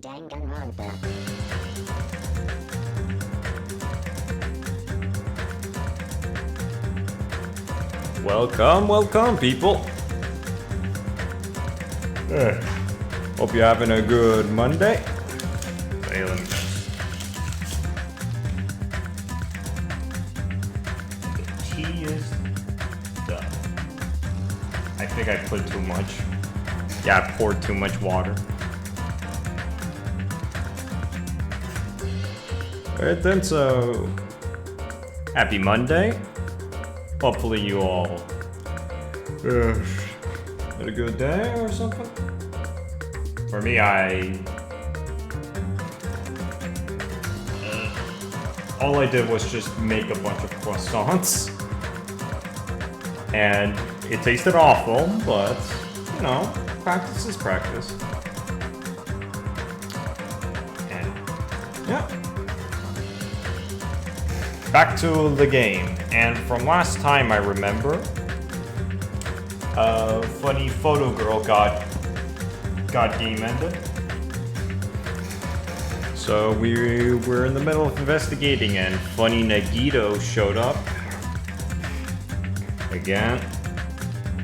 Danganronpa. Welcome, people. Hope you're having a good Monday. Hey, let me guess. The tea is done. I think I put too much. Yeah, I poured too much water. Alright then, so happy Monday. Hopefully you all had a good day or something. For me, all I did was just make a bunch of croissants. And it tasted awful, but, you know, practice is practice. And, yeah. Back to the game, and from last time I remember, funny photo girl got game ended. So we were in the middle of investigating, and funny Nagito showed up again,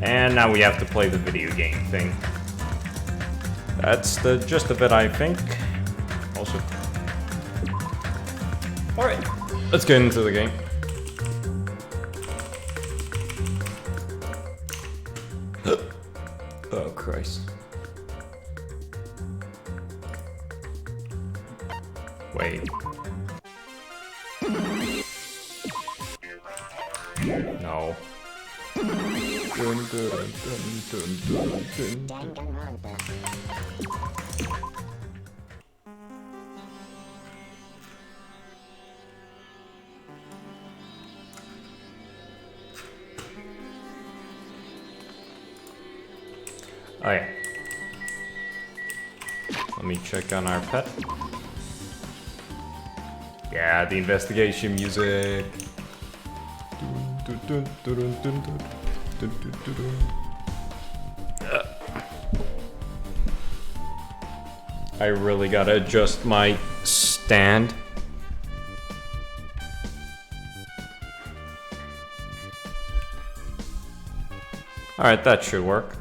and now we have to play the video game thing. That's the gist of it, I think. Also, all right. Let's get into the game. Oh, Christ. Wait. No. Danganronpa. Oh yeah. Let me check on our pet. Yeah, the investigation music. I really gotta adjust my stand. Alright, that should work.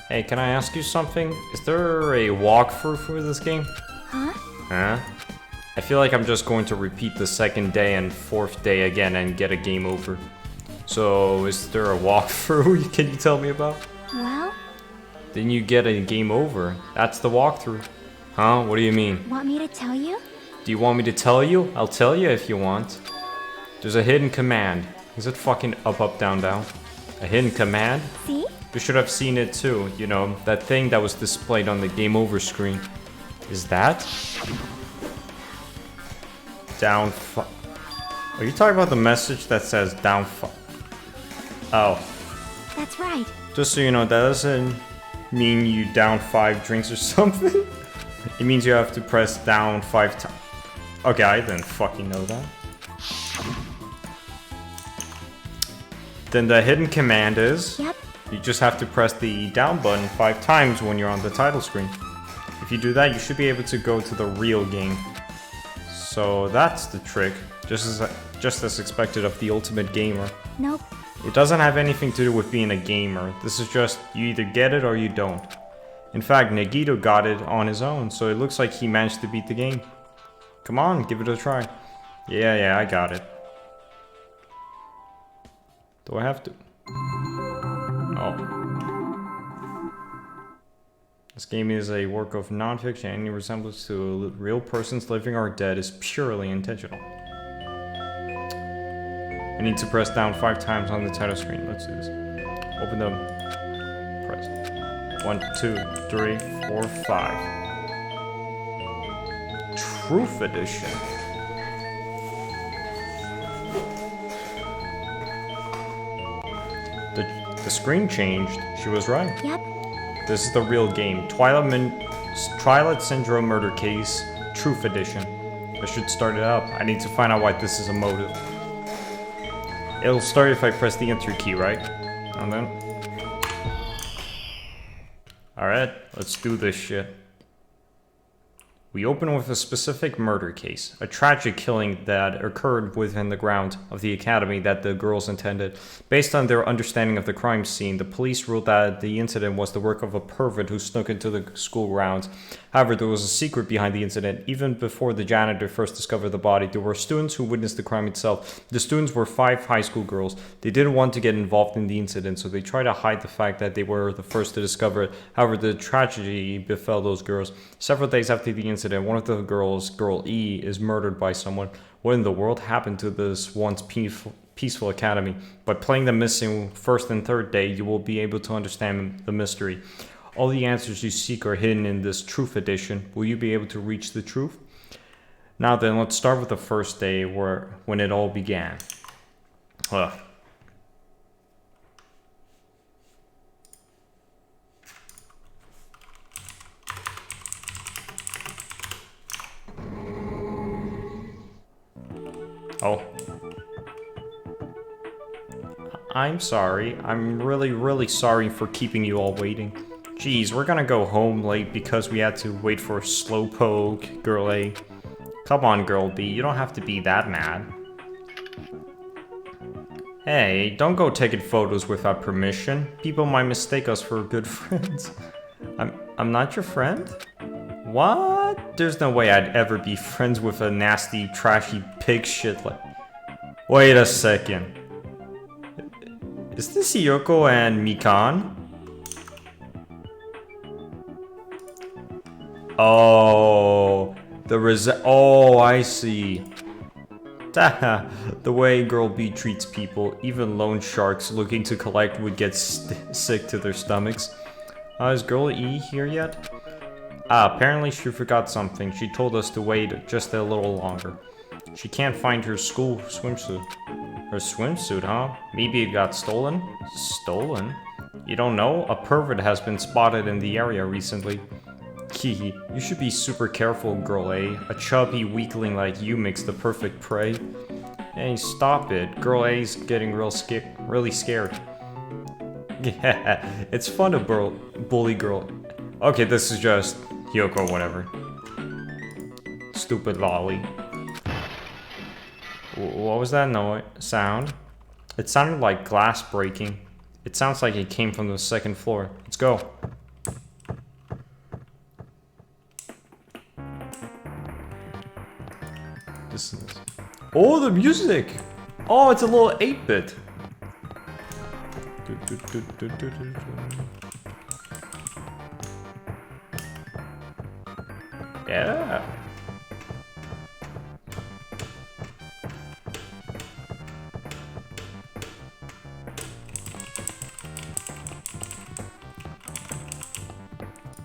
Hey, can I ask you something? Is there a walkthrough for this game? Huh? I feel like I'm just going to repeat the second day and fourth day again and get a game over. So, is there a walkthrough can you tell me about? Well? Then you get a game over. That's the walkthrough. Huh? What do you mean? Want me to tell you? Do you want me to tell you? I'll tell you if you want. There's a hidden command. Is it fucking up, up, down, down? A hidden command? See? You should have seen it too, you know, that thing that was displayed on the game over screen. Is that? Down Are you talking about the message that says down Oh. That's right. Just so you know, that doesn't mean you down 5 drinks or something. It means you have to press down 5 times. Okay, I didn't fucking know that. Then the hidden command is... Yep. You just have to press the down button 5 times when you're on the title screen. If you do that, you should be able to go to the real game. So that's the trick, just as expected of the ultimate gamer. Nope. It doesn't have anything to do with being a gamer. This is just, you either get it or you don't. In fact, Nagito got it on his own, so it looks like he managed to beat the game. Come on, give it a try. Yeah, I got it. Do I have to? Oh. This game is a work of non-fiction. Any resemblance to real persons living or dead is purely intentional. I need to press down 5 times on the title screen. Let's do this. Open them. Press. 1, 2, 3, 4, 5. Truth Edition. The screen changed. She was right. Yep. This is the real game. Twilight Syndrome Murder Case, Truth Edition. I should start it up. I need to find out why this is a motive. It'll start if I press the enter key, right? And then... Alright, let's do this shit. We open with a specific murder case, a tragic killing that occurred within the grounds of the academy that the girls attended. Based on their understanding of the crime scene, the police ruled that the incident was the work of a pervert who snuck into the school grounds. However, there was a secret behind the incident. Even before the janitor first discovered the body, there were students who witnessed the crime itself. The students were 5 high school girls. They didn't want to get involved in the incident, so they tried to hide the fact that they were the first to discover it. However, the tragedy befell those girls. Several days after the incident, one of the girls, Girl E, is murdered by someone. What in the world happened to this once peaceful academy? By playing the missing first and third day, you will be able to understand the mystery. All the answers you seek are hidden in this Truth Edition. Will you be able to reach the truth? Now then, let's start with the first day when it all began. Ugh. Oh. I'm sorry. I'm really sorry for keeping you all waiting. Jeez, we're gonna go home late because we had to wait for Slowpoke, Girl A. Come on, Girl B, you don't have to be that mad. Hey, don't go taking photos without permission. People might mistake us for good friends. I'm not your friend? What? There's no way I'd ever be friends with a nasty, trashy pig shit like... Wait a second. Is this Yoko and Mikan? Oh, oh, I see. The way Girl B treats people, even loan sharks looking to collect would get sick to their stomachs. Is Girl E here yet? Apparently she forgot something. She told us to wait just a little longer. She can't find her school swimsuit. Her swimsuit, huh? Maybe it got stolen? Stolen? You don't know? A pervert has been spotted in the area recently. Hehe, you should be super careful, Girl A. A chubby weakling like you makes the perfect prey. Hey, stop it. Girl A's getting really scared. Yeah, it's fun to bully Girl. Okay, this is just Yoko, whatever. Stupid lolly. What was that sound? It sounded like glass breaking. It sounds like it came from the second floor. Let's go. This is... Oh, the music! Oh, it's a little 8-bit. Yeah.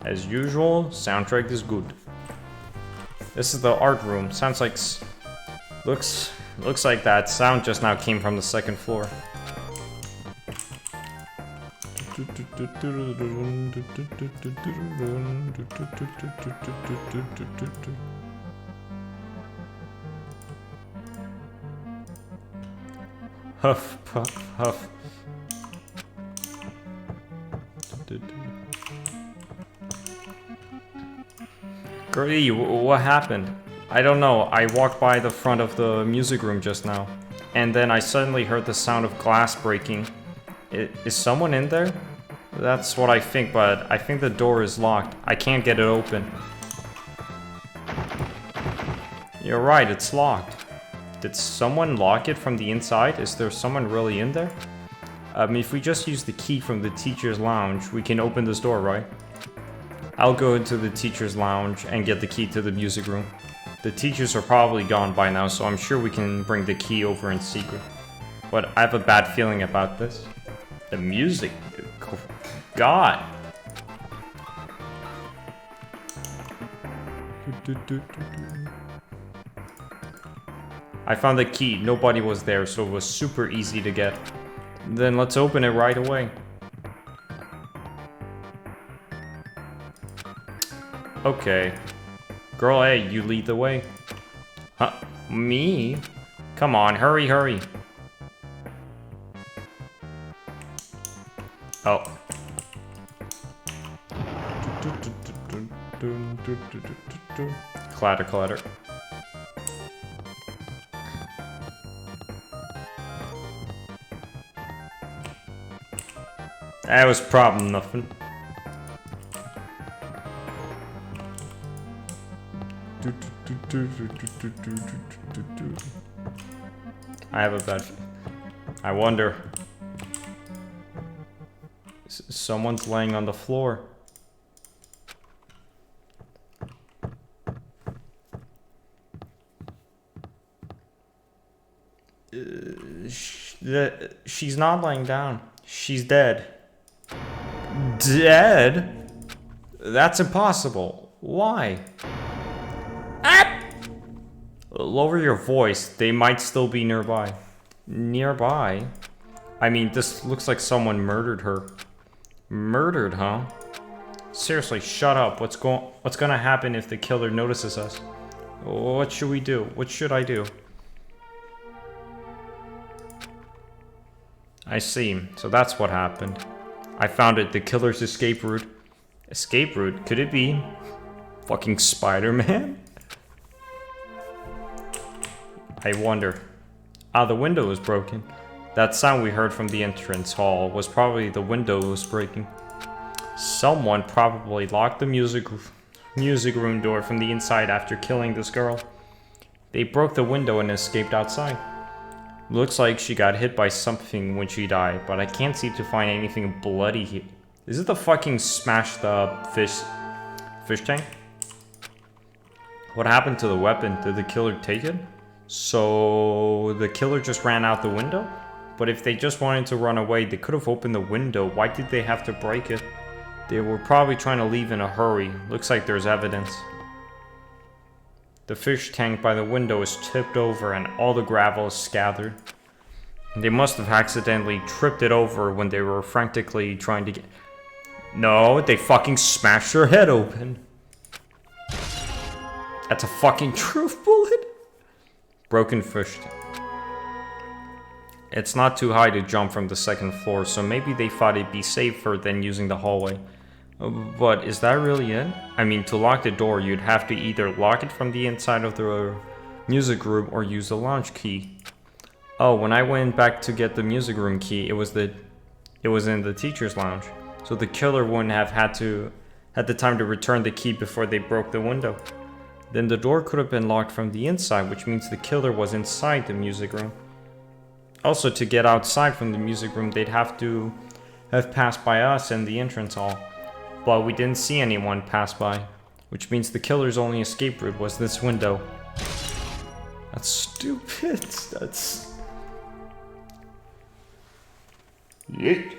As usual, soundtrack is good. This is the art room. Sounds like... Looks like that sound just now came from the second floor. Huff, puff, huff. Gertie, what happened? I don't know. I walked by the front of the music room just now, and then I suddenly heard the sound of glass breaking. Is someone in there? That's what I think, but I think the door is locked. I can't get it open. You're right, it's locked. Did someone lock it from the inside? Is there someone really in there? If we just use the key from the teacher's lounge, we can open this door, right? I'll go into the teacher's lounge and get the key to the music room. The teachers are probably gone by now, so I'm sure we can bring the key over in secret. But I have a bad feeling about this. The music... God! I found the key. Nobody was there, so it was super easy to get. Then let's open it right away. Okay. Girl A, you lead the way. Huh? Me? Come on, hurry, hurry. Oh. Clatter, clatter. That was problem nothing. I have a bad... I wonder... Someone's laying on the floor. She's not laying down. She's dead. Dead? That's impossible. Why? Ah! Lower your voice. They might still be nearby. Nearby? I mean, this looks like someone murdered her. Murdered, huh? Seriously, shut up. What's gonna happen if the killer notices us? What should we do? What should I do? I see. So that's what happened. I found it. The killer's escape route. Escape route? Could it be fucking Spider-Man? I wonder. Ah, the window is broken. That sound we heard from the entrance hall was probably the windows breaking. Someone probably locked the music room door from the inside after killing this girl. They broke the window and escaped outside. Looks like she got hit by something when she died, but I can't seem to find anything bloody here. Is it the fucking smashed up fish tank? What happened to the weapon? Did the killer take it? So the killer just ran out the window? But if they just wanted to run away, they could have opened the window. Why did they have to break it? They were probably trying to leave in a hurry. Looks like there's evidence. The fish tank by the window is tipped over and all the gravel is scattered. They must have accidentally tripped it over when they were frantically trying to get... No, they fucking smashed her head open. That's a fucking truth bullet. Broken fish tank. It's not too high to jump from the second floor, so maybe they thought it'd be safer than using the hallway. But is that really it? I mean, to lock the door, you'd have to either lock it from the inside of the music room or use the lounge key. Oh, when I went back to get the music room key, it was in the teacher's lounge. So the killer wouldn't have had the time to return the key before they broke the window. Then the door could have been locked from the inside, which means the killer was inside the music room. Also, to get outside from the music room, they'd have to have passed by us in the entrance hall. But we didn't see anyone pass by, which means the killer's only escape route was this window. That's stupid. That's... Yeet.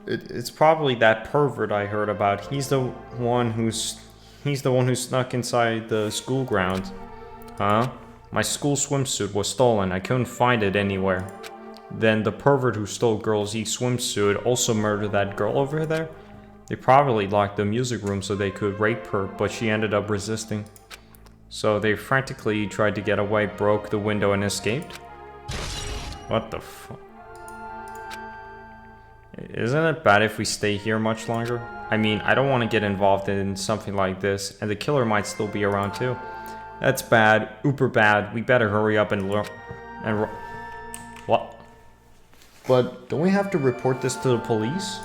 It's probably that pervert I heard about. He's the one who snuck inside the school grounds. Huh? My school swimsuit was stolen. I couldn't find it anywhere. Then the pervert who stole Girls E's swimsuit also murdered that girl over there. They probably locked the music room so they could rape her, but she ended up resisting. So they frantically tried to get away, broke the window, and escaped? What the fuck? Isn't it bad if we stay here much longer? I mean, I don't want to get involved in something like this, and the killer might still be around too. That's bad, uber bad. We better hurry up and what? But don't we have to report this to the police?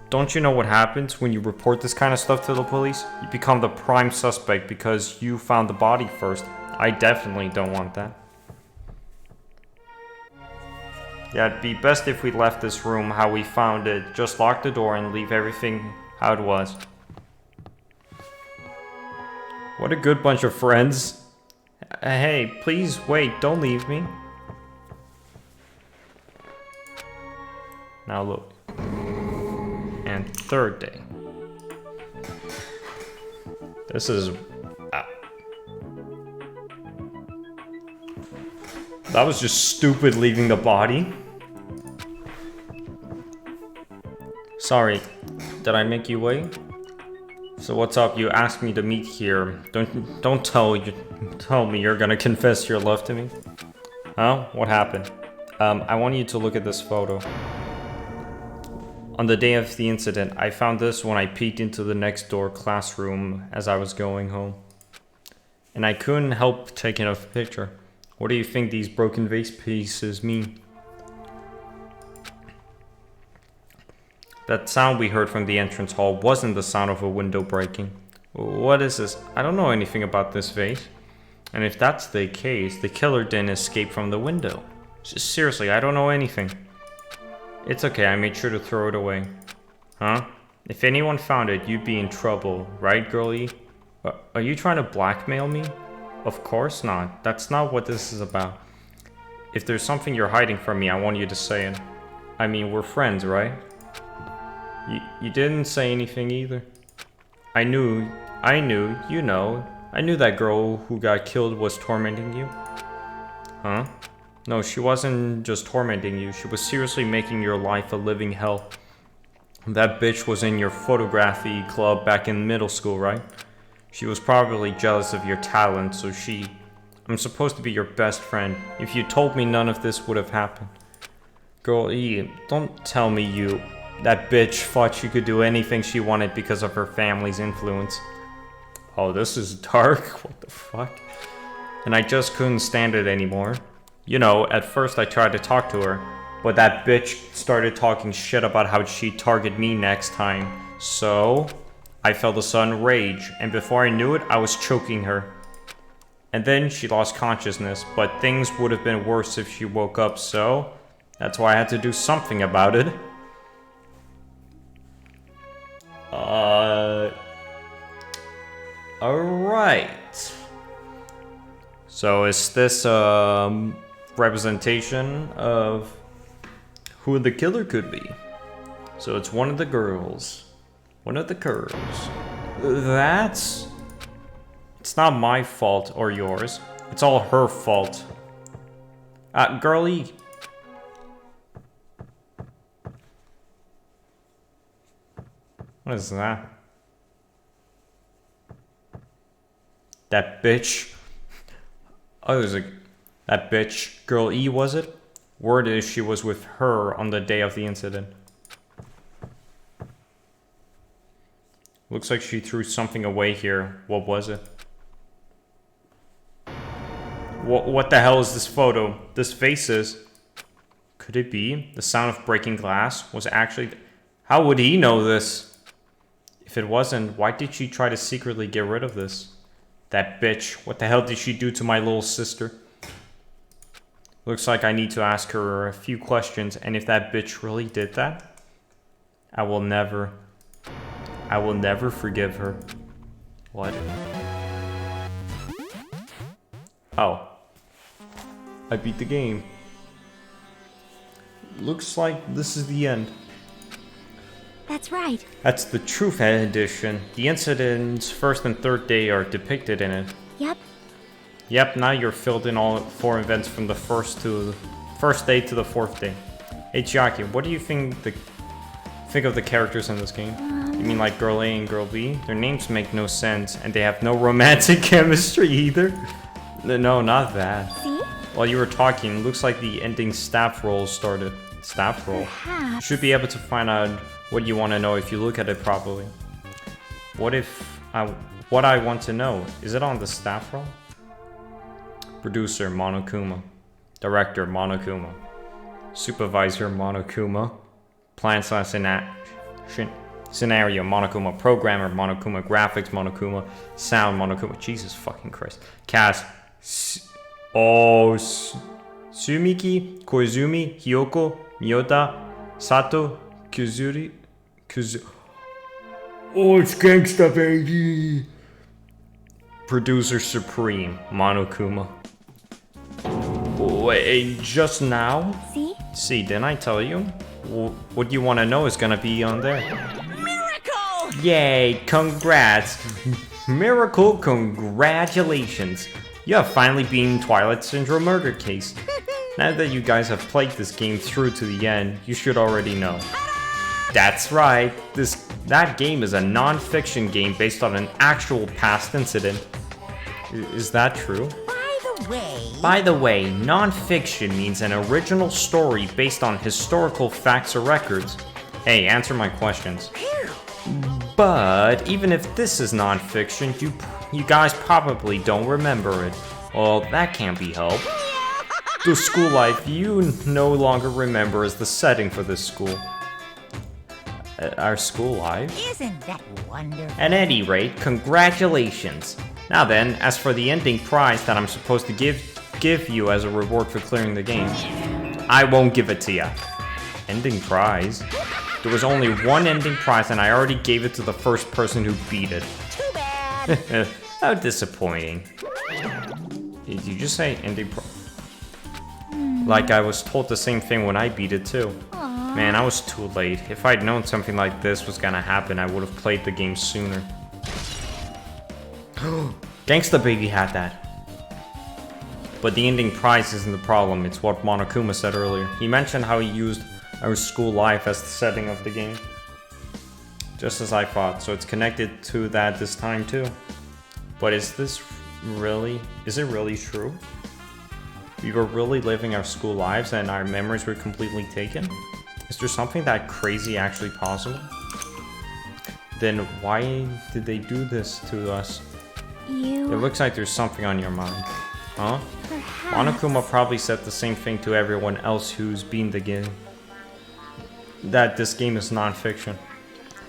Don't you know what happens when you report this kind of stuff to the police? You become the prime suspect because you found the body first. I definitely don't want that. Yeah, it'd be best if we left this room how we found it. Just lock the door and leave everything how it was. What a good bunch of friends. Hey, please wait, don't leave me. Now look. And third day. This is... that was just stupid leaving the body. Sorry, did I make you wait? So what's up? You asked me to meet here. Don't tell me you're gonna confess your love to me. Huh? What happened? I want you to look at this photo. On the day of the incident, I found this when I peeked into the next door classroom as I was going home. And I couldn't help taking a picture. What do you think these broken vase pieces mean? That sound we heard from the entrance hall wasn't the sound of a window breaking. What is this? I don't know anything about this vase. And if that's the case, the killer didn't escape from the window. Seriously, I don't know anything. It's okay, I made sure to throw it away. Huh? If anyone found it, you'd be in trouble, right, girlie? Are you trying to blackmail me? Of course not. That's not what this is about. If there's something you're hiding from me, I want you to say it. I mean, we're friends, right? You didn't say anything either. I knew that girl who got killed was tormenting you. Huh? No, she wasn't just tormenting you. She was seriously making your life a living hell. That bitch was in your photography club back in middle school, right? She was probably jealous of your talent, so I'm supposed to be your best friend. If you told me none of this would have happened. Girl E, don't tell me that bitch thought she could do anything she wanted because of her family's influence. Oh, this is dark. What the fuck? And I just couldn't stand it anymore. You know, at first I tried to talk to her, but that bitch started talking shit about how she'd target me next time. So, I felt a sudden rage, and before I knew it, I was choking her. And then she lost consciousness, but things would have been worse if she woke up, so that's why I had to do something about it. Alright. So is this representation of who the killer could be? So it's one of the girls. One of the girls. It's not my fault or yours. It's all her fault. Girlie. What is that? That bitch. Oh, there's that bitch. Girl E, was it? Word is she was with her on the day of the incident. Looks like she threw something away here. What was it? What the hell is this photo? This face is... Could it be? The sound of breaking glass was actually... How would he know this? If it wasn't, why did she try to secretly get rid of this? That bitch. What the hell did she do to my little sister? Looks like I need to ask her a few questions, and if that bitch really did that, I will never forgive her. What? Oh. I beat the game. Looks like this is the end. That's right. That's the Truth edition. The incident's first and third day are depicted in it. Yep. Yep, now you're filled in all 4 events from the first day to the 4th day. Hey Chiaki, what do you think of the characters in this game? You mean like Girl A and Girl B? Their names make no sense, and they have no romantic chemistry either. No, not that. See? While you were talking, looks like the ending staff roll started. Staff roll? Perhaps. You should be able to find out what you want to know if you look at it properly. What I want to know, is it on the staff roll? Producer, Monokuma. Director, Monokuma. Supervisor, Monokuma. Scenario, Monokuma. Programmer, Monokuma. Graphics, Monokuma. Sound, Monokuma. Jesus fucking Christ. Cast. Sumiki, Koizumi, Hiyoko, Miyota, Sato, Kuzuri. Oh, it's gangsta, baby! Producer Supreme, Monokuma. Wait, just now? See, didn't I tell you? What you want to know is gonna be on there. Miracle! Yay, congrats! Miracle, congratulations! You have finally beaten Twilight Syndrome murder case. Now that you guys have played this game through to the end, you should already know. That's right, that game is a non-fiction game based on an actual past incident. Is that true? By the way, non-fiction means an original story based on historical facts or records. Hey, answer my questions. But even if this is non-fiction, you guys probably don't remember it. Well, that can't be helped. The school life you no longer remember is the setting for this school. Our school life? Isn't that wonderful? At any rate, congratulations. Now then, as for the ending prize that I'm supposed to give you as a reward for clearing the game, I won't give it to you. Ending prize? There was only one ending prize and I already gave it to the first person who beat it. Too bad. How disappointing. Did you just say ending prize? Like I was told the same thing when I beat it too. Man, I was too late. If I'd known something like this was gonna happen, I would have played the game sooner. Gangsta Baby had that. But the ending prize isn't the problem, it's what Monokuma said earlier. He mentioned how he used our school life as the setting of the game. Just as I thought, so it's connected to that this time too. But is it really true? We were really living our school lives and our memories were completely taken? Is there something that crazy actually possible? Then why did they do this to us? It looks like there's something on your mind. Huh? Perhaps. Monokuma probably said the same thing to everyone else who's been the game. That this game is non-fiction.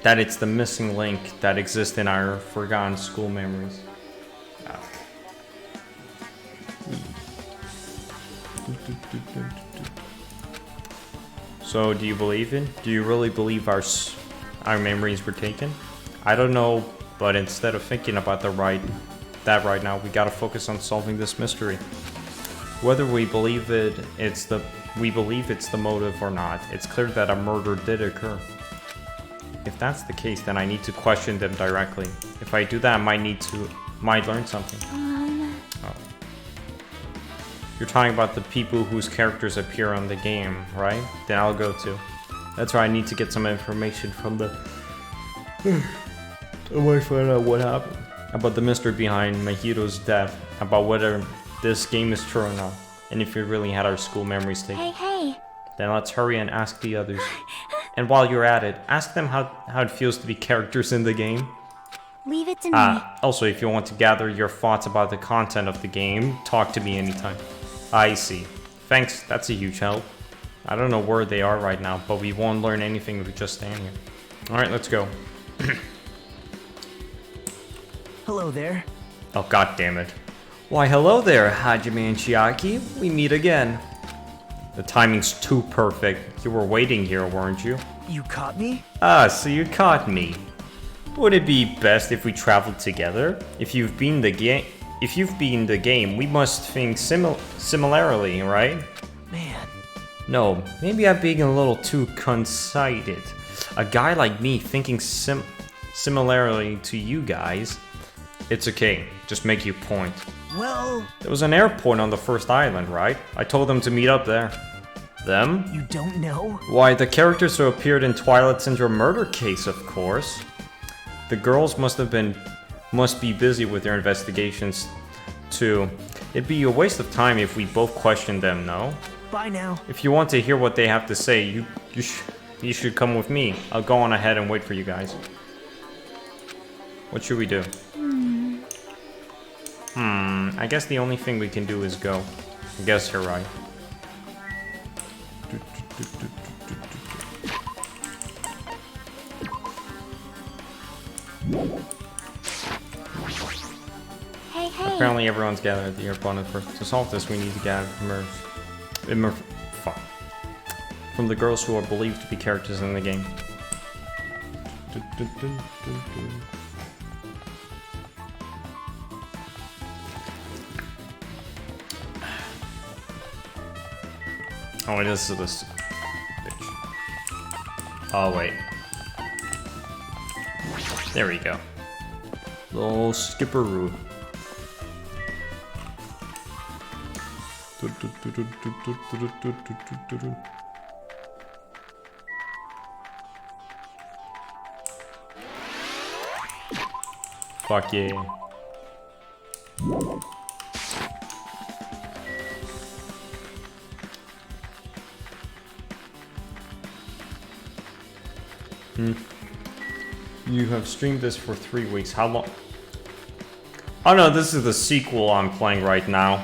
That it's the missing link that exists in our forgotten school memories. So, do you believe it? Do you really believe our memories were taken? I don't know, but instead of thinking about that right now, we gotta focus on solving this mystery. Whether we believe it's the motive or not, it's clear that a murder did occur. If that's the case, then I need to question them directly. If I do that, I might learn something. Oh. You're talking about the people whose characters appear on the game, right? Then I'll go too. That's why I need to get some information from the... I might find out what happened. About the mystery behind Mahiro's death. About whether this game is true or not. And if we really had our school memories taken. Hey. Then let's hurry and ask the others. And while you're at it, ask them how it feels to be characters in the game. Leave it to me. Also, if you want to gather your thoughts about the content of the game, talk to me anytime. I see. Thanks, that's a huge help. I don't know where they are right now, but we won't learn anything if we just stand here. Alright, let's go. Hello there. Oh, god damn it. Why, hello there, Hajime and Chiaki. We meet again. The timing's too perfect. You were waiting here, weren't you? You caught me? Ah, so you caught me. Would it be best if we traveled together? If you've been the game, we must think similarly, right? Man. No, maybe I'm being a little too conceited. A guy like me thinking similarly to you guys. It's okay, just make your point. Well, There was an airport on the first island, right? I told them to meet up there. Them? you don't know? Why, the characters who appeared in Twilight Syndrome murder case, of course. The girls must be busy with their investigations, too. It'd be a waste of time if we both questioned them, no? Bye now. If you want to hear what they have to say, you should come with me. I'll go on ahead and wait for you guys. What should we do? I guess the only thing we can do is go. I guess you're right. Hey, hey. Apparently everyone's gathered at the airport first. To solve this, we need to gather from the girls who are believed to be characters in the game. Oh, this is this bitch. Oh, wait. There we go. Little skipperoo. Fuck yeah. You have streamed this for 3 weeks. How long? Oh no, this is the sequel I'm playing right now.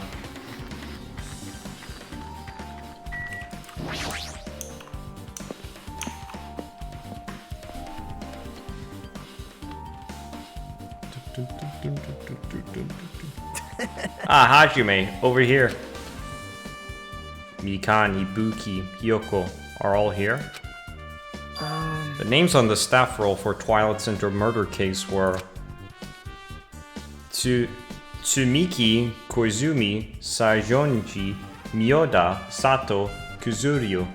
Ah, Hajime, over here. Mikan, Ibuki, Hyoko are all here. The names on the staff roll for Twilight Syndrome murder case were Tsumiki, Koizumi, Saijonji, Miyoda, Sato, Kuzuryu.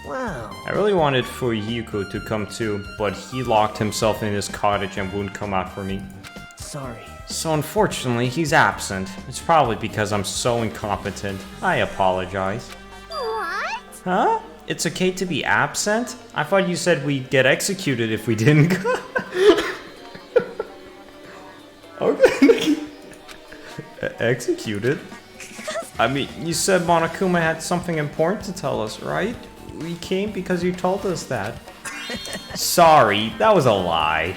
Wow. I really wanted Fuyuko to come too, but he locked himself in his cottage and wouldn't come out for me. Sorry. So unfortunately, he's absent. It's probably because I'm so incompetent. I apologize. What? Huh? It's okay to be absent? I thought you said we'd get executed if we didn't go. Okay. Executed? I mean, you said Monokuma had something important to tell us, right? We came because you told us that. Sorry, that was a lie.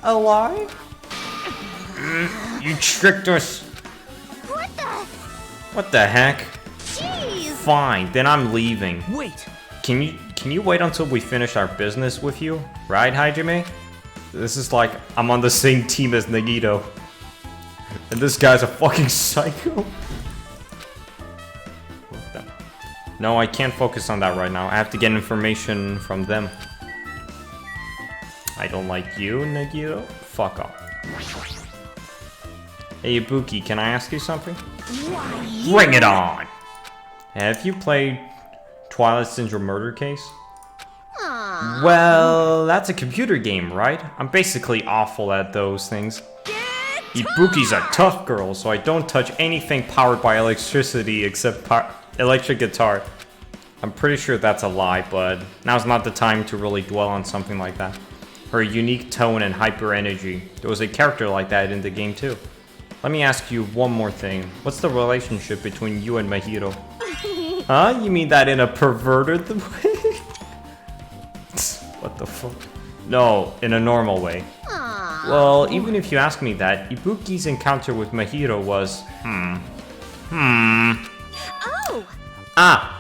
A lie? You tricked us. What the? What the heck? Jeez. Fine, then I'm leaving. Wait. Can you wait until we finish our business with you? Right, Hajime? This is like I'm on the same team as Nagito. And this guy's a fucking psycho. What the? No, I can't focus on that right now. I have to get information from them. I don't like you, Nagito. Fuck off. Hey, Ibuki, can I ask you something? Why? Bring it on! Have you played Twilight Syndrome Murder Case? Aw. Well, that's a computer game, right? I'm basically awful at those things. Ibuki's a tough girl, so I don't touch anything powered by electricity except electric guitar. I'm pretty sure that's a lie, but now's not the time to really dwell on something like that. Her unique tone and hyper energy. There was a character like that in the game too. Let me ask you one more thing. What's the relationship between you and Mahiro? Huh? You mean that in a perverted way? What the fuck? No, in a normal way. Aw. Well, even if you ask me that, Ibuki's encounter with Mahiro was... Oh. Ah!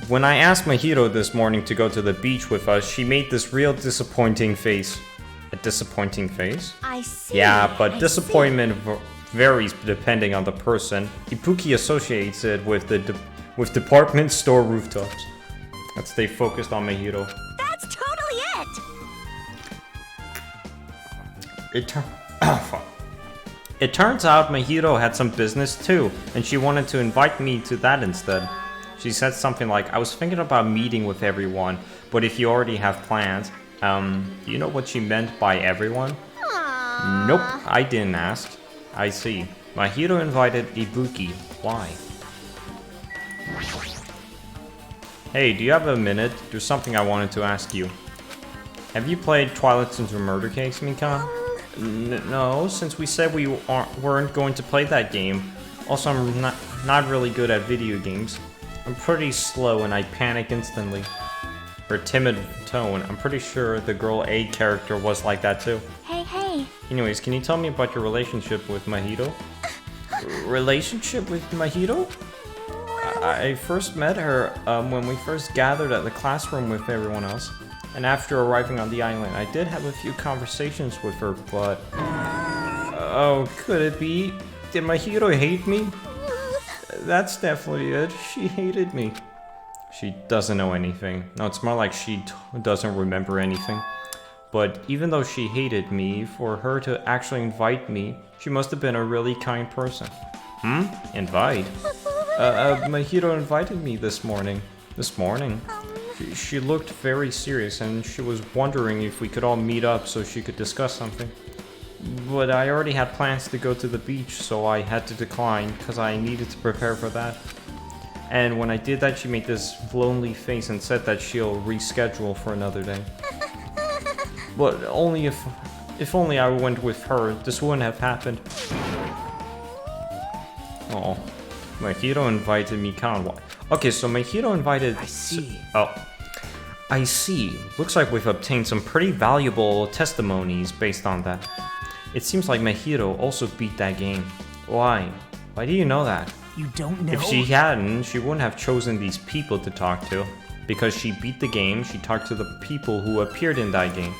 When I asked Mahiro this morning to go to the beach with us, she made this real disappointing face. A disappointing face? I see. Yeah, but I disappointment varies depending on the person. Ibuki associates it with with department store rooftops. Let's stay focused on Mahiro. That's totally it. It turns out Mahiro had some business too, and she wanted to invite me to that instead. She said something like, I was thinking about meeting with everyone, but if you already have plans, do you know what she meant by everyone? Aww. Nope, I didn't ask. I see. Mahiro invited Ibuki. Why? Hey, do you have a minute? There's something I wanted to ask you. Have you played Twilight Since Murder Case, Mika? No, since we said we weren't going to play that game. Also, I'm not really good at video games. I'm pretty slow and I panic instantly. Her timid tone, I'm pretty sure the girl A character was like that too. Hey. Anyways, can you tell me about your relationship with Mahito? Relationship with Mahito? I first met her when we first gathered at the classroom with everyone else. And after arriving on the island, I did have a few conversations with her, but... Oh, could it be? Did Mahito hate me? That's definitely it. She hated me. She doesn't know anything. No, it's more like she doesn't remember anything. But even though she hated me, for her to actually invite me, she must have been a really kind person. Invite? Mahito invited me this morning. She looked very serious and she was wondering if we could all meet up so she could discuss something. But I already had plans to go to the beach, so I had to decline because I needed to prepare for that. And when I did that, she made this lonely face and said that she'll reschedule for another day. But only if only I went with her, this wouldn't have happened. Oh, Mahito invited me, Okay, so Mahito invited... I see. Oh, I see. Looks like we've obtained some pretty valuable testimonies based on that. It seems like Mahito also beat that game. Why? Why do you know that? You don't know? If she hadn't, she wouldn't have chosen these people to talk to. Because she beat the game, she talked to the people who appeared in that game.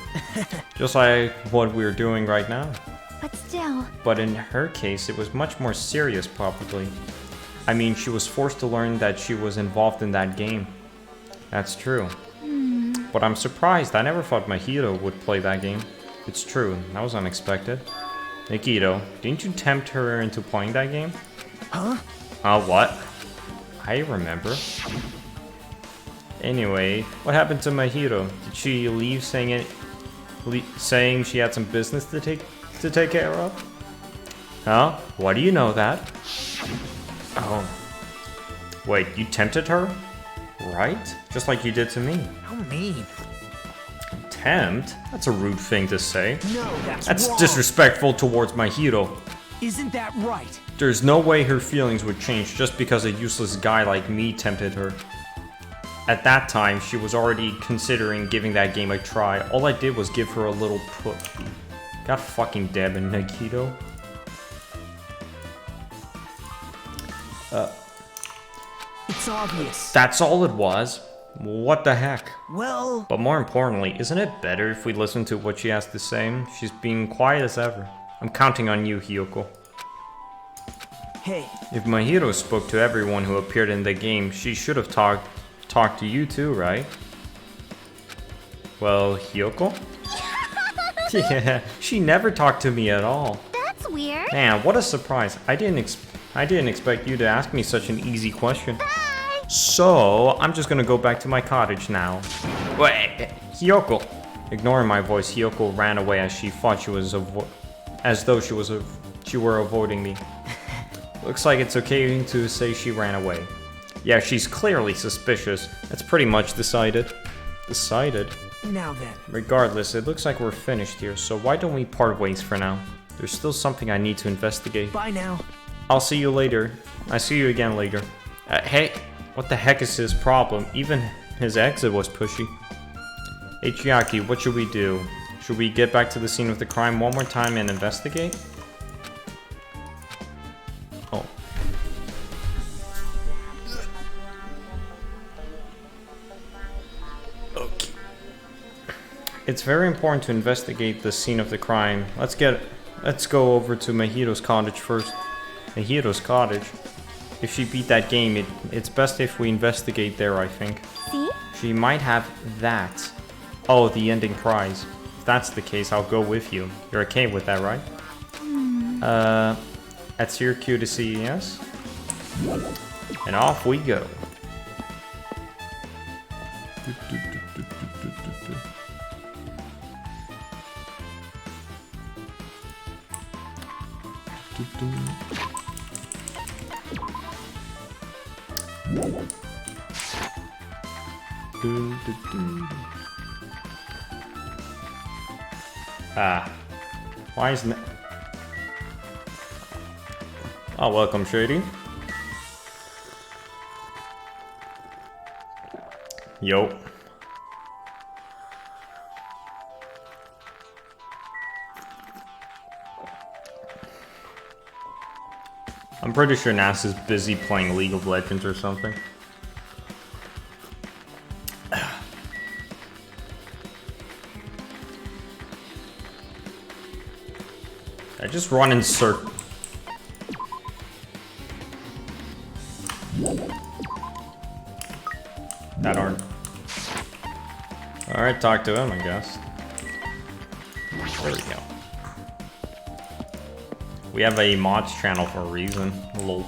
Just like what we're doing right now. But still. But in her case, it was much more serious, probably. I mean, she was forced to learn that she was involved in that game. That's true. But I'm surprised. I never thought Mahito would play that game. It's true. That was unexpected. Nikito, didn't you tempt her into playing that game? Huh? What? I remember. Anyway, what happened to Mahito? Did she leave saying she had some business to take care of? Huh? Why do you know that? Oh. Wait, you tempted her? Right? Just like you did to me. How mean. Tempt? That's a rude thing to say. No, That's wrong. disrespectful towards Mahito. Isn't that right? There's no way her feelings would change just because a useless guy like me tempted her. At that time, she was already considering giving that game a try. All I did was give her a little push. God fucking damn it, Nikito. It's obvious. That's all it was. What the heck? Well... But more importantly, isn't it better if we listen to what she has to say? She's being quiet as ever. I'm counting on you, Hyoko. Hey. If Mahiro spoke to everyone who appeared in the game, she should have talked to you too, right? Well, Hyoko? Yeah, she never talked to me at all. That's weird. Man, what a surprise. I didn't expect you to ask me such an easy question. Bye. So, I'm just gonna go back to my cottage now. Wait, Hyoko! Ignoring my voice, Hyoko ran away as she thought she was she were avoiding me. Looks like it's okay to say she ran away. Yeah, she's clearly suspicious. That's pretty much decided. Decided? Now then. Regardless, it looks like we're finished here, so why don't we part ways for now? There's still something I need to investigate. Bye now. I'll see you later. I see you again later. Hey, what the heck is his problem? Even his exit was pushy. Hey Chiaki, what should we do? Should we get back to the scene of the crime one more time and investigate? Oh. Okay. It's very important to investigate the scene of the crime. Let's go over to Mahito's cottage first. Mahiro's cottage. If she beat that game, it's best if we investigate there, I think. See? She might have that. Oh, the ending prize. If that's the case, I'll go with you. You're okay with that, right? That's your cue to see yes? And off we go. Ah, why isn't it? Oh, welcome, Shady. Yo. I'm pretty sure Nas is busy playing League of Legends or something. I just run in circles. That aren't. Alright, talk to him, I guess. There we go. We have a mods channel for a reason. Lol.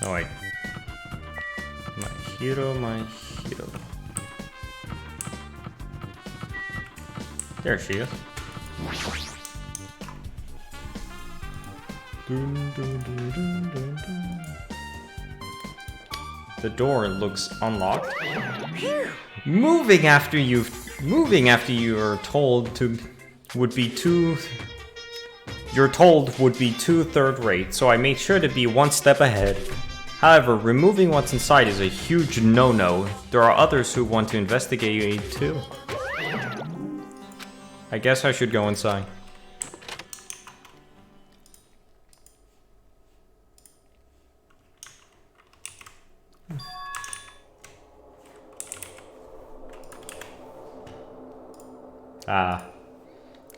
Oh wait. My hero, my hero. There she is. Dun, dun, dun, dun, dun, dun. The door looks unlocked. Moving after you are told to would be too. You're told would be too third rate, so I made sure to be one step ahead. However, removing what's inside is a huge no-no. There are others who want to investigate too. I guess I should go inside.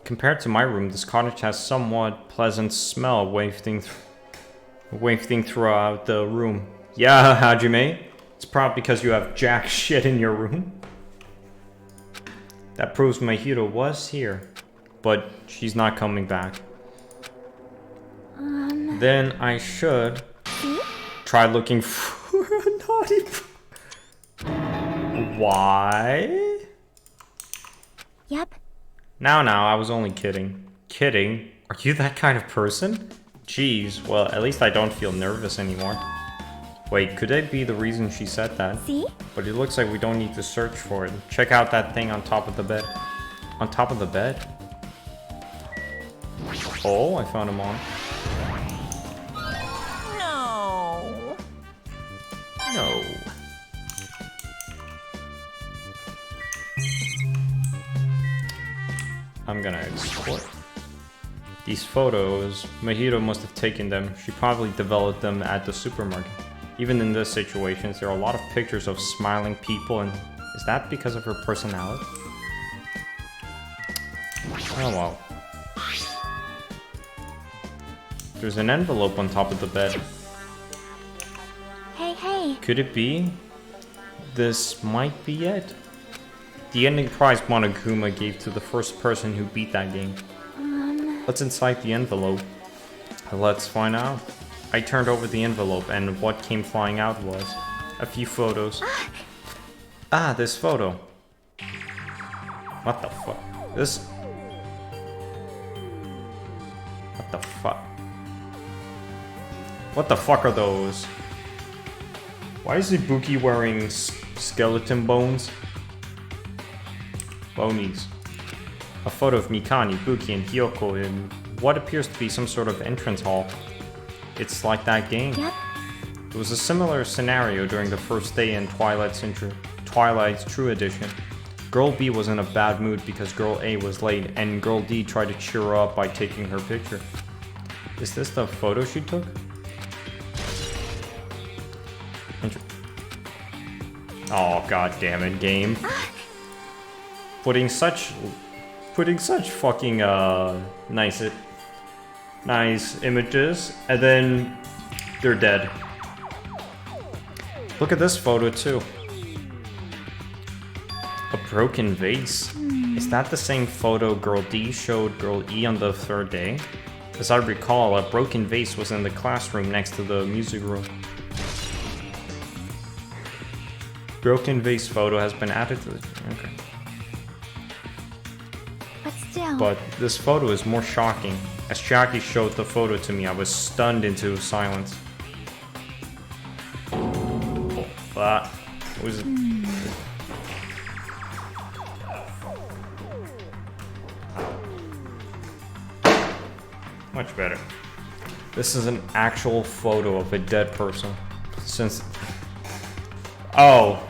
Compared to my room, this cottage has somewhat pleasant smell wafting throughout the room. Yeah, Hajime, it's probably because you have jack shit in your room. That proves my hero was here, but she's not coming back. Then I should try looking for a naughty. Why? Yep. Now, I was only kidding. Kidding? Are you that kind of person? Jeez, well, at least I don't feel nervous anymore. Wait, could that be the reason she said that? See? But it looks like we don't need to search for it. Check out that thing on top of the bed. On top of the bed? Oh, I found him on. No. No. I'm gonna export. These photos, Mahito must have taken them. She probably developed them at the supermarket. Even in this situation, there are a lot of pictures of smiling people, and is that because of her personality? Oh well. There's an envelope on top of the bed. Hey. Could it be? This might be it. The ending prize Monokuma gave to the first person who beat that game. What's inside the envelope? Let's find out. I turned over the envelope and what came flying out was a few photos. This photo. What the fuck? This... What the fuck? What the fuck are those? Why is Ibuki wearing skeleton bones? Bonies. A photo of Mikani, Ibuki, and Hyoko in what appears to be some sort of entrance hall. It's like that game. Yep. It was a similar scenario during the first day in Twilight's True Edition. Girl B was in a bad mood because Girl A was late, and Girl D tried to cheer her up by taking her picture. Is this the photo she took? Oh, god damn it, game. Putting such fucking nice images, and then they're dead. Look at this photo too. A broken vase. Is that the same photo Girl D showed Girl E on the third day? As I recall, a broken vase was in the classroom next to the music room. Broken vase photo has been added to the... Okay. But still. But this photo is more shocking. As Chiaki showed the photo to me, I was stunned into silence. That was... Much better. This is an actual photo of a dead person. Since... Oh.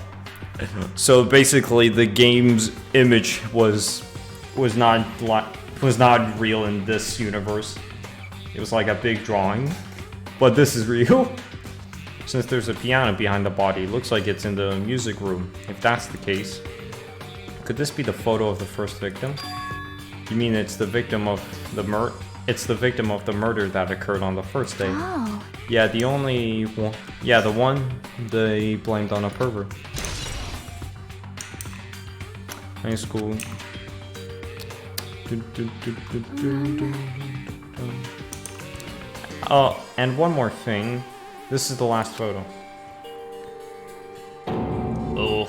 So basically the game's image was not real in this universe. It was like a big drawing. But this is real. Since there's a piano behind the body, it looks like it's in the music room. If that's the case, could this be the photo of the first victim? You mean it's the victim of the murder that occurred on the first day? Oh. Yeah, the only one. Yeah, the one they blamed on a pervert. High school. Oh, and one more thing. This is the last photo. Oh.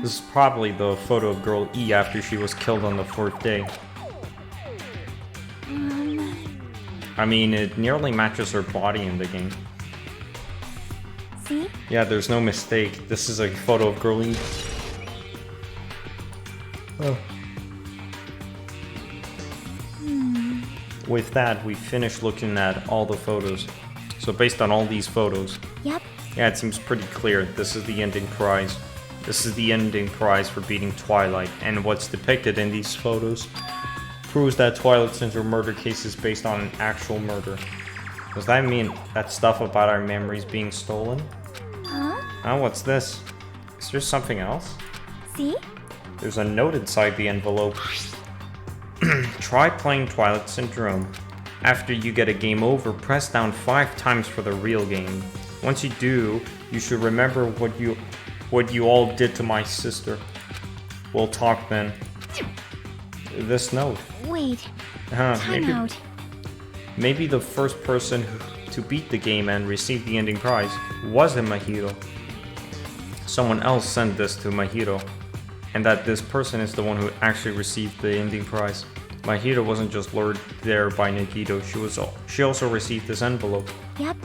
This is probably the photo of girl E after she was killed on the 4th day. I mean, it nearly matches her body in the game. See? Yeah, there's no mistake. This is a photo of girl E. Oh. With that, we finished looking at all the photos. So based on all these photos, Yep. yeah, it seems pretty clear. This is the ending prize. This is the ending prize for beating Twilight, and what's depicted in these photos proves that Twilight Syndrome murder case is based on an actual murder. Does that mean that stuff about our memories being stolen? Huh? Oh, what's this? Is there something else? See? There's a note inside the envelope. Try playing Twilight Syndrome. After you get a game over, press down 5 times for the real game. Once you do, you should remember what you all did to my sister. We'll talk then. This note. Wait. Time out. Maybe the first person to beat the game and receive the ending prize wasn't Mahiro. Someone else sent this to Mahiro, and that this person is the one who actually received the ending prize. Mahiro wasn't just lured there by Nagito, she also received this envelope. Yep.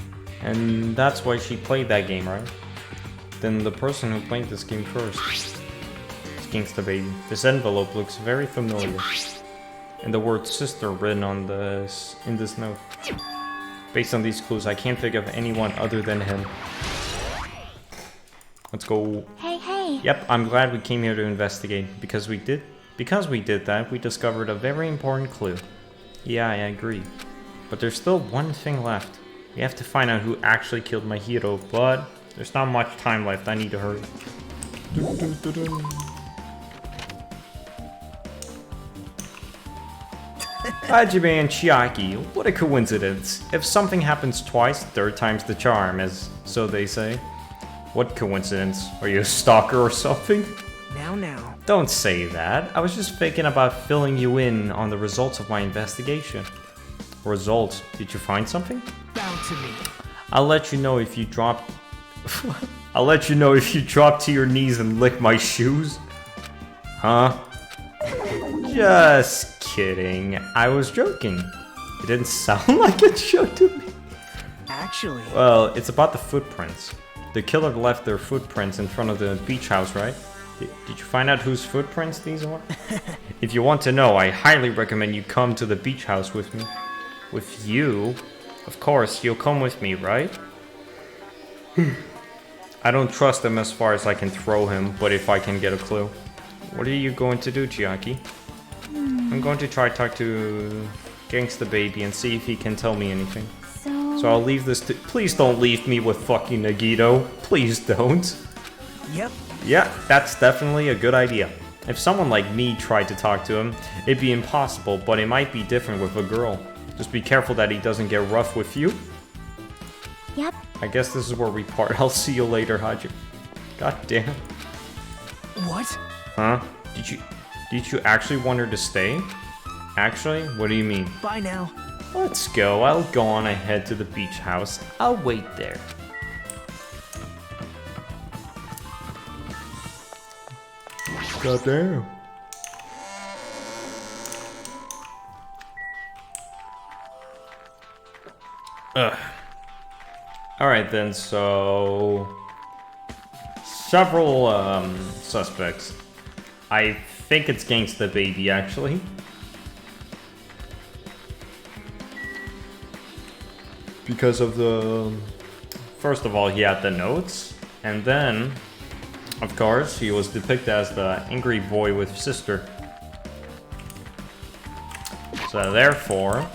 And that's why she played that game, right? Then the person who played this game first. It's Gangsta Baby. This envelope looks very familiar. And the word sister written on in this note. Based on these clues, I can't think of anyone other than him. Let's go. Hey. Yep, I'm glad we came here to investigate. Because we did that, we discovered a very important clue. Yeah, I agree. But there's still one thing left. We have to find out who actually killed Mahiro, but there's not much time left. I need to hurry. Hajime and Chiaki, what a coincidence. If something happens twice, 3rd time's the charm, as so they say. What coincidence? Are you a stalker or something? Now. Don't say that. I was just thinking about filling you in on the results of my investigation. Results? Did you find something? Bow to me. I'll let you know if you drop... I'll let you know if you drop to your knees and lick my shoes. Huh? Just kidding. I was joking. It didn't sound like a joke to me. Actually... Well, it's about the footprints. The killer left their footprints in front of the beach house, right? Did you find out whose footprints these are? If you want to know, I highly recommend you come to the beach house with me. With you? Of course, you'll come with me, right? I don't trust him as far as I can throw him, but if I can get a clue. What are you going to do, Chiaki? I'm going to try to talk to Gangsta Baby and see if he can tell me anything. So I'll leave this to... Please don't leave me with fucking Nagito. Please don't. Yep. Yeah, that's definitely a good idea. If someone like me tried to talk to him, it'd be impossible, but it might be different with a girl. Just be careful that he doesn't get rough with you. Yep. I guess this is where we part. I'll see you later, Haji. God damn. What? Huh? Did you actually want her to stay? Actually? What do you mean? Bye now. Let's go. I'll go on ahead to the beach house. I'll wait there. Goddamn. Ugh. Alright then, so... Several, suspects. I think it's Gangsta Baby, actually. Because of the... First of all, he had the notes. And then, of course, he was depicted as the angry boy with sister. So therefore...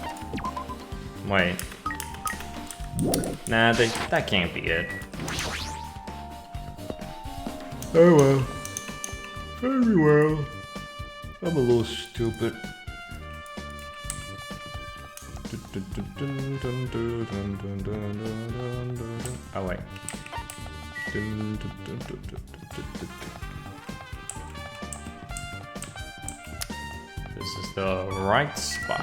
Wait. Nah, that can't be it. Oh well. Very well. I'm a little stupid. Oh wait. This is the right spot.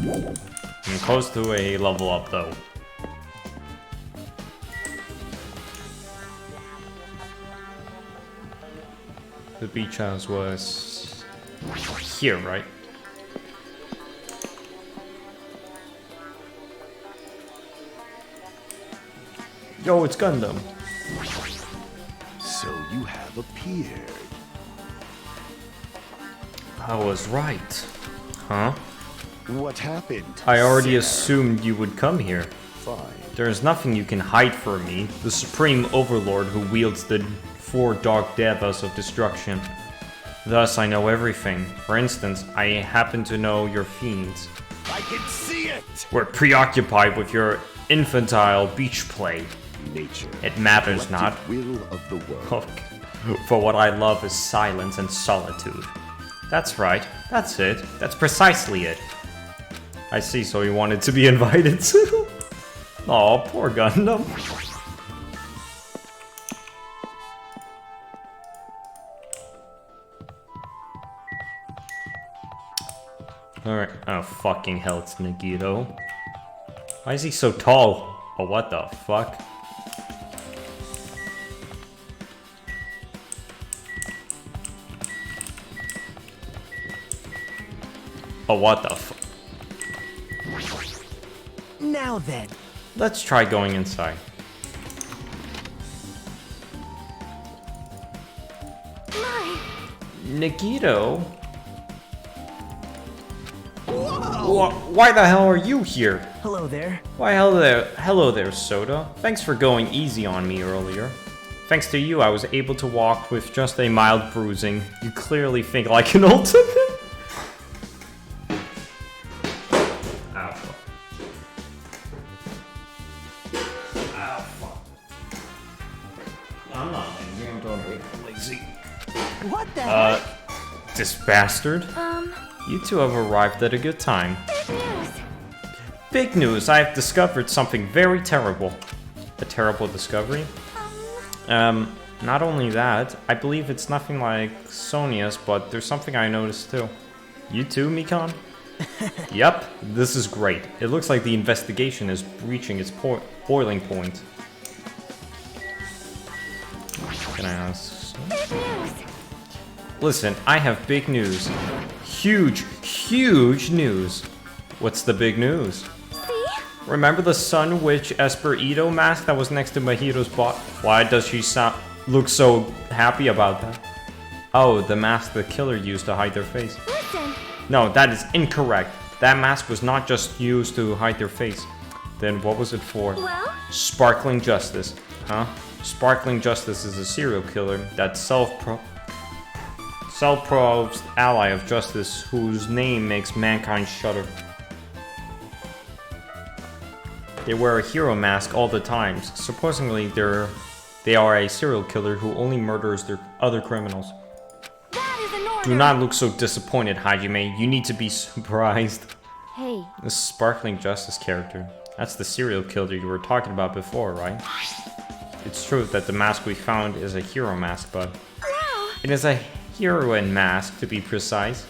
I'm close to a level up though. The beach house was here, right? Yo, it's Gundam. So you have appeared. I was right. Huh? What happened? I already Sarah? assumed you would come here. Fine. There is nothing you can hide from me, the supreme overlord who wields the 4 dark devas of destruction. Thus, I know everything. For instance, I happen to know your fiends. I can see it! We're preoccupied with your infantile beach play. Nature. It matters Collective not. Will of the world. For what I love is silence and solitude. That's right. That's it. That's precisely it. I see, so you wanted to be invited too? Aw, poor Gundam. Alright. Oh, fucking hell, it's Nagito. Why is he so tall? Oh, what the fuck? Oh, what the fuck? Now then. Let's try going inside. Nagito? Why the hell are you here? Hello there. Why, hello there, Soda. Thanks for going easy on me earlier. Thanks to you, I was able to walk with just a mild bruising. You clearly think like an ultimate. Ow, fuck. Ow, fuck. I'm not lazy, I'm totally lazy. What the heck? This bastard. You two have arrived at a good time. Big news. Big news, I have discovered something very terrible. A terrible discovery? Not only that, I believe it's nothing like Sonia's, but there's something I noticed too. You too, Mikan? Yep, this is great. It looks like the investigation is reaching its boiling point. Can I ask? Big news. Listen, I have big news. Huge, huge news. What's the big news? See? Remember the Sun Witch Esperito mask that was next to Mahiro's bot? Why does she look so happy about that? Oh, the mask the killer used to hide their face. Listen. No, that is incorrect. That mask was not just used to hide their face. Then what was it for? Well? Sparkling Justice. Huh? Sparkling Justice is a serial killer that's self-proved ally of justice whose name makes mankind shudder. They wear a hero mask all the time. Supposedly they are a serial killer who only murders their other criminals. That is an order. Do not look so disappointed, Hajime. You need to be surprised. Hey. This Sparkling Justice character. That's the serial killer you were talking about before, right? It's true that the mask we found is a hero mask, but No. it is a heroine mask, to be precise.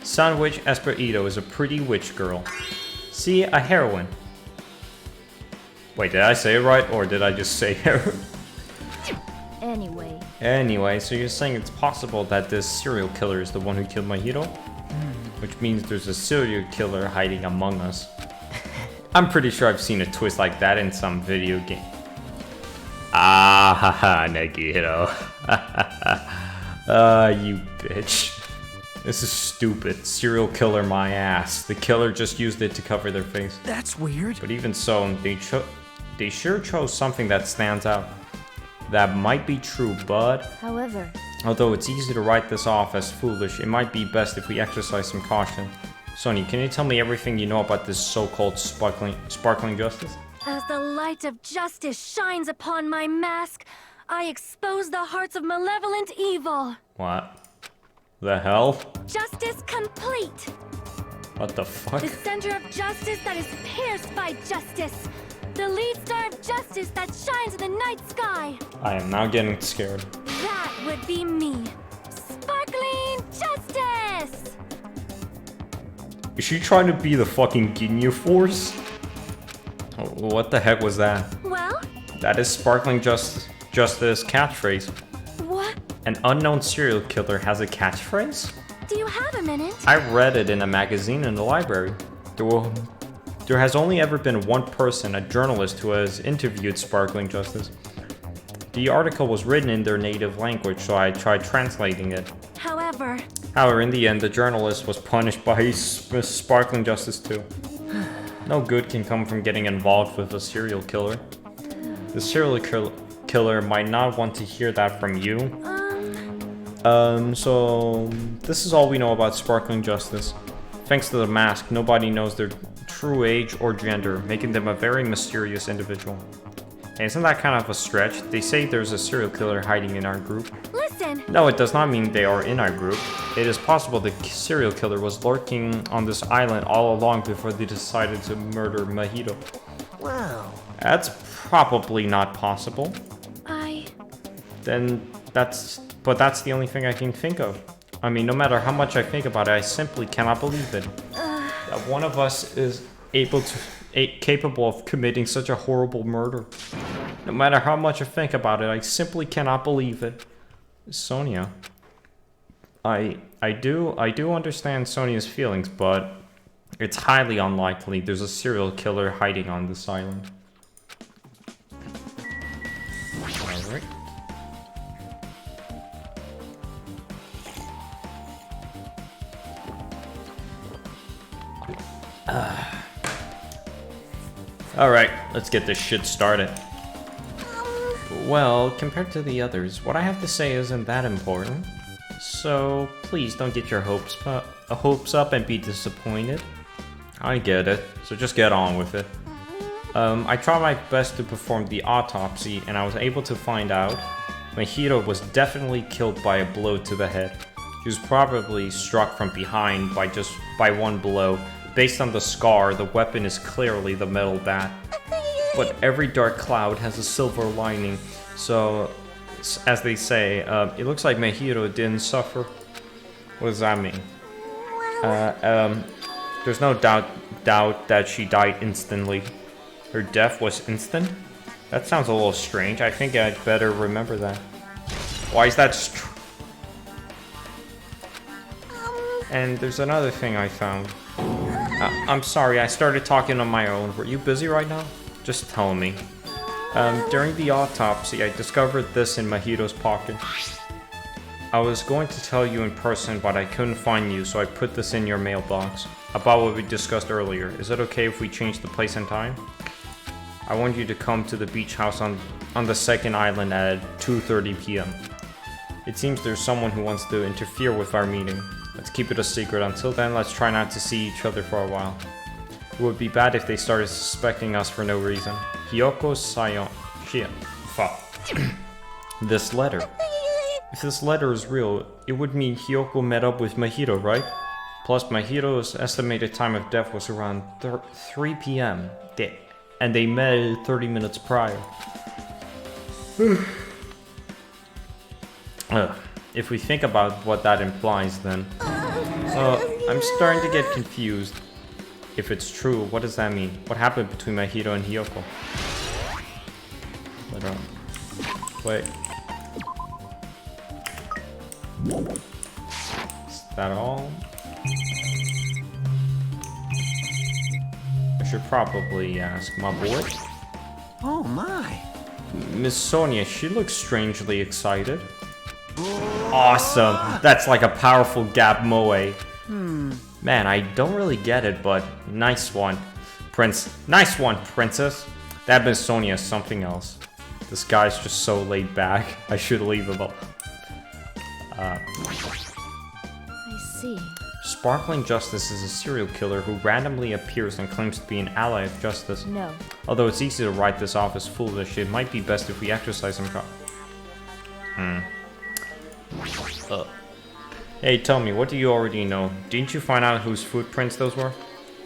Sun Witch Esperito is a pretty witch girl. See, a heroine. Wait, did I say it right, or did I just say heroine? Anyway, so you're saying it's possible that this serial killer is the one who killed Mahito? Which means there's a serial killer hiding among us. I'm pretty sure I've seen a twist like that in some video game. Ah, haha, Negito. You bitch. This is stupid. Serial killer my ass. The killer just used it to cover their face. That's weird. But even so, they sure chose something that stands out. That might be true, but... However, although it's easy to write this off as foolish, it might be best if we exercise some caution. Sonny, can you tell me everything you know about this so-called sparkling justice? as the light of justice shines upon my mask, I expose the hearts of malevolent evil. What? The hell? Justice complete. What the fuck? The center of justice that is pierced by justice. The lead star of justice that shines in the night sky. I am now getting scared. That would be me. Sparkling justice! Is she trying to be the fucking Ginyu Force? Oh, what the heck was that? Well? That is Sparkling Justice catchphrase. What? An unknown serial killer has a catchphrase? Do you have a minute? I read it in a magazine in the library. There has only ever been one person, a journalist, who has interviewed Sparkling Justice. The article was written in their native language, so I tried translating it. However, in the end, the journalist was punished by Sparkling Justice too. No good can come from getting involved with a serial killer. The serial killer might not want to hear that from you. So this is all we know about Sparkling Justice. Thanks to the mask, nobody knows their true age or gender, making them a very mysterious individual. Hey, isn't that kind of a stretch? They say there's a serial killer hiding in our group. listen. No, it does not mean they are in our group. It is possible the serial killer was lurking on this island all along before they decided to murder Mahito. Wow. That's probably not possible. But that's the only thing I can think of. I mean, no matter how much I think about it, I simply cannot believe it. That one of us is capable of committing such a horrible murder. No matter how much I think about it, I simply cannot believe it. Sonia, I do understand Sonia's feelings, but it's highly unlikely there's a serial killer hiding on this island. Alright. Alright, let's get this shit started. Well, compared to the others, what I have to say isn't that important. So, please don't get your hopes up and be disappointed. I get it, so just get on with it. I tried my best to perform the autopsy, and I was able to find out Mahito was definitely killed by a blow to the head. She was probably struck from behind by one blow. Based on the scar, the weapon is clearly the metal bat. But every dark cloud has a silver lining, so, as they say, it looks like Mahito didn't suffer. What does that mean? There's no doubt that she died instantly. Her death was instant? That sounds a little strange. I think I'd better remember that. Why is that And there's another thing I found. I'm sorry, I started talking on my own. Were you busy right now? Just tell me. During the autopsy, I discovered this in Mahito's pocket. I was going to tell you in person, but I couldn't find you, so I put this in your mailbox. About what we discussed earlier. Is it okay if we change the place and time? I want you to come to the beach house on the second island at 2:30 p.m. It seems there's someone who wants to interfere with our meeting. Let's keep it a secret. Until then, let's try not to see each other for a while. It would be bad if they started suspecting us for no reason. Hyoko Sayon. Shit. Fuck. This letter. If this letter is real, it would mean Hyoko met up with Mahito, right? Plus, Mahito's estimated time of death was around 3 p.m. And they met 30 minutes prior. If we think about what that implies, then... I'm starting to get confused. If it's true, what does that mean? What happened between Mahito and Hyoko? Wait. Is that all? I should probably ask my boy. Oh my. Miss Sonia, she looks strangely excited. Awesome! That's like a powerful Gap Moe. Man, I don't really get it, but nice one. Nice one, princess. That Miss Sonia is something else. This guy's just so laid back. I should leave him up. I see. Sparkling Justice is a serial killer who randomly appears and claims to be an ally of justice. No. Although it's easy to write this off as foolish, it might be best if we exercise some Hey, tell me, what do you already know? Didn't you find out whose footprints those were?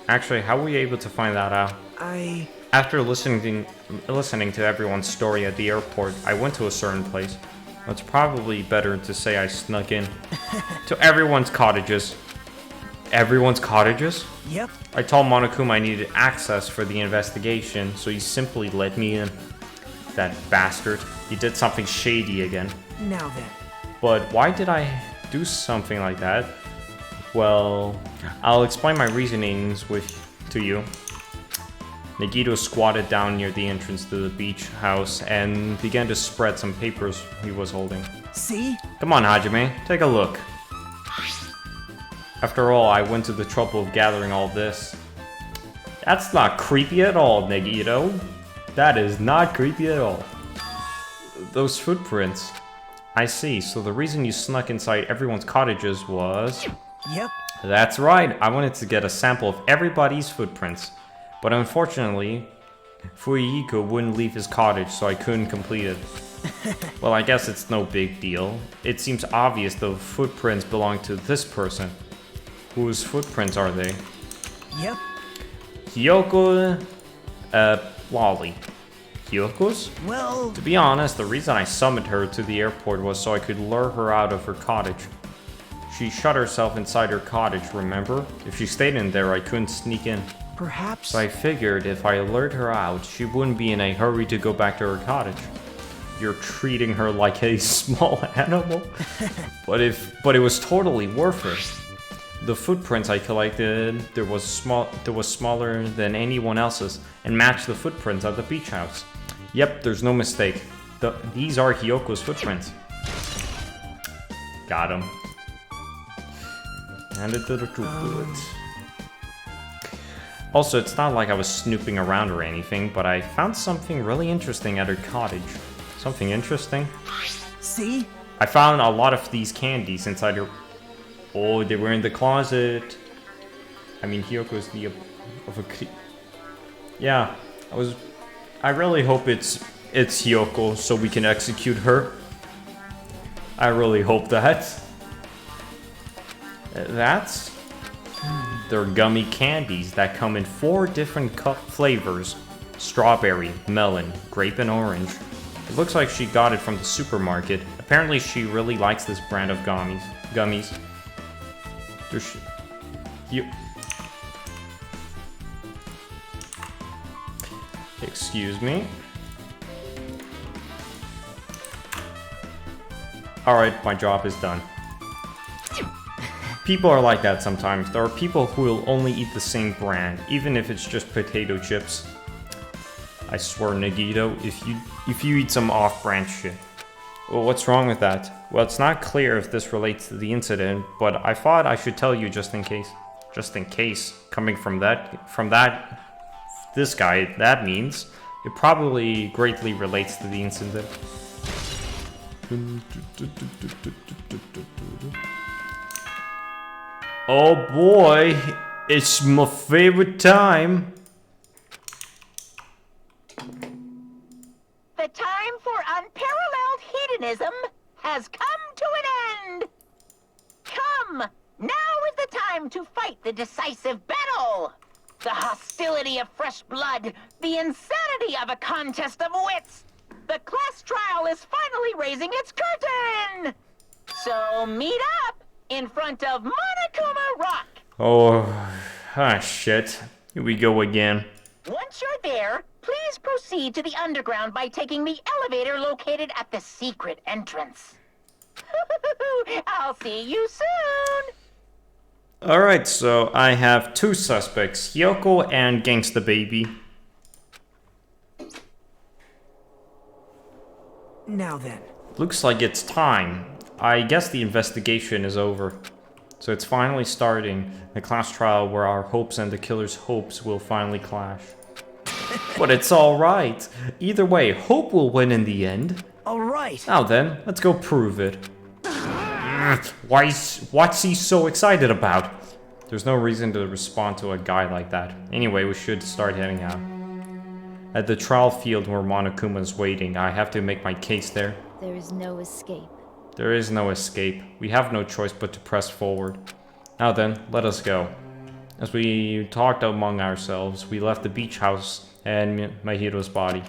Actually, how were you able to find that out? After listening to everyone's story at the airport, I went to a certain place. It's probably better to say I snuck in. To everyone's cottages. Everyone's cottages? Yep. I told Monokuma I needed access for the investigation, so he simply let me in. That bastard. He did something shady again. Now then. But why did I do something like that? Well, I'll explain my reasonings to you. Nagito squatted down near the entrance to the beach house and began to spread some papers he was holding. See? Come on, Hajime, take a look. After all, I went to the trouble of gathering all this. That's not creepy at all, Nagito. That is not creepy at all. Those footprints. I see, so the reason you snuck inside everyone's cottages was... Yep. That's right, I wanted to get a sample of everybody's footprints. But unfortunately, Fuyiko wouldn't leave his cottage, so I couldn't complete it. Well, I guess it's no big deal. It seems obvious the footprints belong to this person. Whose footprints are they? Yep. Hiyoko, Lolly. Hiyoko's? Well... To be honest, the reason I summoned her to the airport was so I could lure her out of her cottage. She shut herself inside her cottage, remember? If she stayed in there, I couldn't sneak in. Perhaps... So I figured if I lured her out, she wouldn't be in a hurry to go back to her cottage. You're treating her like a small animal? But it was totally worth it. The footprints I collected, there was smaller than anyone else's, and matched the footprints at the beach house. Yep, there's no mistake. These are Hiyoko's footprints. Got him. Handed to the troops. Also, it's not like I was snooping around or anything, but I found something really interesting at her cottage. Something interesting? See? I found a lot of these candies inside her... Oh, they were in the closet. I mean, Hiyoko's the... Yeah, I really hope it's Hiyoko so we can execute her. I really hope that. That's... They're gummy candies that come in 4 different flavors. Strawberry, melon, grape, and orange. It looks like she got it from the supermarket. Apparently she really likes this brand of gummies. Excuse me. Alright, my job is done. People are like that sometimes. There are people who will only eat the same brand, even if it's just potato chips. I swear, Nagito, if you eat some off-brand shit. Well, what's wrong with that? Well, it's not clear if this relates to the incident, but I thought I should tell you just in case. Just in case, coming from this guy, that means it probably greatly relates to the incident. Oh boy, it's my favorite time. The time for unparalleled hedonism has come to an end. Come, now is the time to fight the decisive battle. The hostility of fresh blood, the insanity of a contest of wits. The class trial is finally raising its curtain. So meet up in front of Monokuma Rock. Oh, shit. Here we go again. Once you're there, please proceed to the underground by taking the elevator located at the secret entrance. I'll see you soon. Alright, so I have 2 suspects, Hyoko and Gangsta Baby. Now then. Looks like it's time. I guess the investigation is over. So it's finally starting, a class trial where our hopes and the killer's hopes will finally clash. But it's alright. Either way, hope will win in the end. Alright. Now then, let's go prove it. What's he so excited about? There's no reason to respond to a guy like that. Anyway, we should start heading out. At the trial field where Monokuma is waiting, I have to make my case there. There is no escape. There is no escape. We have no choice but to press forward. Now then, let us go. As we talked among ourselves, we left the beach house and Mahiro's body.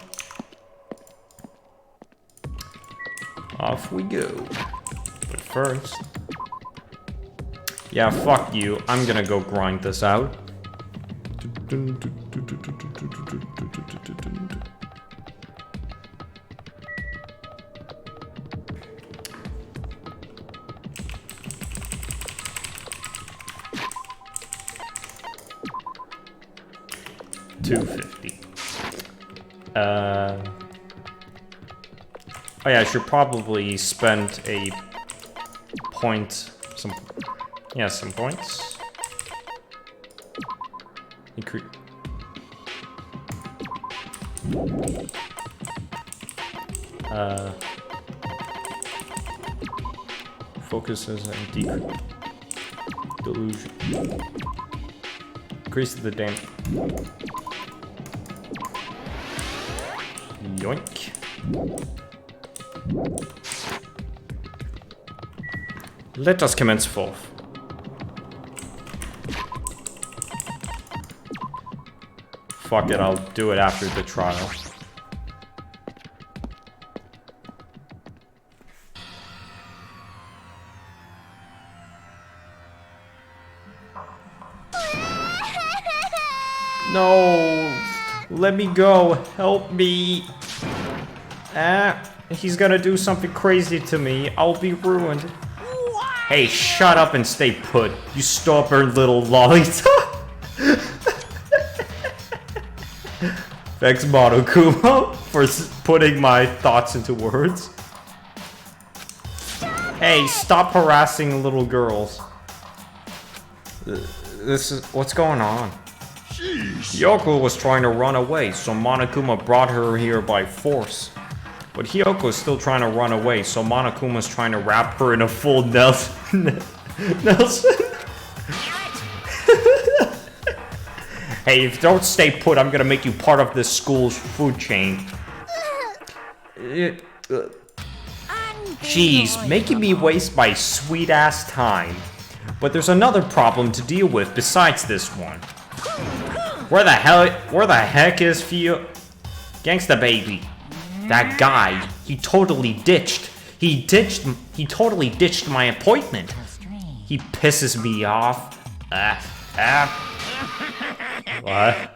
Off we go. But first... Yeah, fuck you. I'm gonna go grind this out. $250. Oh yeah, I should probably spend a point, some points. Increase. Focuses and decrease. Delusion. Increase the damage. Yoink. Let us commence forth. Fuck it, I'll do it after the trial. No! Let me go! Help me! He's gonna do something crazy to me. I'll be ruined. Hey, shut up and stay put, you stubborn little lollipop! Thanks, Monokuma, for putting my thoughts into words. Hey, stop harassing little girls. This is... what's going on? Hyoko was trying to run away, so Monokuma brought her here by force. But Hyoko is still trying to run away, so Monokuma's trying to wrap her in a full Nelson. Hey, if you don't stay put, I'm gonna make you part of this school's food chain. Jeez, making me waste my sweet-ass time. But there's another problem to deal with besides this one. Where the heck is Gangsta Baby? That guy, he totally ditched my appointment. He pisses me off. What?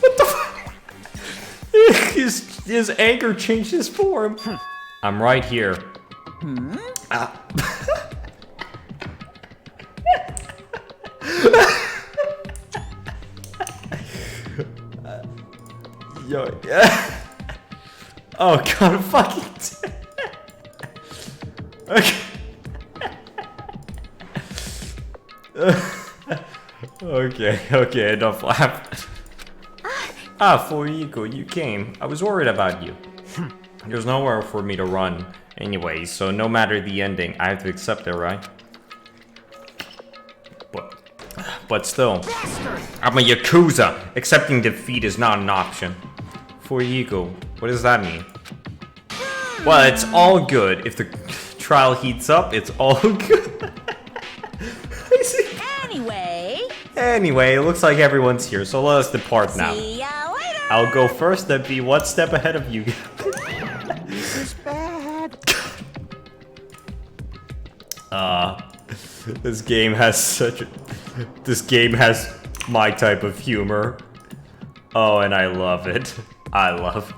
What the fuck? His anger changed his form. I'm right here. Yo, yeah. Oh god, fucking. Okay. Okay, enough laugh. Fuyiko, you came. I was worried about you. There's nowhere for me to run anyway, so no matter the ending, I have to accept it, right? But still, I'm a Yakuza. Accepting defeat is not an option. Fuyiko, what does that mean? Well, it's all good. If the trial heats up, it's all good. Anyway, it looks like everyone's here, so let us depart now. See ya later. I'll go first and be one step ahead of you. This is bad. This game has such a... This game has my type of humor. Oh, and I love it. I love it.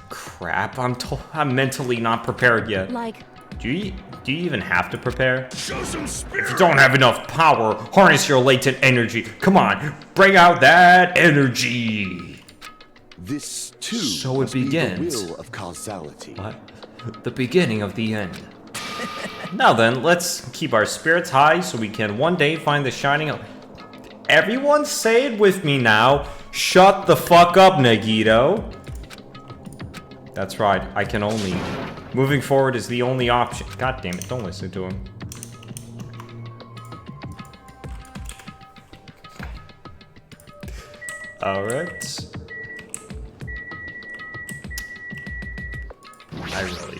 Crap, I'm mentally not prepared yet. Like, Do you even have to prepare? Show some spirit. If you don't have enough power, harness your latent energy. Come on, bring out that energy. This too So it must be begins. the will of causality. What? The beginning of the end. Now then, let's keep our spirits high so we can one day find the shining. Everyone say it with me now. Shut the fuck up, Nagito. That's right, I can only. Moving forward is the only option. God damn it, don't listen to him. Alright. I really.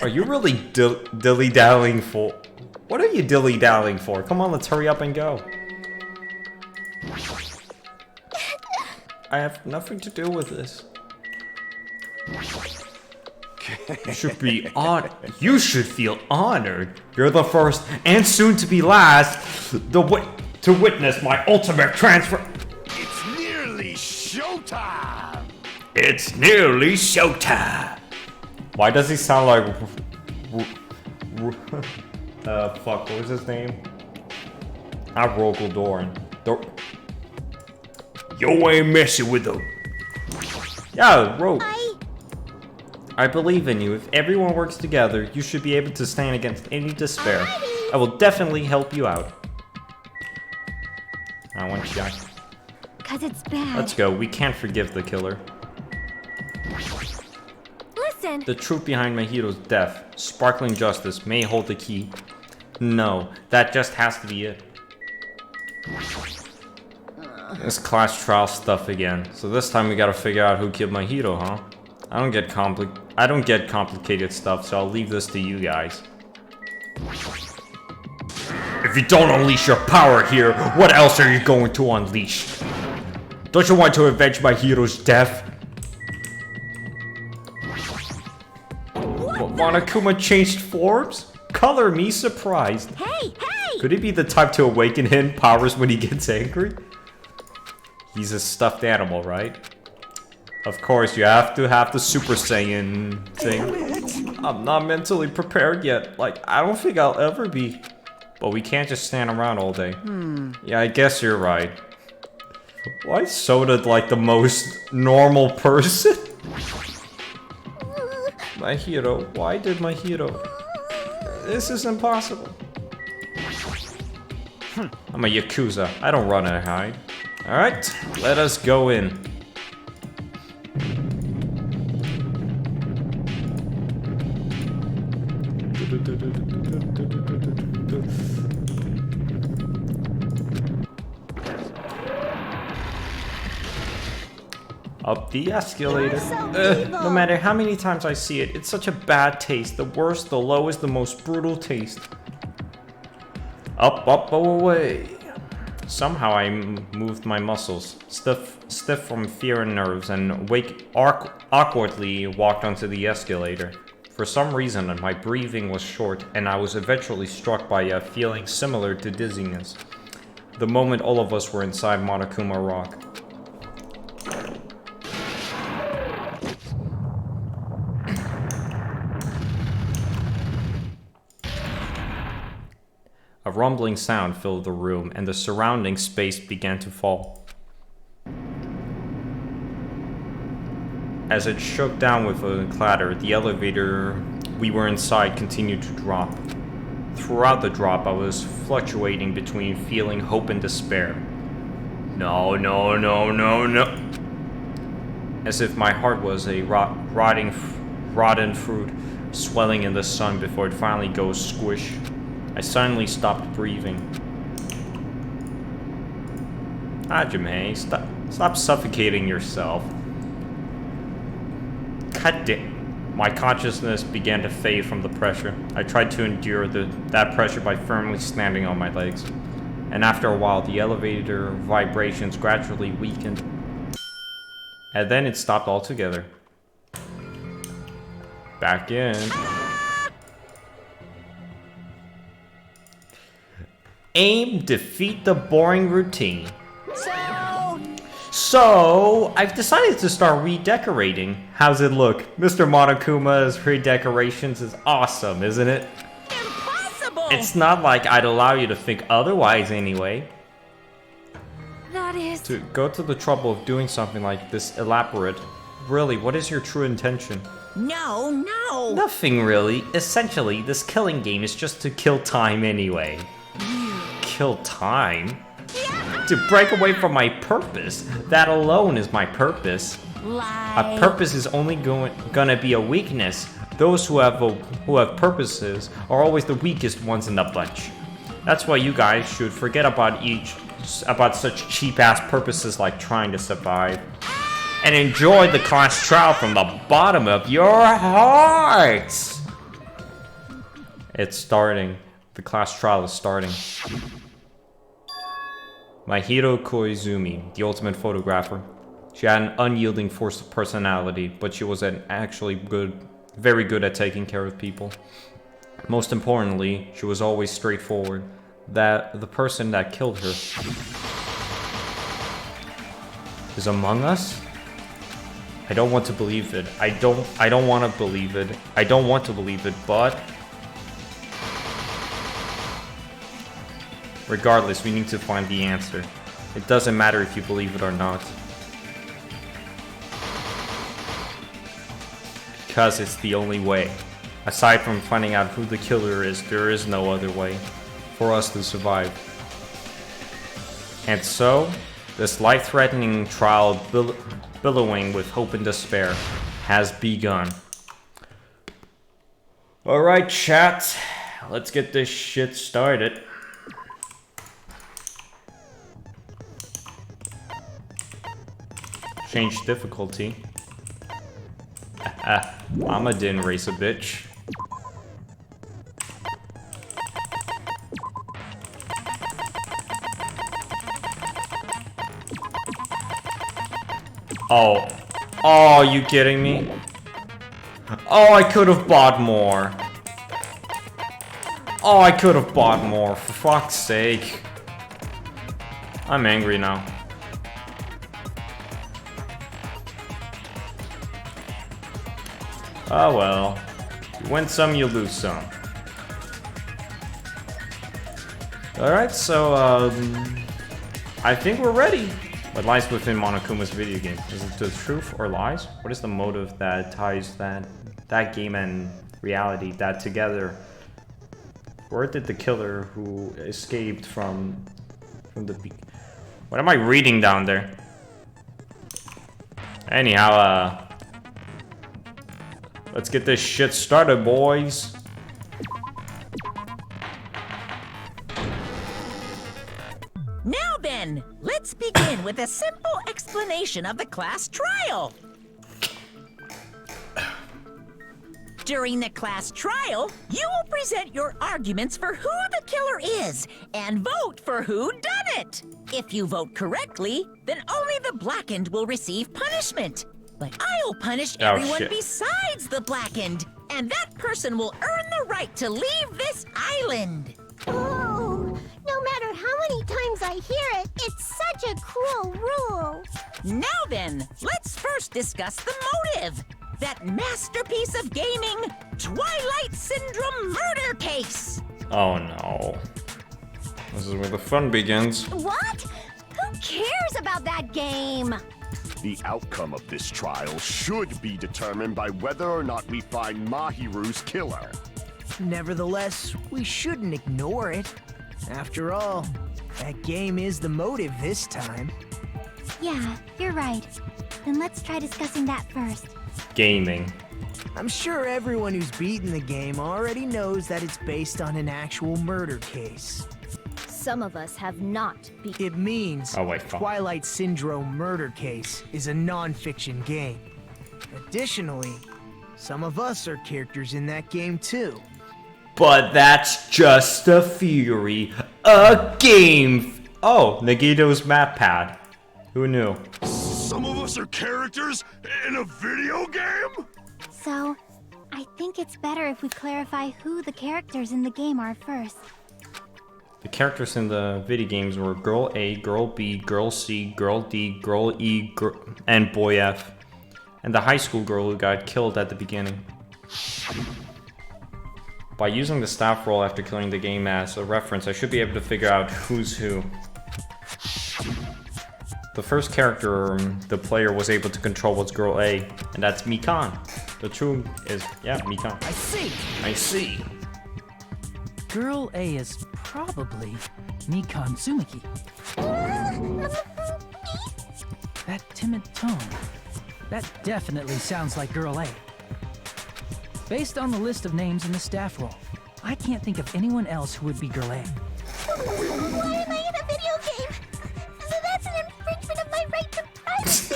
Are you really dilly-dallying for? What are you dilly-dallying for? Come on, let's hurry up and go. I have nothing to do with this. You should be You should feel honored. You're the first and soon to be last to witness my ultimate transfer. It's nearly showtime. It's nearly showtime. Why does he sound like fuck, what was his name? Not Rogel Dorn. You ain't messing with him. Yeah, Rogue. I believe in you. If everyone works together, you should be able to stand against any despair. I will definitely help you out. I want you guys. cause it's bad. Let's go. We can't forgive the killer. Listen. The truth behind Mahiro's death, sparkling justice, may hold the key. No, that just has to be it. This class trial stuff again. So this time we gotta figure out who killed Mahiro, huh? I don't get complicated stuff, so I'll leave this to you guys. If you don't unleash your power here, what else are you going to unleash? Don't you want to avenge Mahiro's death? Monokuma changed forms? Color me surprised. Hey, hey! Could he be the type to awaken him powers when he gets angry? He's a stuffed animal, right? Of course, you have to have the Super Saiyan thing. I'm not mentally prepared yet. Like, I don't think I'll ever be. But we can't just stand around all day. Yeah, I guess you're right. Why is Soda like the most normal person? My hero. Why did my hero? This is impossible. I'm a Yakuza. I don't run and hide. Alright, let us go in. Up the escalator. No matter how many times I see it, it's such a bad taste. The worst, the lowest, the most brutal taste. Up, up, away. Somehow I moved my muscles, stiff from fear and nerves, and awkwardly walked onto the escalator. For some reason, my breathing was short, and I was eventually struck by a feeling similar to dizziness. The moment all of us were inside Monokuma Rock. A rumbling sound filled the room, and the surrounding space began to fall. As it shook down with a clatter, the elevator we were inside continued to drop. Throughout the drop, I was fluctuating between feeling hope and despair. No, no, no, no, no. As if my heart was a rotten fruit swelling in the sun before it finally goes squish. I suddenly stopped breathing. Hajime, stop suffocating yourself. God damn. My consciousness began to fade from the pressure. I tried to endure that pressure by firmly standing on my legs. And after a while, the elevator vibrations gradually weakened. And then it stopped altogether. Back in. Aim, defeat the boring routine. So, I've decided to start redecorating. How's it look? Mr. Monokuma's redecorations is awesome, isn't it? Impossible! It's not like I'd allow you to think otherwise anyway. That is... To go to the trouble of doing something like this elaborate. Really, what is your true intention? No. Nothing really. Essentially, this killing game is just to kill time anyway. Kill time? To break away from my purpose. That alone is my purpose. Lie. A purpose is only gonna be a weakness. Those who have purposes are always the weakest ones in the bunch. That's why you guys should forget about such cheap-ass purposes like trying to survive. And enjoy the class trial from the bottom of your hearts! It's starting. The class trial is starting. Mahiro Koizumi, the ultimate photographer. She had an unyielding force of personality, but she was very good at taking care of people. Most importantly, she was always straightforward. That the person that killed her is among us? I don't want to believe it. I don't want to believe it. I don't want to believe it, but regardless, we need to find the answer. It doesn't matter if you believe it or not. Because it's the only way. Aside from finding out who the killer is, there is no other way for us to survive. And so, this life-threatening trial billowing with hope and despair has begun. Alright, chat. Let's get this shit started. Change difficulty. Mama didn't race a bitch. Oh. Oh, you kidding me? Oh, I could have bought more. Oh, I could have bought more, for fuck's sake. I'm angry now. Oh well. You win some, you lose some. Alright, so, I think we're ready. What lies within Monokuma's video game? Is it the truth or lies? What is the motive that ties that game and reality that together? Where did the killer who escaped from the what am I reading down there? Anyhow, let's get this shit started, boys. Now then, let's begin with a simple explanation of the class trial. During the class trial, you will present your arguments for who the killer is and vote for who done it. If you vote correctly, then only the blackened will receive punishment. But I'll punish everyone besides the blackened, and that person will earn the right to leave this island. Oh, no matter how many times I hear it, it's such a cruel rule. Now then, let's first discuss the motive. That masterpiece of gaming, Twilight Syndrome murder case. Oh no. This is where the fun begins. What? Who cares about that game? The outcome of this trial should be determined by whether or not we find Mahiru's killer. Nevertheless, we shouldn't ignore it. After all, that game is the motive this time. Yeah, you're right. Then let's try discussing that first. Gaming. I'm sure everyone who's beaten the game already knows that it's based on an actual murder case. Some of us have not beaten. It means Oh, wait, fuck. Twilight Syndrome Murder Case is a non-fiction game. Additionally, some of us are characters in that game too. But that's just a theory. A game. Oh, Nagito's map pad. Who knew? Some of us are characters in a video game? So, I think it's better if we clarify who the characters in the game are first. The characters in the video games were Girl A, Girl B, Girl C, Girl D, Girl E, and Boy F. And the high school girl who got killed at the beginning. By using the staff roll after killing the game as a reference, I should be able to figure out who's who. The first character the player was able to control was Girl A, and that's Mikan. The true is, yeah, Mikan. I see. Girl A is probably Mikan Tsumiki. That timid tone. That definitely sounds like Girl A. Based on the list of names in the staff roll, I can't think of anyone else who would be Girl A. Why am I in a video game? That's an infringement of my right to privacy.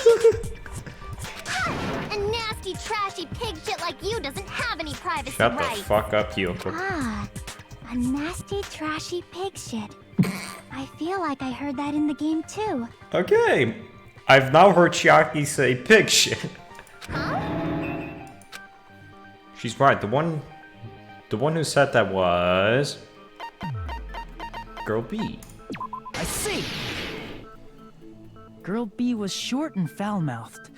A nasty, trashy pig shit like you doesn't have any privacy Shut the rights. fuck up, Kyoko. Ah, a nasty, trashy pig shit. I feel like I heard that in the game too. Okay, I've now heard Chiaki say pig shit. Huh? She's right. The one who said that was Girl B. I see! Girl B was short and foul-mouthed.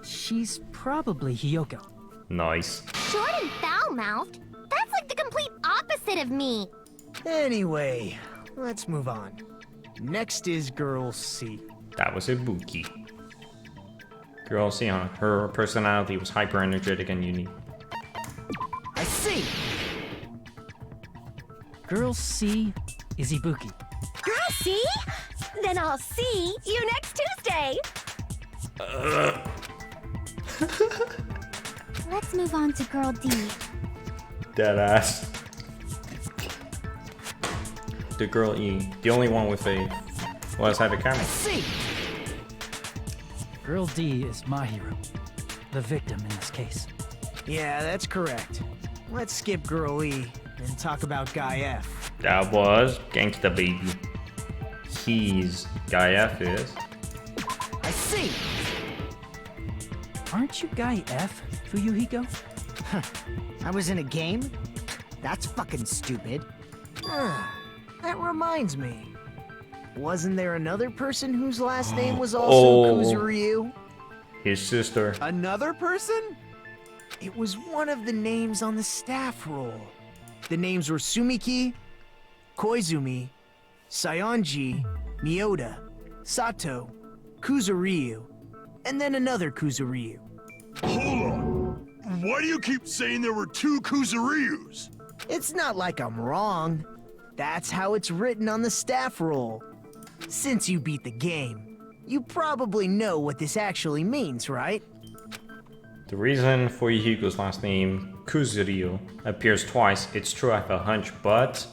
She's probably Hiyoko. Nice. Short and foul-mouthed? That's like the complete opposite of me. Anyway, let's move on. Next is Girl C. That was Ibuki. Girl C, huh? Her personality was hyper energetic and unique. I see! Girl C is Ibuki. Girl, see? Then I'll see you next Tuesday. Let's move on to Girl D. Deadass. The Girl E, the only one with a left-sided camera. See! Girl D is Mahiru, the victim in this case. Yeah, that's correct. Let's skip Girl E and talk about Guy F. That was Gangsta Baby. He's Guy F is. I see! Aren't you Guy F, Fuyuhiko? I was in a game? That's fucking stupid. That reminds me. Wasn't there another person whose last name was also Kuzuryu? His sister. Another person? It was one of the names on the staff roll. The names were Sumiki, Koizumi, Sayonji, Mioda, Sato, Kuzuryu, and then another Kuzuryu. Hold on. Why do you keep saying there were two Kuzuryus? It's not like I'm wrong. That's how it's written on the staff roll. Since you beat the game, you probably know what this actually means, right? The reason for Yuhiko's last name, Kuzuryu, appears twice, it's true I have a hunch, but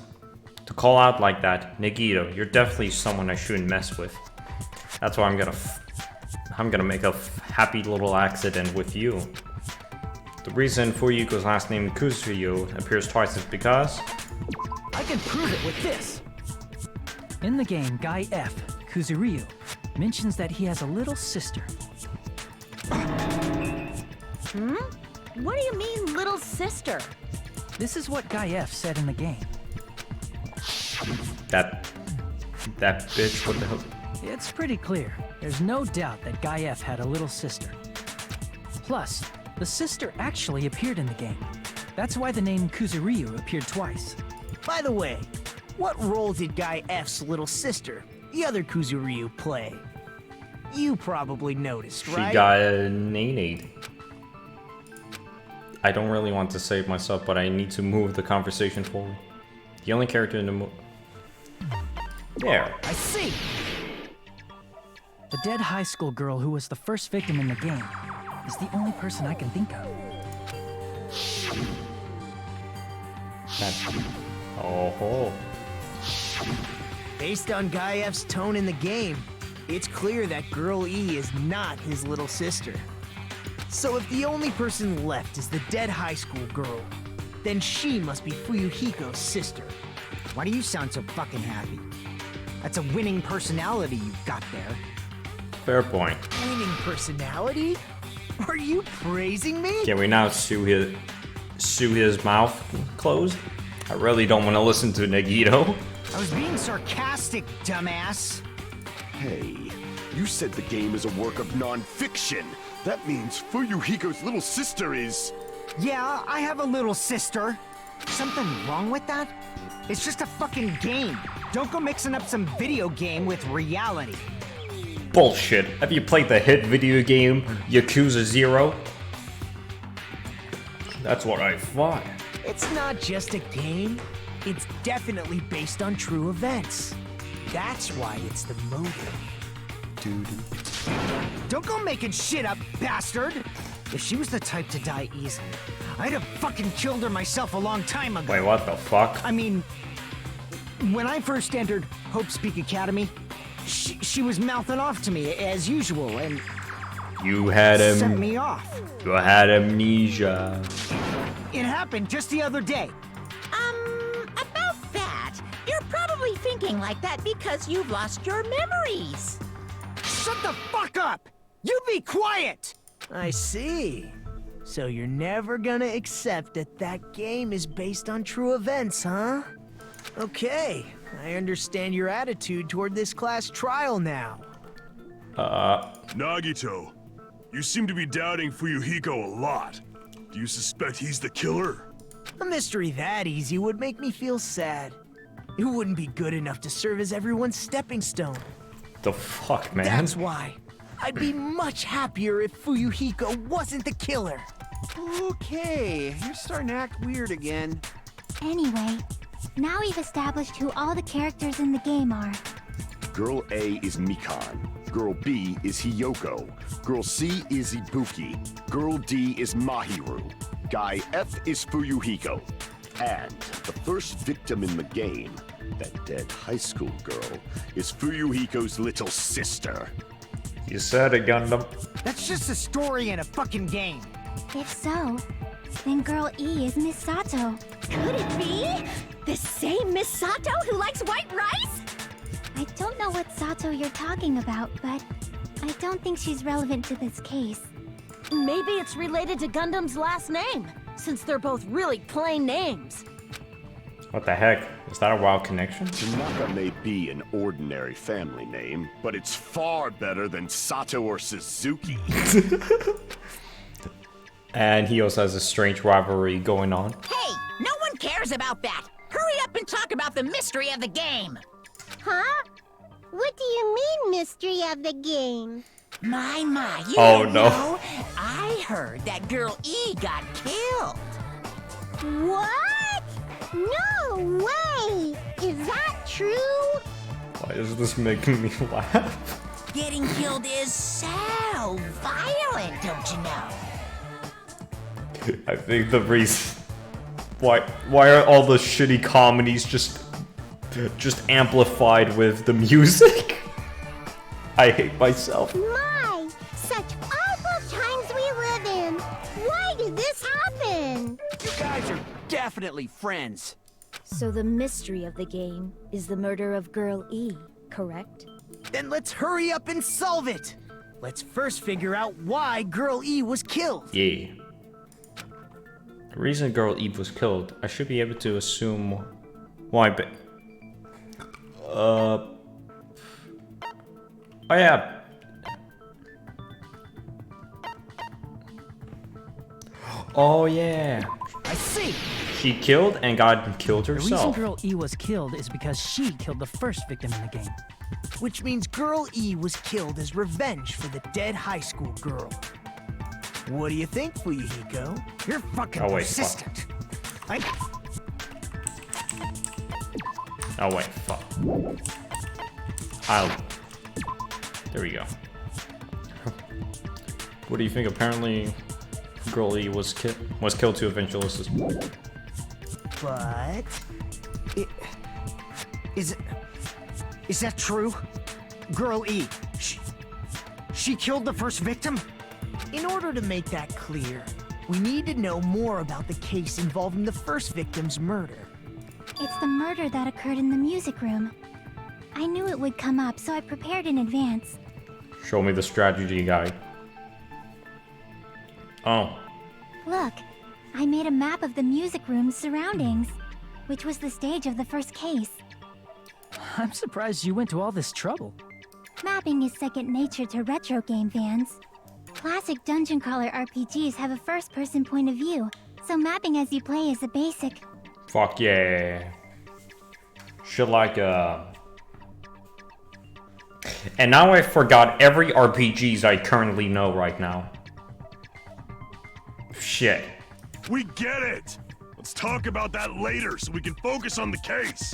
to call out like that, Nagito, you're definitely someone I shouldn't mess with. That's why I'm gonna make a happy little accident with you. The reason for Yuhiko's last name, Kuzuryu, appears twice is because I can prove it with this! In the game, Guy F, Kuzuryu, mentions that he has a little sister. What do you mean, little sister? This is what Guy F said in the game. that bitch, what the hell? It's pretty clear. There's no doubt that Guy F had a little sister. Plus, the sister actually appeared in the game. That's why the name Kuzuryu appeared twice. By the way, what role did Guy F's little sister, the other Kuzuryu, play? You probably noticed, right? She got a nade. I don't really want to save myself, but I need to move the conversation forward. The only character in the There. I see! The dead high school girl who was the first victim in the game is the only person I can think of. Oh. Based on Guy F's tone in the game, it's clear that Girl E is not his little sister. So if the only person left is the dead high school girl, then she must be Fuyuhiko's sister. Why do you sound so fucking happy? That's a winning personality you've got there. Fair point. Winning personality? Are you praising me? Can we now sue his mouth closed? I really don't want to listen to Nagito. I was being sarcastic, dumbass. Hey, you said the game is a work of non-fiction. That means Fuyuhiko's little sister is... Yeah, I have a little sister. Something wrong with that? It's just a fucking game. Don't go mixing up some video game with reality. Bullshit. Have you played the hit video game Yakuza 0? That's what I thought. It's not just a game. It's definitely based on true events. That's why it's the motive. Don't go making shit up, bastard! If she was the type to die easily, I'd have fucking killed her myself a long time ago. Wait, what the fuck? I mean, when I first entered Hope Speak Academy, she was mouthing off to me as usual and You had sent me off. You had amnesia. It happened just the other day. About that, you're probably thinking like that because you've lost your memories. Shut the fuck up! You be quiet! I see. So you're never gonna accept that that game is based on true events, huh? Okay, I understand your attitude toward this class trial now. Nagito, you seem to be doubting Fuyuhiko a lot. Do you suspect he's the killer? A mystery that easy would make me feel sad. It wouldn't be good enough to serve as everyone's stepping stone. The fuck, man? That's why. I'd be much happier if Fuyuhiko wasn't the killer. Okay, you're starting to act weird again. Anyway, now we've established who all the characters in the game are. Girl A is Mikan. Girl B is Hiyoko. Girl C is Ibuki. Girl D is Mahiru. Guy F is Fuyuhiko. And the first victim in the game, that dead high school girl, is Fuyuhiko's little sister. You said it, Gundam. That's just a story in a fucking game. If so, then Girl E is Miss Sato. Could it be? The same Miss Sato who likes white rice? I don't know what Sato you're talking about, but I don't think she's relevant to this case. Maybe it's related to Gundam's last name, since they're both really plain names. What the heck? Is that a wild connection? Tanaka may be an ordinary family name, but it's far better than Sato or Suzuki. And he also has a strange rivalry going on. Hey, no one cares about that. Hurry up and talk about the mystery of the game. Huh? What do you mean, mystery of the game? My, you Oh, don't no. know. I heard that Girl E got killed. What? No way! Is that true? Why is this making me laugh? Getting killed is so violent, don't you know? I think the reason why are all the shitty comedies just amplified with the music? I hate myself. My, such awful times we live in. Why did this happen? You guys are definitely friends. So the mystery of the game is the murder of Girl E, correct? Then let's hurry up and solve it. Let's first figure out why Girl E was killed. Yeah. The reason Girl Eve was killed, I should be able to assume why, but... Oh yeah. Oh yeah. I see. She killed and God killed The reason herself. Girl E was killed is because she killed the first victim in the game. Which means Girl E was killed as revenge for the dead high school girl. What do you think, Fuyuhiko? You're fucking Oh, wait, persistent. Oh wait, fuck. There we go. What do you think? Apparently, Girl E was killed to avenge Alyssa's. But Is that true? Girl E, she killed the first victim? in order to make that clear, we need to know more about the case involving the first victim's murder. It's the murder that occurred in the music room. I knew it would come up, so I prepared in advance. Show me the strategy guide. Oh, Look, I made a map of the music room's surroundings, which was the stage of the first case. I'm surprised you went to all this trouble. Mapping is second nature to retro game fans. Classic dungeon crawler RPGs have a first-person point of view, so mapping as you play is a basic. Fuck yeah. Shit like, And now I forgot every RPGs I currently know right now. Shit. We get it! Let's talk about that later so we can focus on the case.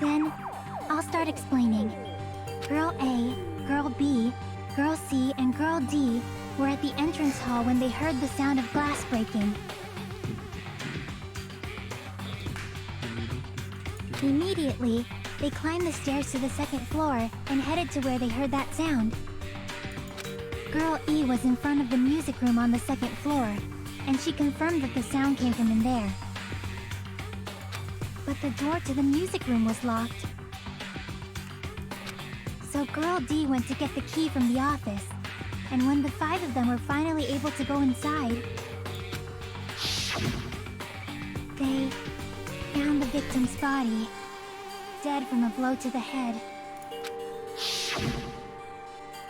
Then, I'll start explaining. Girl A, Girl B, Girl C, and Girl D were at the entrance hall when they heard the sound of glass breaking. Immediately, they climbed the stairs to the second floor and headed to where they heard that sound. Girl E was in front of the music room on the second floor, and she confirmed that the sound came from in there. But the door to the music room was locked. So Girl D went to get the key from the office, and when the 5 of them were finally able to go inside, they found the victim's body, dead from a blow to the head.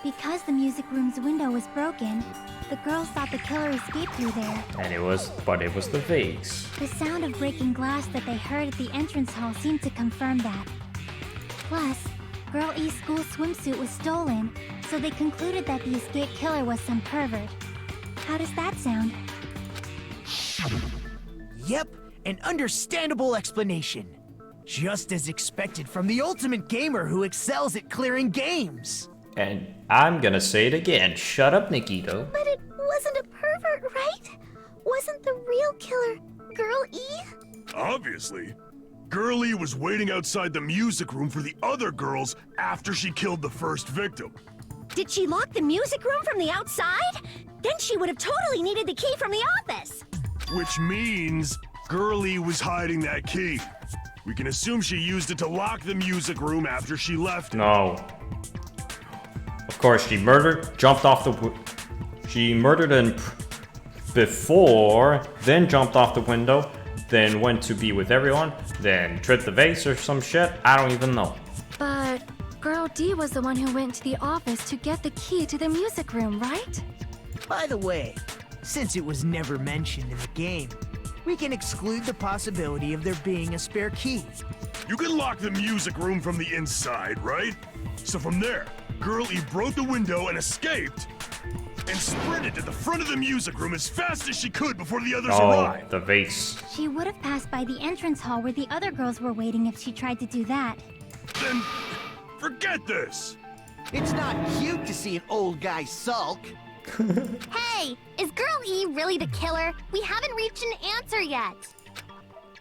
Because the music room's window was broken, the girls thought the killer escaped through there. And it was the vase. The sound of breaking glass that they heard at the entrance hall seemed to confirm that. Plus, Girl E's school swimsuit was stolen, so they concluded that the escaped killer was some pervert. How does that sound? Yep, an understandable explanation. Just as expected from the ultimate gamer who excels at clearing games. And I'm gonna say it again. Shut up, Nikito. But it wasn't a pervert, right? Wasn't the real killer Girl E? Obviously. Girl E was waiting outside the music room for the other girls after she killed the first victim. Did she lock the music room from the outside? Then she would have totally needed the key from the office. Which means Girl E was hiding that key. We can assume she used it to lock the music room after she left. No. Of course, she murdered, jumped off the... She murdered him before, then jumped off the window, then went to be with everyone, then tripped the vase or some shit. I don't even know. But Girl D was the one who went to the office to get the key to the music room, right? By the way, since it was never mentioned in the game, we can exclude the possibility of there being a spare key. You can lock the music room from the inside, right? So from there, Girl E broke the window and escaped, and sprinted to the front of the music room as fast as she could before the others arrived. The vase. She would have passed by the entrance hall where the other girls were waiting if she tried to do that. Then, forget this! It's not cute to see an old guy sulk. Hey, is Girl E really the killer? We haven't reached an answer yet.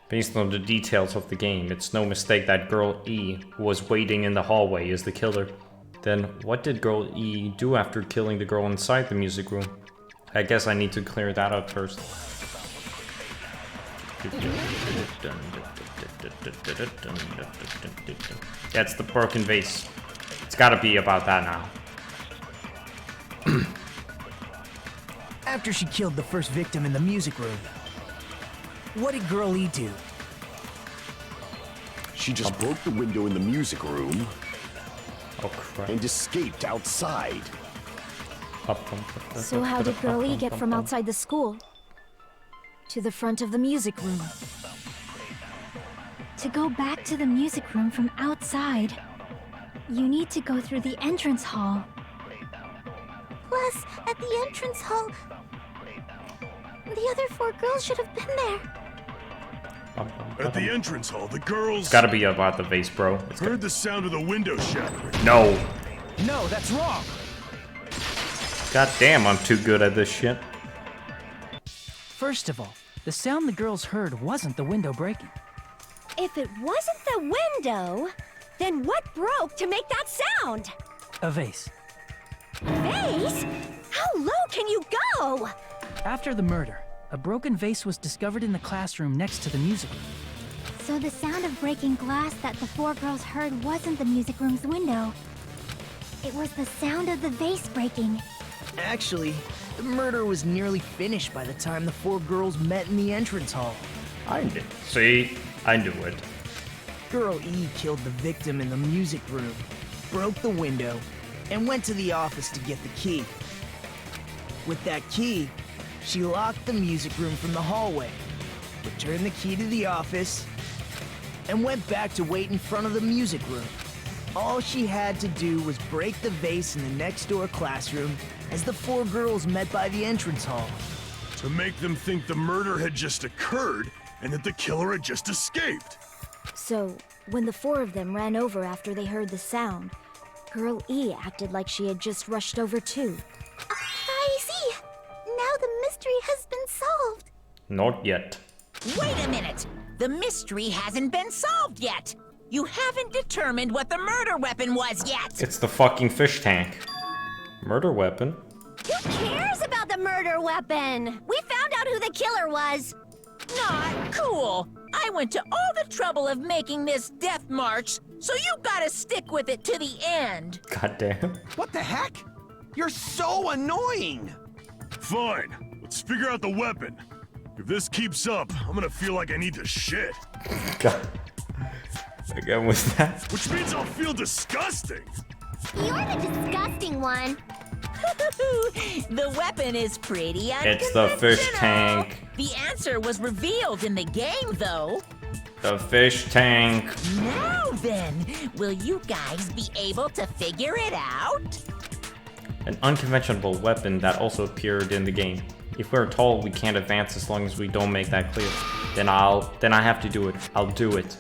Based on the details of the game, it's no mistake that Girl E, who was waiting in the hallway, is the killer. Then, what did Girl E do after killing the girl inside the music room? I guess I need to clear that up first. That's the broken vase. It's gotta be about that now. After she killed the first victim in the music room, what did Girl E do? She just broke the window in the music room Oh crap. and escaped outside. So how did Girl E get from outside the school to the front of the music room? To go back to the music room from outside, you need to go through the entrance hall. Plus, at the entrance hall, the other 4 girls should have been there. At the entrance hall, the girls It's gotta be about the vase, bro. heard the sound of the window shattering. No. No, that's wrong. God damn, I'm too good at this shit. First of all, the sound the girls heard wasn't the window breaking. If it wasn't the window, then what broke to make that sound? A vase. Vase? How low can you go? After the murder, a broken vase was discovered in the classroom next to the music room. So the sound of breaking glass that the 4 girls heard wasn't the music room's window. It was the sound of the vase breaking. Actually, the murder was nearly finished by the time the 4 girls met in the entrance hall. I did. See? I knew it. Girl E killed the victim in the music room, broke the window, and went to the office to get the key. With that key, she locked the music room from the hallway, returned the key to the office, and went back to wait in front of the music room. All she had to do was break the vase in the next door classroom as the 4 girls met by the entrance hall. To make them think the murder had just occurred and that the killer had just escaped. So, when the 4 of them ran over after they heard the sound, Girl E acted like she had just rushed over too. I see. Now the mystery has been solved. Not yet. Wait a minute! The mystery hasn't been solved yet! You haven't determined what the murder weapon was yet! It's the fucking fish tank. Murder weapon? Who cares about the murder weapon? We found out who the killer was. Not cool! I went to all the trouble of making this death march, so you gotta stick with it to the end! Goddamn. What the heck? You're so annoying! Fine, let's figure out the weapon. If this keeps up, I'm gonna feel like I need to shit. God. Again with that. Which means I'll feel disgusting. You're the disgusting one. The weapon is pretty It's the fish unconventional. tank. The answer was revealed in the game, though. The fish tank. Now then, will you guys be able to figure it out? An unconventional weapon that also appeared in the game. If we're told we can't advance as long as we don't make that clear, then I have to do it. I'll do it.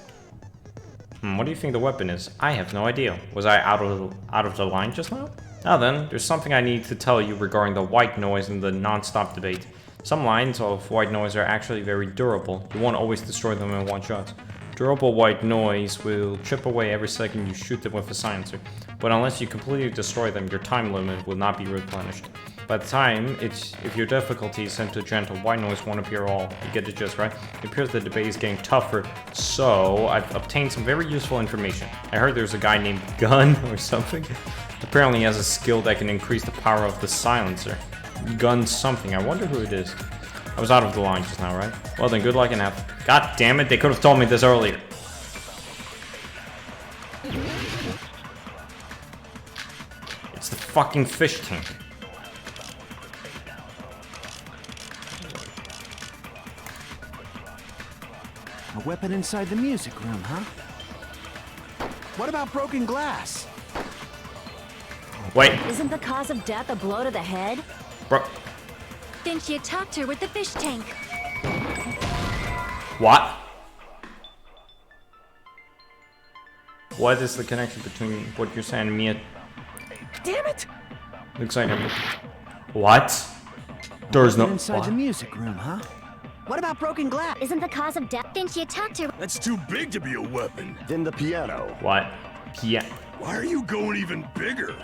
What do you think the weapon is? I have no idea. Was I out of the line just now? Now then, there's something I need to tell you regarding the white noise and the non-stop debate. Some lines of white noise are actually very durable. You won't always destroy them in one shot. Durable white noise will chip away every second you shoot them with a silencer, but unless you completely destroy them, your time limit will not be replenished. By the time, if your difficulty is set to gentle, white noise won't appear at all. You get the gist, right? It appears the debate is getting tougher, so I've obtained some very useful information. I heard there's a guy named Gun or something. Apparently he has a skill that can increase the power of the silencer. Gun something, I wonder who it is. I was out of the line just now, right? Well then, good luck and have... God damn it, they could have told me this earlier. It's the fucking fish tank. A weapon inside the music room, huh? What about broken glass? Wait, Isn't the cause of death a blow to the head? bro. Then she attacked her with the fish tank. What? What is the connection between what you're saying and me? Damn it! Looks like I'm... What? There's no... Inside the What? music room, huh? What about broken glass? Isn't the cause of death? Then she attacked her. That's too big to be a weapon. Then the piano. What? Yeah. Why are you going even bigger?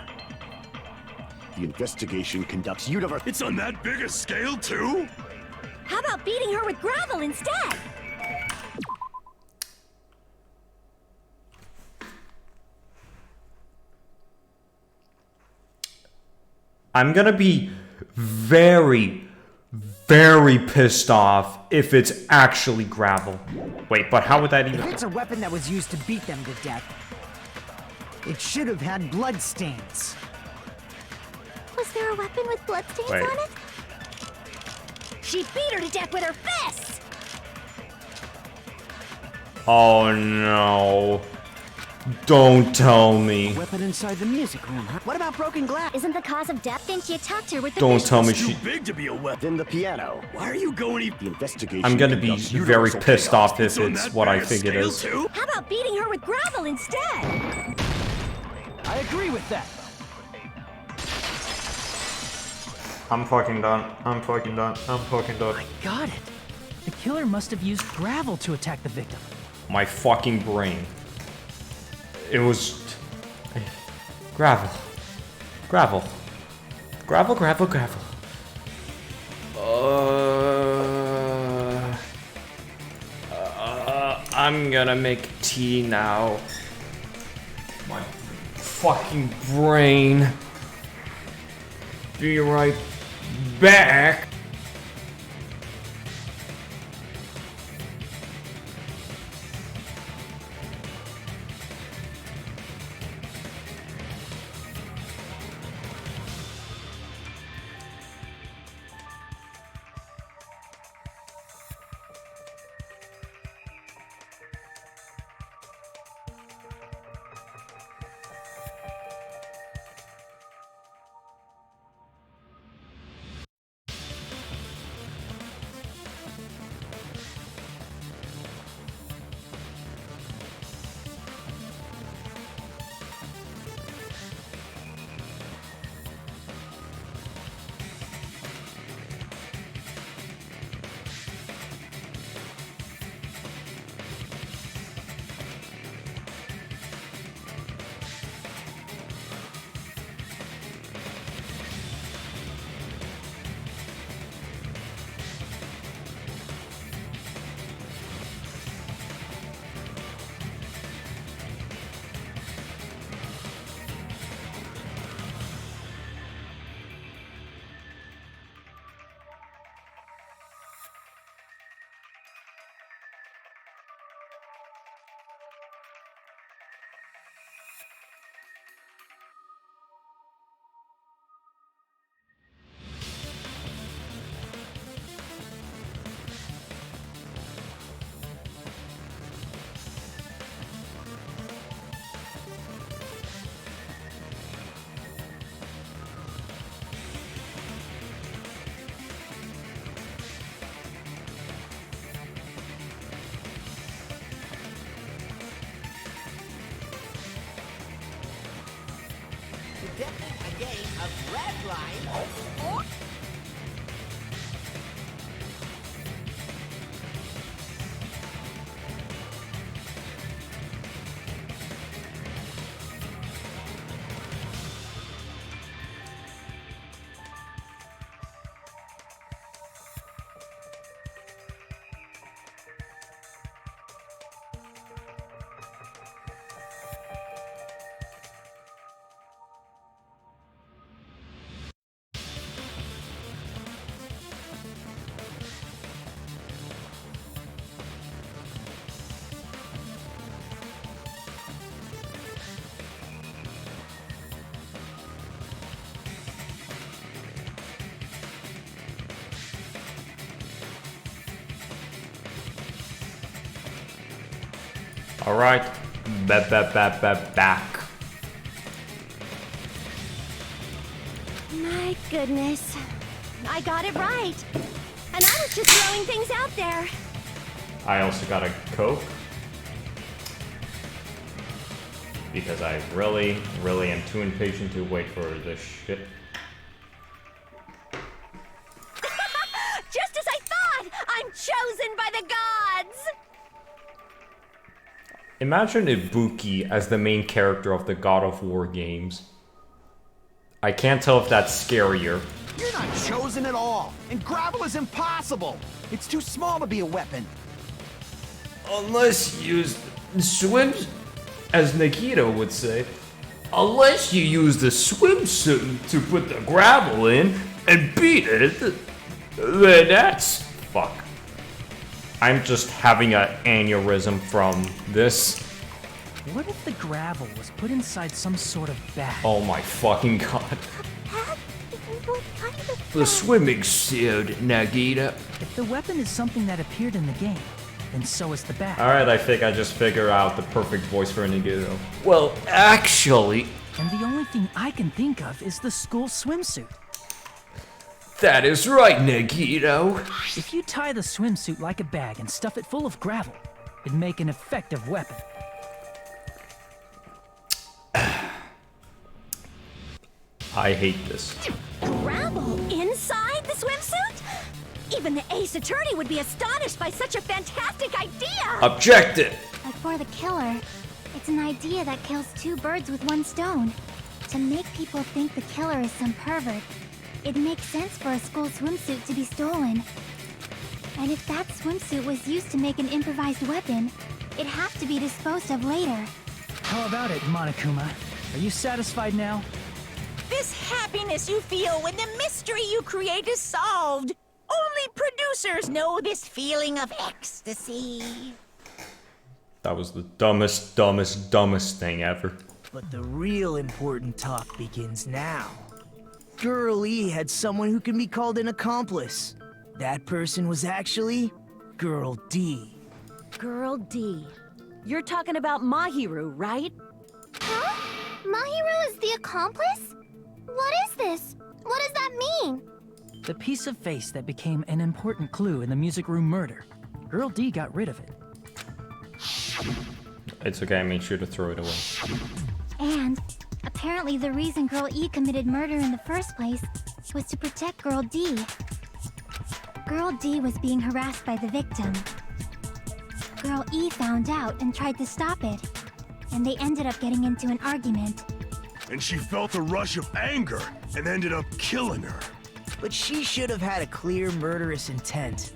The investigation conducts universe. It's on that big a scale, too? How about beating her with gravel instead? I'm gonna be very, very pissed off if it's actually gravel. Wait, but how would that If even... it's a weapon that was used to beat them to death, it should have had blood stains. Was there a weapon with bloodstains Wait. on it? She beat her to death with her fists. Oh no. Don't tell me. Weapon inside the music room, huh? What about broken glass? Isn't the cause of death? Then she attacked her with the Don't fish tell me It's too she... big to be a weapon. Then the piano. Why are you going even... The investigation I'm gonna be conducts very universal pissed chaos. off if on it's that what I big a think it scale, is. too? How about beating her with gravel instead? I agree with that. I'm fucking done. I'm fucking done. I'm fucking done. Got it. The killer must have used gravel to attack the victim. My fucking brain. It was... Gravel. Gravel. Gravel, gravel, gravel. I'm gonna make tea now. My fucking brain. Be right back. attempting a game of Redline. Alright, back. My goodness. I got it right. And I was just throwing things out there. I also got a Coke. Because I really am too impatient to wait for this shit. Just as I thought! I'm chosen by the gods! Imagine Ibuki as the main character of the God of War games. I can't tell if that's scarier. You're not chosen at all, and gravel is impossible. It's too small to be a weapon. Unless you use swim, as Nikita would say, unless you use the swimsuit to put the gravel in and beat it, then that's fuck. I'm just having an aneurysm from this. What if the gravel was put inside some sort of bag? Oh my fucking god. What kind of The swimming suit, Nagita. If the weapon is something that appeared in the game, then so is the bag. Alright, I think I just figured out the perfect voice for Nagito. Well, actually... And the only thing I can think of is the school swimsuit. That is right, Nagito. If you tie the swimsuit like a bag and stuff it full of gravel, it'd make an effective weapon. I hate this. Gravel inside the swimsuit? Even the Ace Attorney would be astonished by such a fantastic idea! Objected! But for the killer, it's an idea that kills two birds with one stone. To make people think the killer is some pervert, it makes sense for a school swimsuit to be stolen. And if that swimsuit was used to make an improvised weapon, it'd have to be disposed of later. How about it, Monokuma? Are you satisfied now? This happiness you feel when the mystery you create is solved. Only producers know this feeling of ecstasy. That was the dumbest thing ever. But the real important talk begins now. Girl E had someone who can be called an accomplice. That person was actually Girl D. Girl D. You're talking about Mahiru, right? Huh? Mahiru is the accomplice? What is this? What does that mean? The piece of face that became an important clue in the music room murder. Girl D got rid of it. It's okay, I made sure to throw it away. And apparently the reason Girl E committed murder in the first place was to protect Girl D. Girl D was being harassed by the victim. Girl E found out and tried to stop it, and they ended up getting into an argument. And she felt a rush of anger and ended up killing her. But she should have had a clear murderous intent.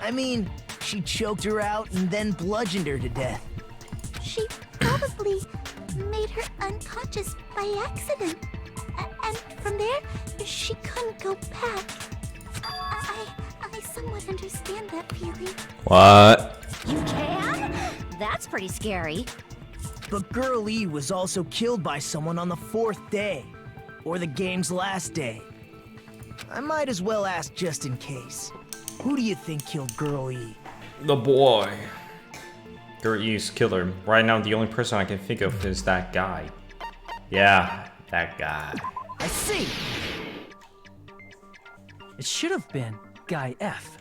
I mean, she choked her out and then bludgeoned her to death. She probably made her unconscious by accident. And from there, she couldn't go back. I somewhat understand that feeling. What? You can? That's pretty scary. But Girl E was also killed by someone on the 4th day, or the game's last day. I might as well ask just in case. Who do you think killed Girl E? The boy. Girl E's killer. Right now, the only person I can think of is that guy. Yeah, that guy. I see! It should have been Guy F.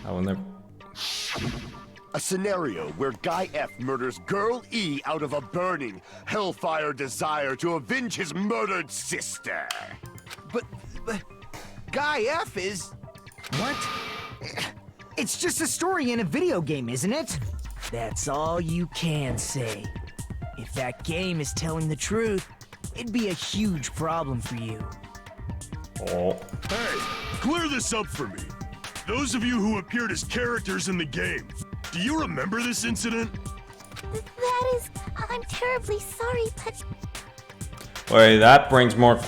I will never... A scenario where Guy F murders Girl E out of a burning, hellfire desire to avenge his murdered sister. But Guy F is... What? It's just a story in a video game, isn't it? That's all you can say. If that game is telling the truth, it'd be a huge problem for you. Oh. Hey, clear this up for me. Those of you who appeared as characters in the game, do you remember this incident? That is... I'm terribly sorry, but... Wait, that brings more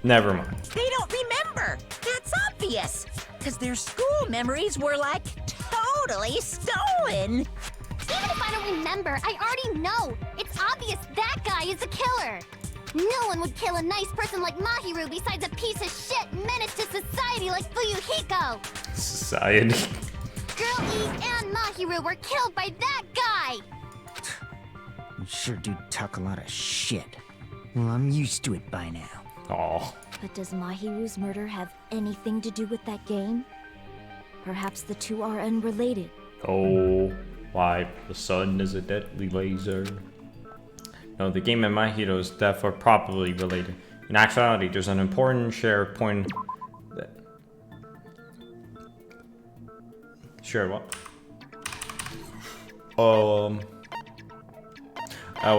never mind. They don't remember. That's obvious. Because their school memories were, like, totally stolen. Even if I don't remember, I already know. It's obvious that guy is a killer. No one would kill a nice person like Mahiru besides a piece of shit menace to society like Fuyuhiko. Society. Girl E and Mahiru were killed by that guy. You sure do talk a lot of shit. Well, I'm used to it by now. Oh. But does Mahiru's murder have anything to do with that game? Perhaps the two are unrelated. Oh. Why? The sun is a deadly laser. No, the game and Mahiru's death are probably related. In actuality, there's an important shared point that... Sure, what? Oh,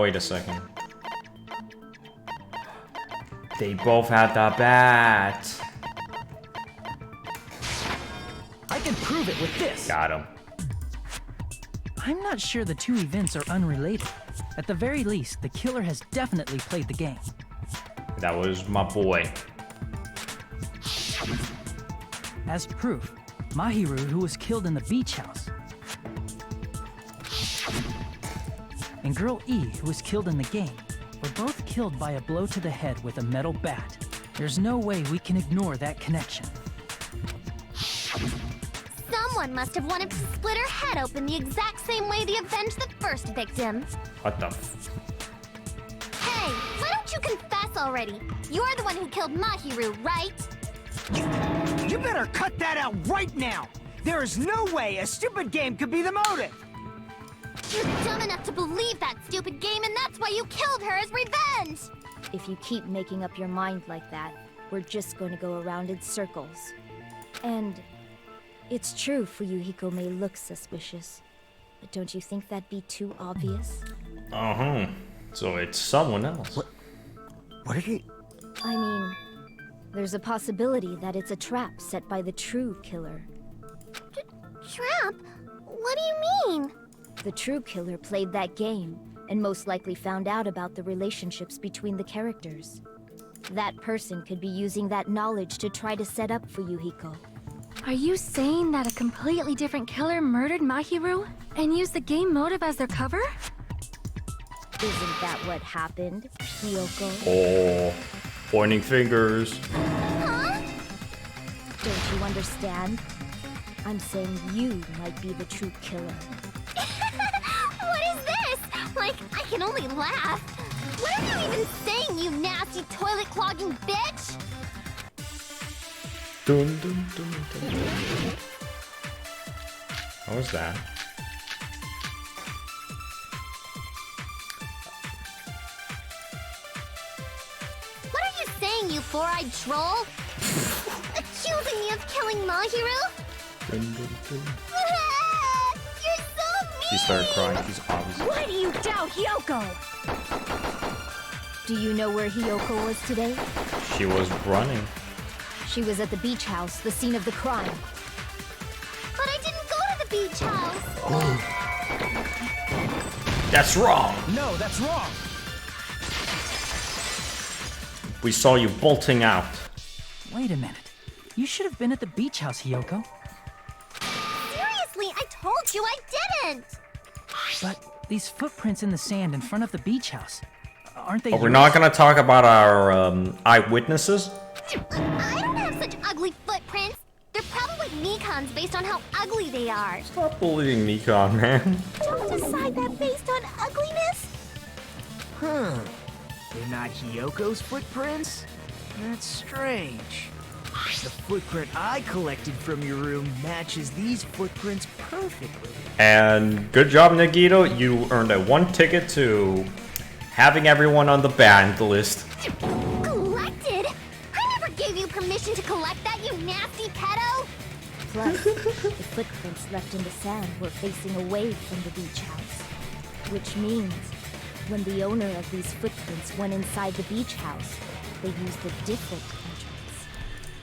wait a second. They both had the bat. I can prove it with this. Got him. I'm not sure the two events are unrelated. At the very least, the killer has definitely played the game. That was my boy. As proof, Mahiru, who was killed in the beach house, and Girl E, who was killed in the game, were both killed by a blow to the head with a metal bat. There's no way we can ignore that connection. Someone must have wanted to split her head open the exact same way they avenged the first victim. What the Hey, why don't you confess already? You're the one who killed Mahiru, right? You better cut that out right now! There is no way a stupid game could be the motive! You're dumb enough to believe that stupid game, and that's why you killed her as revenge! If you keep making up your mind like that, we're just going to go around in circles. And it's true Fuyuhiko may look suspicious, but don't you think that'd be too obvious? Uh-huh. So it's someone else. What are you... I mean, there's a possibility that it's a trap set by the true killer. Trap? What do you mean? The true killer played that game, and most likely found out about the relationships between the characters. That person could be using that knowledge to try to set up Fuyuhiko. Are you saying that a completely different killer murdered Mahiru and used the game motive as their cover? Isn't that what happened, Hiyoko? Oh, pointing fingers. Huh? Don't you understand? I'm saying you might be the true killer. What is this? Like, I can only laugh. What are you even saying, you nasty toilet-clogging bitch? Dun, dun, dun, dun, dun. What was that? What are you saying, you four-eyed troll? Accusing me of killing Mahiru? Dun, dun, dun. You're so mean! She started crying. She's obviously... Why do you doubt Hiyoko? Do you know where Hiyoko was today? She was running. She was at the beach house, the scene of the crime. But I didn't go to the beach house! That's wrong! No, that's wrong! We saw you bolting out. Wait a minute. You should have been at the beach house, Hiyoko. Seriously, I told you I didn't! But these footprints in the sand in front of the beach house, aren't they Oh, we're yours? not gonna talk about our eyewitnesses? I don't have such ugly footprints. They're probably Mikan's based on how ugly they are. Stop believing Nikon, man. Don't decide that based on ugliness. Huh. They're not Hiyoko's footprints? That's strange. The footprint I collected from your room matches these footprints perfectly. And good job, Nagito. You earned a 1 ticket to having everyone on the banned list. Collected? I never gave you permission to collect that, you nasty pedo! Plus, the footprints left in the sand were facing away from the beach house. Which means, when the owner of these footprints went inside the beach house, they used a different entrance.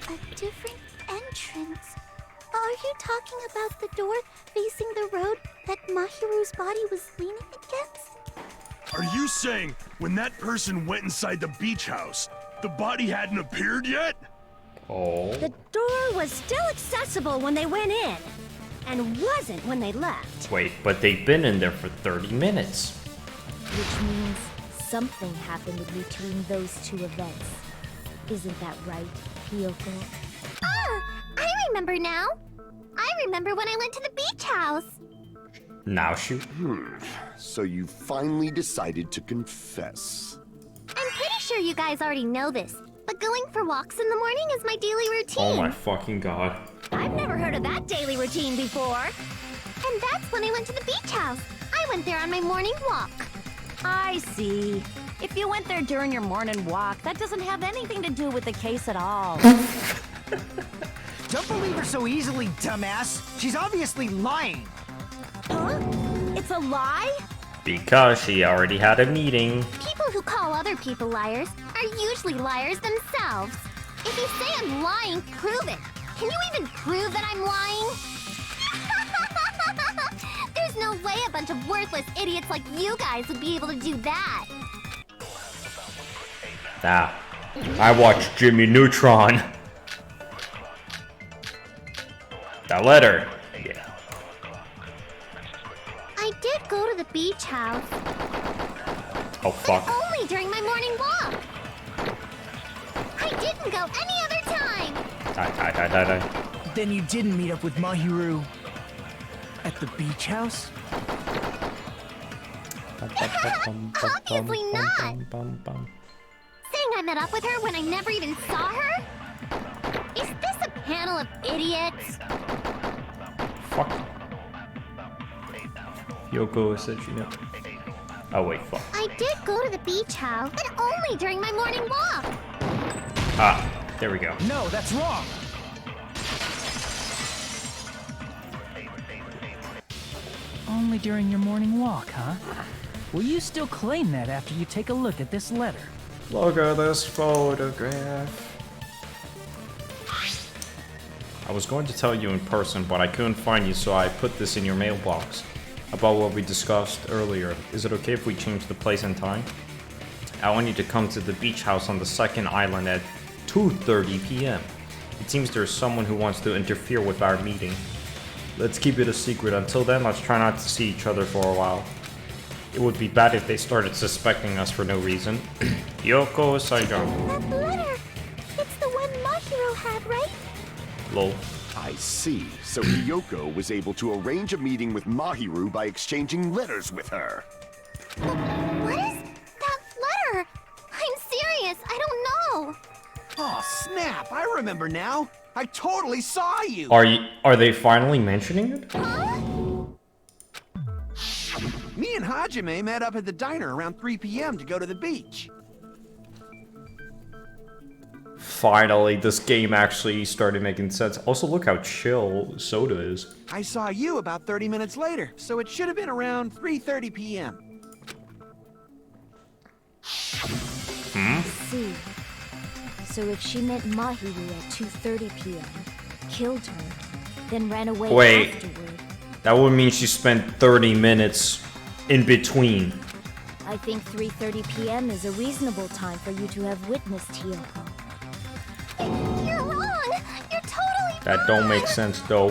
A different entrance? Are you talking about the door facing the road that Mahiru's body was leaning against? Are you saying when that person went inside the beach house, the body hadn't appeared yet? Oh. The door was still accessible when they went in, and wasn't when they left. Wait, but they've been in there for 30 minutes. Which means something happened in between those two events. Isn't that right, Hiyoko? Ah! I remember now! I remember when I went to the beach house! Now shoot. So you finally decided to confess. I'm pretty sure you guys already know this, but going for walks in the morning is my daily routine. Oh my fucking god. I've never heard of that daily routine before. And that's when I went to the beach house. I went there on my morning walk. I see. If you went there during your morning walk, that doesn't have anything to do with the case at all. Don't believe her so easily, dumbass. She's obviously lying. Huh? It's a lie? Because she already had a meeting. People who call other people liars are usually liars themselves. If you say I'm lying, prove it. Can you even prove that I'm lying? There's no way a bunch of worthless idiots like you guys would be able to do that. Ah, I watched Jimmy Neutron. That letter. Yeah. I did go to the beach house. Oh fuck. But only during my morning walk. I didn't go any other time. Die. Then you didn't meet up with Mahiru at the beach house? Obviously not. Saying I met up with her when I never even saw her? Is this a panel of idiots? Fuck. Yoko said she knew. Oh wait, fuck. I did go to the beach house, but only during my morning walk. Ah, there we go. No, that's wrong. Only during your morning walk, huh? Will you still claim that after you take a look at this letter? Look at this photograph. I was going to tell you in person, but I couldn't find you, so I put this in your mailbox. About what we discussed earlier. Is it okay if we change the place and time? I want you to come to the beach house on the second island at 2:30 p.m. It seems there's someone who wants to interfere with our meeting. Let's keep it a secret. Until then, let's try not to see each other for a while. It would be bad if they started suspecting us for no reason. Yoko Saigon. That letter! It's the one Mahiro had, right? Lol. I see. So Hiyoko was able to arrange a meeting with Mahiru by exchanging letters with her. What is that letter? I'm serious, I don't know. Oh, snap! I remember now. I totally saw you. Are they finally mentioning it? Me and Hajime met up at the diner around 3 p.m. to go to the beach. Finally, this game actually started making sense. Also, look how chill Soda is. I saw you about 30 minutes later, so it should have been around 3:30 p.m. See. So if she met Mahiru at 2:30 p.m., killed her, then ran away Wait. afterward, That would mean she spent 30 minutes in between. I think 3:30 p.m. is a reasonable time for you to have witnessed Hiyoko. You're wrong! You're totally That don't make sense though.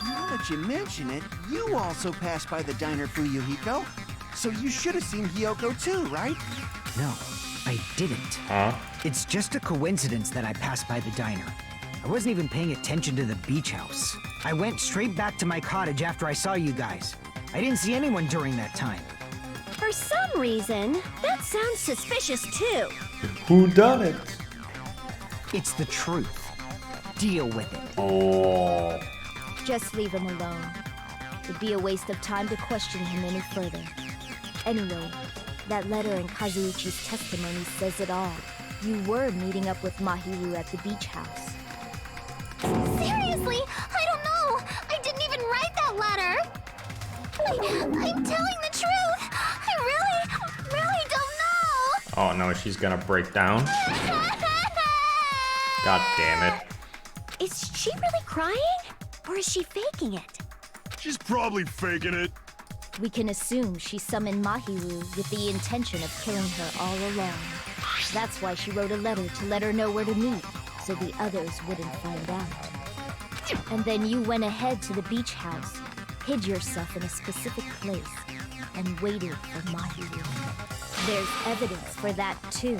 Now that you mention it, you also passed by the diner, Fuyuhiko. So you should have seen Hiyoko too, right? No, I didn't. Huh? It's just a coincidence that I passed by the diner. I wasn't even paying attention to the beach house. I went straight back to my cottage after I saw you guys. I didn't see anyone during that time. For some reason, that sounds suspicious too. Who done it? It's the truth. deal with it. Oh. Just leave him alone. It'd be a waste of time to question him any further. Anyway, that letter in Kazuichi's testimony says it all. You were meeting up with Mahiru at the beach house. Seriously, I don't know. I didn't even write that letter. I'm telling the truth. I really don't know. Oh no, she's gonna break down. God damn it. Is she really crying? Or is she faking it? She's probably faking it. We can assume she summoned Mahiru with the intention of killing her all along. That's why she wrote a letter to let her know where to meet, so the others wouldn't find out. And then you went ahead to the beach house, hid yourself in a specific place, and waited for Mahiru. There's evidence for that too.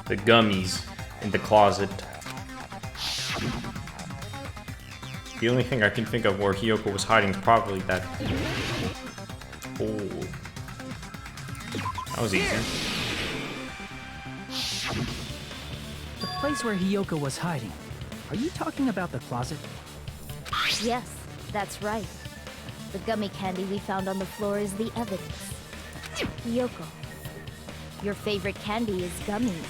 The gummies in the closet. The only thing I can think of where Hiyoko was hiding is probably that. Oh. That was easy. The place where Hiyoko was hiding. Are you talking about the closet? Yes, that's right. The gummy candy we found on the floor is the evidence. Hiyoko, your favorite candy is gummies,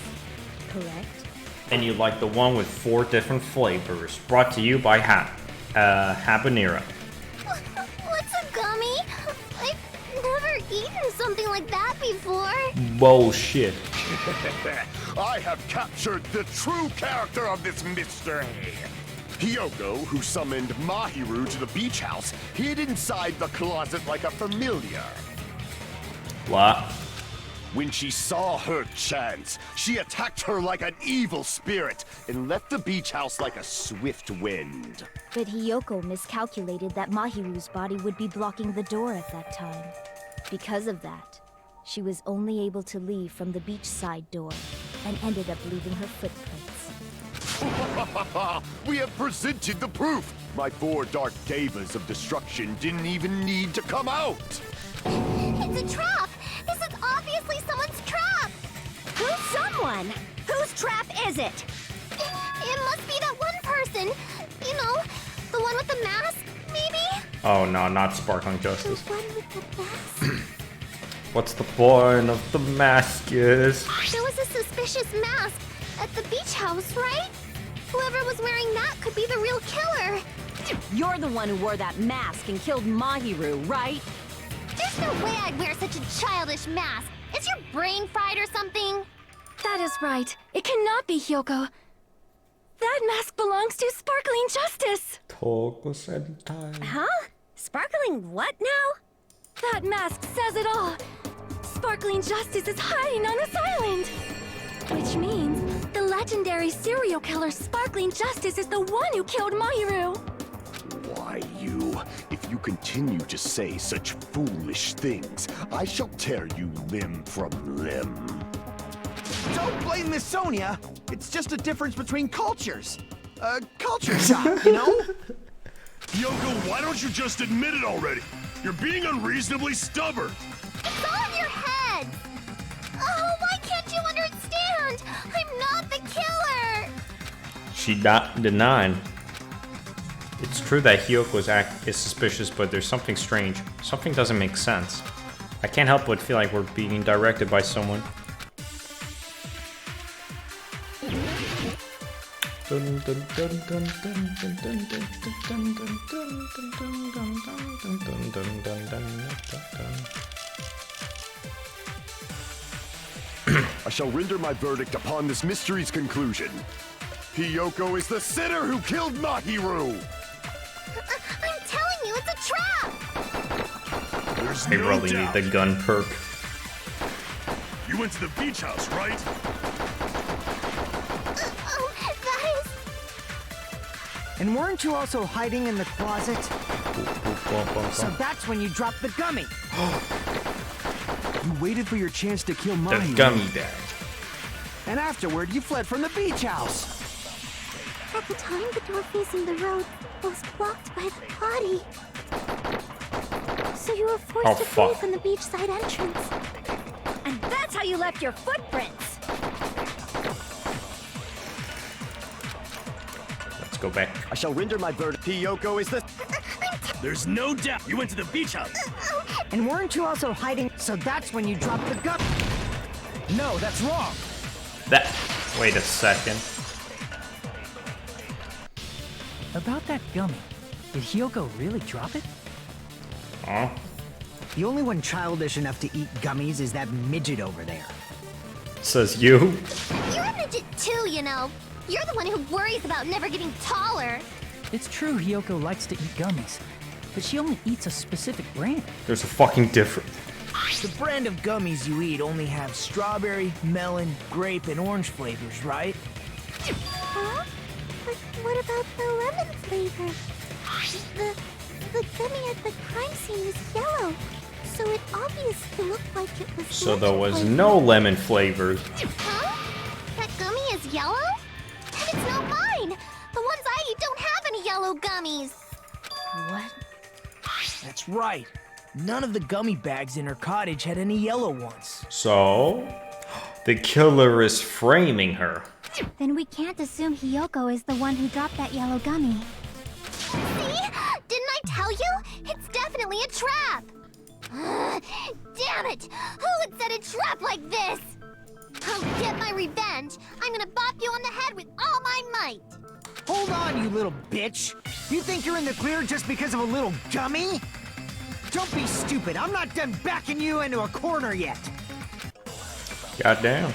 correct? And you like the one with 4 different flavors. Brought to you by Habanero. What's a gummy? I've never eaten something like that before. Bullshit. I have captured the true character of this mystery. Hiyoko, who summoned Mahiru to the beach house, hid inside the closet like a familiar. What? When she saw her chance, she attacked her like an evil spirit and left the beach house like a swift wind. But Hiyoko miscalculated that Mahiru's body would be blocking the door at that time. Because of that, she was only able to leave from the beachside door and ended up leaving her footprints. We have presented the proof! My 4 dark devas of destruction didn't even need to come out! It's a trap! This is obviously someone's trap! Who's someone? Whose trap is it? It must be that one person. You know, the one with the mask, maybe? Oh no, not Sparkling The Justice. one with the mask? What's the point of the mask is? There was a suspicious mask at the beach house, right? Whoever was wearing that could be the real killer. You're the one who wore that mask and killed Mahiru, right? There's no way I'd wear such a childish mask. Is your brain fried or something? That is right. It cannot be Hiyoko. That mask belongs to Sparkling Justice. Huh? Sparkling what now? That mask says it all. Sparkling Justice is hiding on this island. Which means the legendary serial killer Sparkling Justice is the one who killed Mahiru. Why, you? If you continue to say such foolish things, I shall tear you limb from limb. Don't blame Miss Sonia. It's just a difference between cultures. Culture shock, you know? Hiyoko, why don't you just admit it already? You're being unreasonably stubborn. It's all in your head. Oh, why can't you understand? I'm not the killer. She not denied. It's true that Hyoko's act is suspicious, but there's something strange. Something doesn't make sense. I can't help but feel like we're being directed by someone. I shall render my verdict upon this mystery's conclusion. Hiyoko is the sinner who killed Mahiru! I'm telling you, it's a trap. There's They no really doubt. need the gun perk. You went to the beach house, right? That is... And weren't you also hiding in the closet? So that's when you dropped the gummy. You waited for your chance to kill The Mahiru. gummy bag. And afterward, you fled from the beach house. At the time, the door facing the road was blocked by the body. So you were forced Oh, to flee fuck. from the beachside entrance. And that's how you left your footprints. Let's go back. I shall render my verdict. Hiyoko is the... There's no doubt you went to the beach house. And weren't you also hiding? So that's when you dropped the gun. No, that's wrong. Wait a second. About that gummy, did Hiyoko really drop it? Huh? The only one childish enough to eat gummies is that midget over there. Says you. You're a midget too, you know. You're the one who worries about never getting taller. It's true Hiyoko likes to eat gummies, but she only eats a specific brand. There's a fucking difference. The brand of gummies you eat only have strawberry, melon, grape, and orange flavors, right? Huh? But what about the lemon flavor? The gummy at the crime scene was yellow, so it obviously looked like it was. So there was flavor. no lemon flavors. Huh? That gummy is yellow? And it's not mine! The ones I eat don't have any yellow gummies! What? That's right. None of the gummy bags in her cottage had any yellow ones. So, the killer is framing her. Then we can't assume Hiyoko is the one who dropped that yellow gummy. See? Didn't I tell you? It's definitely a trap! Damn it! Who would set a trap like this? I'll get my revenge. I'm gonna bop you on the head with all my might. Hold on, you little bitch. You think you're in the clear just because of a little gummy? Don't be stupid. I'm not done backing you into a corner yet. Goddamn.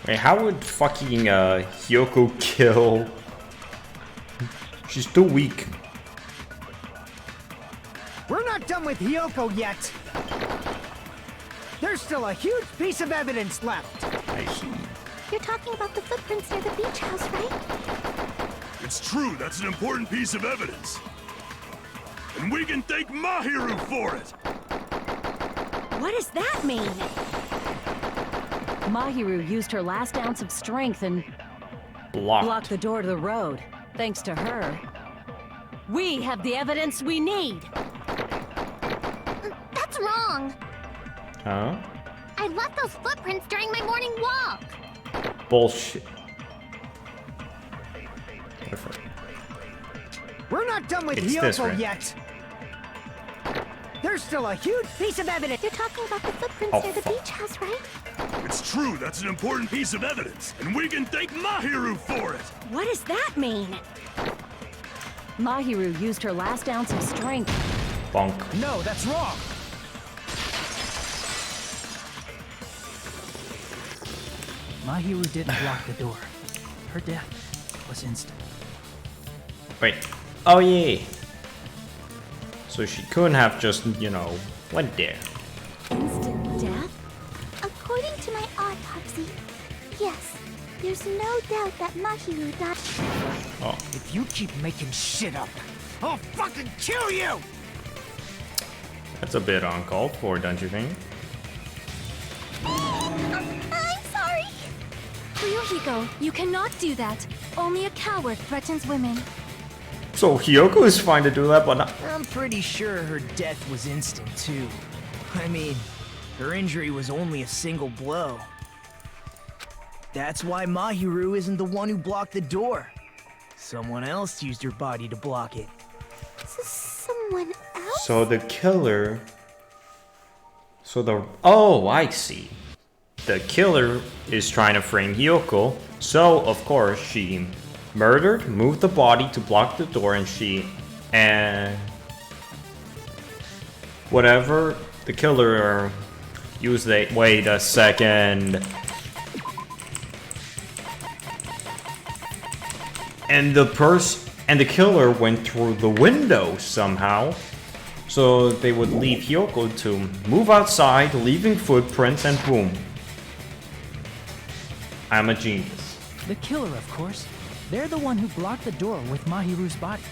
Wait, how would fucking Hiyoko kill? She's too weak. We're not done with Hiyoko yet. There's still a huge piece of evidence left. I see. You're talking about the footprints near the beach house, right? It's true, that's an important piece of evidence. And we can thank Mahiru for it! What does that mean? Mahiru used her last ounce of strength and blocked the door to the road. Thanks to her, we have the evidence we need. That's wrong. Huh? I left those footprints during my morning walk. Bullshit. We're not done with It's this, Hiyoko right? yet. There's still a huge piece of evidence. You're talking about the footprints near the beach house, right? It's true, that's an important piece of evidence. And we can thank Mahiru for it! What does that mean? Mahiru used her last ounce of strength. Bonk. No, that's wrong. Mahiru didn't block the door. Her death was instant. Wait. Oh yeah. So she couldn't have just, you know, went there. Instant death? According to my autopsy, yes. There's no doubt that Mahiru died. Oh. If you keep making shit up, I'll fucking kill you! That's a bit uncalled for, don't you think? I'm sorry. Ryuhiko, you cannot do that. Only a coward threatens women. So Hiyoko is fine to do that, but not... I'm pretty sure her death was instant, too. I mean, her injury was only a single blow. That's why Mahiru isn't the one who blocked the door. Someone else used her body to block it. Someone else? So the killer... Oh, I see. The killer is trying to frame Hiyoko, so of course she murdered, moved the body to block the door, and whatever the killer used the... Wait a second. And the killer went through the window somehow. So they would leave Hiyoko to move outside, leaving footprints, and boom. I'm a genius. The killer, of course. They're the one who blocked the door with Mahiru's body.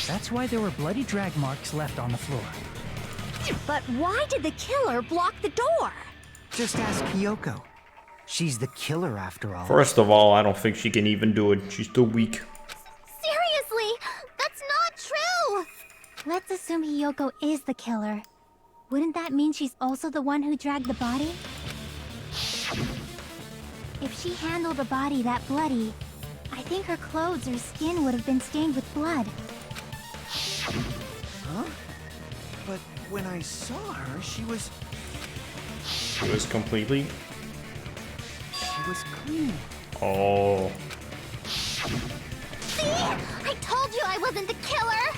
That's why there were bloody drag marks left on the floor. But why did the killer block the door? Just ask Hiyoko. She's the killer after all. First of all, I don't think she can even do it. She's too weak. Seriously, that's not true. Let's assume Hiyoko is the killer. Wouldn't that mean she's also the one who dragged the body? If she handled a body that bloody, I think her clothes or skin would have been stained with blood. Huh? But when I saw her, she was completely... She was clean. Oh. See? I told you I wasn't the killer!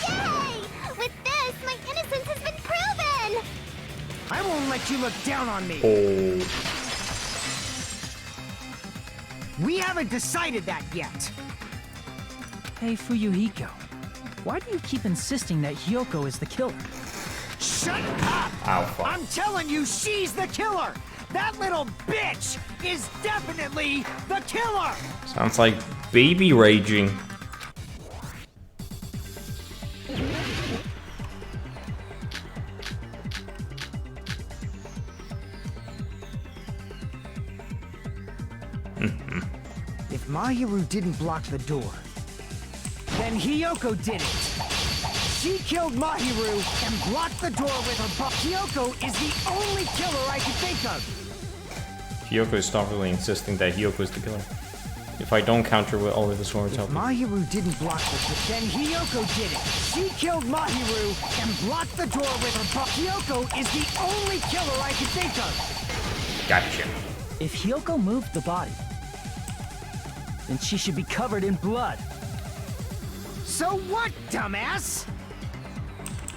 Yay! With this, my innocence has been proven! I won't let you look down on me! Oh. We haven't decided that yet! Hey, Fuyuhiko. Why do you keep insisting that Hyoko is the killer? Shut up! Ow, fuck. I'm telling you, she's the killer! That little bitch is definitely the killer! Sounds like baby raging. If Mahiru didn't block the door, then Hyoko did it. She killed Mahiru and blocked the door with her butt. Hyoko is the only killer I can think of. Hyoko is stubbornly insisting that Hyoko is the killer. If I don't counter with all of the swords, If Mahiru didn't block the door, then Hyoko did it. She killed Mahiru and blocked the door with her butt. Hyoko is the only killer I can think of. Gotcha. If Hyoko moved the body, then she should be covered in blood. So what, dumbass?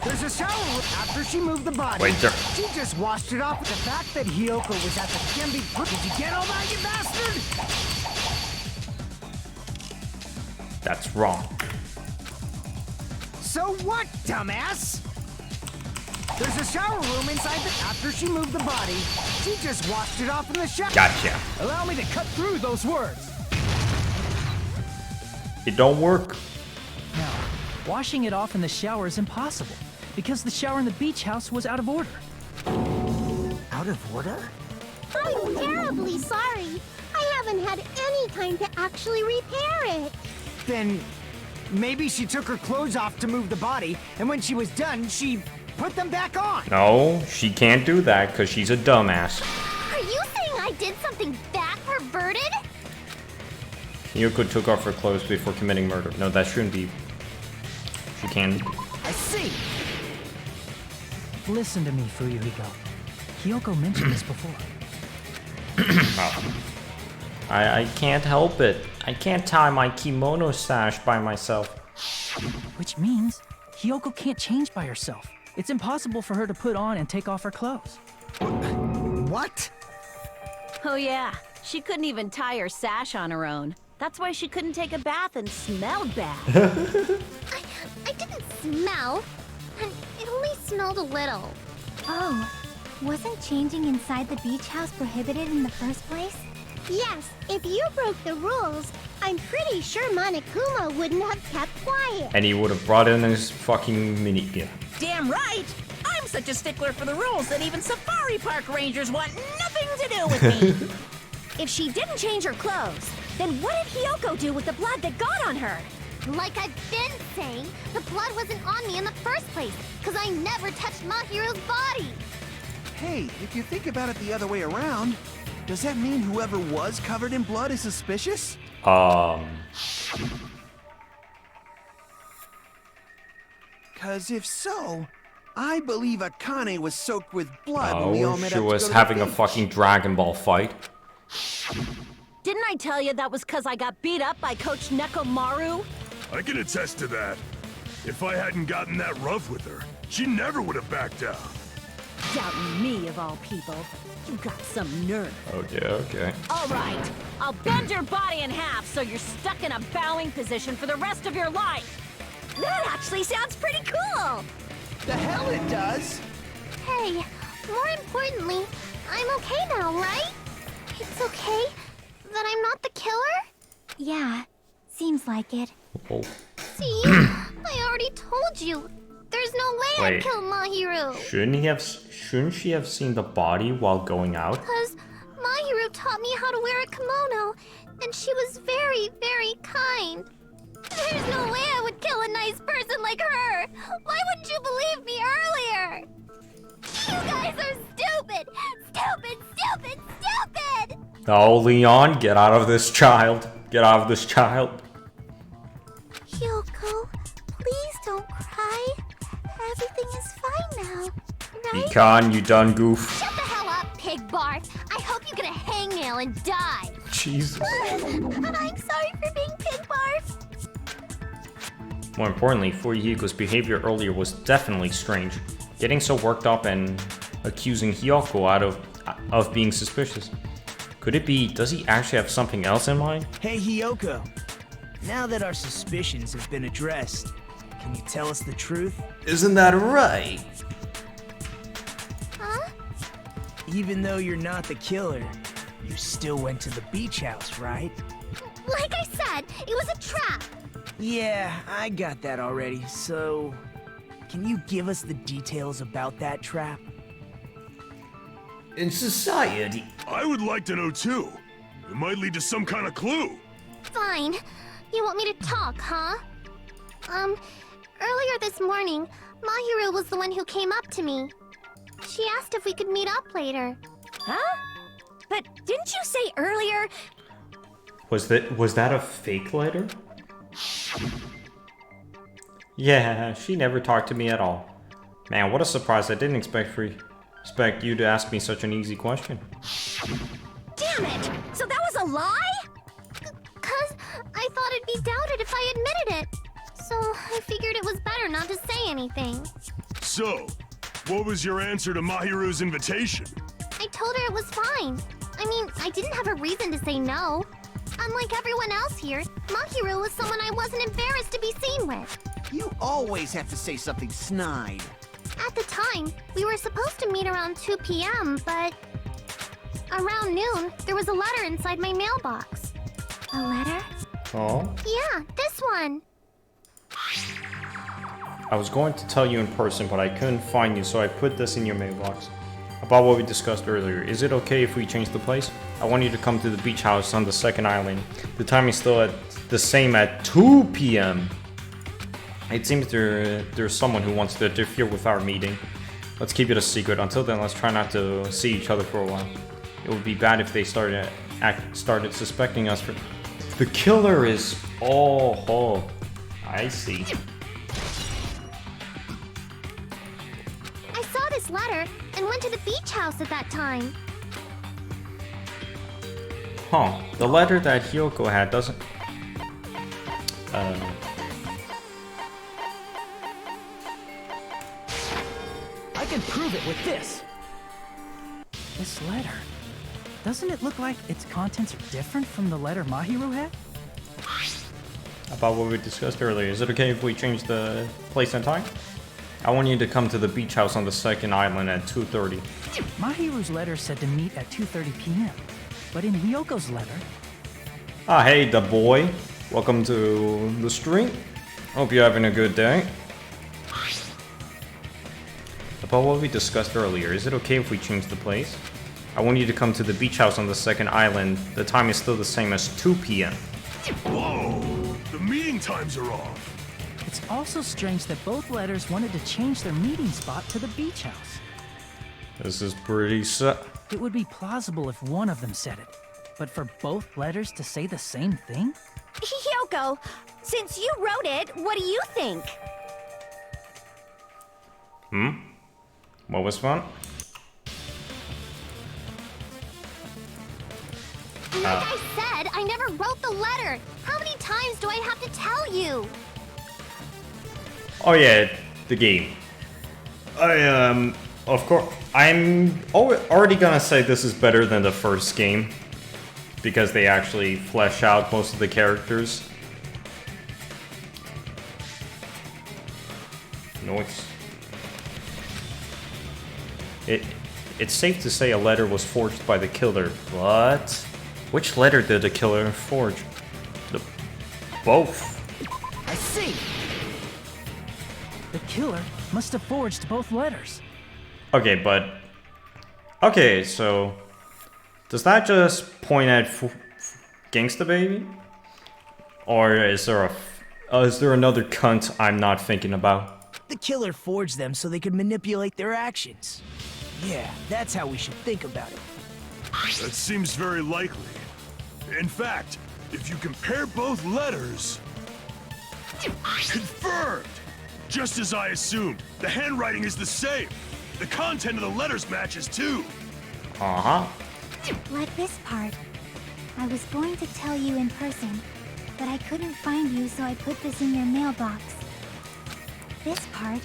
There's a shower room after she moved the body. Wait there. She just washed it off. The fact that Hyoko was at the Gembi... Did you get all that, you bastard? That's wrong. So what, dumbass? There's a shower room inside the... After she moved the body, she just washed it off in the shower. Gotcha. Allow me to cut through those words. It don't work. Now, washing it off in the shower is impossible, because the shower in the beach house was out of order. Out of order? I'm terribly sorry. I haven't had any time to actually repair it. Then maybe she took her clothes off to move the body, and when she was done, she put them back on. No, she can't do that because she's a dumbass. Are you saying I did something that perverted? Hyoko took off her clothes before committing murder. No, that shouldn't be. She can. I see. Listen to me, Fuyuhiko. Hyoko mentioned this before. Oh. I can't help it. I can't tie my kimono sash by myself. Which means Hyoko can't change by herself. It's impossible for her to put on and take off her clothes. What? Oh yeah, she couldn't even tie her sash on her own. That's why she couldn't take a bath and smelled bad. I didn't smell. And it only smelled a little. Oh, wasn't changing inside the beach house prohibited in the first place? Yes, if you broke the rules, I'm pretty sure Monokuma wouldn't have kept quiet. And he would have brought in his fucking minigun. Damn right! I'm such a stickler for the rules that even safari park rangers want nothing to do with me. If she didn't change her clothes, then what did Hyoko do with the blood that got on her? Like I've been saying, the blood wasn't on me in the first place, because I never touched Mahiru's body. Hey, if you think about it the other way around, does that mean whoever was covered in blood is suspicious? Cause if so, I believe Akane was soaked with blood when we all met she up to was go to having the a beach. fucking Dragon Ball fight. Didn't I tell you that was because I got beat up by Coach Nekomaru? I can attest to that. If I hadn't gotten that rough with her, she never would have backed down. Doubting me, of all people. You got some nerve. Okay. All right, I'll bend your body in half so you're stuck in a bowing position for the rest of your life. That actually sounds pretty cool! The hell it does! Hey, more importantly, I'm okay now, right? It's okay that I'm not the killer? Yeah, seems like it. Oh. See, I already told you. There's no way I'd Wait. kill Mahiru. Shouldn't she have seen the body while going out? Because Mahiru taught me how to wear a kimono, and she was very, very kind. There's no way I would kill a nice person like her. Why wouldn't you believe me earlier? You guys are stupid! Stupid, stupid, stupid! Oh, Leon, get out of this child. Get out of this child. Hyoko, please don't cry. Everything is fine now, right? Pecan, you done goof. Shut the hell up, pig barf. I hope you get a hangnail and die. Jesus. I'm sorry for being pig barf. More importantly, Fuyuhiko's behavior earlier was definitely strange. Getting so worked up and accusing Hyoko out of being suspicious. Could it be, does he actually have something else in mind? Hey, Hyoko. Now that our suspicions have been addressed, can you tell us the truth? Isn't that right? Huh? Even though you're not the killer, you still went to the beach house, right? Like I said, it was a trap. Yeah, I got that already, so... Can you give us the details about that trap? In society. I would like to know too. It might lead to some kind of clue. Fine. You want me to talk, huh? Earlier this morning, Mahiru was the one who came up to me. She asked if we could meet up later. Huh? But didn't you say earlier? Was that a fake letter? Yeah, she never talked to me at all. Man, what a surprise. I didn't expect you to ask me such an easy question. Damn it! So that was a lie? 'Cause I thought it'd be doubted if I admitted it. So I figured it was better not to say anything. So, what was your answer to Mahiru's invitation? I told her it was fine. I mean, I didn't have a reason to say no. Unlike everyone else here, Mahiru was someone I wasn't embarrassed to be seen with. You always have to say something snide. At the time, we were supposed to meet around 2 p.m., but... Around noon, there was a letter inside my mailbox. A letter? Oh? Yeah, this one. I was going to tell you in person, but I couldn't find you, so I put this in your mailbox. About what we discussed earlier, is it okay if we change the place? I want you to come to the beach house on the second island. The time is still the same at 2 p.m. It seems there's someone who wants to interfere with our meeting. Let's keep it a secret. Until then, let's try not to see each other for a while. It would be bad if they started suspecting us for... The killer is... Oh, I see. I saw this letter and went to the beach house at that time. Huh. The letter that Hyoko had doesn't... I can prove it with this. This letter. Doesn't it look like its contents are different from the letter Mahiru had? About what we discussed earlier. Is it okay if we change the place and time? I want you to come to the beach house on the second island at 2:30. Mahiru's letter said to meet at 2:30 p.m. But in Hyoko's letter... Ah, hey, the boy. Welcome to the stream. Hope you're having a good day. About what we discussed earlier, is it okay if we change the place? I want you to come to the beach house on the second island. The time is still the same as 2 p.m. Whoa! The meeting times are off. It's also strange that both letters wanted to change their meeting spot to the beach house. This is pretty It would be plausible if one of them said it. But for both letters to say the same thing? Hyoko, since you wrote it, what do you think? What was fun? Like I said, I never wrote the letter. How many times do I have to tell you? Oh yeah, the game. Of course, I'm already gonna say this is better than the first game. Because they actually flesh out most of the characters. Noise. It's safe to say a letter was forged by the killer, but... Which letter did the killer forge? Both. I see! The killer must have forged both letters. Okay, but... Okay, so... Does that just point at Gangsta Baby? Or is there another cunt I'm not thinking about? The killer forged them so they could manipulate their actions. Yeah, that's how we should think about it. That seems very likely. In fact, if you compare both letters... Confirmed! Just as I assumed, the handwriting is the same. The content of the letters matches too. Uh-huh. Like this part. I was going to tell you in person, but I couldn't find you, so I put this in your mailbox. This part,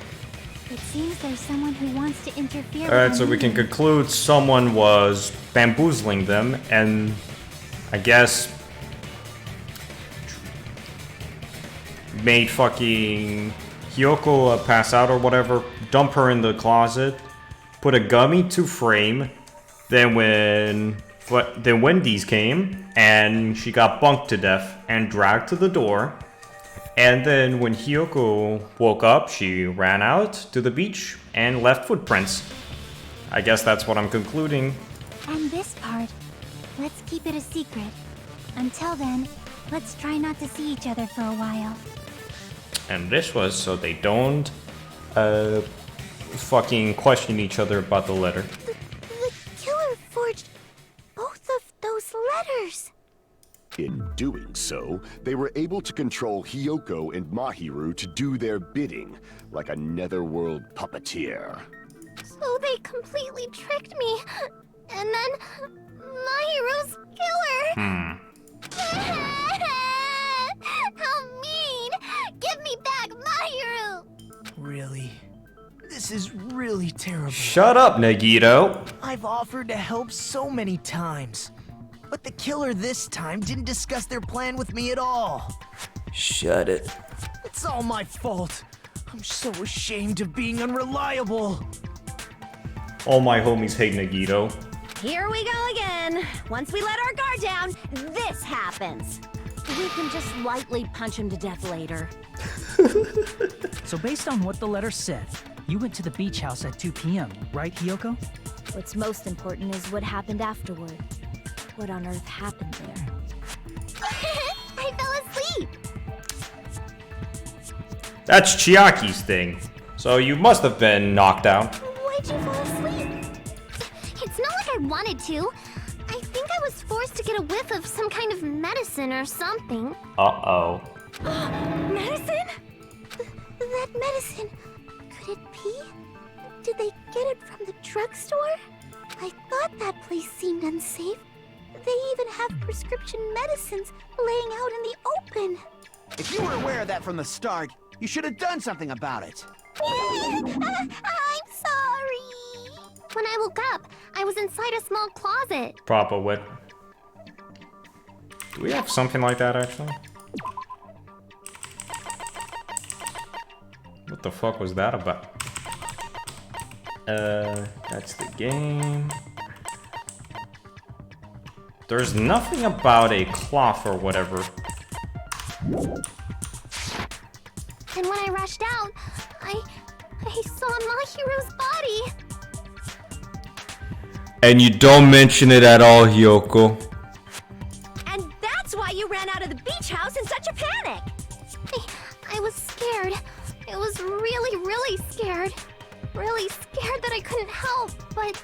it seems there's someone who wants to interfere. Alright, so we can conclude someone was bamboozling them, and I guess made fucking Hiyoko pass out or whatever, dump her in the closet, put a gummy to frame, then Wendy's came, and she got bunked to death and dragged to the door. And then when Hiyoko woke up, she ran out to the beach and left footprints. I guess that's what I'm concluding. And this part, let's keep it a secret. Until then, let's try not to see each other for a while. And this was so they don't fucking question each other about the letter. The killer forged both of those letters. In doing so, they were able to control Hiyoko and Mahiru to do their bidding, like a netherworld puppeteer. So they completely tricked me. And then Mahiru's killer. How mean! Give me back Mahiru! Really? This is really terrible. Shut up, Nagito. I've offered to help so many times. But the killer this time didn't discuss their plan with me at all. Shut it. It's all my fault. I'm so ashamed of being unreliable. All my homies hate Nagito. Here we go again. Once we let our guard down, this happens. We can just lightly punch him to death later. So based on what the letter said, you went to the beach house at 2 p.m., right, Hiyoko? What's most important is what happened afterward. What on earth happened there? I fell asleep. That's Chiaki's thing. So you must have been knocked out. Why'd you fall asleep? It's not like I wanted to. I think I was forced to get a whiff of some kind of medicine or something. Uh-oh. Medicine? That medicine. Could it be? Did they get it from the drugstore? I thought that place seemed unsafe. They even have prescription medicines laying out in the open. If you were aware of that from the start, you should have done something about it. I'm sorry. When I woke up, I was inside a small closet. Proper wit. Do we have something like that, actually? What the fuck was that about? That's the game. There's nothing about a cloth or whatever. And when I rushed out, I saw Mahiru's body. And you don't mention it at all, Hiyoko. And that's why you ran out of the beach house in such a panic! I was scared. I was really, really scared. Really scared that I couldn't help, but...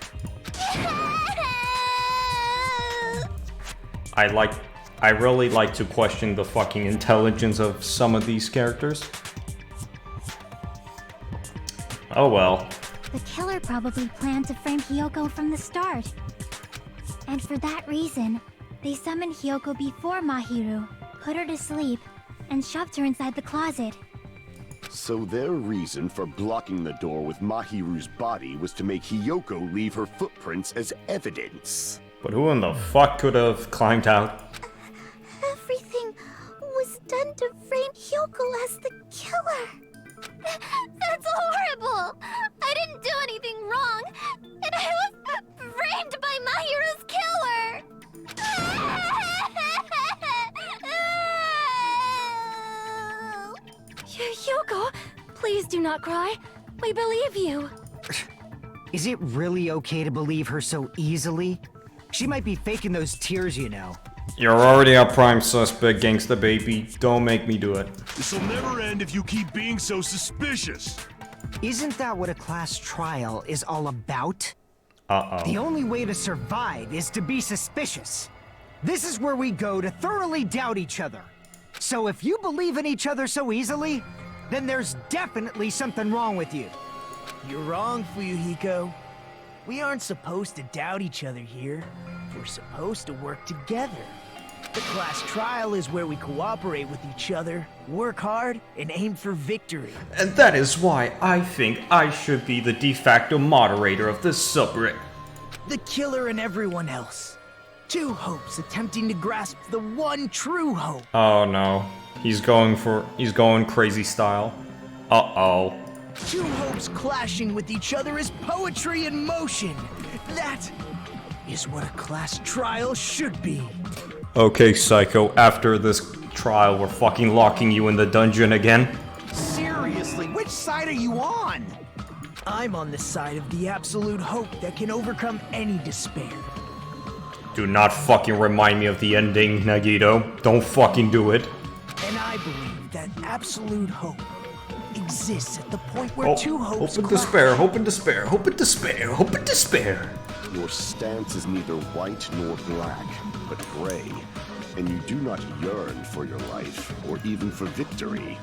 I really like to question the fucking intelligence of some of these characters. Oh well. The killer probably planned to frame Hiyoko from the start. And for that reason, they summoned Hiyoko before Mahiru, put her to sleep, and shoved her inside the closet. So their reason for blocking the door with Mahiru's body was to make Hiyoko leave her footprints as evidence. But who in the fuck could have climbed out? Everything was done to frame Hiyoko as the killer. That's horrible! I didn't do anything wrong, and I was framed by Mahiru's killer! Hiyoko, please do not cry. We believe you. Is it really okay to believe her so easily? She might be faking those tears, you know. You're already a prime suspect, gangsta baby. Don't make me do it. This'll never end if you keep being so suspicious. Isn't that what a class trial is all about? Uh-oh. The only way to survive is to be suspicious. This is where we go to thoroughly doubt each other. So if you believe in each other so easily, then there's definitely something wrong with you. You're wrong, Fuyuhiko. We aren't supposed to doubt each other here. We're supposed to work together. The class trial is where we cooperate with each other, work hard, and aim for victory. And that is why I think I should be the de facto moderator of this subreddit. The killer and everyone else. Two hopes attempting to grasp the one true hope. Oh no. He's going crazy style. Uh-oh. Two hopes clashing with each other is poetry in motion. That is what a class trial should be. Okay, Psycho, after this trial, we're fucking locking you in the dungeon again. Seriously, which side are you on? I'm on the side of the absolute hope that can overcome any despair. Do not fucking remind me of the ending, Nagito. Don't fucking do it. And I believe that absolute hope exists at the point where two hopes hope and despair, hope and despair, hope and despair, hope and despair. Your stance is neither white nor black, but gray, and you do not yearn for your life, or even for victory.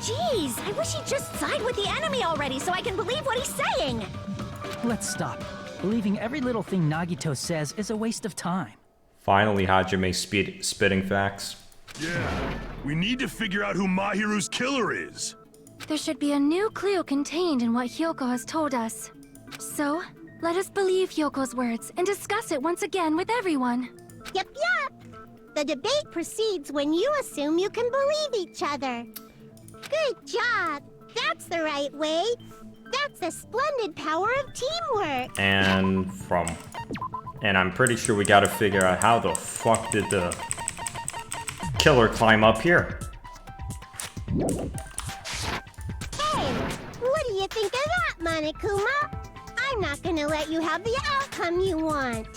Jeez, I wish he'd just side with the enemy already so I can believe what he's saying! Let's stop. Believing every little thing Nagito says is a waste of time. Finally, Hajime spitting facts. Yeah, we need to figure out who Mahiru's killer is. There should be a new clue contained in what Hyoko has told us. So, let us believe Hyoko's words and discuss it once again with everyone. Yep, yep. The debate proceeds when you assume you can believe each other. Good job. That's the right way. That's the splendid power of teamwork. And I'm pretty sure we gotta figure out how the fuck did the killer climb up here. Hey, what do you think of that, Monokuma? I'm not gonna let you have the outcome you want.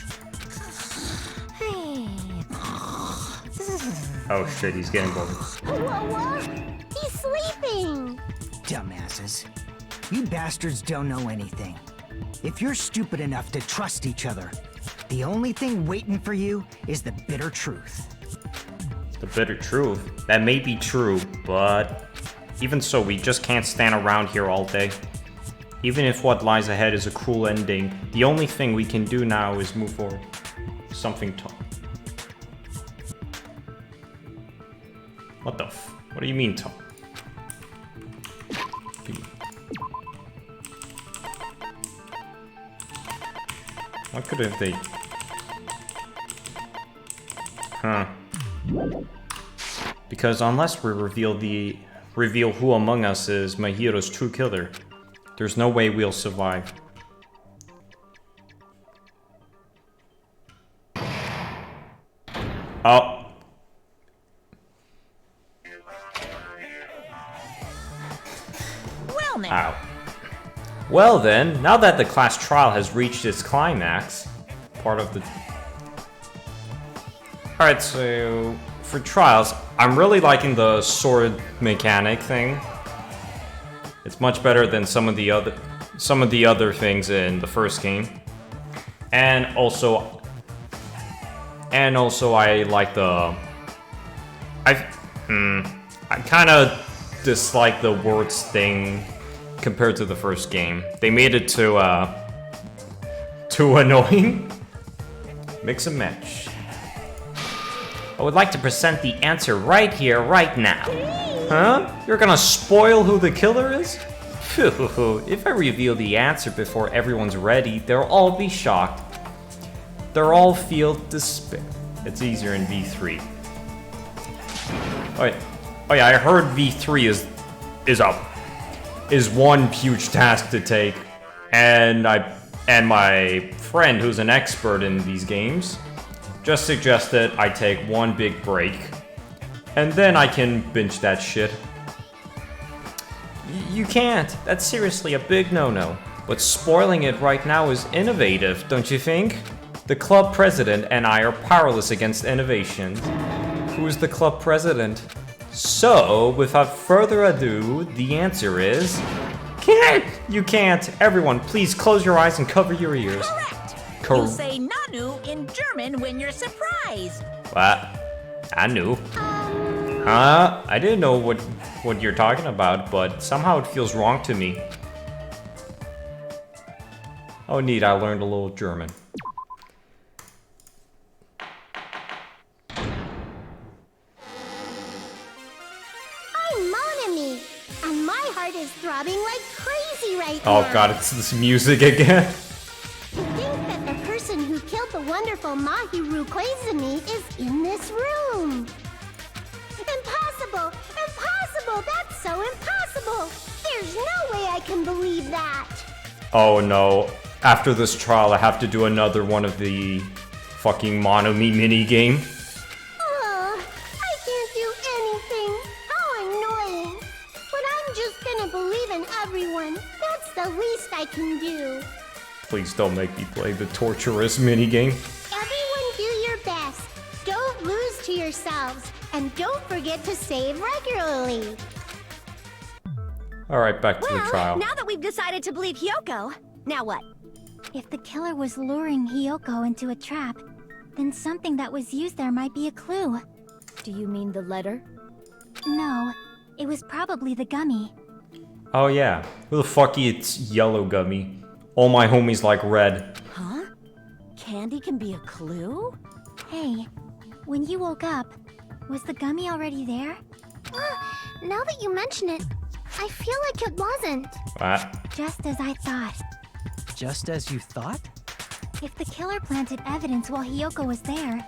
Oh shit, he's getting bored. Whoa, he's sleeping. Dumbasses. You bastards don't know anything. If you're stupid enough to trust each other, the only thing waiting for you is the bitter truth. The bitter truth? That may be true, but even so, we just can't stand around here all day. Even if what lies ahead is a cruel ending, the only thing we can do now is move forward. Something to... What the f... What do you mean, Tom? What could have they... Huh. Because unless we reveal who among us is Mahiru's true killer, there's no way we'll survive. Oh. Well, now. Ow. Well then, now that the class trial has reached its climax, part of the... Alright, so for trials, I'm really liking the sword mechanic thing. It's much better than some of the other things in the first game. And also I like the... I kind of dislike the words thing compared to the first game. They made it too annoying. Mix and match. I would like to present the answer right here, right now. Huh? You're gonna spoil who the killer is? Phew, if I reveal the answer before everyone's ready, they'll all be shocked. They'll all feel despair. It's easier in V3. Oh yeah, I heard V3 is one huge task to take, and my friend who's an expert in these games just suggested I take one big break, and then I can binge that shit. You can't. That's seriously a big no-no. But spoiling it right now is innovative, don't you think? The club president and I are powerless against innovation. Who's the club president? So, without further ado, the answer is... You can't. Everyone, please close your eyes and cover your ears. Correct. Cor- You say Nanu in German when you're surprised. What? I knew. I didn't know what you're talking about, but somehow it feels wrong to me. Oh, neat, I learned a little German. I'm Mon Ami, and my heart is throbbing like crazy right now. Oh god, it's this music again. To think that the person who killed the wonderful Mahiru Koizumi is in this room. Impossible! Impossible! That's so impossible! There's no way I can believe that! Oh no. After this trial, I have to do another one of the fucking Monomi minigame. I can't do anything. How annoying. But I'm just gonna believe in everyone. That's the least I can do. Please don't make me play the torturous minigame. Everyone do your best. Don't lose to yourselves. And don't forget to save regularly. Alright, back to the trial. Now that we've decided to believe Hyoko, now what? If the killer was luring Hyoko into a trap, then something that was used there might be a clue. Do you mean the letter? No, it was probably the gummy. Oh yeah. Who the fuck eats yellow gummy? All my homies like red. Huh? Candy can be a clue? Hey, when you woke up, was the gummy already there? Now that you mention it, I feel like it wasn't. What? Just as I thought. Just as you thought? If the killer planted evidence while Hyoko was there,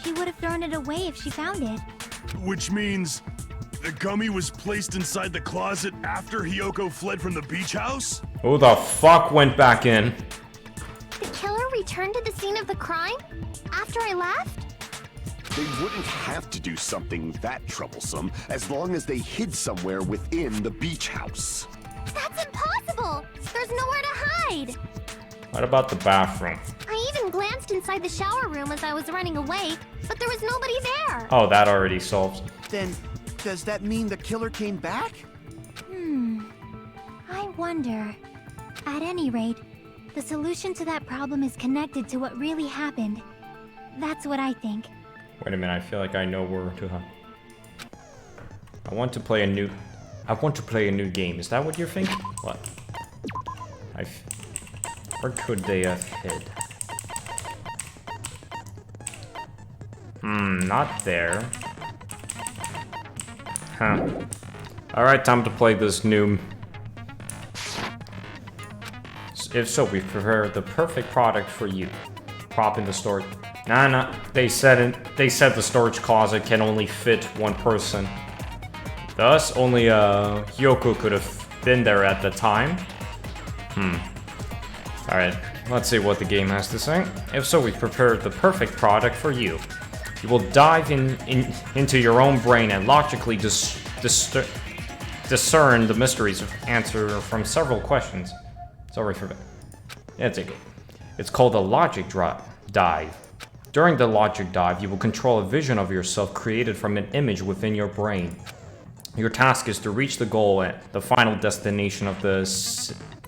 she would have thrown it away if she found it. Which means the gummy was placed inside the closet after Hyoko fled from the beach house? Who the fuck went back in? The killer returned to the scene of the crime? After I left? They wouldn't have to do something that troublesome as long as they hid somewhere within the beach house. That's impossible! There's nowhere to hide! What about the bathroom? I even glanced inside the shower room as I was running away, but there was nobody there! Oh, that already solved. Then, does that mean the killer came back? I wonder. At any rate, the solution to that problem is connected to what really happened. That's what I think. Wait a minute, I feel like I know where to have. I want to play a new game. Is that what you're thinking? What? Where could they have hid? Not there. Huh. Alright, time to play this new... If so, we've prepared the perfect product for you. Prop in the storage. Nah. They said the storage closet can only fit one person. Thus, only Hyoko could have been there at the time. Alright, let's see what the game has to say. If so, we've prepared the perfect product for you. You will dive into your own brain and logically discern the mysteries of answer from several questions. Sorry for that. Yeah, take it. It's called a logic dive. During the logic dive, you will control a vision of yourself created from an image within your brain. Your task is to reach the goal at the final destination of the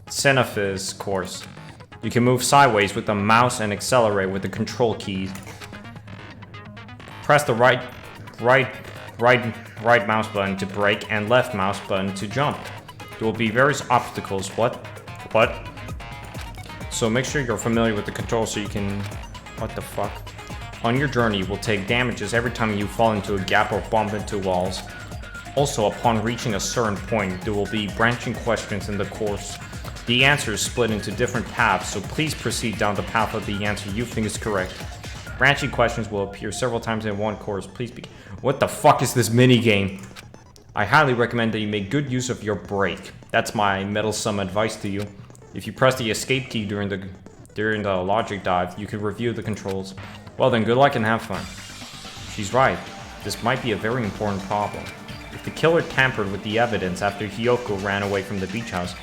Cenefis course. You can move sideways with the mouse and accelerate with the control keys. Press the right mouse button to brake and left mouse button to jump. There will be various obstacles. What? So make sure you're familiar with the controls so you can... What the fuck? On your journey, you will take damages every time you fall into a gap or bump into walls. Also, upon reaching a certain point, there will be branching questions in the course. The answer is split into different paths, so please proceed down the path of the answer you think is correct. Branching questions will appear several times in one course. Please be... What the fuck is this minigame? I highly recommend that you make good use of your brake. That's my meddlesome advice to you. If you press the escape key during the logic dive, you can review the controls. Well then, good luck and have fun. She's right. This might be a very important problem. If the killer tampered with the evidence after Hyoko ran away from the beach house,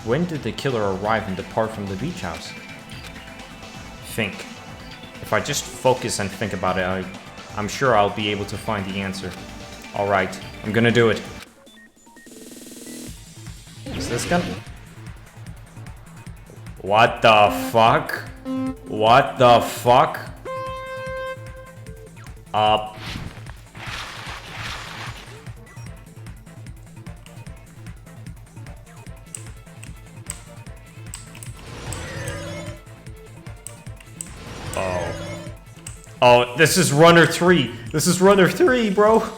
when did the killer arrive and depart from the beach house? Think. If I just focus and think about it, I'm sure I'll be able to find the answer. Alright, I'm gonna do it. Is this gonna... What the fuck? What the fuck? Up. Oh. Oh, this is Runner 3. This is Runner 3, bro.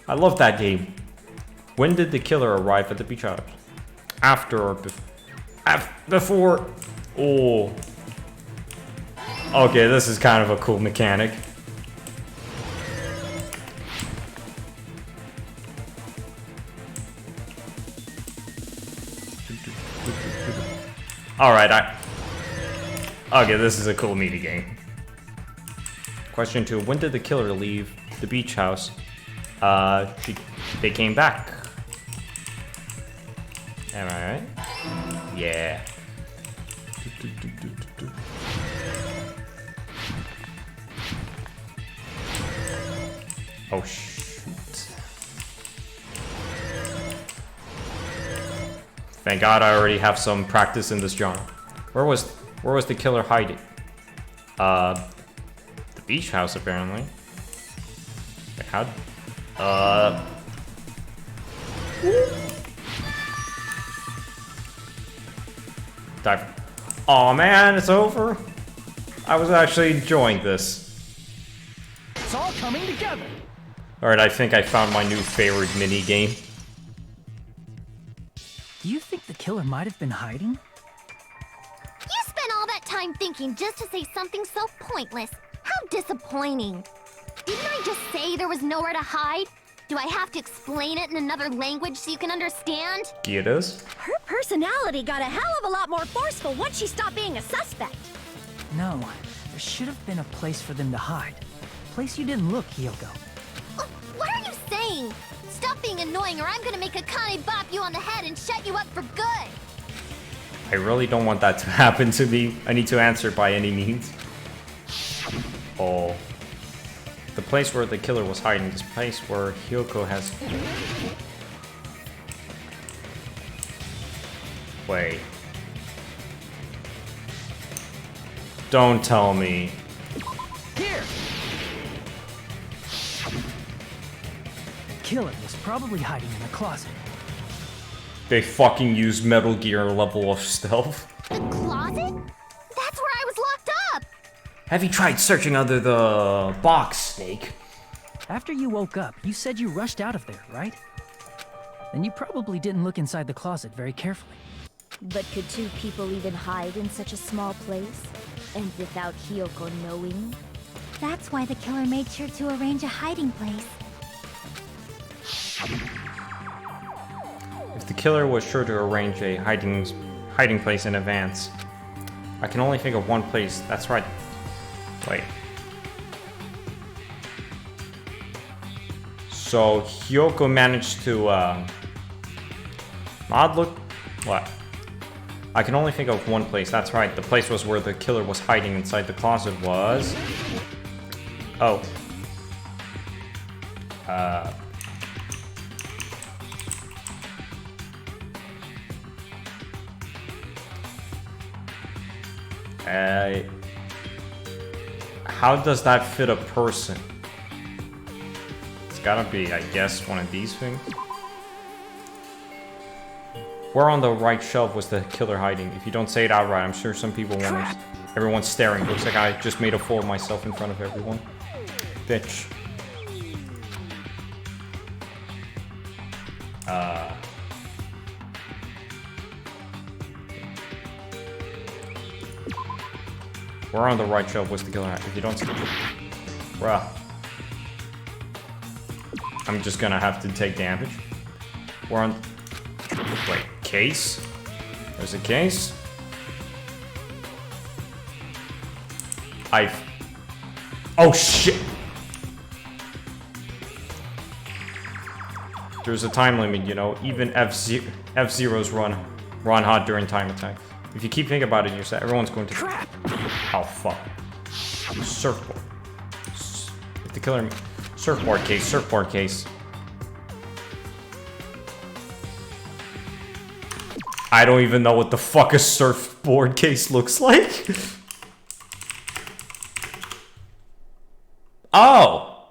I love that game. When did the killer arrive at the beach house? After or before? Oh. Okay, this is kind of a cool mechanic. Alright, okay, this is a cool mini game. Question 2. When did the killer leave the beach house? They came back. Am I right? Yeah. Oh shoot. Thank God I already have some practice in this genre. Where was the killer hiding? The beach house apparently. Wait, how? Dive. Aw man, it's over. I was actually enjoying this. It's all coming together. Alright, I think I found my new favorite mini game. Do you think the killer might have been hiding? You spent all that time thinking just to say something so pointless. How disappointing. Didn't I just say there was nowhere to hide? Do I have to explain it in another language so you can understand? It is. Her personality got a hell of a lot more forceful once she stopped being a suspect. No, there should have been a place for them to hide. A place you didn't look, Hyoko. What are you saying? Stop being annoying or I'm gonna make Akane bop you on the head and shut you up for good. I really don't want that to happen to me. I need to answer by any means. Oh. The place where the killer was hiding. This place where Hyoko has... Wait. Don't tell me. Here! The killer was probably hiding in a closet. They fucking use Metal Gear level of stealth. The closet? That's where I was locked up! Have you tried searching under the box, Snake? After you woke up, you said you rushed out of there, right? Then you probably didn't look inside the closet very carefully. But could two people even hide in such a small place? And without Hyoko knowing? That's why the killer made sure to arrange a hiding place. If the killer was sure to arrange a hiding place in advance, I can only think of one place. That's right. Wait. So Hyoko managed to not look. What? I can only think of one place. That's right. The place was where the killer was hiding inside the closet was. Oh. How does that fit a person? It's gotta be, I guess, one of these things. Where on the right shelf was the killer hiding? If you don't say it outright, I'm sure some people won't. Everyone's staring. Looks like I just made a fool of myself in front of everyone. Bitch. Where on the right shelf was the killer hiding? If you don't say it. Bruh. I'm just gonna have to take damage. Where on... Wait, case? There's a case? Oh shit! There's a time limit, you know. Even F-Zeros run hot during time attack. If you keep thinking about it, everyone's going to... Crap! Oh fuck. Surfboard. If the killer... Surfboard case, surfboard case. I don't even know what the fuck a surfboard case looks like. Oh!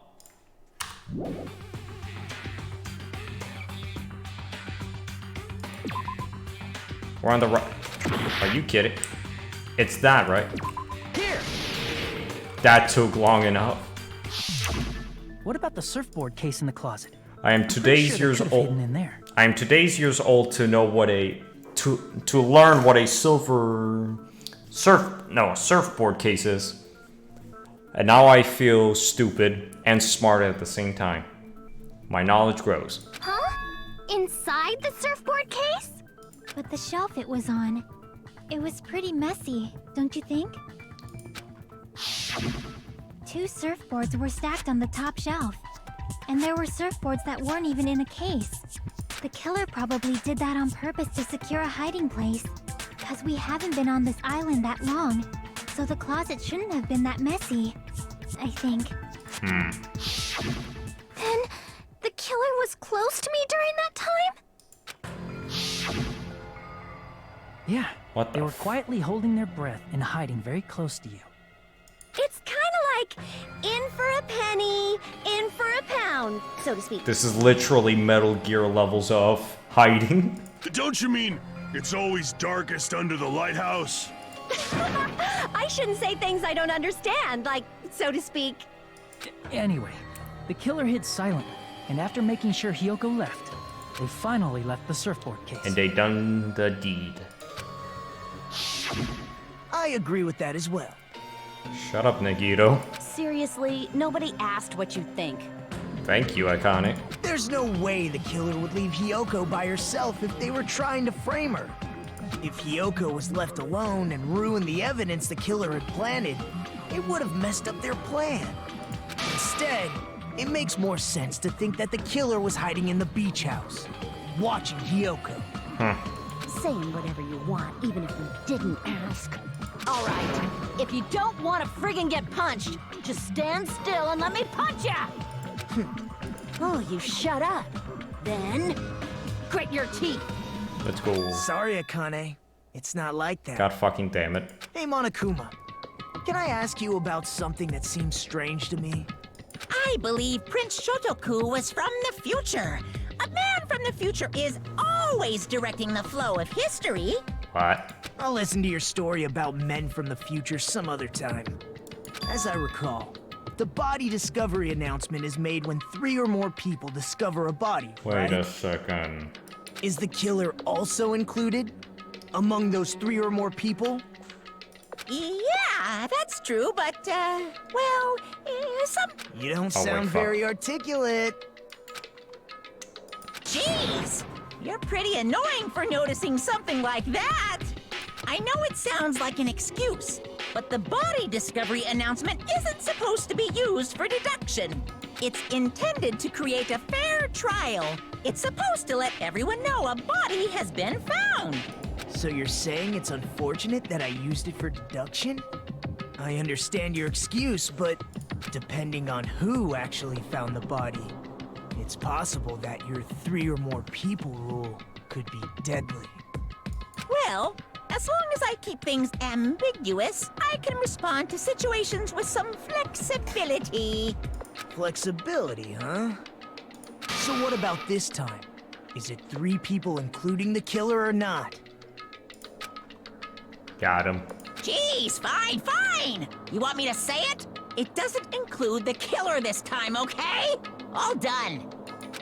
We're on the right. Are you kidding? It's that, right? Here! That took long enough. What about the surfboard case in the closet? I am today's years old. In there. I am today's years old to know what a to learn what a surfboard case is. And now I feel stupid and smart at the same time. My knowledge grows. Huh? Inside the surfboard case? But the shelf it was on, it was pretty messy, don't you think? 2 surfboards were stacked on the top shelf. And there were surfboards that weren't even in a case. The killer probably did that on purpose to secure a hiding place. Because we haven't been on this island that long. So the closet shouldn't have been that messy, I think. Then, the killer was close to me during that time? Yeah. What they were quietly holding their breath and hiding very close to you. It's kinda like, in for a penny, in for a pound, so to speak. This is literally Metal Gear levels of hiding. Don't you mean it's always darkest under the lighthouse? I shouldn't say things I don't understand, like, so to speak. Anyway, the killer hid silently, and after making sure Hiyoko left, they finally left the surfboard case. And they done the deed. I agree with that as well. Shut up, Nagito. Seriously, nobody asked what you think. Thank you, Iconic. There's no way the killer would leave Hiyoko by herself if they were trying to frame her. If Hiyoko was left alone and ruined the evidence the killer had planted, it would have messed up their plan. Instead, it makes more sense to think that the killer was hiding in the beach house, watching Hiyoko. Saying whatever you want, even if you didn't ask. All right, if you don't want to friggin' get punched, just stand still and let me punch ya! Oh, you shut up. Then, grit your teeth. Let's go. Sorry, Akane. It's not like that. God fucking damn it. Hey, Monokuma. Can I ask you about something that seems strange to me? I believe Prince Shotoku was from the future. A man from the future is always directing the flow of history. What? I'll listen to your story about men from the future some other time. As I recall, the body discovery announcement is made when 3 or more people discover a body, Wait right? a second. Is the killer also included? Among those 3 or more people? Yeah, that's true, but, well, some... You don't Oh, wait, sound fuck. very articulate. Jeez, you're pretty annoying for noticing something like that. I know it sounds like an excuse, but the body discovery announcement isn't supposed to be used for deduction. It's intended to create a fair trial. It's supposed to let everyone know a body has been found. So you're saying it's unfortunate that I used it for deduction? I understand your excuse, but depending on who actually found the body, it's possible that your 3 or more people rule could be deadly. Well, as long as I keep things ambiguous, I can respond to situations with some flexibility. Flexibility, huh? So what about this time? Is it 3 people including the killer or not? Got him. Jeez, fine. You want me to say it? It doesn't include the killer this time, okay? All done.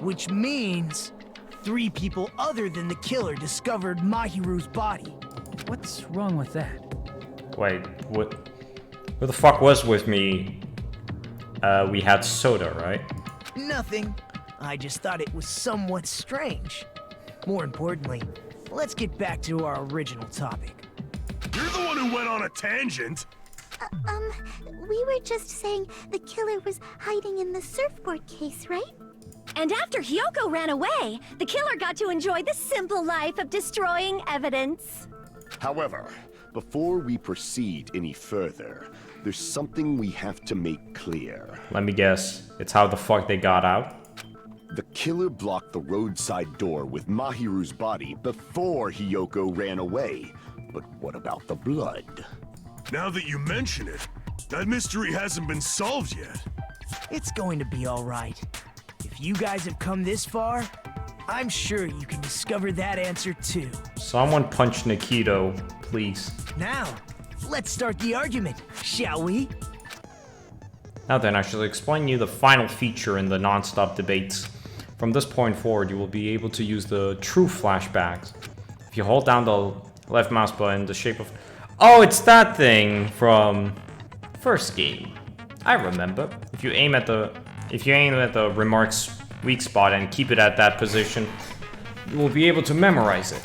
Which means 3 people other than the killer discovered Mahiru's body. What's wrong with that? Wait, what? Who the fuck was with me? We had Soda, right? Nothing. I just thought it was somewhat strange. More importantly, let's get back to our original topic. You're the one who went on a tangent. We were just saying the killer was hiding in the surfboard case, right? And after Hiyoko ran away, the killer got to enjoy the simple life of destroying evidence. However, before we proceed any further, there's something we have to make clear. Let me guess. It's how the fuck they got out? The killer blocked the roadside door with Mahiru's body before Hiyoko ran away. But what about the blood? Now that you mention it, that mystery hasn't been solved yet. It's going to be all right. If you guys have come this far, I'm sure you can discover that answer too. Someone punch Nikito, please. Now, let's start the argument, shall we? Now then, I shall explain you the final feature in the non-stop debates. From this point forward, you will be able to use the true flashbacks. If you hold down the left mouse button, the shape of... Oh, it's that thing from first game. I remember. If you aim at the remark's weak spot and keep it at that position, you will be able to memorize it.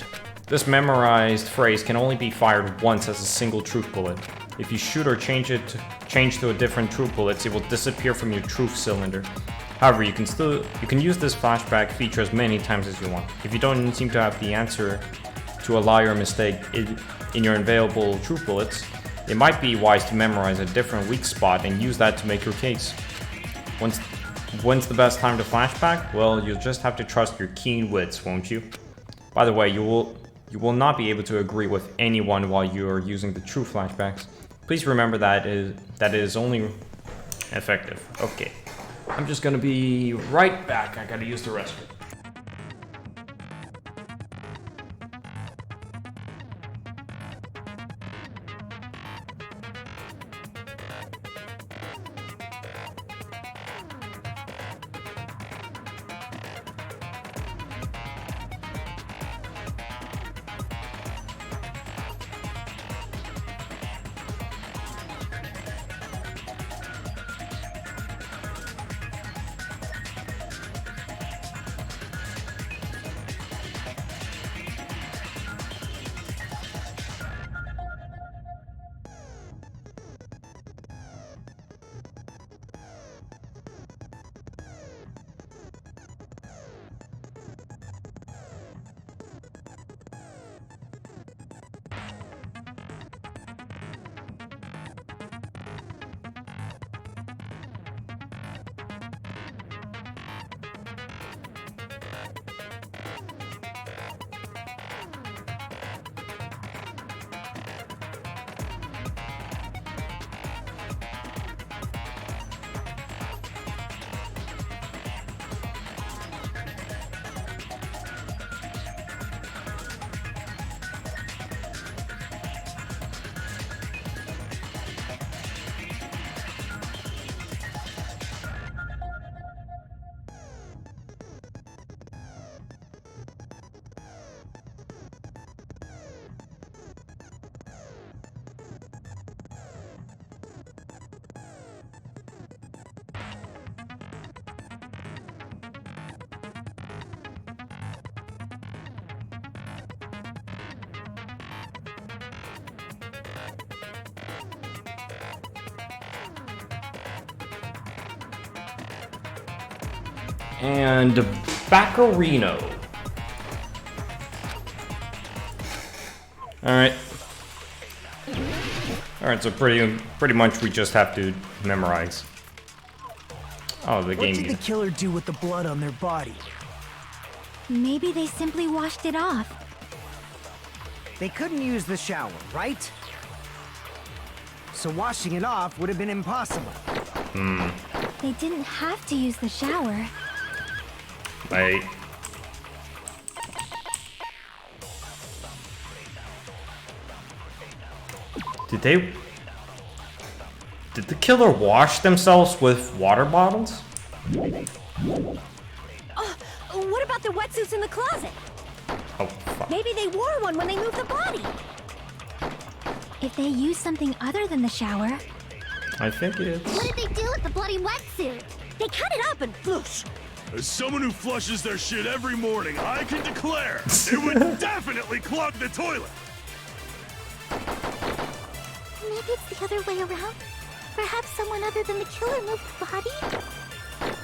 This memorized phrase can only be fired once as a single truth bullet. If you shoot or change to a different truth bullets, it will disappear from your truth cylinder. However, you can use this flashback feature as many times as you want. If you don't seem to have the answer to a lie or mistake in your available truth bullets, it might be wise to memorize a different weak spot and use that to make your case. When's the best time to flashback? Well, you'll just have to trust your keen wits, won't you? By the way, you will not be able to agree with anyone while you are using the true flashbacks. Please remember that it is only effective. Okay. I'm just gonna be right back. I gotta use the restroom. And Baccarino. Alright. Alright, so pretty much we just have to memorize. Oh, the game. What did the killer do with the blood on their body? Maybe they simply washed it off. They couldn't use the shower, right? So washing it off would have been impossible. They didn't have to use the shower. Wait. Did the killer wash themselves with water bottles? Oh, what about the wetsuits in the closet? Oh, fuck. Maybe they wore one when they moved the body. If they used something other than the shower... I think it's... What did they do with the bloody wetsuit? They cut it up and floosh. As someone who flushes their shit every morning, I can declare it would definitely clog the toilet. Maybe it's the other way around. Perhaps someone other than the killer moved the body?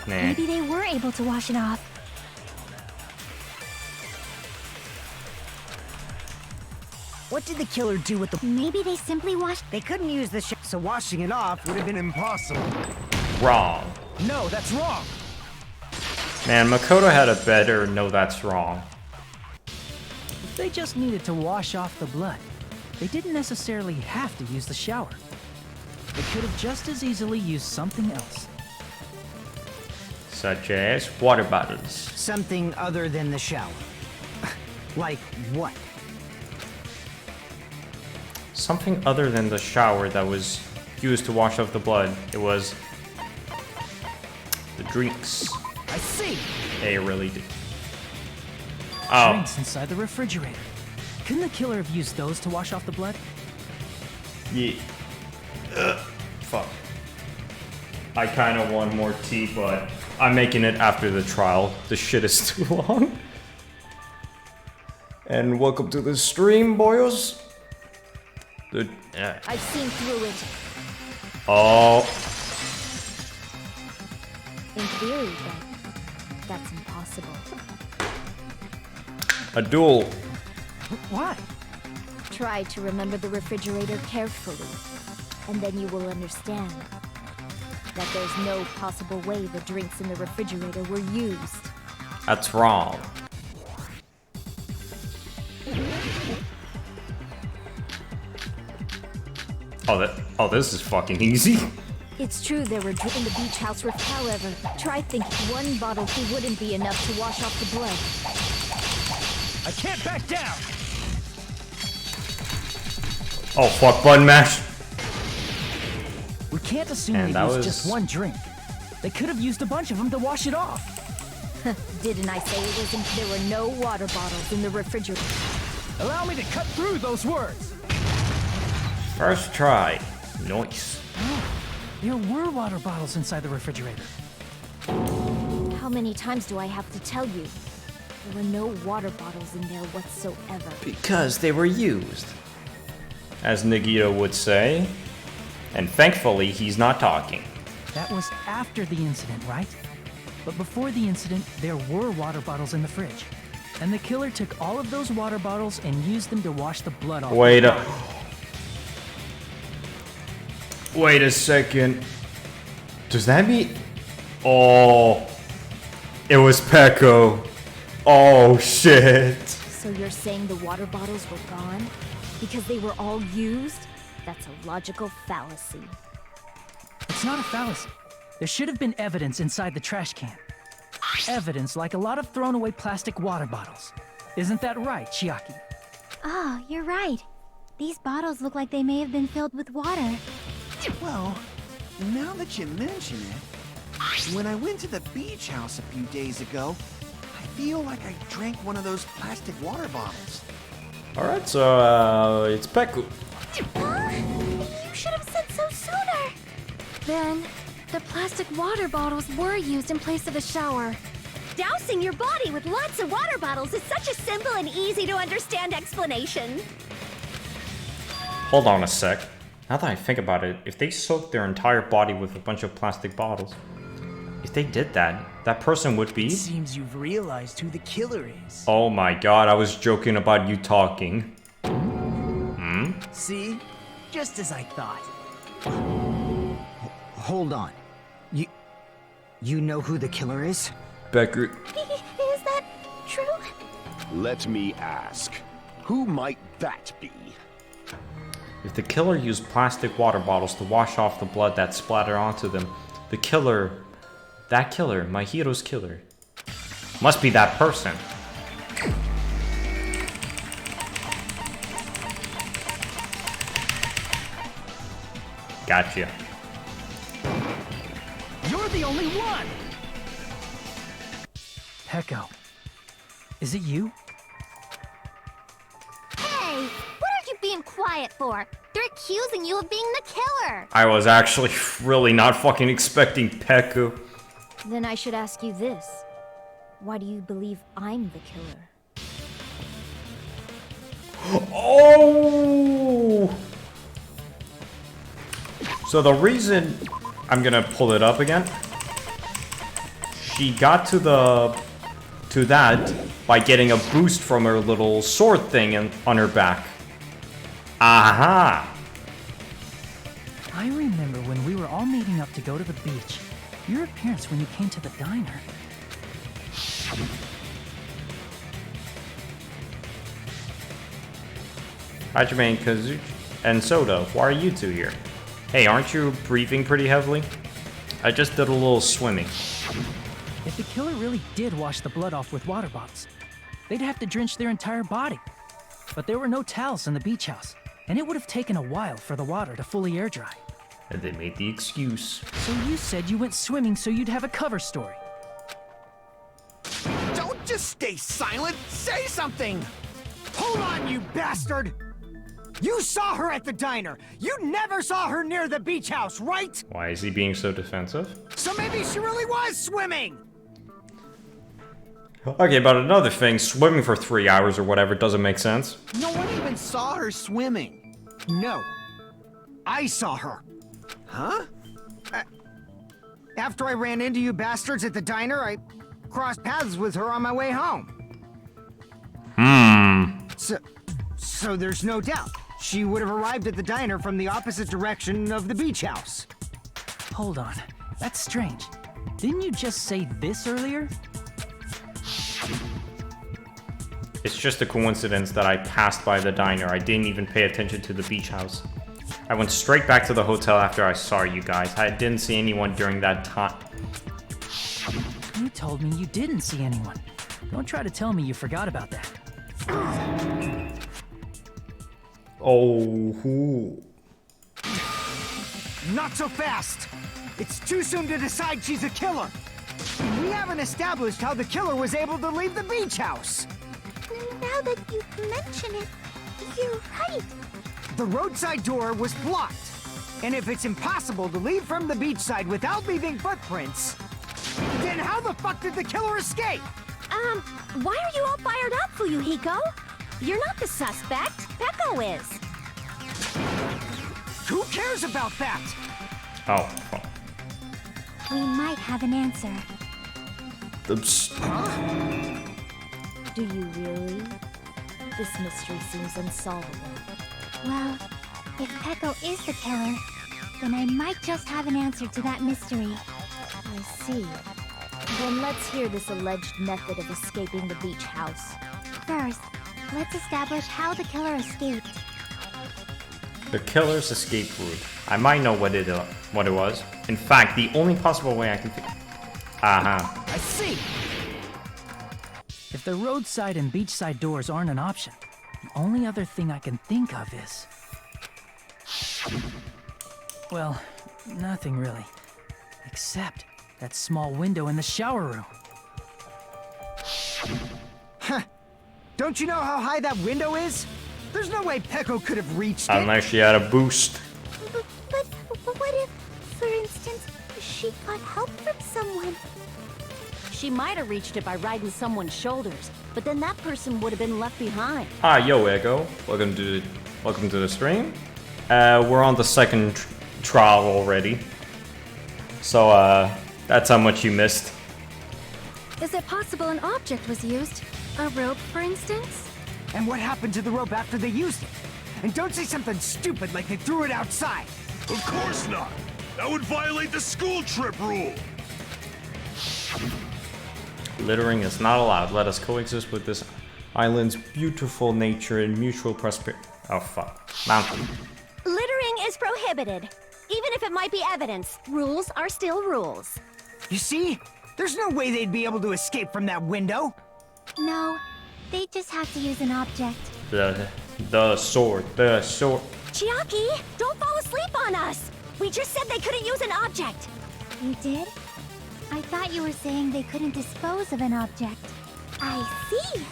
Nah. Maybe they were able to wash it off. What did the killer do with the... Maybe they simply washed... They couldn't use the so washing it off would have been impossible. Wrong. No, that's wrong. Man, Makoto had a better no, that's wrong. If they just needed to wash off the blood, they didn't necessarily have to use the shower. They could have just as easily used something else. Such as water bottles. Something other than the shower. Like what? Something other than the shower that was used to wash off the blood. It was the drinks. I see. They really did. Oh. Drinks inside the refrigerator. Couldn't the killer have used those to wash off the blood? Yeah. Fuck. I kind of want more tea, but I'm making it after the trial. The shit is too long. And welcome to the stream, boys. I've seen through it. Oh. In theory, but that's impossible. A duel. Why? Try to remember the refrigerator carefully, and then you will understand that there's no possible way the drinks in the refrigerator were used. That's wrong. Oh, this is fucking easy. It's true there were drinks in the beach house roof. However, try thinking one bottle wouldn't be enough to wash off the blood. I can't back down. Oh, fuck, button mash. We can't assume And they that used was- just one drink. They could have used a bunch of them to wash it off. Didn't I say it wasn't? There were no water bottles in the refrigerator. Allow me to cut through those words. First try. Nice. There were water bottles inside the refrigerator. How many times do I have to tell you? There were no water bottles in there whatsoever. Because they were used. As Nagito would say. And thankfully, he's not talking. That was after the incident, right? But before the incident, there were water bottles in the fridge. And the killer took all of those water bottles and used them to wash the blood off. Wait a second. Does that mean... Oh. It was Pecco. Oh, shit. So you're saying the water bottles were gone? Because they were all used? That's a logical fallacy. It's not a fallacy. There should have been evidence inside the trash can. Evidence like a lot of thrown away plastic water bottles. Isn't that right, Chiaki? Oh, you're right. These bottles look like they may have been filled with water. Well, now that you mention it, when I went to the beach house a few days ago, I feel like I drank one of those plastic water bottles. Alright, so, it's Pecco. You should have said so sooner. Then, the plastic water bottles were used in place of a shower. Dousing your body with lots of water bottles is such a simple and easy to understand explanation. Hold on a sec. Now that I think about it, if they soaked their entire body with a bunch of plastic bottles, if they did that, that person would be... It seems you've realized who the killer is. Oh my god, I was joking about you talking. See? Just as I thought. Hold on. You know who the killer is? Becker. Is that true? Let me ask. Who might that be? If the killer used plastic water bottles to wash off the blood that splattered onto them, the killer, my hero's killer, must be that person. Gotcha. You're the only one! Pecco, is it you? Hey, what are you being quiet for? They're accusing you of being the killer. I was actually really not fucking expecting Pecco. Then I should ask you this. Why do you believe I'm the killer? Oh! So the reason... I'm gonna pull it up again. She got to that by getting a boost from her little sword thing on her back. Aha! I I remember when we were all meeting up to go to the beach. Your appearance when you came to the diner. Hajime, Kazuchi, and Soda, why are you two here? Hey, aren't you breathing pretty heavily? I just did a little swimming. If the killer really did wash the blood off with water bottles, they'd have to drench their entire body. But there were no towels in the beach house, and it would have taken a while for the water to fully air dry. And they made the excuse. So you said you went swimming so you'd have a cover story. Don't just stay silent! Say something! Hold on, you bastard! You saw her at the diner! You never saw her near the beach house, right? Why is he being so defensive? So maybe she really was swimming! Okay, but another thing, swimming for 3 hours or whatever doesn't make sense. No one even saw her swimming. No. I saw her. Huh? After I ran into you bastards at the diner, I crossed paths with her on my way home. So there's no doubt. She would have arrived at the diner from the opposite direction of the beach house. Hold on. That's strange. Didn't you just say this earlier? It's just a coincidence that I passed by the diner. I didn't even pay attention to the beach house. I went straight back to the hotel after I saw you guys. I didn't see anyone during that time. You told me you didn't see anyone. Don't try to tell me you forgot about that. Oh. Not so fast! It's too soon to decide she's a killer. We haven't established how the killer was able to leave the beach house. Now that you mention it, you're right. The roadside door was blocked. And if it's impossible to leave from the beachside without leaving footprints, then how the fuck did the killer escape? Why are you all fired up, Fuyuhiko? You're not the suspect. Peko is. Who cares about that? Oh. We might have an answer. Do you really? This mystery seems unsolvable. Well, if Peko is the killer, then I might just have an answer to that mystery. I see. Then let's hear this alleged method of escaping the beach house. First, let's establish how the killer escaped. The killer's escape route. I might know what it was. In fact, the only possible way I can think. I see. If the roadside and beachside doors aren't an option, the only other thing I can think of is... Well, nothing really. Except that small window in the shower room. Huh. Don't you know how high that window is? There's no way Peko could have reached it. Unless she had a boost. But what if, for instance, she got help from someone? She might have reached it by riding someone's shoulders, but then that person would have been left behind. Yo, Echo. Welcome to the stream. We're on the second trial already. So, that's how much you missed. Is it possible an object was used? A rope, for instance? And what happened to the rope after they used it? And don't say something stupid like they threw it outside. Of course not! That would violate the school trip rule! Littering is not allowed. Let us coexist with this island's beautiful nature and mutual prosperity. Oh, fuck. Mountain. Littering is prohibited. Even if it might be evidence, rules are still rules. You see? There's no way they'd be able to escape from that window. No, they just have to use an object. The sword. Chiaki, don't fall asleep on us! We just said they couldn't use an object! You did? I thought you were saying they couldn't dispose of an object. I see!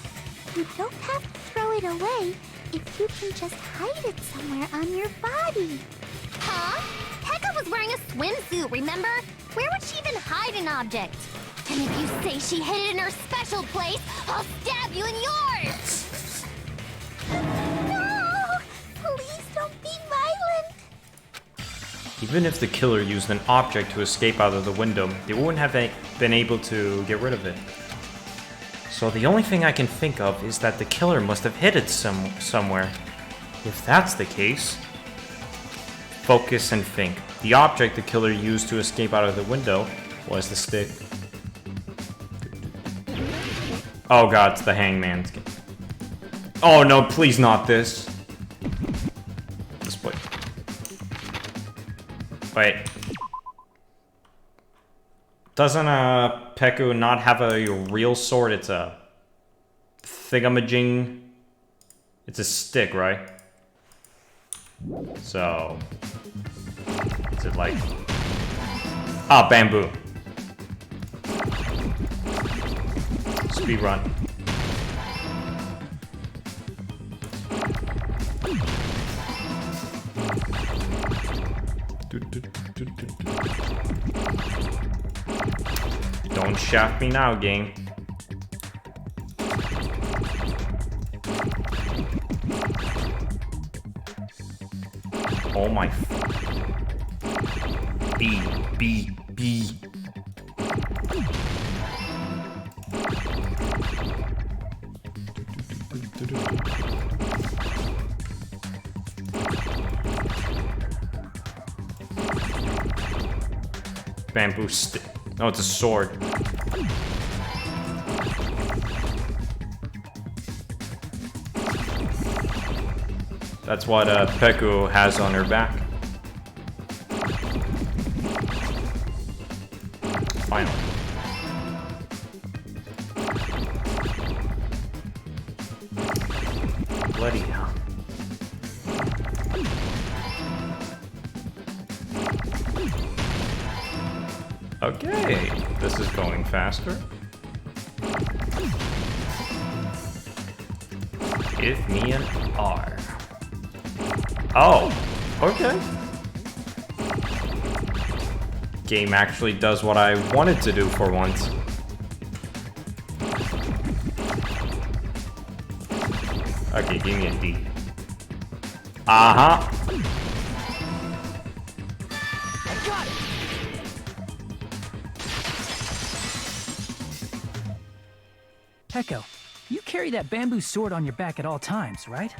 You don't have to throw it away if you can just hide it somewhere on your body. Huh? Pekka was wearing a swimsuit, remember? Where would she even hide an object? And if you say she hid it in her special place, I'll stab you in yours! No! Please don't be violent! Even if the killer used an object to escape out of the window, they wouldn't have been able to get rid of it. So the only thing I can think of is that the killer must have hid it somewhere. If that's the case, Focus and think. The object the killer used to escape out of the window was the stick. Oh god, it's the hangman's game. Oh no, please not this. This way. Wait. Doesn't Peku not have a real sword? It's a thingamajig. It's a stick, right? So is it like bamboo? Speed run. Don't shaft me now, gang. Oh my. B. Bamboo stick. No, it's a sword. That's what Peku has on her back. Finally. Bloody hell. Okay, this is going faster. Give me an R. Oh, okay. Game actually does what I wanted to do for once. Okay, give me a D. Uh-huh. I got it. Peko, you carry that bamboo sword on your back at all times, right?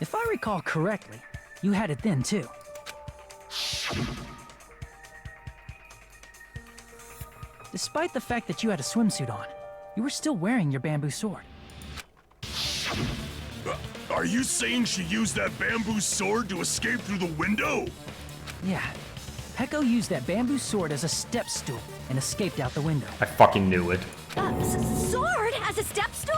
If I recall correctly, you had it then too. Despite the fact that you had a swimsuit on, you were still wearing your bamboo sword. Are you saying she used that bamboo sword to escape through the window? Yeah. Peko used that bamboo sword as a step stool and escaped out the window. I fucking knew it. Sword as a step stool?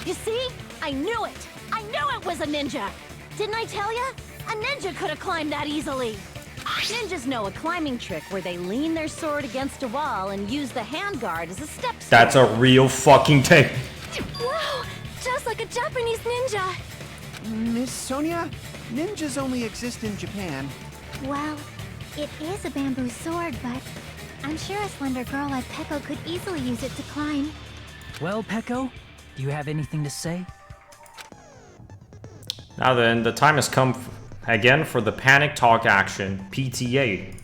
You see? I knew it! I knew it was a ninja! Didn't I tell ya? A ninja could have climbed that easily! Ninjas know a climbing trick where they lean their sword against a wall and use the handguard as a step stool. That's a real fucking thing. Wow, just like a Japanese ninja. Miss Sonia, ninjas only exist in Japan. Well, it is a bamboo sword, but I'm sure a slender girl like Peko could easily use it to climb. Well, Peko, do you have anything to say? Now then, the time has come again for the Panic Talk action, PTA.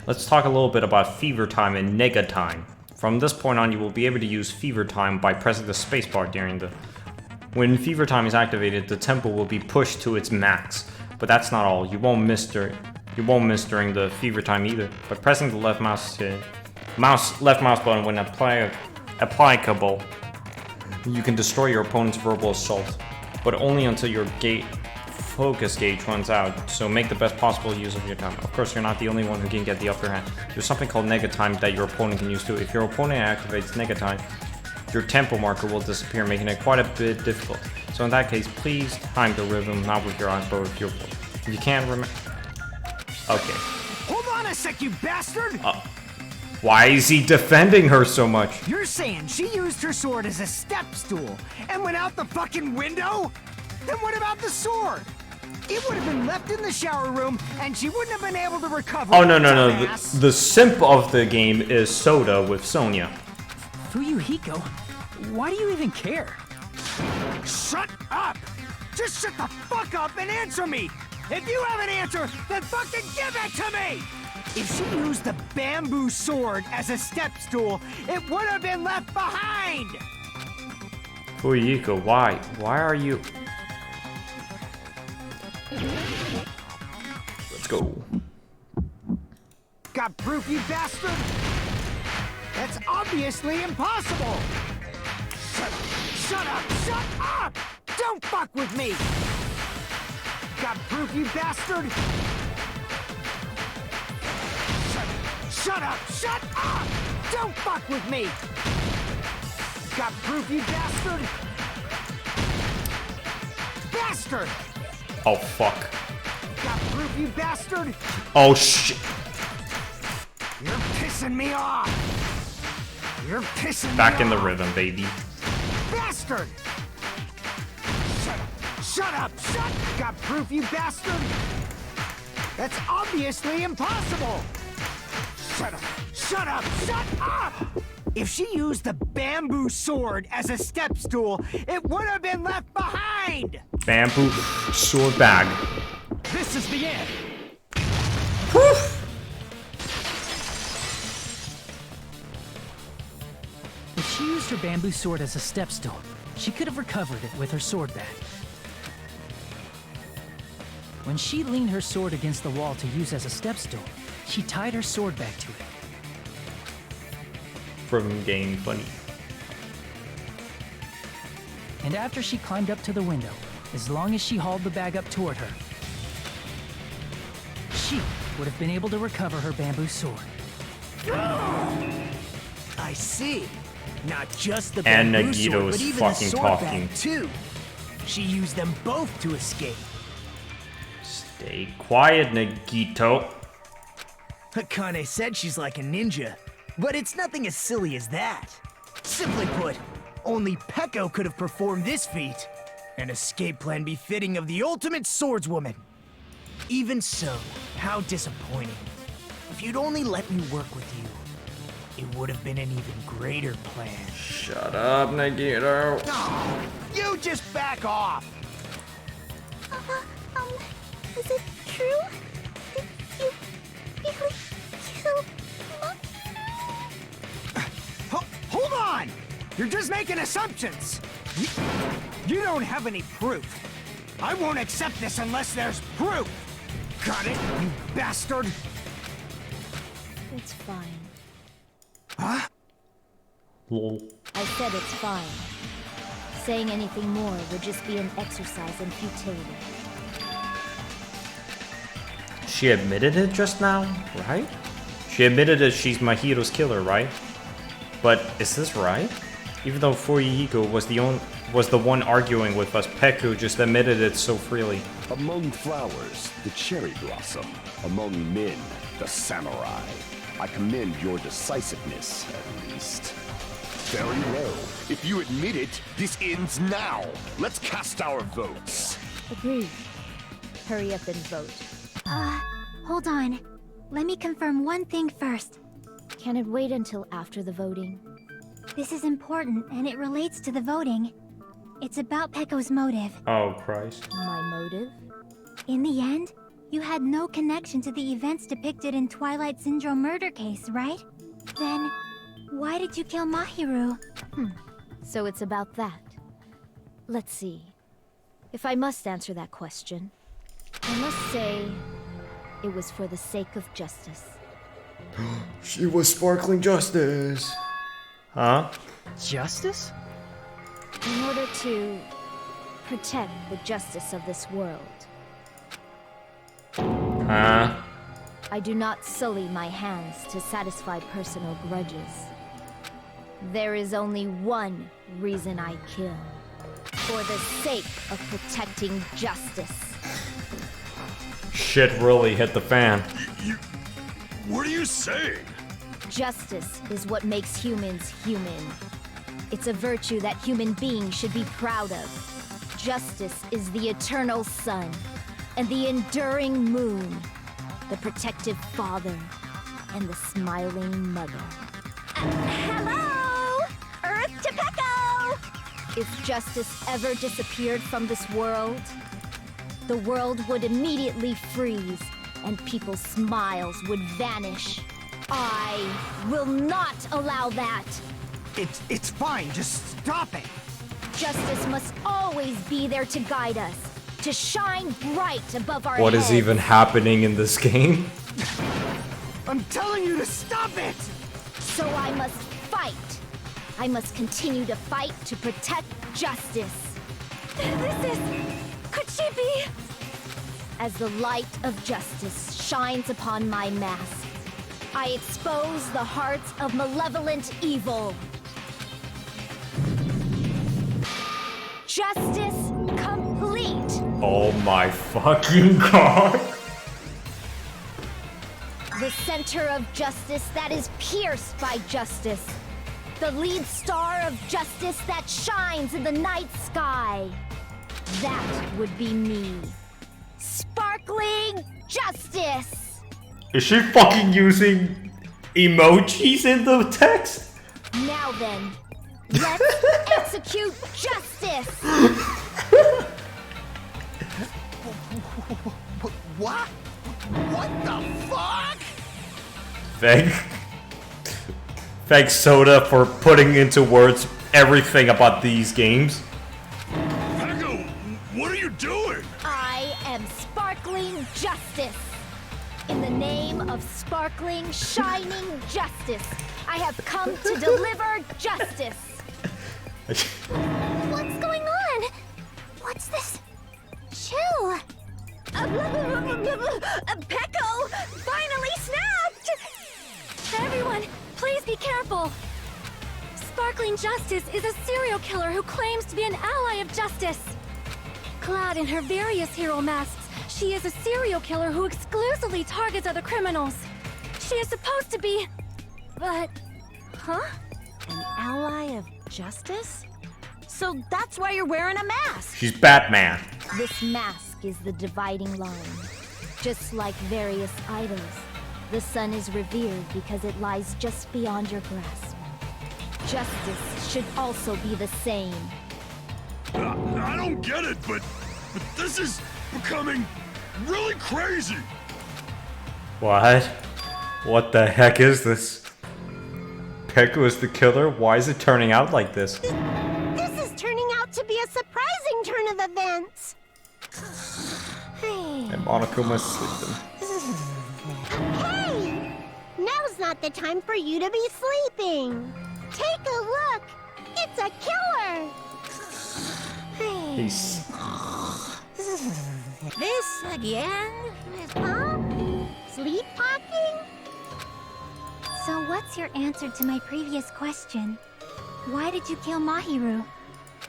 Let's talk a little bit about Fever Time and Nega Time. From this point on, you will be able to use Fever Time by pressing the spacebar during the... When Fever Time is activated, the tempo will be pushed to its max. But that's not all. You won't miss during the Fever Time either. By pressing the left mouse button when applicable, you can destroy your opponent's verbal assault, but only until your focus gauge runs out, so make the best possible use of your time. Of course, you're not the only one who can get the upper hand. There's something called Nega Time that your opponent can use too. If your opponent activates Nega Time, your tempo marker will disappear, making it quite a bit difficult. So in that case, please time the rhythm, not with your eyes, but with your... If you can't remember... Okay. Hold on a sec, you bastard! Why is he defending her so much? You're saying she used her sword as a step stool and went out the fucking window? Then what about the sword? It would have been left in the shower room and she wouldn't have been able to recover. Oh, no. The simp of the game is Soda with Sonia. Fuyuhiko, why do you even care? Shut up! Just shut the fuck up and answer me! If you have an answer, then fucking give it to me! If she used the bamboo sword as a step stool, it would have been left behind! Fuyuhiko, why? Why are you... Let's go. Got proof, you bastard? That's obviously impossible! Shut up! Shut up! Don't fuck with me! Got proof, you bastard? Shut up! Shut up! Don't fuck with me! Got proof, you bastard? Bastard! Oh, fuck. Got proof, you bastard? Oh, shit. You're pissing me off! You're pissing me off! Back in the rhythm, baby. Bastard! Shut up! Shut up! Shut! Got proof, you bastard? That's obviously impossible! Shut up! Shut up! Shut up! If she used the bamboo sword as a step stool, it would have been left behind! Bamboo sword bag. This is the end! If she used her bamboo sword as a step stool, she could have recovered it with her sword bag. When she leaned her sword against the wall to use as a step stool, she tied her sword bag to it. From Game Funny. And after she climbed up to the window, as long as she hauled the bag up toward her, she would have been able to recover her bamboo sword. I see. Not just the And bamboo sword, Nagito's but even fucking the sword talking. bag too. She used them both to escape. Stay quiet, Nagito. Akane said she's like a ninja, but it's nothing as silly as that. Simply put, only Peko could have performed this feat. An escape plan befitting of the ultimate swordswoman. Even so, how disappointing. If you'd only let me work with you, it would have been an even greater plan. Shut up, Nagito. No, you just back off! Is it true? Did you really kill Mahiru? Hold on! You're just making assumptions! You don't have any proof. I won't accept this unless there's proof! Got it, you bastard? It's fine. Huh? Lol. I said it's fine. Saying anything more would just be an exercise in futility. She admitted it just now, right? She admitted that she's Mahiro's killer, right? But is this right? Even though Fuyuhiko was the one arguing with us, Peko just admitted it so freely. Among flowers, the cherry blossom. Among men, the samurai. I commend your decisiveness, at least. Very well. If you admit it, this ends now. Let's cast our votes. Agreed. Hurry up and vote. Hold on. Let me confirm one thing first. Can it wait until after the voting? This is important, and it relates to the voting. It's about Peko's motive. Oh, Christ. My motive? In the end, you had no connection to the events depicted in Twilight Syndrome murder case, right? Then, why did you kill Mahiru? So it's about that. Let's see. If I must answer that question, I must say it was for the sake of justice. She was sparkling justice. Huh? Justice? In order to protect the justice of this world. Huh? I do not sully my hands to satisfy personal grudges. There is only one reason I kill. For the sake of protecting justice. Shit really hit the fan. What are you saying? Justice is what makes humans human. It's a virtue that human beings should be proud of. Justice is the eternal sun and the enduring moon, the protective father and the smiling mother. Hello! Earth to Peko! If justice ever disappeared from this world, the world would immediately freeze and people's smiles would vanish. I will not allow that! It's fine, just stop it! Justice must always be there to guide us, to shine bright above our What heads. is even happening in this game? I'm telling you to stop it! So I must fight. I must continue to fight to protect justice. Could she be? As the light of justice shines upon my mask, I expose the hearts of malevolent evil. Justice complete. Oh my fucking god. The center of justice that is pierced by justice. The lead star of justice that shines in the night sky. That would be me. Sparkling justice! Is she fucking using emojis in the text? Now then, let's execute justice! What? What the fuck? Thanks, Soda, for putting into words everything about these games. Echo, what are you doing? I am sparkling justice. In the name of sparkling, shining justice, I have come to deliver justice. What's going on? What's this? Chill. Pecco finally snapped! Everyone, please be careful. Sparkling Justice is a serial killer who claims to be an ally of justice. Clad in her various hero masks, she is a serial killer who exclusively targets other criminals. She is supposed to be... but... huh? An ally of justice? So that's why you're wearing a mask! She's Batman. This mask is the dividing line. Just like various idols, the sun is revered because it lies just beyond your grasp. Justice should also be the same. I don't get it, but this is becoming really crazy. What? What the heck is this? Pecco is the killer? Why is it turning out like this? This is turning out to be a surprising turn of events. And Monokuma is sleeping. Hey! Now's not the time for you to be sleeping. Take a look. It's a killer. He's... This again? Huh? Sleepwalking? So what's your answer to my previous question? Why did you kill Mahiru?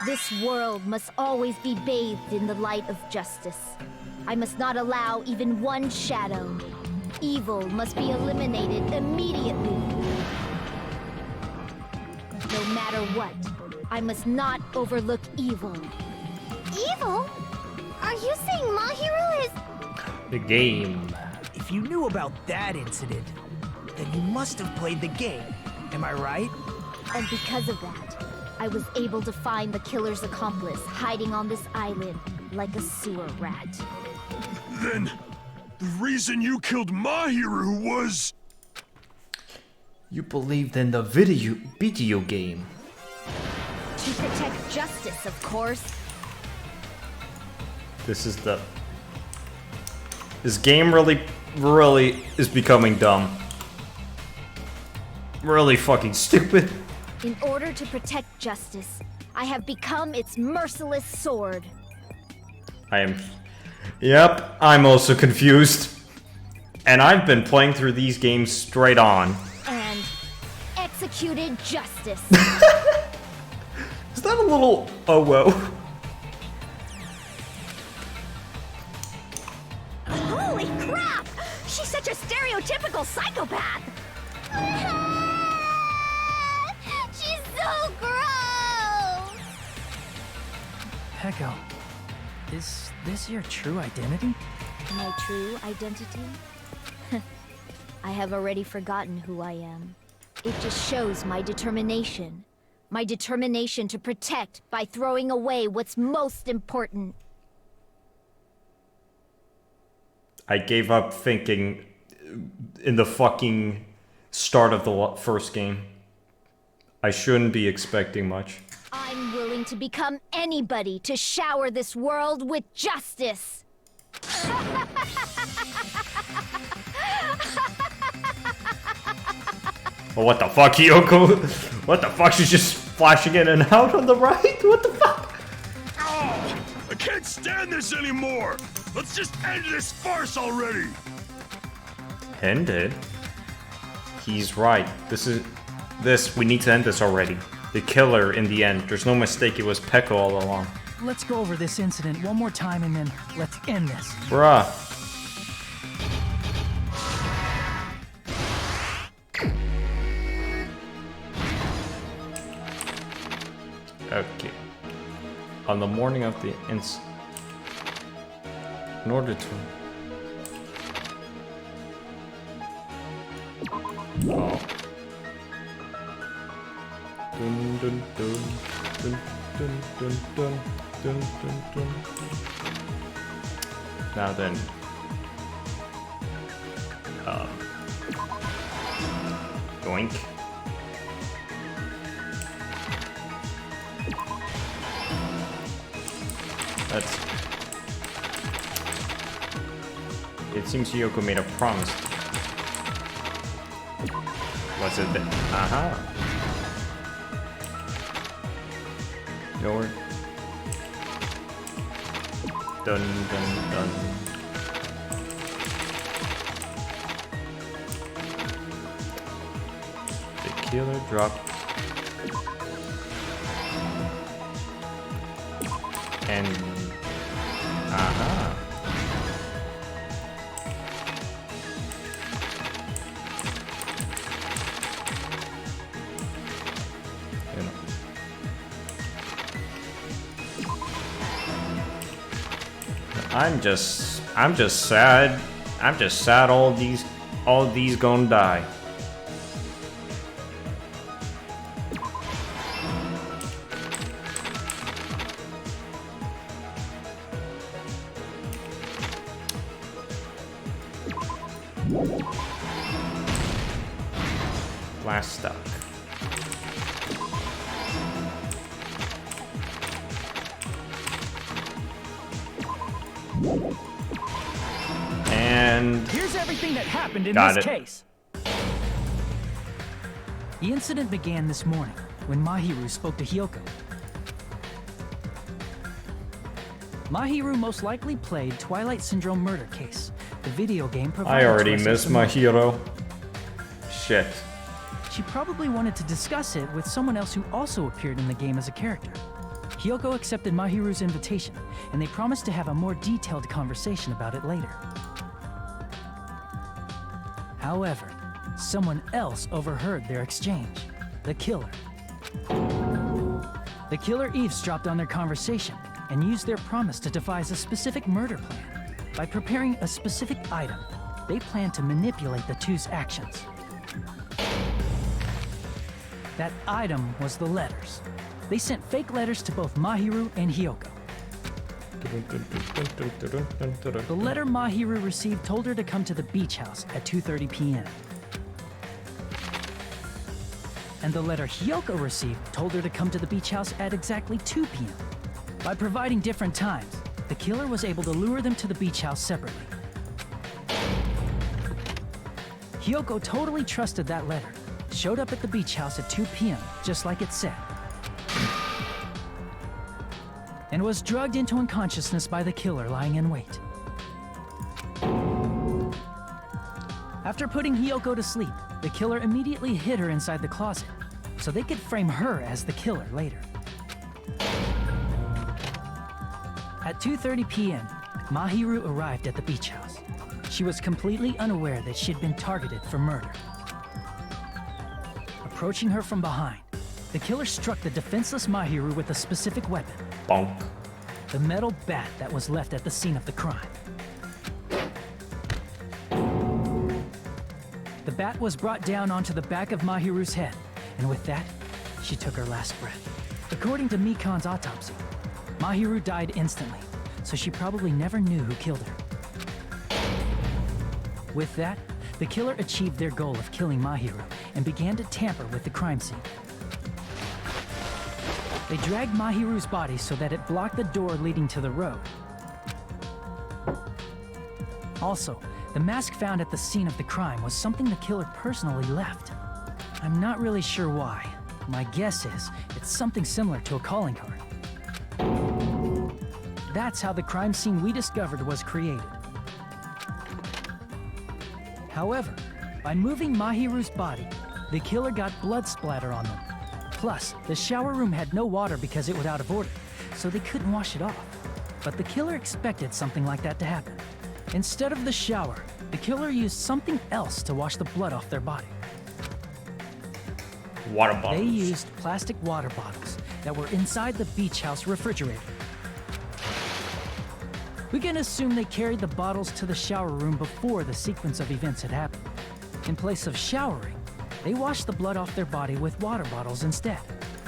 This world must always be bathed in the light of justice. I must not allow even one shadow. Evil must be eliminated immediately. No matter what, I must not overlook evil. Evil? Are you saying Mahiru is... The game. If you knew about that incident, then you must have played the game. Am I right? And because of that, I was able to find the killer's accomplice hiding on this island like a sewer rat. Then, the reason you killed Mahiru was... You believed in the video game. To protect justice, of course. This game really is becoming dumb. Really fucking stupid. In order to protect justice, I have become its merciless sword. Yep, I'm also confused. And I've been playing through these games straight on. And executed justice. Is that a little whoa? Holy crap! She's such a stereotypical psychopath! She's so gross! Pecco, is this your true identity? My true identity? I have already forgotten who I am. It just shows my determination. My determination to protect by throwing away what's most important. I gave up thinking in the fucking start of the first game. I shouldn't be expecting much. I'm willing going to become anybody to shower this world with justice. Well, what the fuck, Hiyoko? What the fuck? She's just flashing in and out on the right? What the fuck? Oh, I can't stand this anymore! Let's just end this farce already! End it? He's right. We need to end this already. The killer in the end. There's no mistake, it was Pekka all along. Let's go over this incident one more time and then let's end this. Bruh. Okay. On the morning of the incident. In order to... Oh. Dun dun dun dun dun dun dun dun dun dun. Now then. Doink. It seems Hiyoko made a promise. What's it then? Aha. Nowhere. Dun dun dun. The killer dropped. And aha. I'm just sad. I'm just sad all these gonna die. Last stuck. And here's everything that happened in this case. The incident began this morning when Mahiru spoke to Hiyoko. Mahiru most likely played Twilight Syndrome Murder Case, the video game provided. I already missed my hero. Shit. She probably wanted to discuss it with someone else who also appeared in the game as a character. Hiyoko accepted Mahiru's invitation, and they promised to have a more detailed conversation about it later. However, someone else overheard their exchange. The killer. The killer eavesdropped on their conversation and used their promise to devise a specific murder plan. By preparing a specific item, they planned to manipulate the two's actions. That item was the letters. They sent fake letters to both Mahiru and Hiyoko. The letter Mahiru received told her to come to the beach house at 2:30 p.m. And the letter Hiyoko received told her to come to the beach house at exactly 2 p.m. By providing different times, the killer was able to lure them to the beach house separately. Hiyoko totally trusted that letter, showed up at the beach house at 2 p.m., just like it said, and was drugged into unconsciousness by the killer lying in wait. After putting Hiyoko to sleep, the killer immediately hid her inside the closet, so they could frame her as the killer later. At 2:30 p.m., Mahiru arrived at the beach house. She was completely unaware that she'd been targeted for murder. Approaching her from behind, the killer struck the defenseless Mahiru with a specific weapon. Bonk. The metal bat that was left at the scene of the crime. The bat was brought down onto the back of Mahiru's head, and with that, she took her last breath. According to Mikan's autopsy, Mahiru died instantly, so she probably never knew who killed her. With that, the killer achieved their goal of killing Mahiru and began to tamper with the crime scene. They dragged Mahiru's body so that it blocked the door leading to the road. Also, the mask found at the scene of the crime was something the killer personally left. I'm not really sure why. My guess is it's something similar to a calling card. That's how the crime scene we discovered was created. However, by moving Mahiru's body, the killer got blood splatter on them. Plus, the shower room had no water because it was out of order, so they couldn't wash it off. But the killer expected something like that to happen. Instead of the shower, the killer used something else to wash the blood off their body. Water bottles. They used plastic water bottles that were inside the beach house refrigerator. We can assume they carried the bottles to the shower room before the sequence of events had happened. In place of showering, they washed the blood off their body with water bottles instead.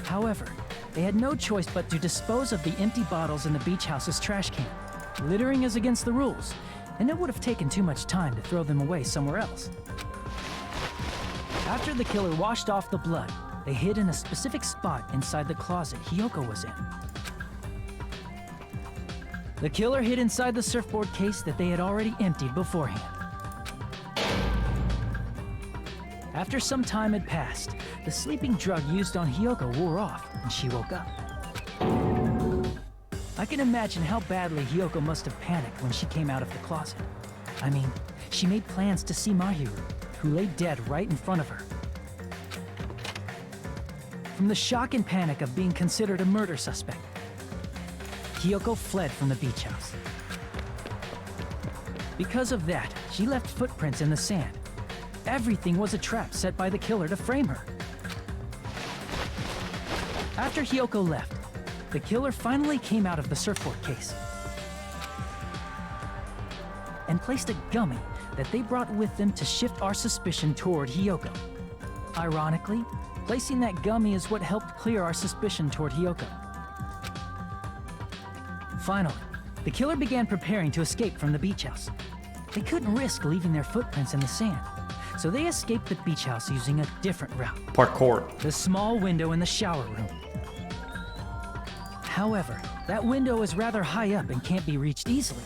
However, they had no choice but to dispose of the empty bottles in the beach house's trash can. Littering is against the rules, and it would have taken too much time to throw them away somewhere else. After the killer washed off the blood, they hid in a specific spot inside the closet Hiyoko was in. The killer hid inside the surfboard case that they had already emptied beforehand. After some time had passed, the sleeping drug used on Hiyoko wore off, and she woke up. I can imagine how badly Hiyoko must have panicked when she came out of the closet. I mean, she made plans to see Mahiru, who lay dead right in front of her. From the shock and panic of being considered a murder suspect, Hiyoko fled from the beach house. Because of that, she left footprints in the sand. Everything was a trap set by the killer to frame her. After Hiyoko left, the killer finally came out of the surfboard case and placed a gummy that they brought with them to shift our suspicion toward Hiyoko. Ironically, placing that gummy is what helped clear our suspicion toward Hiyoko. Finally, the killer began preparing to escape from the beach house. They couldn't risk leaving their footprints in the sand, so they escaped the beach house using a different route. Parkour. The small window in the shower room. However, that window is rather high up and can't be reached easily,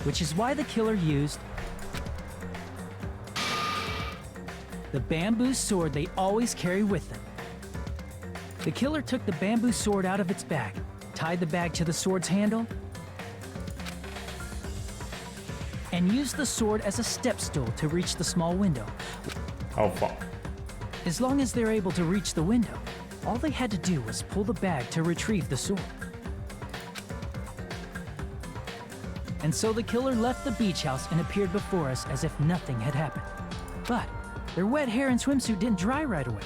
which is why the killer used the bamboo sword they always carry with them. The killer took the bamboo sword out of its bag, tied the bag to the sword's handle, and used the sword as a step stool to reach the small window. Oh, fuck. As long as they're able to reach the window, all they had to do was pull the bag to retrieve the sword. And so the killer left the beach house and appeared before us as if nothing had happened. But their wet hair and swimsuit didn't dry right away.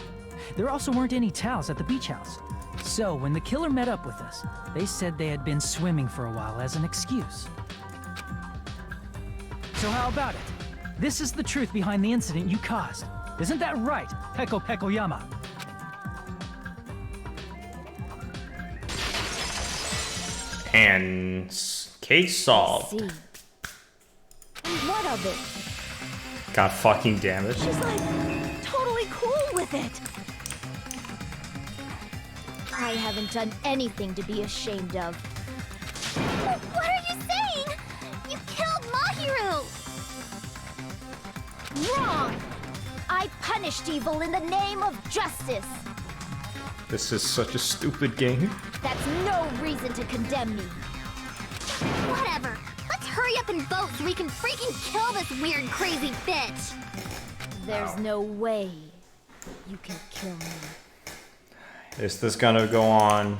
There also weren't any towels at the beach house. So when the killer met up with us, they said they had been swimming for a while as an excuse. So how about it? This is the truth behind the incident you caused. Isn't that right, Peko Pekoyama? And case solved. See. And what of it? Got fucking damaged. She's like totally cool with it. I haven't done anything to be ashamed of. What are you saying? You killed Mahiru! Wrong! I punished evil in the name of justice. This is such a stupid game. That's no reason to condemn me. Whatever. Let's hurry up and vote so we can freaking kill this weird, crazy bitch. There's no way you can kill me. Is this gonna go on?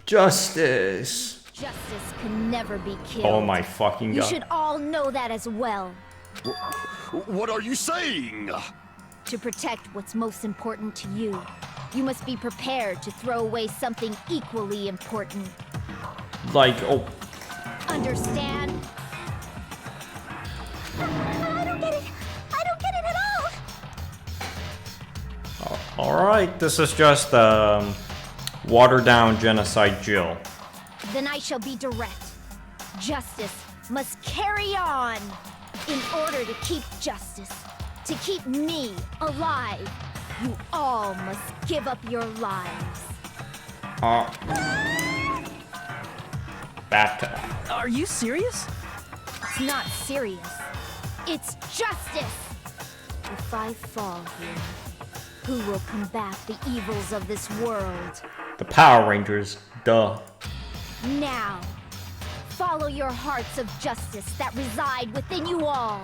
Justice! Justice can never be killed. Oh my fucking god. You should all know that as well. What are you saying? To protect what's most important to you, you must be prepared to throw away something equally important. Like, oh. Understand? I don't get it. I don't get it at all. Alright, this is just watered down genocide Jill. Then I shall be direct. Justice must carry on. In order to keep justice, to keep me alive, you all must give up your lives. Bathtub. Are you serious? It's not serious. It's justice! If I fall here, who will combat the evils of this world? The Power Rangers. Duh. Now, follow your hearts of justice that reside within you all,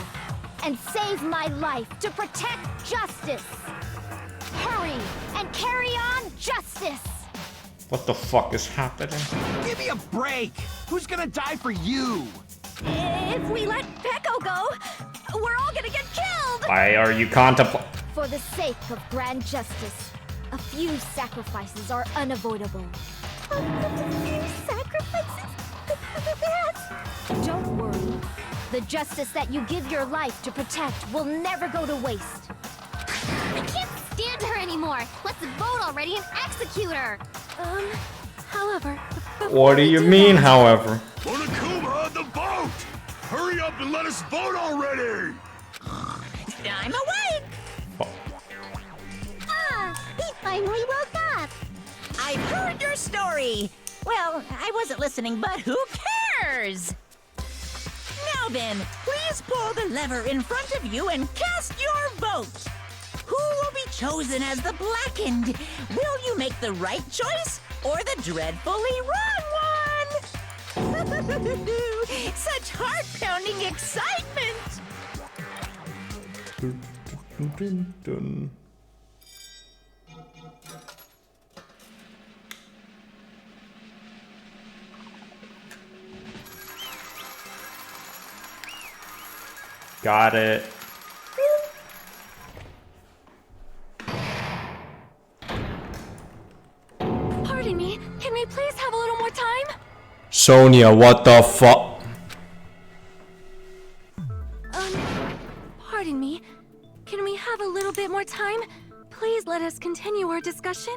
and save my life to protect justice! Hurry, and carry on justice! What the fuck is happening? Give me a break! Who's gonna die for you? If we let Peko go, we're all gonna get killed! Why are you contemplating? For the sake of grand justice, a few sacrifices are unavoidable. A few sacrifices? Don't worry. The justice that you give your life to protect will never go to waste. I can't stand her anymore. Let's vote already and execute her. However... What do you mean, however? Monokuma, the vote! Hurry up and let us vote already! I'm awake! He finally woke up. I've heard your story. Well, I wasn't listening, but who cares? Now then, please pull the lever in front of you and cast your vote. Who will be chosen as the blackened? Will you make the right choice or the dreadfully wrong one? Such heart-pounding excitement! Got it. Pardon me, can we please have a little more time? Sonia, what the fuck? Pardon me. Can we have a little bit more time? Please let us continue our discussion.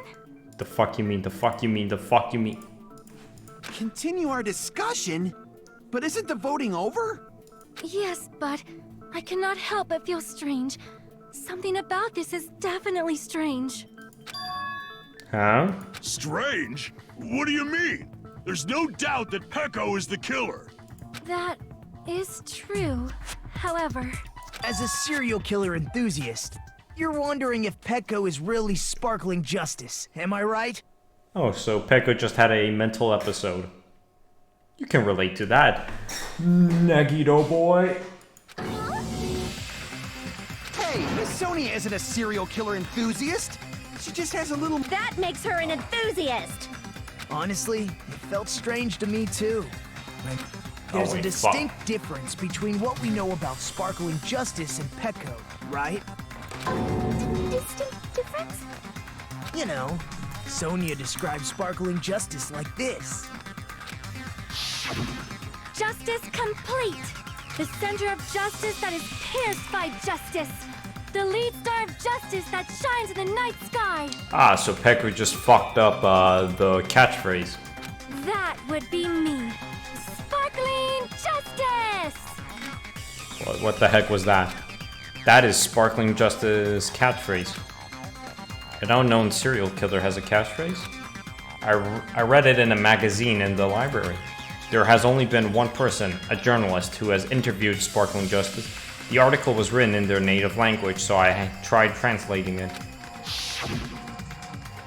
The fuck you mean? The fuck you mean? The fuck you mean? Continue our discussion? But isn't the voting over? Yes, but I cannot help but feel strange. Something about this is definitely strange. Huh? Strange? What do you mean? There's no doubt that Peko is the killer. That is true. However... As a serial killer enthusiast, you're wondering if Petco is really sparkling justice, am I right? Oh, so Peko just had a mental episode. You can relate to that, Nagito boy. Hey, Miss Sonia isn't a serial killer enthusiast. She just has a little... That makes her an enthusiast. Honestly, it felt strange to me too. There's Holy a distinct difference between what we know about sparkling justice and Petco, right? Distinct difference? You know, Sonia describes sparkling justice like this. Justice complete! The center of justice that is pierced by justice! The lead star of justice that shines in the night sky! Ah, so Peko just fucked up the catchphrase. That would be me! Sparkling justice! What the heck was that? That is Sparkling Justice catchphrase. An unknown serial killer has a catchphrase? I read it in a magazine in the library. There has only been one person, a journalist, who has interviewed Sparkling Justice. The article was written in their native language, so I tried translating it.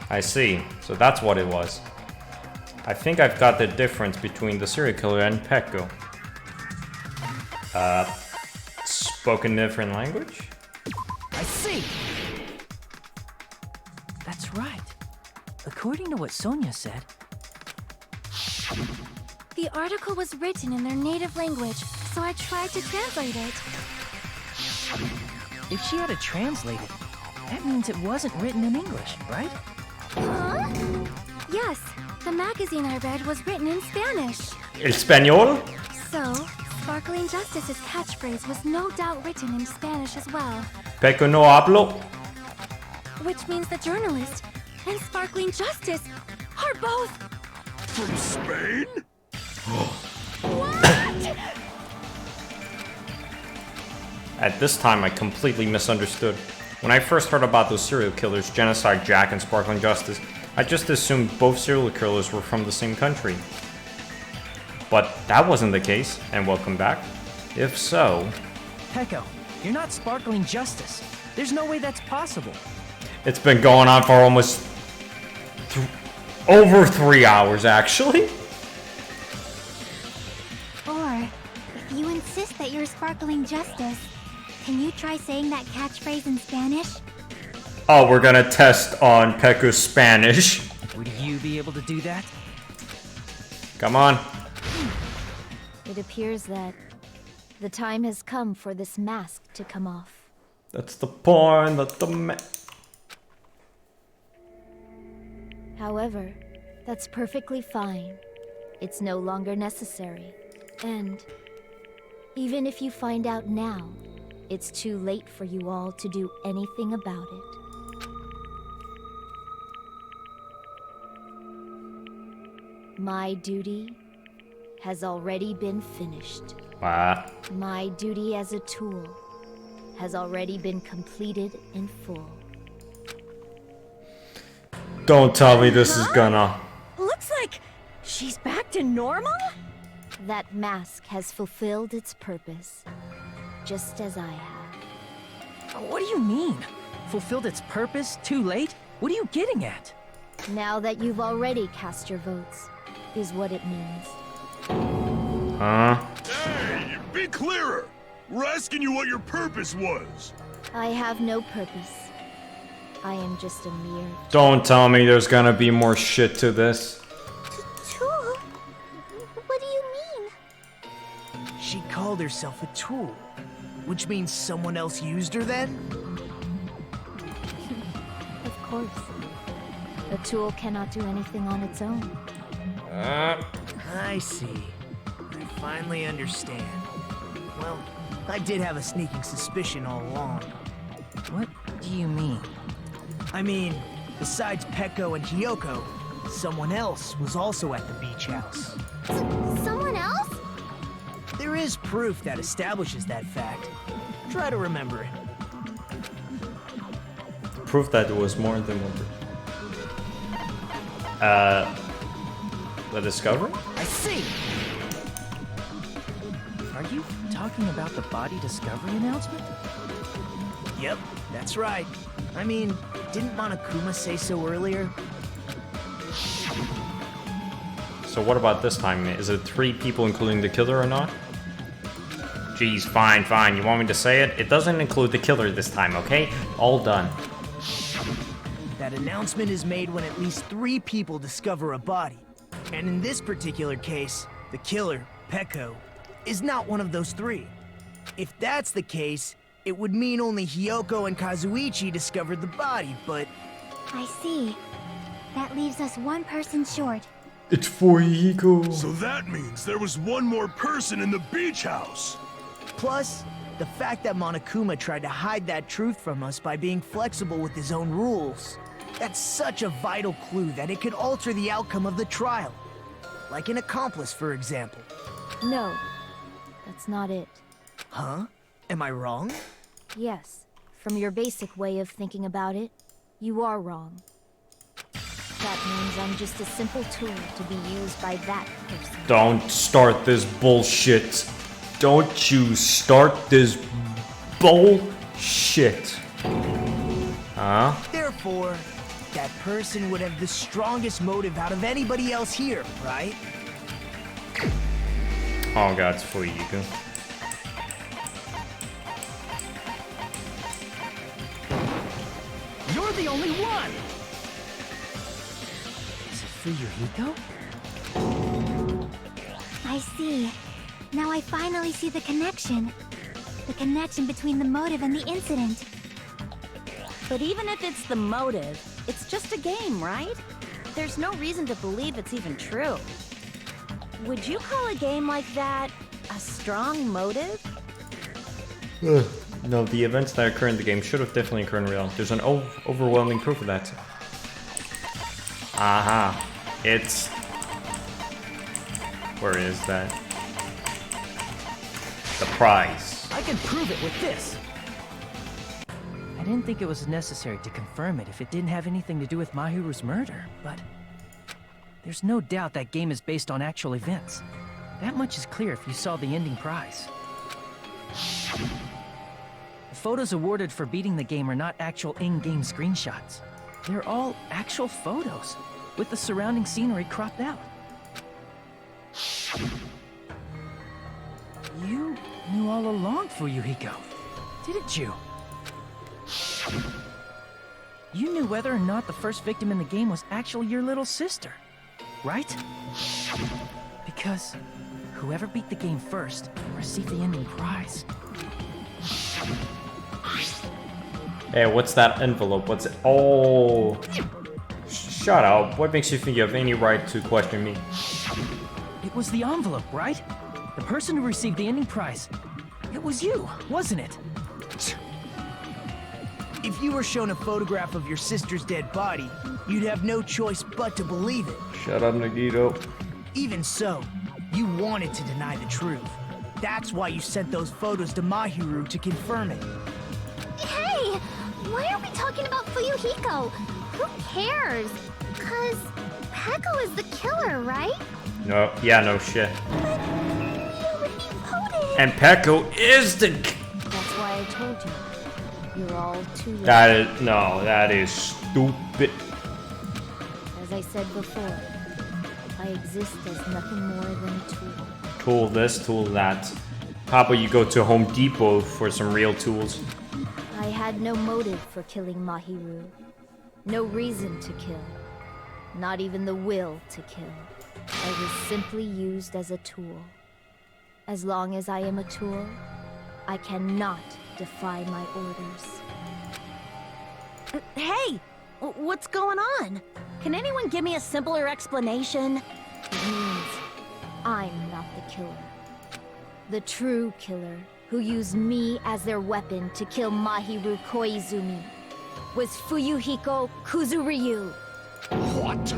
I see, so that's what it was. I think I've got the difference between the serial killer and Peko. Spoken different language? I see. That's right. According to what Sonia said, The article was written in their native language, so I tried to translate it. if she had to translate it, that means it wasn't written in English, right? Huh? Yes, the magazine I read was written in Spanish. Español? So, Sparkling Justice's catchphrase was no doubt written in Spanish as well. Peko no hablo? Which means the journalist and Sparkling Justice are both... From Spain? What? At this time, I completely misunderstood. When I first heard about those serial killers, Genocide Jack and Sparkling Justice, I just assumed both serial killers were from the same country. But that wasn't the case, and welcome back. If so... Peko, you're not sparkling justice. There's no way that's possible. It's been going on for almost... over 3 hours, actually. Or, if you insist that you're sparkling justice, can you try saying that catchphrase in Spanish? Oh, we're gonna test on Peku's Spanish. Would you be able to do that? Come on. It appears that the time has come for this mask to come off. That's the point, that's the However, that's perfectly fine. It's no longer necessary. And even if you find out now, it's too late for you all to do anything about it. My duty has already been finished. What? My duty as a tool has already been completed in full. Don't tell me this is gonna... Looks like she's back to normal? That mask has fulfilled its purpose, just as I have. What do you mean? Fulfilled its purpose? Too late? What are you getting at? Now that you've already cast your votes, is what it means. Huh? Hey, be clearer! We're asking you what your purpose was. I have no purpose. I am just a mere... Don't tell me there's gonna be more shit to this. Tool? What do you mean? She called herself a tool, which means someone else used her then? Of course. A tool cannot do anything on its own. I see. I finally understand. Well, I did have a sneaking suspicion all along. What do you mean? I mean, besides Peko and Hiyoko, someone else was also at the beach house. Someone else? There is proof that establishes that fact. Try to remember it. Proof that it was more than one person. The discovery? I see! Are you talking about the body discovery announcement? Yep, that's right. I mean, didn't Monokuma say so earlier? So what about this time? Is it 3 people including the killer or not? Jeez, fine, fine. You want me to say it? It doesn't include the killer this time, okay? All done. That announcement is made when at least 3 people discover a body. And in this particular case, the killer, Peko, is not one of those 3. If that's the case, it would mean only Hiyoko and Kazuichi discovered the body, but... I see. That leaves us one person short. It's for Hiko. So that means there was one more person in the beach house. Plus, the fact that Monokuma tried to hide that truth from us by being flexible with his own rules. That's such a vital clue that it could alter the outcome of the trial. Like an accomplice, for example. No, that's not it. Huh? Am I wrong? Yes, from your basic way of thinking about it, you are wrong. That means I'm just a simple tool to be used by that person. Don't start this bullshit. Don't you start this bullshit. Huh? Therefore, that person would have the strongest motive out of anybody else here, right? Oh god, it's for Hiko. You're the only one! Is it for Yuriko? I see. Now I finally see the connection. The connection between the motive and the incident. But even if it's the motive, it's just a game, right? There's no reason to believe it's even true. Would you call a game like that a strong motive? No, the events that occur in the game should have definitely occurred in real. There's an overwhelming proof of that. Aha. It's... Where is that? The prize. I can prove it with this. I didn't think it was necessary to confirm it if it didn't have anything to do with Mahiru's murder, but there's no doubt that game is based on actual events. That much is clear if you saw the ending prize. The photos awarded for beating the game are not actual in-game screenshots. They're all actual photos, with the surrounding scenery cropped out. You knew all along, Fuyuhiko, didn't you? You knew whether or not the first victim in the game was actually your little sister, right? Because whoever beat the game first received the ending prize. Hey, what's that envelope? What's it? Oh. Shut up. What makes you think you have any right to question me? It was the envelope, right? The person who received the ending prize. It was you, wasn't it? If you were shown a photograph of your sister's dead body, you'd have no choice but to believe it. Shut up, Nagito. Even so, you wanted to deny the truth. That's why you sent those photos to Mahiru to confirm it. Hey! Why are we talking about Fuyuhiko? Who cares? 'Cause Peko is the killer, right? No, yeah, no shit. But he voted. And Peko is the... That's why I told you. You're all too late. That is stupid. As I said before, I exist as nothing more than a tool. Tool this, tool that. How about you go to Home Depot for some real tools? I had no motive for killing Mahiru. No reason to kill. Not even the will to kill. I was simply used as a tool. As long as I am a tool, I cannot defy my orders. Hey! What's going on? Can anyone give me a simpler explanation? It means I'm not the killer. The true killer, who used me as their weapon to kill Mahiru Koizumi, was Fuyuhiko Kuzuryu. What?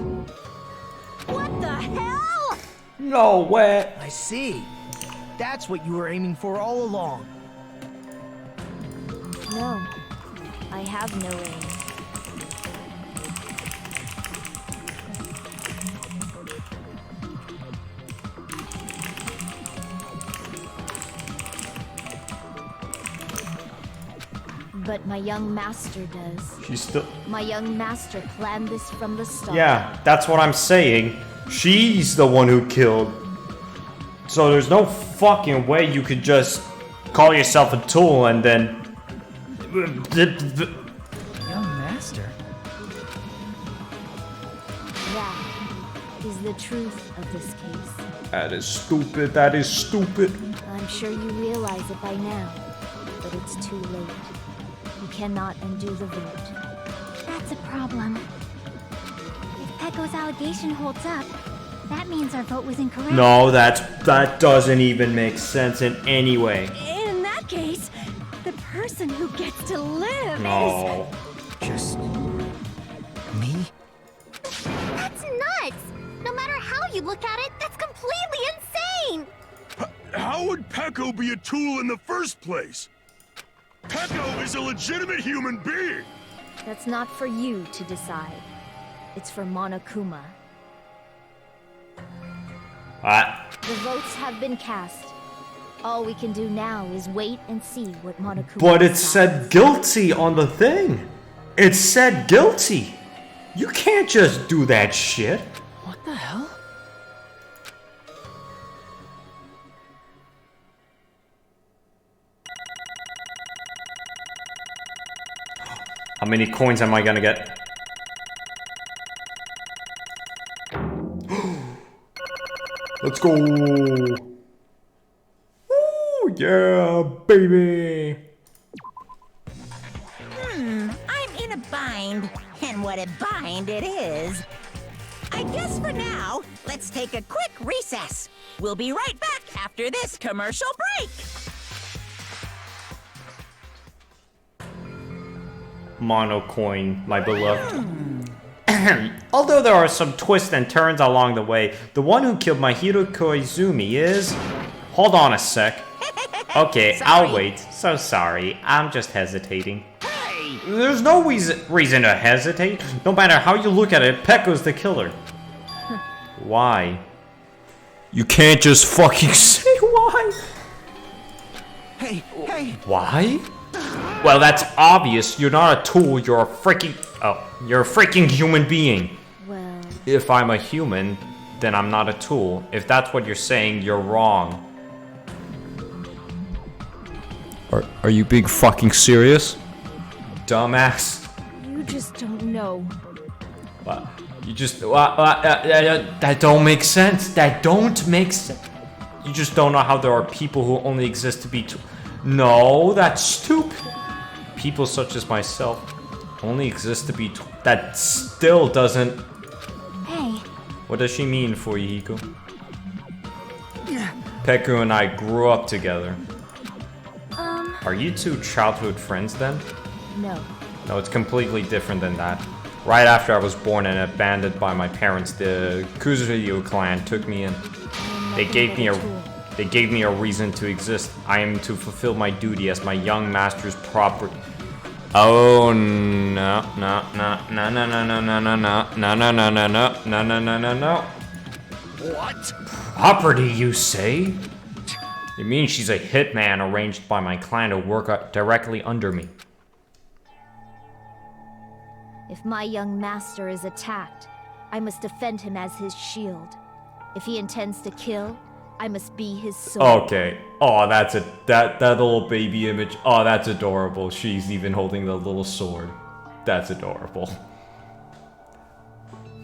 What the hell? No way. I see. That's what you were aiming for all along. No, I have no aim. But my young master does. She's still... My young master planned this from the start. Yeah, that's what I'm saying. She's the one who killed. So there's no fucking way you could just call yourself a tool and then... Young master? That is the truth of this case. That is stupid. That is stupid. I'm sure you realize it by now, but it's too late. You cannot undo the vote. That's a problem. If Peko's allegation holds up, that means our vote was incorrect. No, that doesn't even make sense in any way. In that case, the person who gets to live No. Just... me? That's nuts! No matter how you look at it, that's completely insane! How would Peko be a tool in the first place? Peko is a legitimate human being! That's not for you to decide. It's for Monokuma. The votes have been cast. All we can do now is wait and see what Monokuma But it decides. said guilty on the thing. It said guilty. You can't just do that shit. What the hell? How many coins am I gonna get? Let's go. Ooh, yeah, baby. I'm in a bind, and what a bind it is. I guess for now, let's take a quick recess. We'll be right back after this commercial break. Monocoin, my beloved. Although there are some twists and turns along the way, the one who killed Mahiru Koizumi is... Hold on a sec. Okay, I'll wait. So sorry, I'm just hesitating. Hey, me! There's no reason to hesitate. No matter how you look at it, Pekko's the killer. Why? You can't just fucking say why. Hey, hey! Why? Well, that's obvious. You're not a tool. You're a freaking human being. Well... If I'm a human, then I'm not a tool. If that's what you're saying, you're wrong. Are you being fucking serious? Dumbass. You just don't know. What? You just... that don't make sense. That don't make sense. You just don't know how there are people who only exist to be... No, that's stupid. People such as myself only exist to be... That still doesn't... Hey. What does she mean for you, Hiko? Pekko and I grew up together. Are you two childhood friends then? No. No, it's completely different than that. Right after I was born and abandoned by my parents, the Kuzuyo clan took me in. They gave me a reason to exist. I am to fulfill my duty as my young master's property. Oh no. What? Property, you say? It means she's a hitman arranged by my clan to work directly under me. If my young master is attacked, I must defend him as his shield. If he intends to kill, I must be his sword. Okay. Oh, that's that little baby image. Oh, that's adorable. She's even holding the little sword. That's adorable.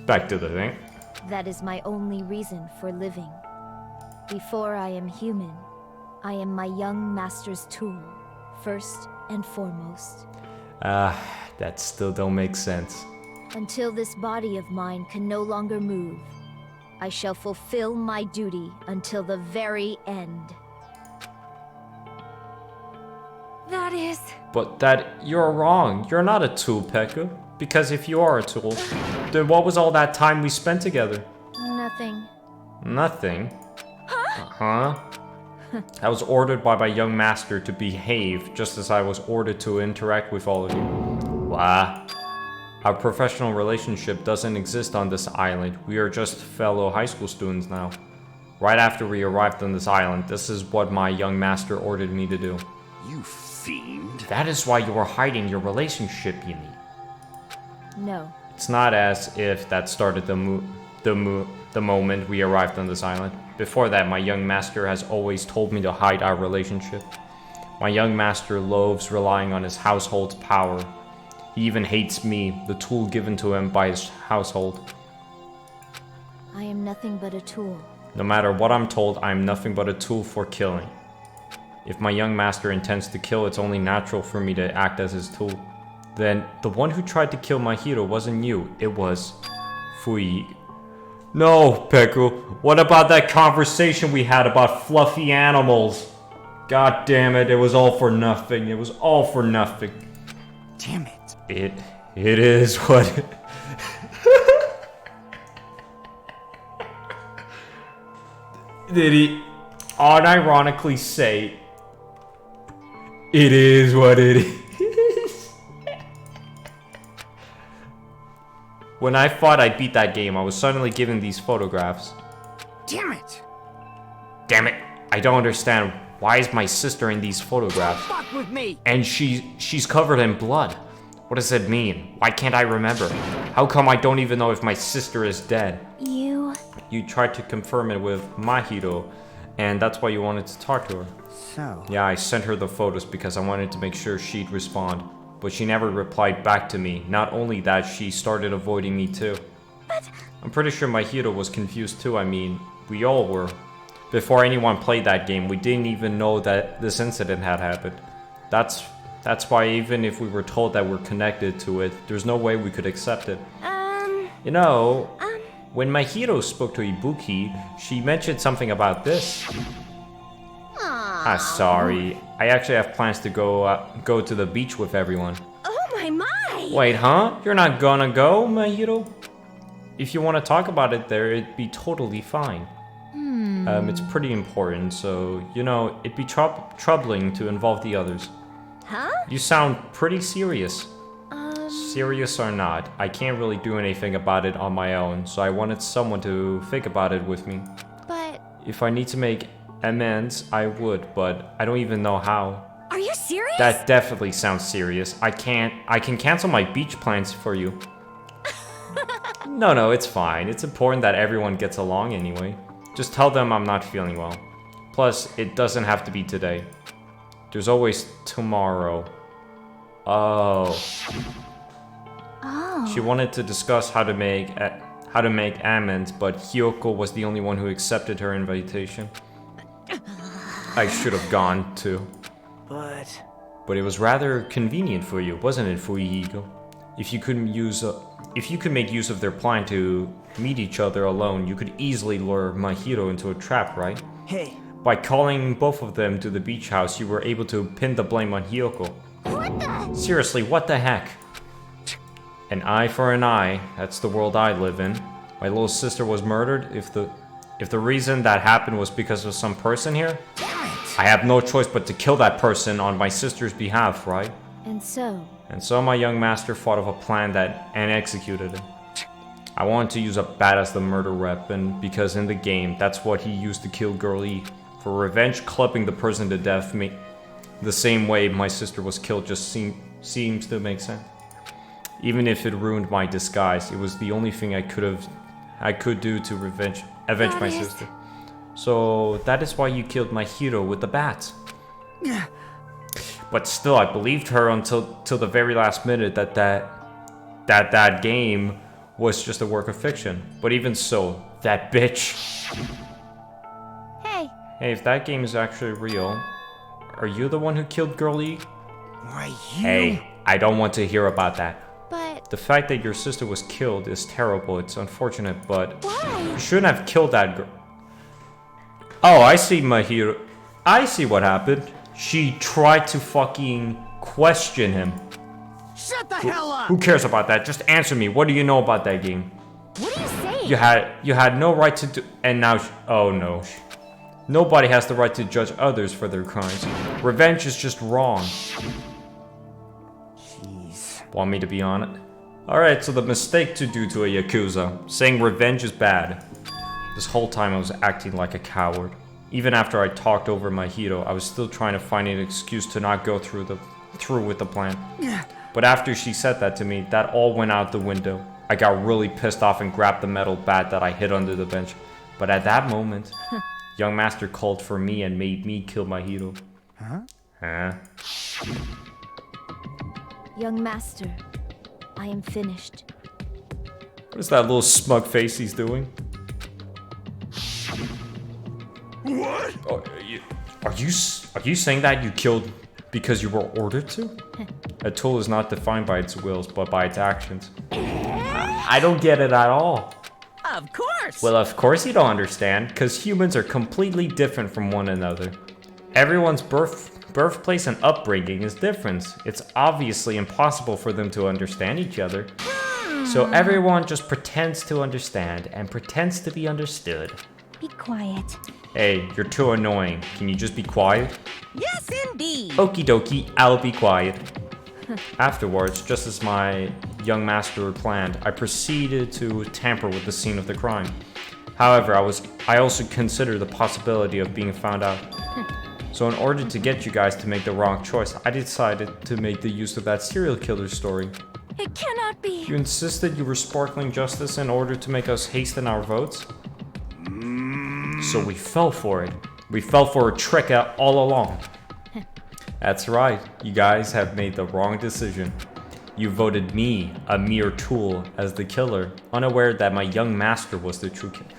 Back to the thing. That is my only reason for living. Before I am human, I am my young master's tool, first and foremost. That still don't make sense. Until this body of mine can no longer move, I shall fulfill my duty until the very end. That is... But you're wrong. You're not a tool, Pekka. Because if you are a tool, then what was all that time we spent together? Nothing. Nothing? Huh? I was ordered by my young master to behave, just as I was ordered to interact with all of you. Wow. Our professional relationship doesn't exist on this island. We are just fellow high school students now. Right after we arrived on this island, this is what my young master ordered me to do. You fiend. That is why you are hiding your relationship, you mean? No. It's not as if that started the moment we arrived on this island. Before that, my young master has always told me to hide our relationship. My young master loathes relying on his household's power. He even hates me, the tool given to him by his household. I am nothing but a tool. No matter what I'm told, I am nothing but a tool for killing. If my young master intends to kill, it's only natural for me to act as his tool. Then, the one who tried to kill my hero wasn't you, it was... Fui. No, Pekko, what about that conversation we had about fluffy animals? God damn it, it was all for nothing. It was all for nothing. Damn it. It is what... Did he unironically say... It is what it is? When I thought I beat that game, I was suddenly given these photographs. Damn it! Damn it! I don't understand. Why is my sister in these photographs? Fuck with me! And she's covered in blood. What does it mean? Why can't I remember? How come I don't even know if my sister is dead? You tried to confirm it with Mahito, and that's why you wanted to talk to her. So... Yeah, I sent her the photos because I wanted to make sure she'd respond. But she never replied back to me. Not only that, she started avoiding me too. But... I'm pretty sure Mahito was confused too. I mean, we all were. Before anyone played that game, we didn't even know that this incident had happened. That's why even if we were told that we're connected to it, there's no way we could accept it. You know, when Mahito spoke to Ibuki, she mentioned something about this. Sorry. I actually have plans to go to the beach with everyone. Oh my! Wait, huh? You're not gonna go, Mahito? If you want to talk about it there, it'd be totally fine. It's pretty important, so, you know, it'd be troubling to involve the others. Huh? You sound pretty serious. Serious or not, I can't really do anything about it on my own, so I wanted someone to think about it with me. But... If I need to make amends, I would, but I don't even know how. Are you serious? That definitely sounds serious. I can cancel my beach plans for you. No, it's fine. It's important that everyone gets along anyway. Just tell them I'm not feeling well. Plus, it doesn't have to be today. There's always tomorrow. Oh. She wanted to discuss how to make amends, but Hyoko was the only one who accepted her invitation. I should have gone too. But it was rather convenient for you, wasn't it, Fuyuhiko? If you could make use of their plan to meet each other alone, you could easily lure Mahiro into a trap, right? Hey. By calling both of them to the beach house, you were able to pin the blame on Hyoko. What the? Seriously, what the heck? An eye for an eye, that's the world I live in. My little sister was murdered. If the reason that happened was because of some person here, I have no choice but to kill that person on my sister's behalf, right? And so my young master thought of a plan and executed it. I wanted to use a bat as the murder weapon because in the game, that's what he used to kill Girl E. For revenge, clubbing the person to death the same way my sister was killed just seems to make sense. Even if it ruined my disguise, it was the only thing I could do to avenge my sister. So that is why you killed my hero with the bat. But still, I believed her until the very last minute that game was just a work of fiction. But even so, that bitch. Hey, if that game is actually real, are you the one who killed Girl E? Why, you... Hey, I don't want to hear about that. But... The fact that your sister was killed is terrible. It's unfortunate, but... Why? You shouldn't have killed that girl. Oh, I see, Mahiro. I see what happened. She tried to fucking question him. Shut the hell up! Who cares about that? Just answer me. What do you know about that game? What are you saying? You had no right to do... And now... Oh, no. Nobody has the right to judge others for their crimes. Revenge is just wrong. Jeez. Want me to be on it? Alright, so the mistake to do to a Yakuza. Saying revenge is bad. This whole time I was acting like a coward. Even after I talked over my hero, I was still trying to find an excuse to not go through with the plan. But after she said that to me, that all went out the window. I got really pissed off and grabbed the metal bat that I hid under the bench. But at that moment, young master called for me and made me kill my hero. Huh? Young master, I am finished. What is that little smug face he's doing? What? Oh, are you saying that you killed because you were ordered to? A tool is not defined by its wills, but by its actions. I don't get it at all. Of course! Well, of course you don't understand, because humans are completely different from one another. Everyone's birthplace and upbringing is different. It's obviously impossible for them to understand each other. So everyone just pretends to understand and pretends to be understood. Be quiet. Hey, you're too annoying. Can you just be quiet? Yes, indeed! Okie dokie, I'll be quiet. Afterwards, just as my young master had planned, I proceeded to tamper with the scene of the crime. However, I also considered the possibility of being found out. So in order to get you guys to make the wrong choice, I decided to make the use of that serial killer story. It cannot be. You insisted you were sparkling justice in order to make us hasten our votes? So we fell for it. We fell for a trick all along. That's right, you guys have made the wrong decision. You voted me, a mere tool, as the killer, unaware that my young master was the true killer.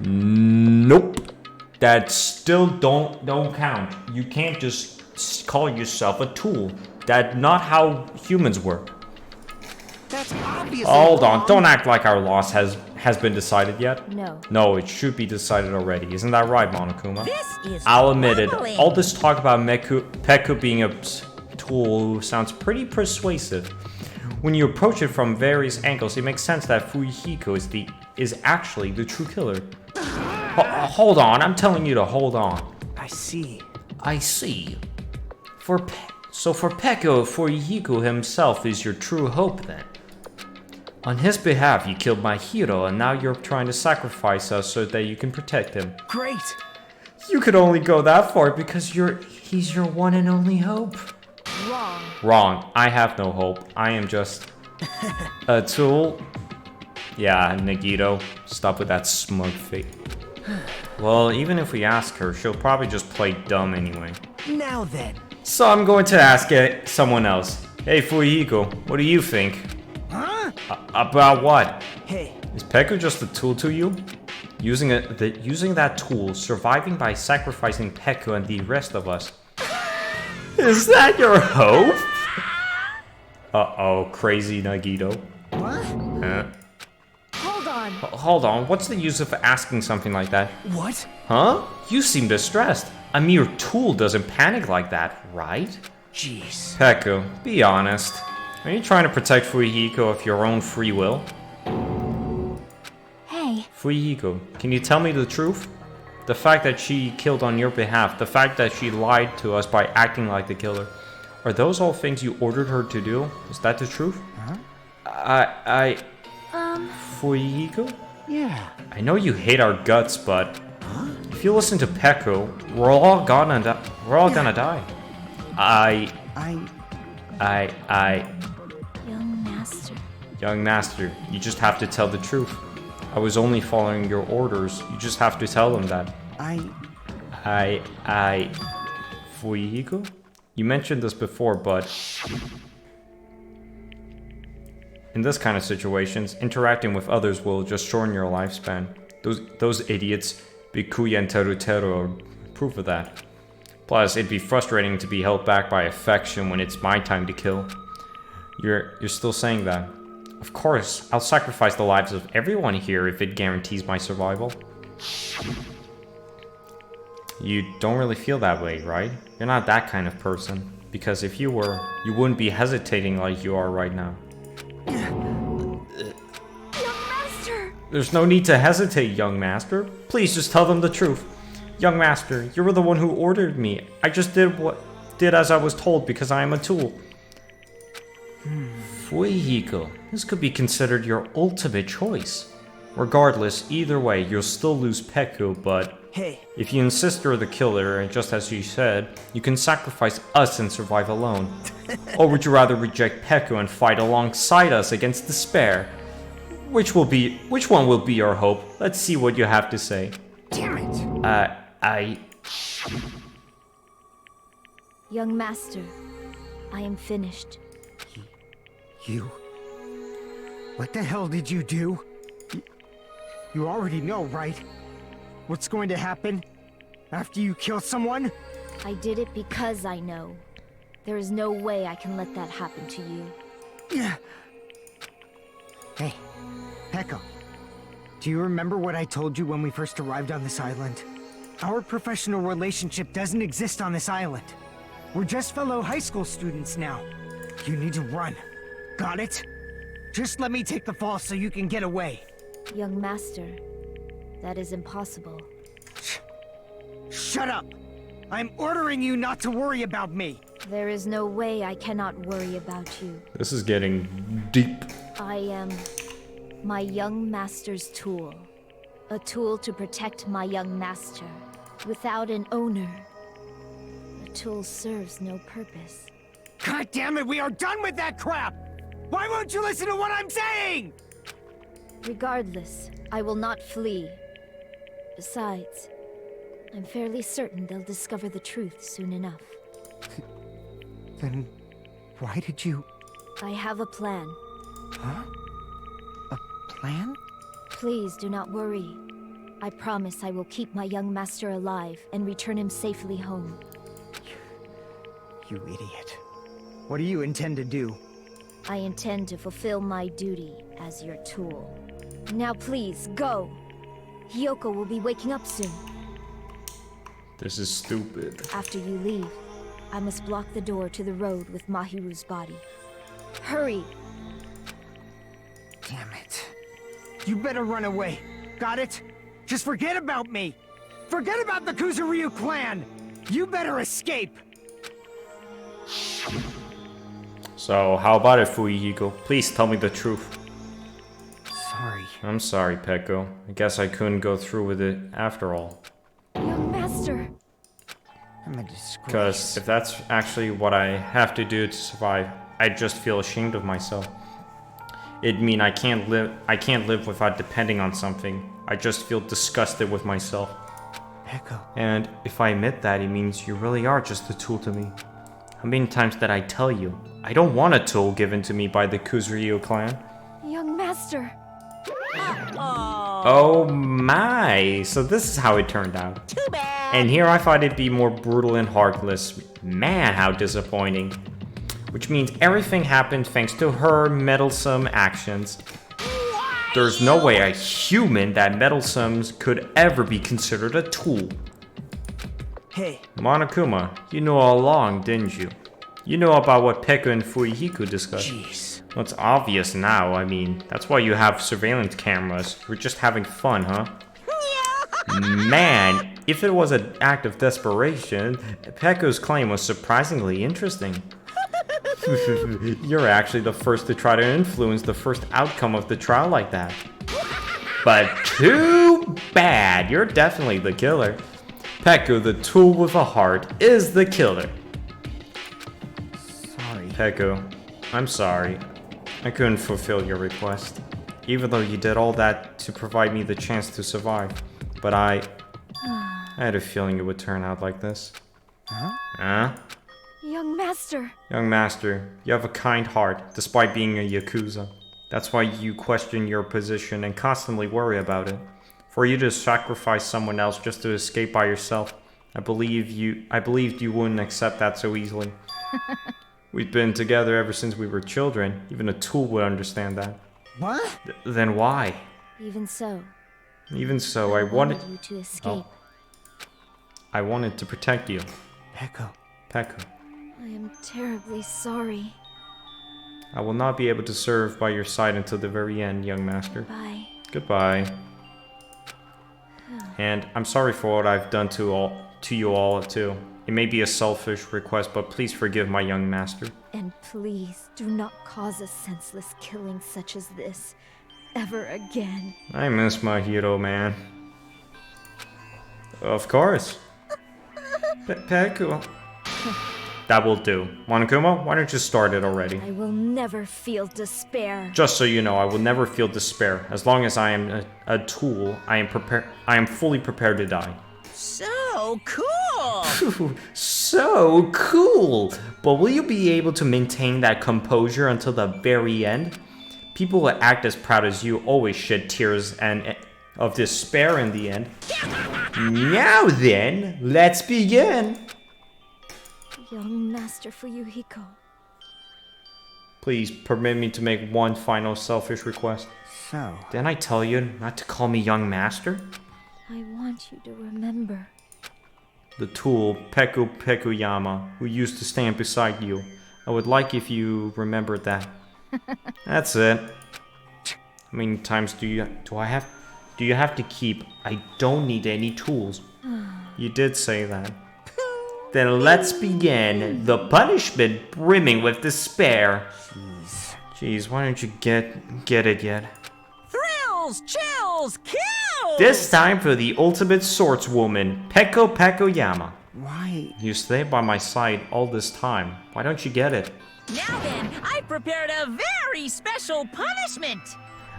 Nope. That still don't count. You can't just call yourself a tool. That's not how humans work. That's obviously Hold on, wrong. don't act like our loss has been decided yet. No. No, it should be decided already. Isn't that right, Monokuma? This is I'll admit it. troubling. All this talk about Pekka being a tool sounds pretty persuasive. When you approach it from various angles, it makes sense that Fuyuhiko is actually the true killer. Hold on, I'm telling you to hold on. I see. I see. For So for Peko, Fuyuhiko himself is your true hope then? On his behalf, you killed my hero, and now you're trying to sacrifice us so that you can protect him. Great! You could only go that far because he's your one and only hope. Wrong. Wrong. I have no hope. I am just a tool. Yeah, Nagito, stop with that smug face. Well, even if we ask her, she'll probably just play dumb anyway. Now then. So I'm going to ask someone else. Hey, Fuyuhiko, what do you think? Huh? About what? Hey. Is Peko just a tool to you? Using that tool, surviving by sacrificing Peko and the rest of us. Is that your hope? Uh-oh, crazy Nagito. What? Hold on, what's the use of asking something like that? What? Huh? You seem distressed. A mere tool doesn't panic like that, right? Jeez. Peko, be honest. Are you trying to protect Fuyuhiko of your own free will? Hey. Fuyuhiko, can you tell me the truth? The fact that she killed on your behalf, the fact that she lied to us by acting like the killer, are those all things you ordered her to do? Is that the truth? Huh? Fuyuhiko? Yeah. I know you hate our guts, but if you listen to Peko, we're all gonna die. Young Master, you just have to tell the truth. I was only following your orders. You just have to tell them that. Fuyuhiko? You mentioned this before, but in this kind of situations, interacting with others will just shorten your lifespan. Those idiots, Bikuya and Terutero, are proof of that. Plus, it'd be frustrating to be held back by affection when it's my time to kill. You're still saying that. Of course, I'll sacrifice the lives of everyone here if it guarantees my survival. You don't really feel that way, right? You're not that kind of person. Because if you were, you wouldn't be hesitating like you are right now. Young Master! There's no need to hesitate, young master. Please just tell them the truth. Young master, you were the one who ordered me. I just did as I was told because I am a tool. Fuyuhiko, this could be considered your ultimate choice. Regardless, either way, you'll still lose Peko, but hey, if you insist you're the killer, and just as you said, you can sacrifice us and survive alone. Or would you rather reject Peko and fight alongside us against despair? Which one will be your hope? Let's see what you have to say. Damn it! Young Master, I am finished. You? What the hell did you do? You already know, right? What's going to happen after you kill someone? I did it because I know. There is no way I can let that happen to you. Yeah. Hey, Peko. Do you remember what I told you when we first arrived on this island? Our professional relationship doesn't exist on this island. We're just fellow high school students now. You need to run. Got it? Just let me take the fall so you can get away. Young Master, that is impossible. Shut up! I'm ordering you not to worry about me! There is no way I cannot worry about you. This is getting deep. I am my young master's tool. A tool to protect my young master. Without an owner, the tool serves no purpose. God damn it, we are done with that crap! Why won't you listen to what I'm saying? Regardless, I will not flee. Besides, I'm fairly certain they'll discover the truth soon enough. Then why did you... I have a plan. Huh? A plan? Please do not worry. I promise I will keep my young master alive and return him safely home. You idiot. What do you intend to do? I intend to fulfill my duty as your tool. Now please, go! Hiyoko will be waking up soon. This is stupid. After you leave, I must block the door to the road with Mahiru's body. Hurry! Damn it. You better run away. Got it? Just forget about me! Forget about the Kuzuryu clan! You better escape! So, how about it, Fuyuhiko? Please tell me the truth. Sorry. I'm sorry, Peko. I guess I couldn't go through with it after all. Young master. I'm a disgrace. Because if that's actually what I have to do to survive, I just feel ashamed of myself. It'd mean I can't live without depending on something. I just feel disgusted with myself. Echo. And if I admit that, it means you really are just a tool to me. How many times did I tell you? I don't want a tool given to me by the Kuzuryu clan. Young master. Oh my! So this is how it turned out. Too bad. And here I thought it'd be more brutal and heartless. Man, how disappointing. Which means everything happened thanks to her meddlesome actions. There's no way a human that meddlesomes could ever be considered a tool. Hey. Monokuma, you knew all along, didn't you? You know about what Peko and Fuyuhiko discussed. Jeez. Well, it's obvious now. I mean, that's why you have surveillance cameras. We're just having fun, huh? Man, if it was an act of desperation, Peko's claim was surprisingly interesting. You're actually the first to try to influence the first outcome of the trial like that. But too bad, you're definitely the killer. Peko, the tool with a heart, is the killer. Sorry. Peko, I'm sorry. I couldn't fulfill your request. Even though you did all that to provide me the chance to survive. But I had a feeling it would turn out like this. Huh? Huh? Young master. Young master, you have a kind heart, despite being a Yakuza. That's why you question your position and constantly worry about it. For you to sacrifice someone else just to escape by yourself, I believed you wouldn't accept that so easily. We've been together ever since we were children. Even a tool would understand that. What? Then why? Even so, I wanted you to escape. I wanted to protect you. Peko. I am terribly sorry. I will not be able to serve by your side until the very end, young master. Bye. Goodbye. And I'm sorry for what I've done to you all too. It may be a selfish request, but please forgive my young master. And please do not cause a senseless killing such as this ever again. I miss my hero, man. Of course. Peko. That will do. Monokuma, why don't you start it already? I will never feel despair. Just so you know, I will never feel despair. As long as I am a tool, I am fully prepared to die. So cool! So cool! But will you be able to maintain that composure until the very end? People who act as proud as you always shed tears of despair in the end. Now then, let's begin! Young Master Fuyuhiko. Please permit me to make one final selfish request. So? Didn't I tell you not to call me young master? I want you to remember. The tool, Peko Pekuyama, who used to stand beside you. I would like if you remembered that. That's it. How many times do you have to keep? I don't need any tools. You did say that. Then let's begin. The punishment brimming with despair. Jeez, why don't you get it yet? Thrills, chills, kills! This time for the ultimate swordswoman, Peko Pekuyama. Why? You stayed by my side all this time. Why don't you get it? Now then, I prepared a very special punishment!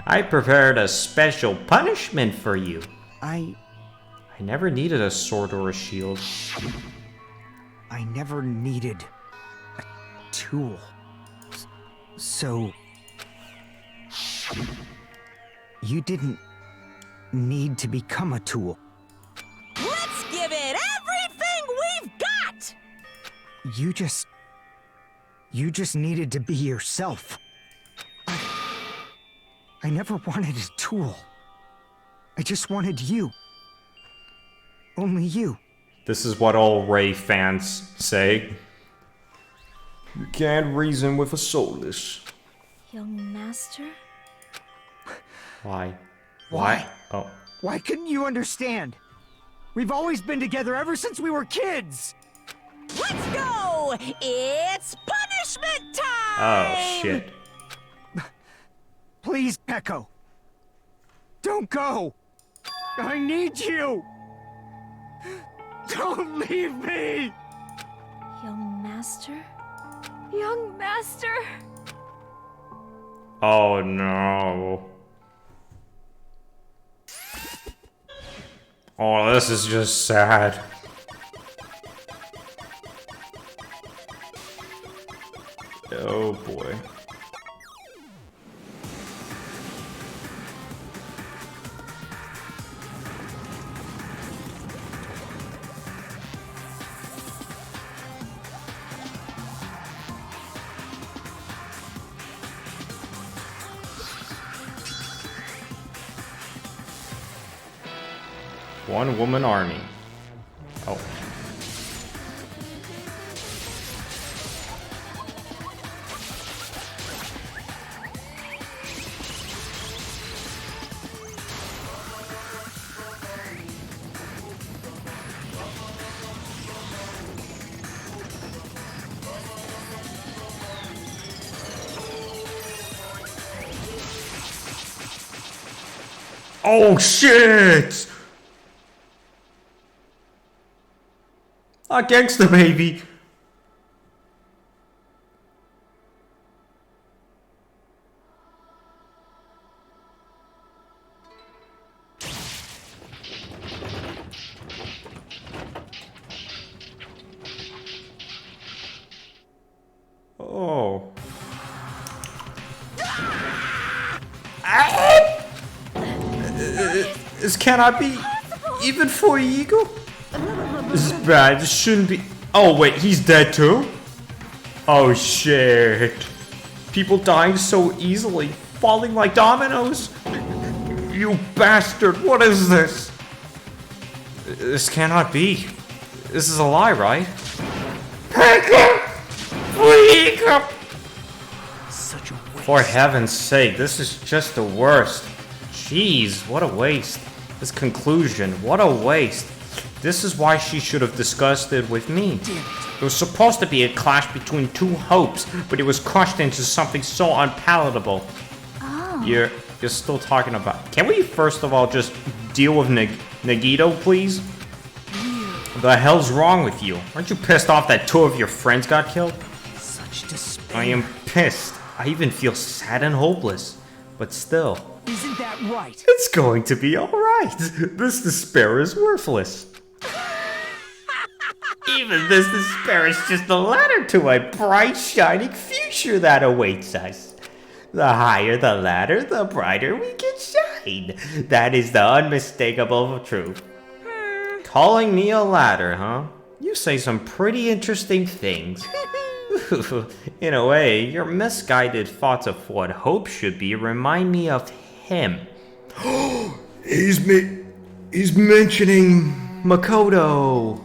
I prepared a special punishment for you. I never needed a sword or a shield. I never needed a tool. So... you didn't need to become a tool. Let's give it everything we've got! You just needed to be yourself. I never wanted a tool. I just wanted you. Only you. This is what all Ray fans say. You can't reason with a soulless. Young Master? Why? Why? Oh. Why couldn't you understand? We've always been together ever since we were kids! Let's go! It's punishment Oh, shit. Please, Echo. Don't go. I need you. Don't leave me. Young master? Young master. Oh no. Oh, this is just sad. Oh boy. One woman army. Oh. Oh shit! A gangster baby. Oh. This cannot be, even for ego. This is bad. This shouldn't be. Oh wait, he's dead too? Oh shit. People dying so easily, falling like dominoes. You bastard, what is this? This cannot be. This is a lie, right? Such a waste. For heaven's sake, this is just the worst. Jeez, what a waste. This conclusion, what a waste. This is why she should have discussed it with me. It was supposed to be a clash between two hopes, but it was crushed into something so unpalatable. Oh. You're still talking about... Can we first of all just deal with Nagito, please? The hell's wrong with you? Aren't you pissed off that two of your friends got killed? Such despair. I am pissed. I even feel sad and hopeless. But still... Isn't that right? It's going to be alright. This despair is worthless. Even this despair is just a ladder to a bright, shining future that awaits us. The higher the ladder, the brighter we can shine. That is the unmistakable truth. Calling me a ladder, huh? You say some pretty interesting things. In a way, your misguided thoughts of what hope should be remind me of him. He's mentioning Makoto.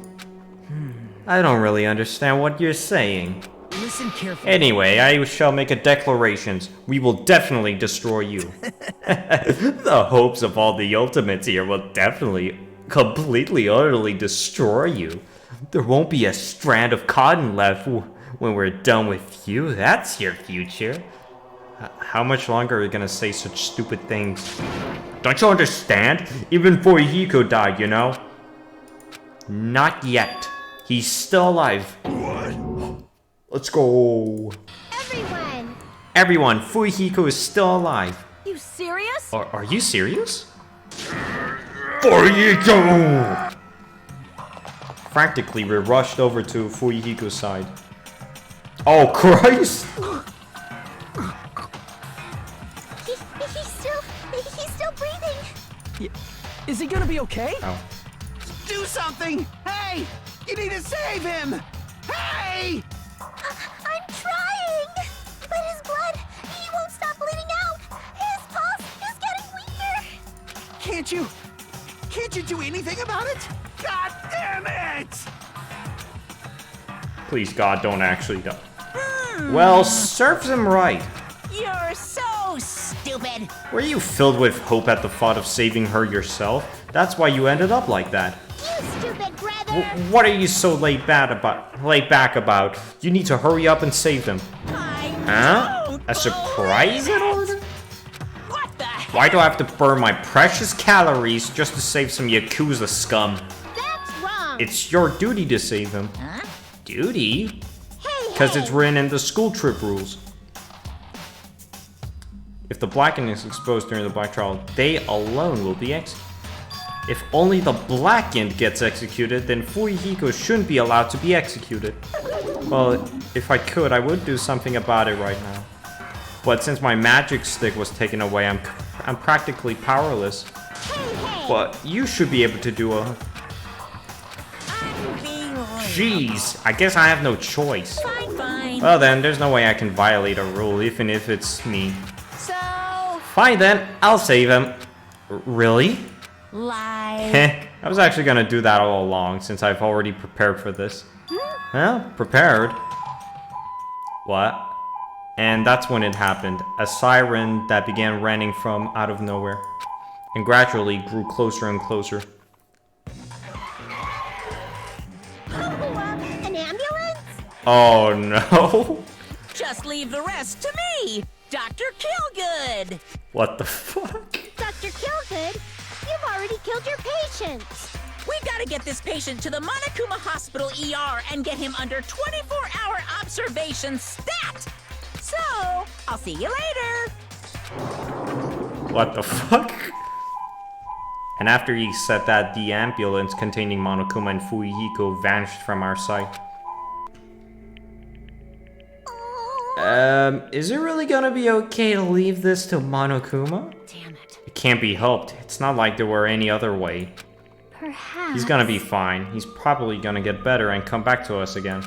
I don't really understand what you're saying. Listen carefully. Anyway, I shall make a declaration. We will definitely destroy you. The hopes of all the ultimates here will definitely, completely, utterly destroy you. There won't be a strand of cotton left when we're done with you. That's your future. How much longer are we gonna say such stupid things? Don't you understand? Even Fuihiko died, you know? Not yet. He's still alive. What? Let's go. Everyone, Fuihiko is still alive. You serious? Are you serious? Fuihiko! Frantically, we rushed over to Fuihiko's side. Oh, Christ! He's still breathing. Is he gonna be okay? Oh. Do something! Hey! You need to save him! Hey! I'm trying! But his blood, he won't stop bleeding out! His pulse is getting weaker! Can't you do anything about it? God damn it! Please, God, don't actually die. Well, serves him right. You're so stupid. Were you filled with hope at the thought of saving her yourself? That's why you ended up like that. You stupid brother! What are you so laid back about? You need to hurry up and save them. I'm Huh? A surprise at all? What the heck? Why do I have to burn my precious calories just to save some Yakuza scum? That's wrong. It's your duty to save them. Huh? Duty? Hey, Because hey. it's written in the school trip rules. If the Blackened is exposed during the Black trial, they alone will be executed. If only the Blackened gets executed, then Fuyuhiko shouldn't be allowed to be executed. Well, if I could, I would do something about it right now. But since my magic stick was taken away, I'm practically powerless. Hey, hey. But you should be able to do a... Jeez, I guess I have no choice. Fine. Well then, there's no way I can violate a rule, even if it's me. So, Fine then, I'll save him. Really? lie. Heh, I was actually gonna do that all along, since I've already prepared for this. Huh? Prepared? What? And that's when it happened. A siren that began running from out of nowhere, and gradually grew closer and closer. An ambulance? Oh no! Just leave the rest to me, Dr. Killgood. What the fuck? Dr. Killgood, you've already killed your patients. We gotta get this patient to the Monokuma Hospital ER and get him under 24-hour observation stat. So, I'll see you later. What the fuck? And after he said that, the ambulance containing Monokuma and Fuyuhiko vanished from our sight. Is it really gonna be okay to leave this to Monokuma? Damn it. It can't be helped. It's not like there were any other way. Perhaps. He's gonna be fine. He's probably gonna get better and come back to us again.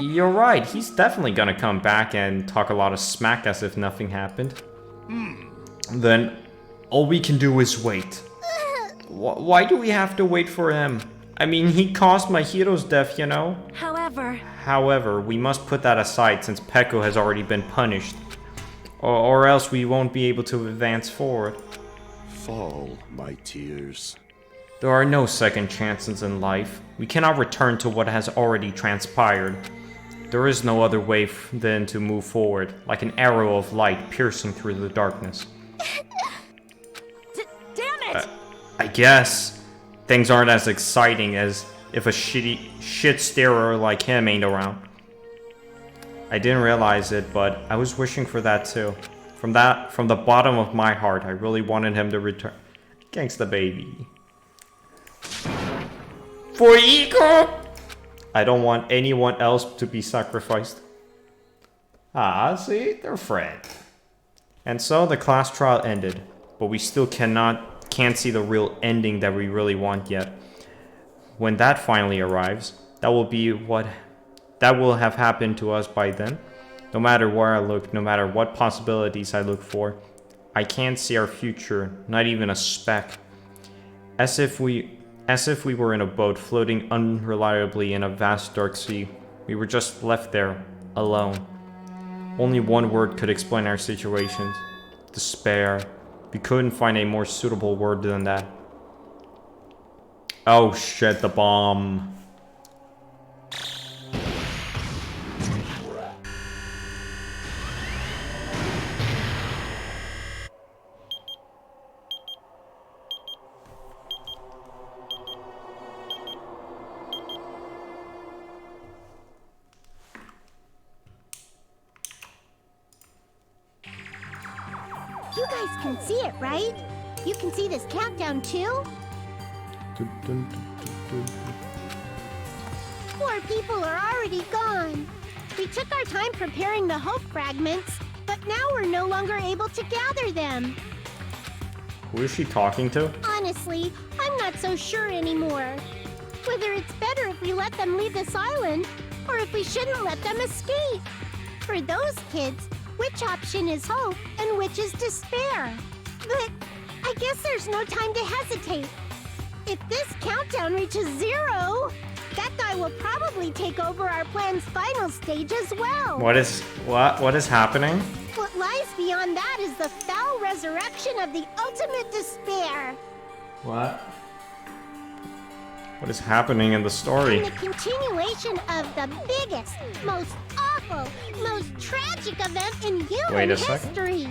You're right. He's definitely gonna come back and talk a lot of smack as if nothing happened. Then all we can do is wait. Why do we have to wait for him? I mean, he caused my hero's death, you know? However, we must put that aside since Peko has already been punished. Or else we won't be able to advance forward. Fall, my tears. There are no second chances in life. We cannot return to what has already transpired. There is no other way than to move forward, like an arrow of light piercing through the darkness. Damn it! I guess things aren't as exciting as if a shit starer like him ain't around. I didn't realize it, but I was wishing for that too. From the bottom of my heart, I really wanted him to return. Gangsta baby. Fuyuhiko! I don't want anyone else to be sacrificed. Ah, see? They're friends. And so the class trial ended, but we still can't see the real ending that we really want yet. When that finally arrives, that will have happened to us by then. No matter where I look, no matter what possibilities I look for, I can't see our future, not even a speck. As if we were in a boat floating unreliably in a vast dark sea. We were just left there, alone. Only one word could explain our situations. Despair. We couldn't find a more suitable word than that. Oh shit, the bomb. You guys can see it, right? You can see this countdown too? Poor people are already gone. We took our time preparing the hope fragments, but now we're no longer able to gather them. Who is she talking to? Honestly, I'm not so sure anymore. Whether it's better if we let them leave this island, or if we shouldn't let them escape. For those kids, which option is hope and which is despair? But I guess there's no time to hesitate. If this countdown reaches 0, that guy will probably take over our plan's final stage as well. What is happening? What lies beyond that is the foul resurrection of the ultimate despair. What? What is happening in the story? And the continuation of the biggest, most awful awful, most tragic event in human Wait a second. history.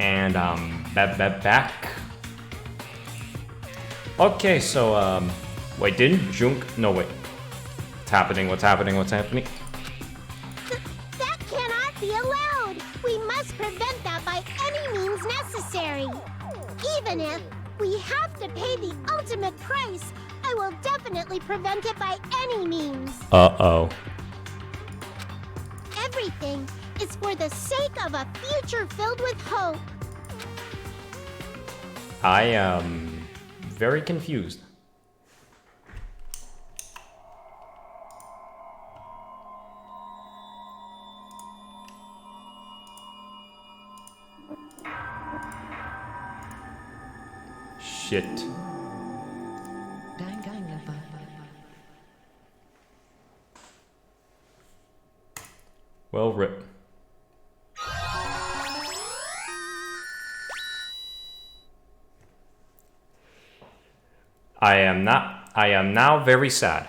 And back. Okay, so wait, didn't Junk? No, wait. What's happening? What's happening? What's happening? That cannot be allowed. We must prevent that by any means necessary. Even if we have to pay the ultimate price, I will definitely prevent it by any means. Uh-oh. Everything is for the sake of a future filled with hope. I am very confused. Shit. Danganronpa. Well, rip. I am now very sad.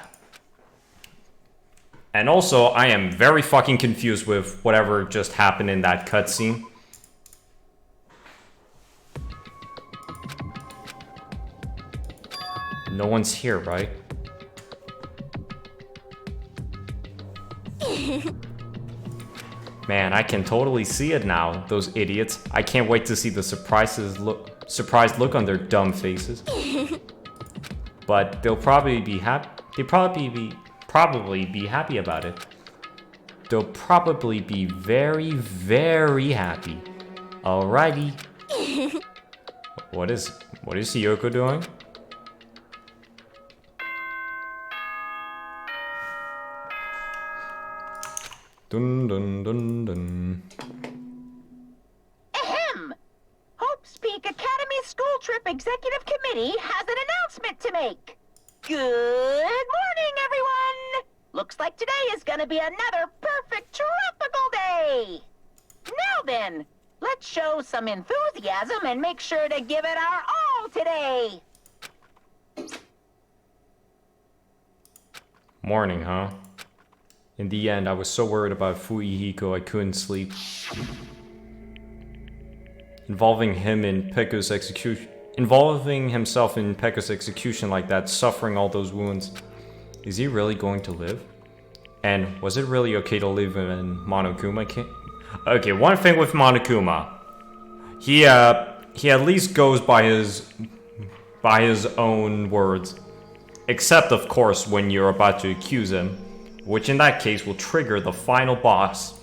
And also, I am very fucking confused with whatever just happened in that cutscene. No one's here, right? Man, I can totally see it now, those idiots. I can't wait to see the surprised look on their dumb faces. But they'll probably be happy. They'll probably be happy about it. They'll probably be very, very happy. Alrighty. What is Hiyoko doing? Dun dun dun dun. Ahem! Hope's Peak Academy School Trip Executive Committee has an announcement to make. Good morning, everyone! Looks like today is gonna be another perfect tropical day! Now then, let's show some enthusiasm and make sure to give it our all today! Morning, huh? In the end, I was so worried about Fuyuhiko I couldn't sleep. Involving himself in Pekko's execution like that, suffering all those wounds. Is he really going to live? And was it really okay to live in Monokuma? Okay, one thing with Monokuma. He at least goes by his own words. Except, of course, when you're about to accuse him. Which in that case will trigger the final boss.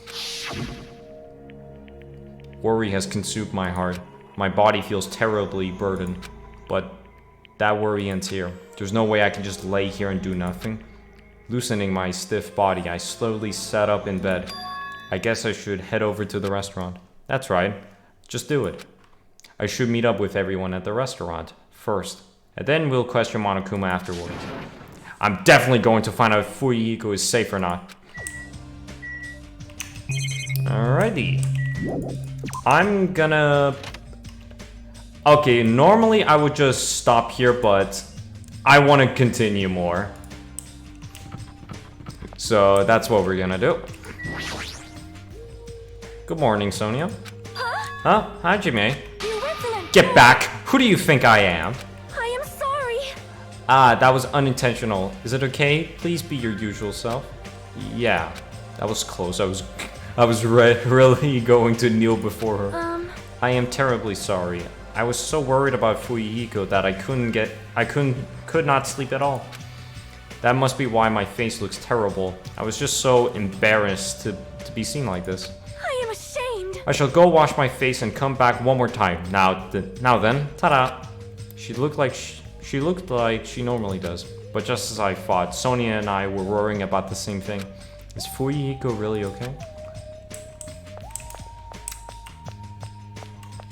Worry has consumed my heart. My body feels terribly burdened. But That worry ends here. There's no way I can just lay here and do nothing. Loosening my stiff body, I slowly sat up in bed. I guess I should head over to the restaurant. That's right. Just do it. I should meet up with everyone at the restaurant first, and then we'll question Monokuma afterwards. I'm definitely going to find out if Fuyuhiko is safe or not. Alrighty. I'm gonna... Okay, normally I would just stop here, but I want to continue more. So that's what we're gonna do. Good morning, Sonia. Huh? Hi, Jimmy. Get back! Who do you think I am? I am sorry. Ah, that was unintentional. Is it okay? Please be your usual self. Yeah, that was close. I was really going to kneel before her. I am terribly sorry. I was so worried about Fuyuhiko that I could not sleep at all. That must be why my face looks terrible. I was just so embarrassed to be seen like this. I am ashamed. I shall go wash my face and come back one more time. Now then, ta-da! She looked like she normally does. But just as I thought, Sonia and I were worrying about the same thing. Is Fuyuhiko really okay?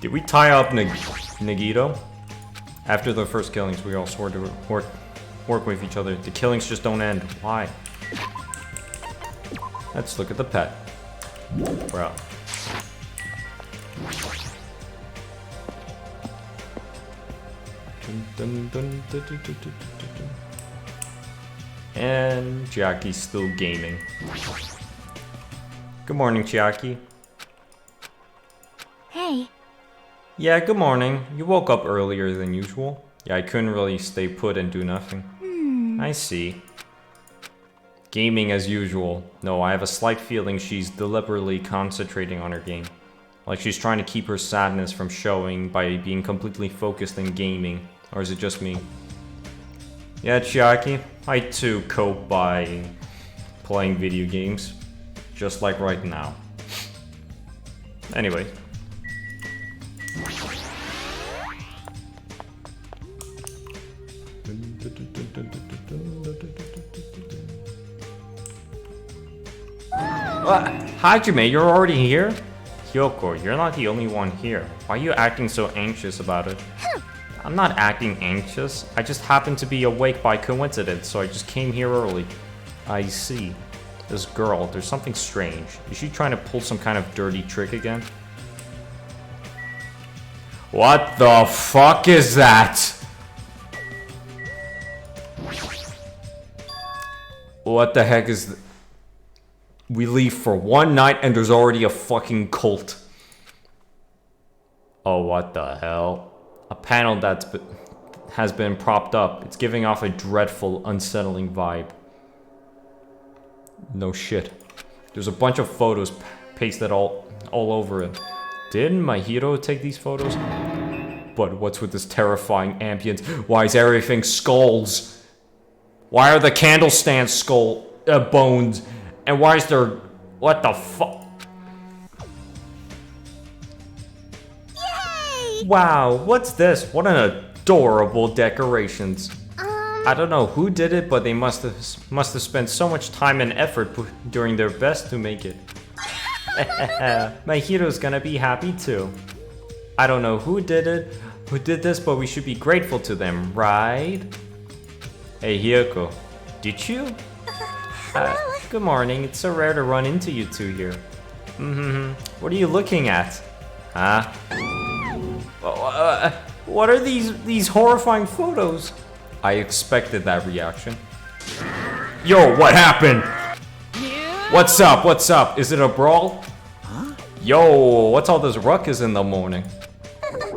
Did we tie up Nagito? After the first killings, we all swore to work with each other. The killings just don't end. Why? Let's look at the pet. Bro. And Chiaki's still gaming. Good morning, Chiaki. Hey. Yeah, good morning. You woke up earlier than usual. Yeah, I couldn't really stay put and do nothing. I see. Gaming as usual. No, I have a slight feeling she's deliberately concentrating on her game. Like she's trying to keep her sadness from showing by being completely focused in gaming. Or is it just me? Yeah, Chiaki, I too cope by playing video games. Just like right now. Anyway. Hajime, you're already here? Hyoko, you're not the only one here. Why are you acting so anxious about it? I'm not acting anxious. I just happened to be awake by coincidence, so I just came here early. I see. This girl, there's something strange. Is she trying to pull some kind of dirty trick again? What the fuck is that? What the heck is... We leave for one night and there's already a fucking cult. Oh, what the hell? A panel has been propped up. It's giving off a dreadful, unsettling vibe. No shit. There's a bunch of photos pasted all over it. Didn't my hero take these photos? But what's with this terrifying ambience? Why is everything skulls? Why are the candle stands bones? And why is there... What the fuck? Yay! Wow, what's this? What an adorable decorations. I don't know who did it, but they must have spent so much time and effort doing their best to make it. My hero's gonna be happy too. I don't know who did this, but we should be grateful to them, right? Hey Hyoko, did you? Good morning, it's so rare to run into you two here. What are you looking at? Huh? What are these horrifying photos? I expected that reaction. Yo, what happened? What's up? What's up? Is it a brawl? Huh? Yo, what's all this ruckus in the morning?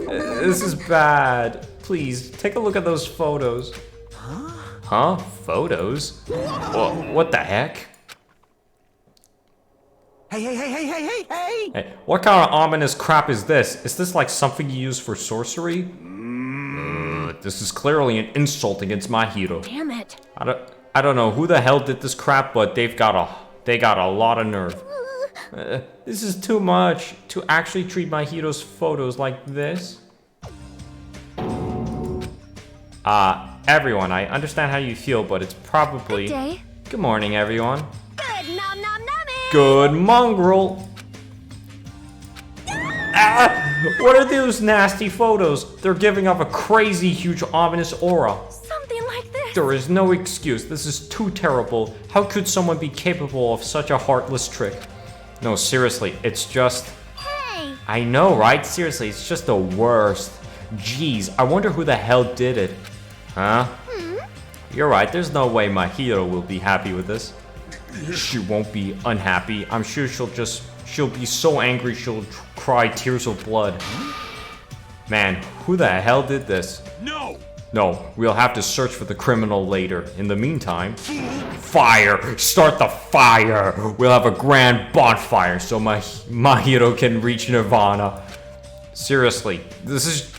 This is bad. Please, take a look at those photos. Huh? Photos? What the heck? Hey, what kind of ominous crap is this? Is this like something you use for sorcery? This is clearly an insult against my hero. Damn it. I don't know who the hell did this crap, but they got a lot of nerve. This is too much to actually treat my hero's photos like this. Everyone, I understand how you feel, but it's probably... Good day. Good morning, everyone. Good nom nom numbing. Good mongrel. What are those nasty photos? They're giving off a crazy, huge, ominous aura. Something like this. There is no excuse. This is too terrible. How could someone be capable of such a heartless trick? No, seriously, it's just... Hey. I know, right? Seriously, it's just the worst. Jeez, I wonder who the hell did it. Huh? You're right, there's no way my hero will be happy with this. She won't be unhappy. I'm sure she'll be so angry she'll cry tears of blood. Man, who the hell did this? No! No, we'll have to search for the criminal later. In the meantime, fire! Start the fire! We'll have a grand bonfire so my hero can reach Nirvana. Seriously, this is...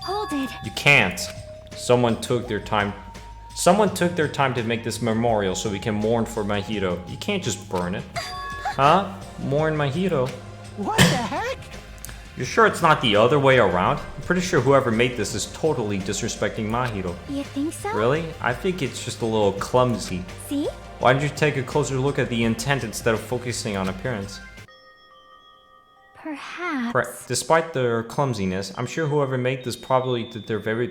Hold it. You can't. Someone took their time to make this memorial so we can mourn for my hero. You can't just burn it. Huh? Mourn my hero. What the heck? You're sure it's not the other way around? I'm pretty sure whoever made this is totally disrespecting Mahiro. You think so? Really? I think it's just a little clumsy. See? Why don't you take a closer look at the intent instead of focusing on appearance? Perhaps. Despite their clumsiness, I'm sure whoever made this probably did their very...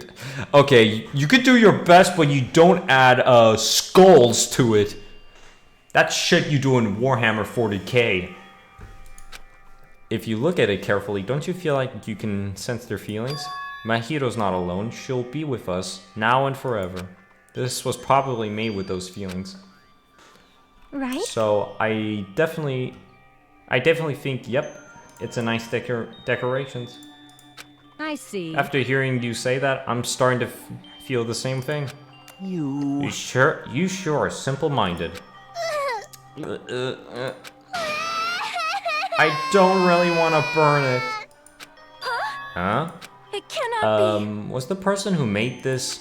Okay, you could do your best, but you don't add skulls to it. That's shit you do in Warhammer 40k. If you look at it carefully, don't you feel like you can sense their feelings? Mahiro's not alone. She'll be with us, now and forever. This was probably made with those feelings. Right? So, I definitely think, yep, it's a nice decorations. I see. After hearing you say that, I'm starting to feel the same thing. You sure are simple-minded. I don't really want to burn it. Huh? It cannot be. Was the person who made this...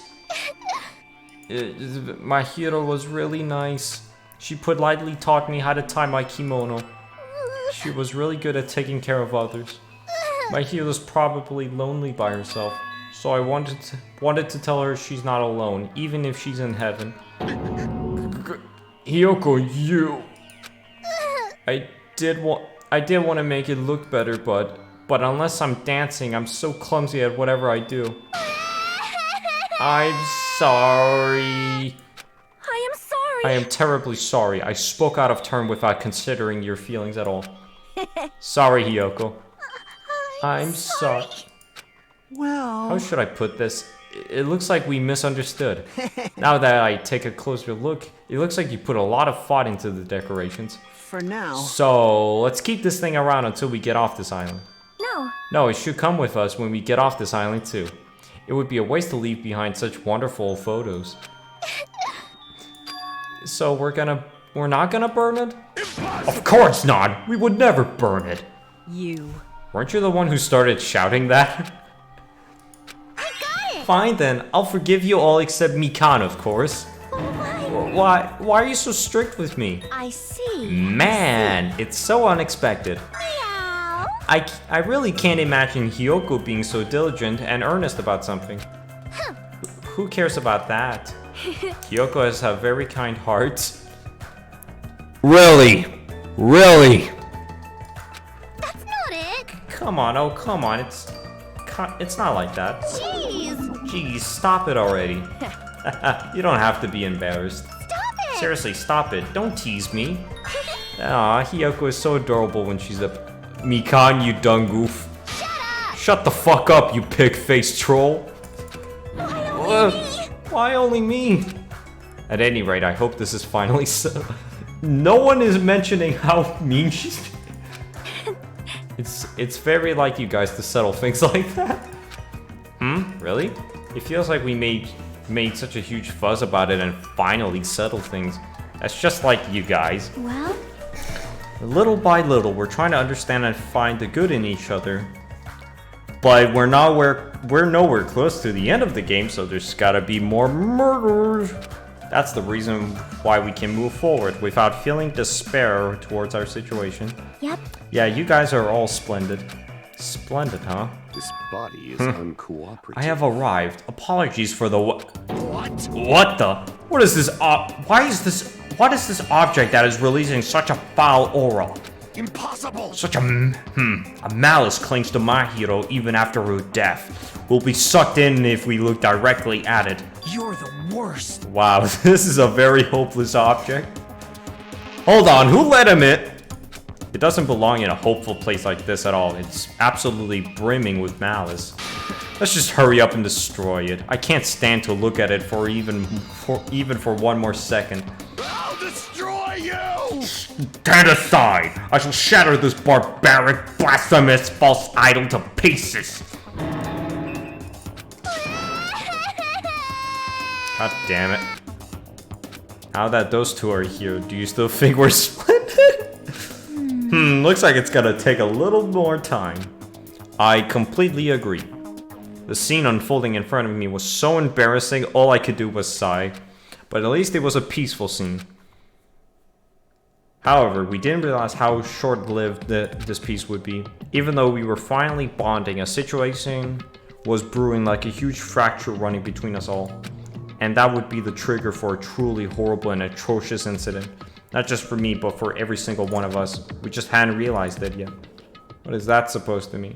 my hero was really nice. She politely taught me how to tie my kimono. She was really good at taking care of others. My hero's probably lonely by herself, so I wanted to tell her she's not alone, even if she's in heaven. Hiyoko, you... I did want to make it look better, but unless I'm dancing, I'm so clumsy at whatever I do. I'm sorry. I am sorry. I am terribly sorry. I spoke out of turn without considering your feelings at all. Sorry, Hiyoko. I'm sorry. Well... How should I put this? It looks like we misunderstood. Now that I take a closer look, it looks like you put a lot of thought into the decorations. For now. So, let's keep this thing around until we get off this island. No. No, it should come with us when we get off this island too. It would be a waste to leave behind such wonderful photos. So we're not gonna burn it? Of course not! We would never burn it! You. Weren't you the one who started shouting that? I got it! Fine then, I'll forgive you all except Mikan, of course. Why are you so strict with me? I see. Man, it's so unexpected. Meow. I really can't imagine Hiyoko being so diligent and earnest about something. Huh. Who cares about that? Hiyoko has a very kind heart. Really? Really? That's not it. Come on, oh come on, it's not like that. Jeez. Jeez, stop it already. You don't have to be embarrassed. Stop it. Seriously, stop it. Don't tease me. Aw, Hiyoko is so adorable when she's up. Mikan, you dung goof. Shut up. Shut the fuck up, you pig-faced troll. Why only me? Why only me? At any rate, I hope this is finally so. No one is mentioning how mean she's. It's very like you guys to settle things like that. Really? It feels like we made such a huge fuss about it and finally settled things. That's just like you guys. Well? Little by little, we're trying to understand and find the good in each other. But we're nowhere close to the end of the game, so there's gotta be more murders. That's the reason why we can move forward without feeling despair towards our situation. Yep. Yeah, you guys are all splendid. Splendid, huh? This body is uncooperative. I have arrived. Apologies for the What? What the? What is this what is this object that is releasing such a foul aura? Impossible! Such a malice clings to my hero even after her death. We'll be sucked in if we look directly at it. You're the worst. Wow, this is a very hopeless object. Hold on, who let him in? It doesn't belong in a hopeful place like this at all. It's absolutely brimming with malice. Let's just hurry up and destroy it. I can't stand to look at it for even for one more second. I'll destroy you! Stand aside! I shall shatter this barbaric, blasphemous, false idol to pieces! God damn it. Now that those two are here, do you still think we're splendid? Looks like it's gonna take a little more time. I completely agree. The scene unfolding in front of me was so embarrassing, all I could do was sigh. But at least it was a peaceful scene. However, we didn't realize how short-lived this piece would be. Even though we were finally bonding, a situation was brewing like a huge fracture running between us all. And that would be the trigger for a truly horrible and atrocious incident. Not just for me, but for every single one of us. We just hadn't realized it yet. What is that supposed to mean?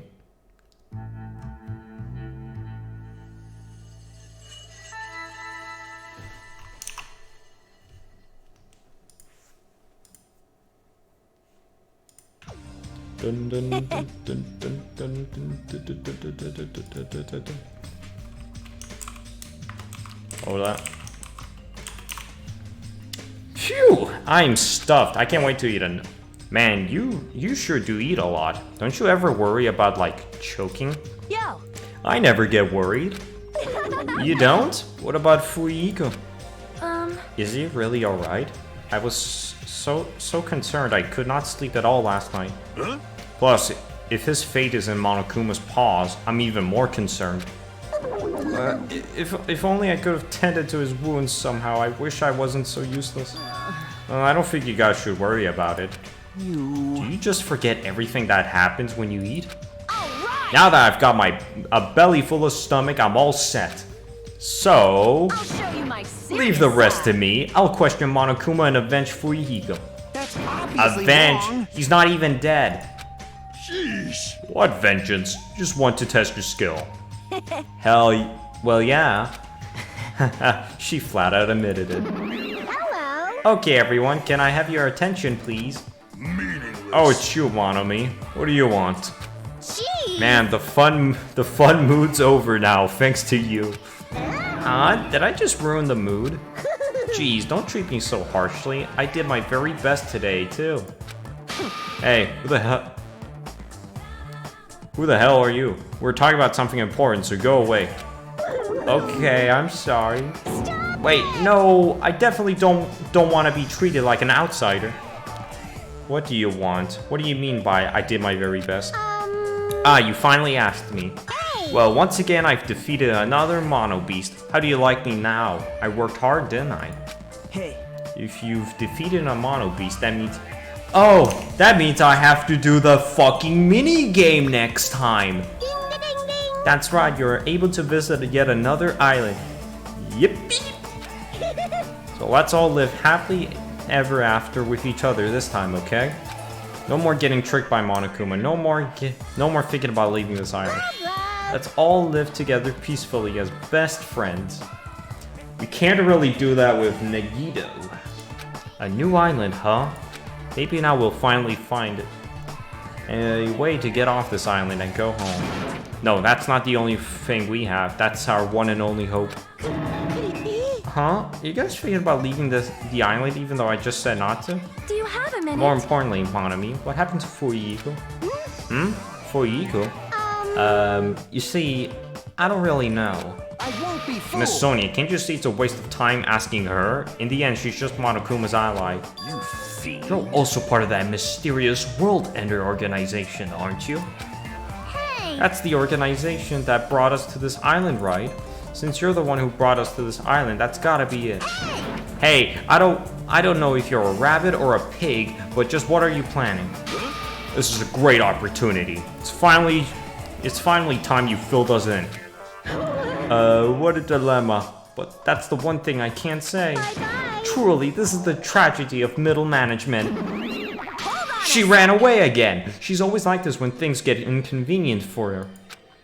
Dun, dun, dun, dun, dun, dun, dun, dun, dun, dun, dun. Hold that. Phew! I'm stuffed. I can't wait to eat Man, you sure do eat a lot. Don't you ever worry about, like, choking? Yo! I never get worried. You don't? What about Fuyiko? Is he really alright? I was so concerned I could not sleep at all last night. Huh? Plus, if his fate is in Monokuma's paws, I'm even more concerned. If only I could have tended to his wounds somehow. I wish I wasn't so useless. I don't think you guys should worry about it. Do you just forget everything that happens when you eat? Alright! Now that I've got a belly full of stomach, I'm all set. So, I'll show you my leave the rest to me. I'll question Monokuma and avenge Fuyuhiko. That's obviously Avenge? wrong. He's not even dead. Sheesh. What vengeance? Just want to test your skill. Well, yeah. She flat out admitted it. Hello. Okay, everyone, can I have your attention, please? Meaningless. Oh, it's you, Monomi. What do you want? Gee. Man, the fun mood's over now, thanks to you. Did I just ruin the mood? Jeez, don't treat me so harshly. I did my very best today, too. Hey, who the hell? Who the hell are you? We're talking about something important, so go away. Okay, I'm sorry. Wait, no, I definitely don't want to be treated like an outsider. What do you want? What do you mean by I did my very best? You finally asked me. Hey. Well, once again, I've defeated another Mono Beast. How do you like me now? I worked hard, didn't I? Hey, If you've defeated a Mono Beast, that means... Oh, that means I have to do the fucking mini game next time. Ding, ding, ding. That's right, you're able to visit yet another island. Yippee! So let's all live happily ever after with each other this time, okay? No more getting tricked by Monokuma. No more thinking about leaving this island. Let's all live together peacefully as best friends. We can't really do that with Nagito. A new island, huh? Maybe now we'll finally find it. A way to get off this island and go home. No, that's not the only thing we have. That's our one and only hope. Huh? You guys thinking about leaving the island even though I just said not to? Do you have a minute? More importantly, Monomi, what happened to Fuyiko? Fuyiko? You see, I don't really know. I won't be fooled. Miss Sonia, can't you see it's a waste of time asking her? In the end, she's just Monokuma's ally. You fiend. You're also part of that mysterious World Ender organization, aren't you? Hey. That's the organization that brought us to this island, right? Since you're the one who brought us to this island, that's gotta be it. Hey, I don't know if you're a rabbit or a pig, but just what are you planning? This is a great opportunity. It's finally time you filled us in. What a dilemma. But that's the one thing I can't say. Bye-bye. Truly, this is the tragedy of middle management. She ran away again. She's always like this when things get inconvenient for her.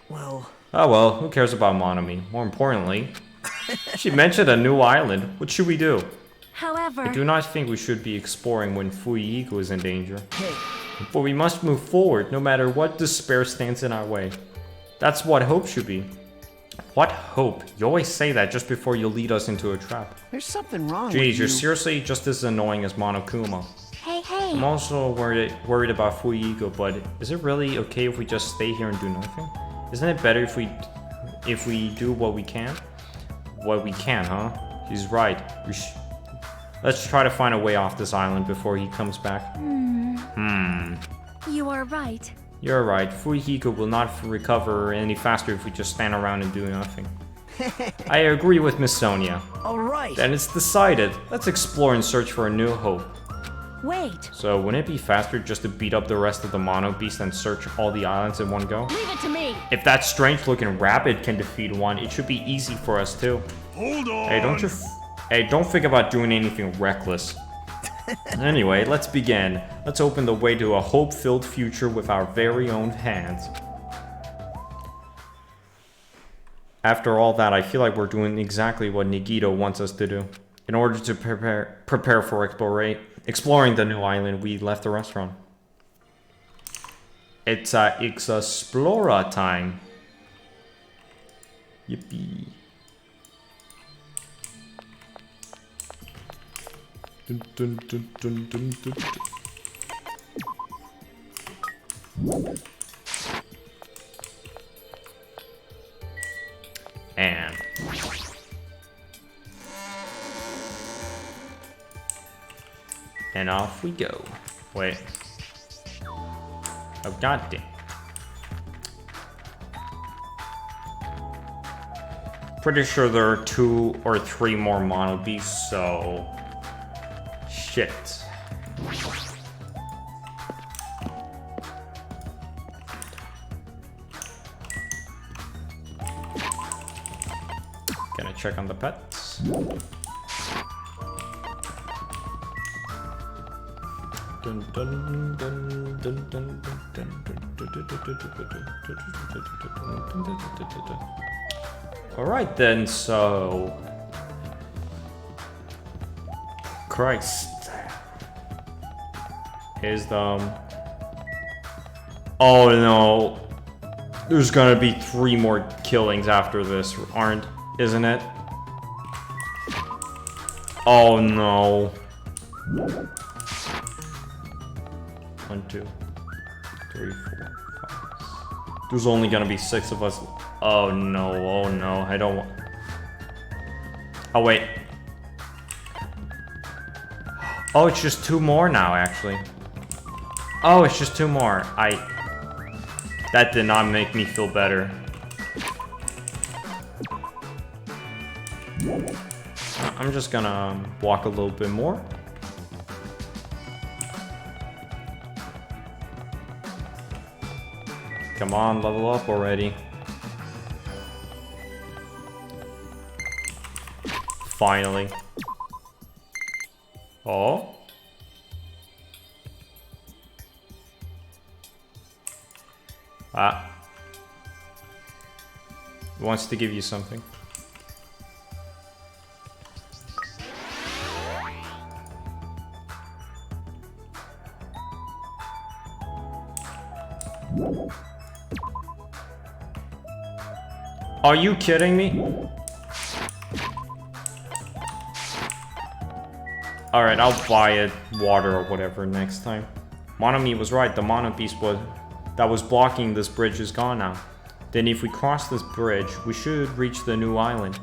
Well... Oh well, who cares about Monomi? More importantly, she mentioned a new island. What should we do? However... I do not think we should be exploring when Fuyuhiko is in danger. Hey. But we must move forward, no matter what despair stands in our way. That's what hope should be. What hope? You always say that just before you lead us into a trap. There's something wrong with Jeez, you. you're seriously just as annoying as Monokuma. Hey. I'm also worried about Fuyuhiko, but is it really okay if we just stay here and do nothing? Isn't it better if we do what we can? What we can, huh? He's right. Let's try to find a way off this island before he comes back. You are right. You're right. Fuyuhiko will not recover any faster if we just stand around and do nothing. I agree with Miss Sonia. Alright. Then it's decided. Let's explore and search for a new hope. Wait. So, wouldn't it be faster just to beat up the rest of the Mono Beast and search all the islands in one go? Leave it to me. If that strange-looking rabbit can defeat one, it should be easy for us too. Hold on. Hey, don't think about doing anything reckless. Anyway, let's begin. Let's open the way to a hope-filled future with our very own hands. After all that, I feel like we're doing exactly what Nagito wants us to do. In order to prepare for exploring the new island, we left the restaurant. It's Explora time. Yippee. Dun, dun, dun, dun, dun, dun. And off we go. Wait. Oh, goddamn. Pretty sure there are 2 or 3 more Mono Beasts, so... Shit. Gonna check on the pets. Dun, dun, dun, dun, dun, dun. Alright then, so... Christ. Is the... Oh no. There's gonna be 3 more killings after this, isn't it? Oh no. 1, 2, 3, 4, 5. There's only gonna be 6 of us. Oh no, I don't want... Oh wait. Oh, it's just 2 more now, actually. Oh, it's just 2 more. That did not make me feel better. I'm just gonna walk a little bit more. Come on, level up already. Finally. Oh. Ah. He wants to give you something. Are you kidding me? Alright, I'll buy it water or whatever next time. Monomi was right, the Mono Beast that was blocking this bridge is gone now. Then if we cross this bridge, we should reach the new island.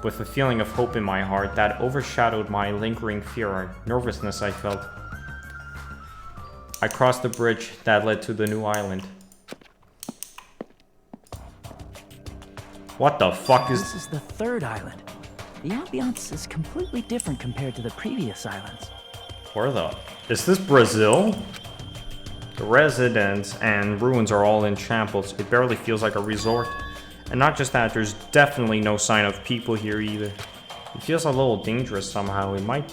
With a feeling of hope in my heart that overshadowed my lingering fear or nervousness I felt. I crossed the bridge that led to the new island. What the fuck is... This is the 3rd island. The ambiance is completely different compared to the previous islands. Where the... Is this Brazil? The residents and ruins are all in shambles. It barely feels like a resort. And not just that, there's definitely no sign of people here either. It feels a little dangerous somehow. It might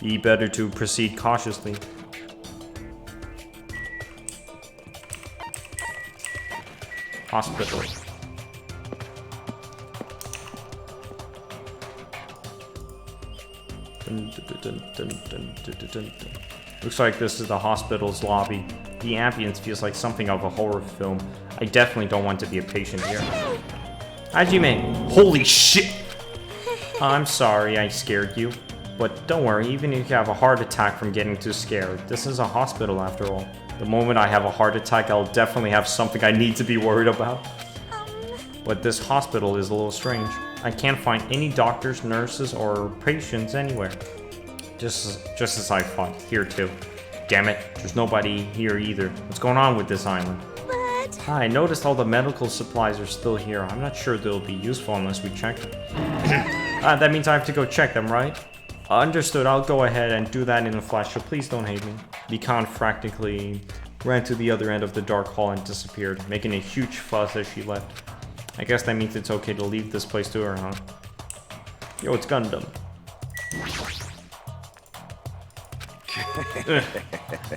be better to proceed cautiously. Hospital. Looks like this is the hospital's lobby. The ambience feels like something of a horror film. I definitely don't want to be a patient here. Hajime! Holy shit! I'm sorry I scared you. But don't worry, even if you have a heart attack from getting too scared, this is a hospital after all. The moment I have a heart attack, I'll definitely have something I need to be worried about. But this hospital is a little strange. I can't find any doctors, nurses, or patients anywhere. Just as I thought, here too. Damn it, there's nobody here either. What's going on with this island? But... I noticed all the medical supplies are still here. I'm not sure they'll be useful unless we check them. That means I have to go check them, right? Understood, I'll go ahead and do that in a flash, so please don't hate me. Mikan frantically ran to the other end of the dark hall and disappeared, making a huge fuss as she left. I guess that means it's okay to leave this place to her, huh? Yo, it's Gundam.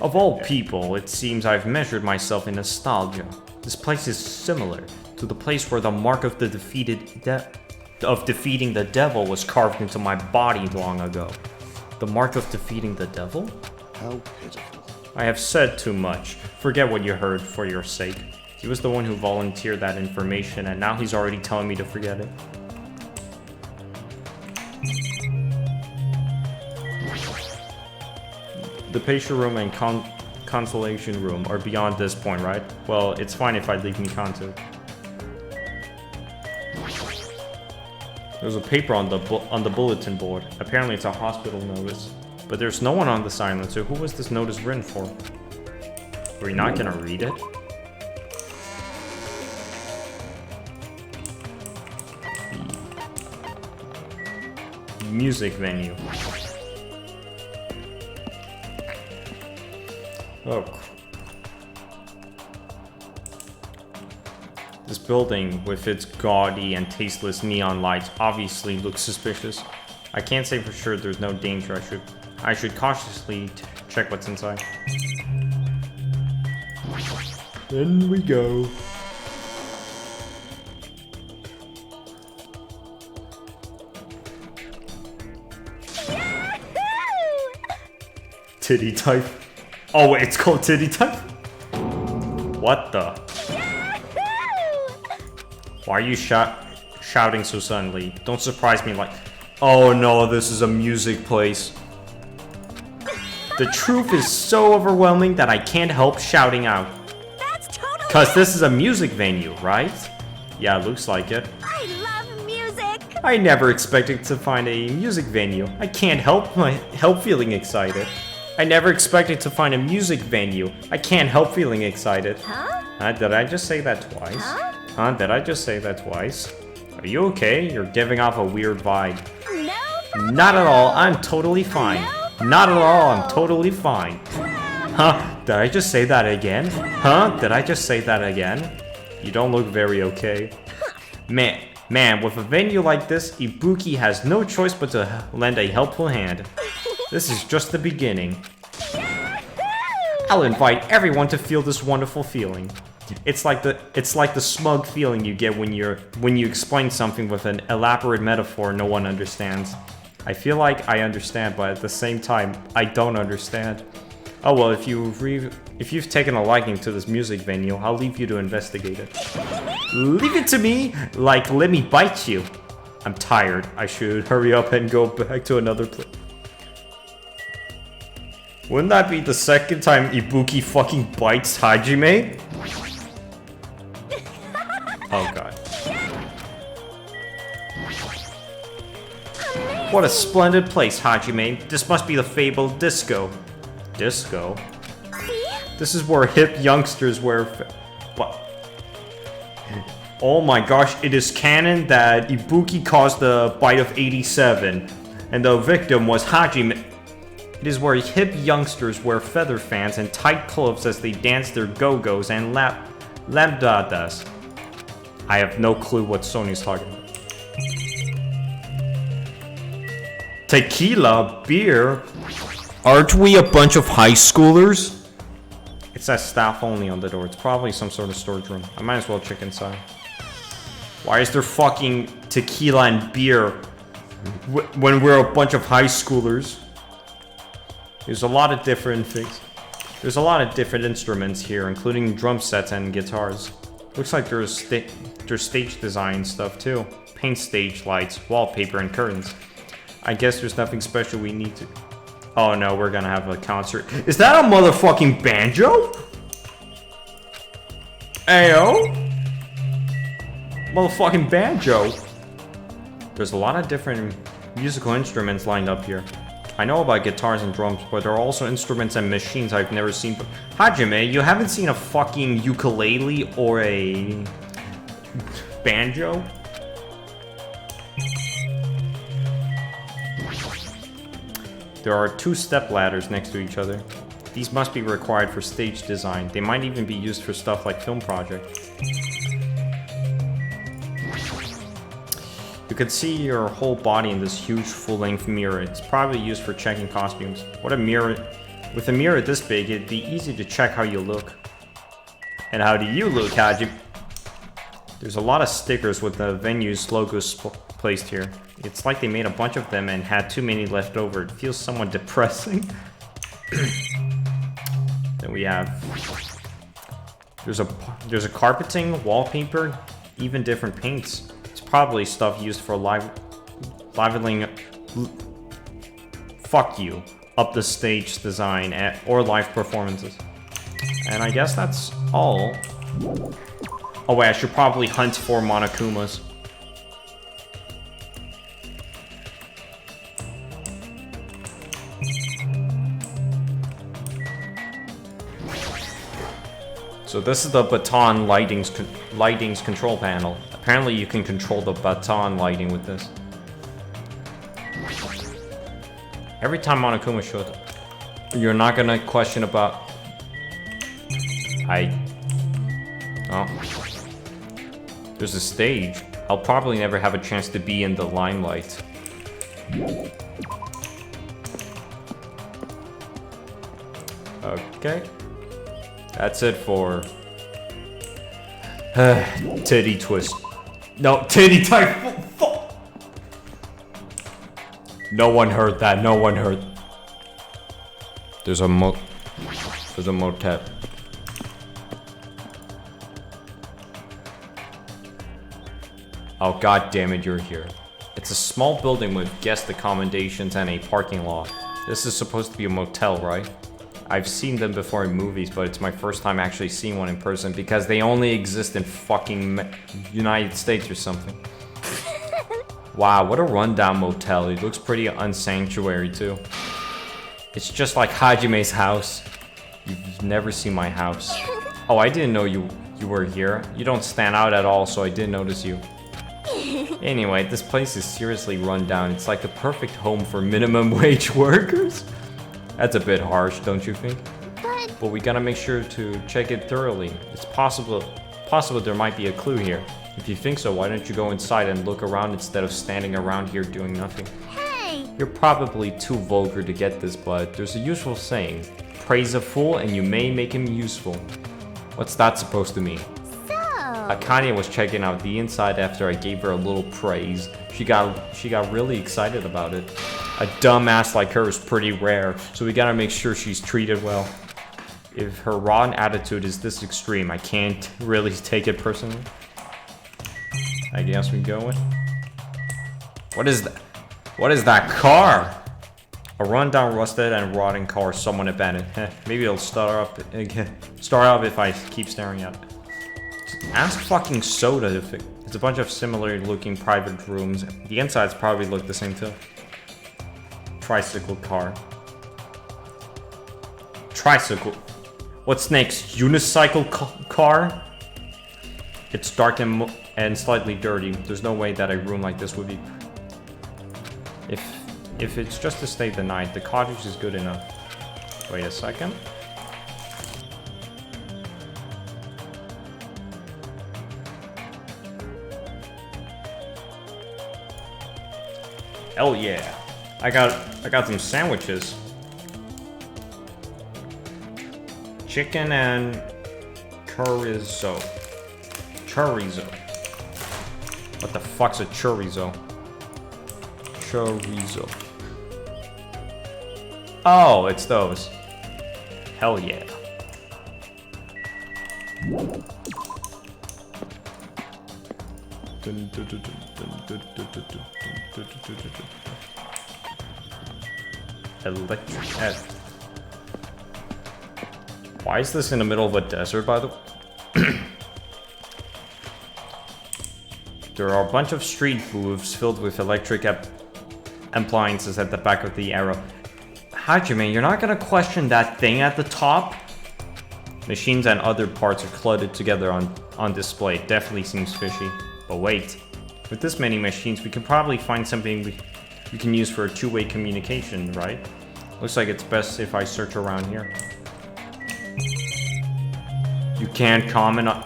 Of all people, it seems I've measured myself in nostalgia. This place is similar to the place where the mark of the defeating the devil was carved into my body long ago. The mark of defeating the devil? How pitiful. I have said too much. Forget what you heard for your sake. He was the one who volunteered that information, and now he's already telling me to forget it. The patient room and consolation room are beyond this point, right? Well, it's fine if I leave Mikan too. There's a paper on the bulletin board. Apparently it's a hospital notice. But there's no one on this island, so who was this notice written for? Were you not gonna read it? Music venue. Oh. This building, with its gaudy and tasteless neon lights, obviously looks suspicious. I can't say for sure there's no danger. I should cautiously check what's inside. In we go. Titty type. Oh wait, it's called titty type? What the? Why are you shouting so suddenly? Don't surprise me like... Oh no, this is a music place. The truth is so overwhelming that I can't help shouting out. That's totally... Cause this is a music venue, right? Yeah, it looks like it. I love music! I never expected to find a music venue. I can't help feeling excited. I never expected to find a music venue. I can't help feeling excited. Huh? Did I just say that twice? Huh? Did I just say that twice? Are you okay? You're giving off a weird vibe. No. Not at all. I'm totally fine. Not at all. I'm totally fine. Huh? Did I just say that again? Huh? Did I just say that again? You don't look very okay. Man, with a venue like this, Ibuki has no choice but to lend a helpful hand. This is just the beginning. I'll invite everyone to feel this wonderful feeling. It's like the smug feeling you get when you explain something with an elaborate metaphor no one understands. I feel like I understand, but at the same time, I don't understand. Oh well, if you've taken a liking to this music venue, I'll leave you to investigate it. Leave it to me! Like, let me bite you. I'm tired. I should hurry up and go back to another place. Wouldn't that be the second time Ibuki fucking bites Hajime? Oh god. What a splendid place, Hajime. This must be the fabled disco. Disco? This is where hip youngsters wear what? Oh my gosh, it is canon that Ibuki caused the bite of 87, and the victim was Hajime. It is where hip youngsters wear feather fans and tight clothes as they dance their go-go's and lambdadas. I have no clue what Sony's talking about. Tequila? Beer? Aren't we a bunch of high schoolers? It says staff only on the door. It's probably some sort of storage room. I might as well check inside. Why is there fucking tequila and beer when we're a bunch of high schoolers? There's a lot of different things. There's a lot of different instruments here, including drum sets and guitars. Looks like there's stage design stuff too. Paint stage lights, wallpaper, and curtains. I guess there's nothing special we need to... Oh no, we're gonna have a concert. Is that a motherfucking banjo? Ayo? Motherfucking banjo. There's a lot of different musical instruments lined up here. I know about guitars and drums, but there are also instruments and machines I've never seen. Hajime, you haven't seen a fucking ukulele or a banjo? There are 2 step ladders next to each other. These must be required for stage design. They might even be used for stuff like film projects. You can see your whole body in this huge full-length mirror. It's probably used for checking costumes. What a mirror. With a mirror this big, it'd be easy to check how you look. And how do you look, Haji? There's a lot of stickers with the venue's logos placed here. It's like they made a bunch of them and had too many left over. It feels somewhat depressing. Then we have... There's a carpeting, wallpaper, even different paints. It's probably stuff used for liveling... Fuck you. Up the stage design or live performances. And I guess that's all. Oh wait, I should probably hunt for Monokumas. So this is the baton lighting's control panel. Apparently you can control the baton lighting with this. Every time Monokuma shows up, you're not gonna question about... Oh. There's a stage. I'll probably never have a chance to be in the limelight. Okay. That's it for... titty twist. No, titty type. No one heard that. No one heard. There's a motet. Oh god damn it, you're here. It's a small building with guest accommodations and a parking lot. This is supposed to be a motel, right? I've seen them before in movies, but it's my first time actually seeing one in person because they only exist in fucking United States or something. Wow, what a rundown motel. It looks pretty unsanctuary too. It's just like Hajime's house. You've never seen my house. Oh, I didn't know you were here. You don't stand out at all, so I didn't notice you. Anyway, this place is seriously run down. It's like the perfect home for minimum wage workers. That's a bit harsh, don't you think? But we gotta make sure to check it thoroughly. It's possible there might be a clue here. If you think so, why don't you go inside and look around instead of standing around here doing nothing? Hey! You're probably too vulgar to get this, but there's a useful saying. Praise a fool and you may make him useful. What's that supposed to mean? So... Akane was checking out the inside after I gave her a little praise. She got really excited about it. A dumbass like her is pretty rare, so we gotta make sure she's treated well. If her rotten attitude is this extreme, I can't really take it personally. I guess we go with. What is that? What is that car? A rundown, rusted, and rotting car someone abandoned. Maybe it'll start up again. Start up if I keep staring at it. Ask fucking Soda if it's a bunch of similar looking private rooms. The insides probably look the same too. Tricycle car. Tricycle. What's next? Unicycle car? It's dark and slightly dirty. There's no way that a room like this would be... if it's just to stay the night, the cottage is good enough. Wait a second. Hell yeah. I got some sandwiches. Chicken and chorizo. Chorizo. What the fuck's a chorizo? Chorizo. Oh, it's those. Hell yeah. Electric. Why is this in the middle of a desert, by the way? There are a bunch of street booths filled with electric appliances at the back of the arrow. Hajime, you're not gonna question that thing at the top? Machines and other parts are cluttered together on display. It definitely seems fishy. But wait, with this many machines, we can probably find something we can use for a two-way communication, right? Looks like it's best if I search around here. You can't comment on...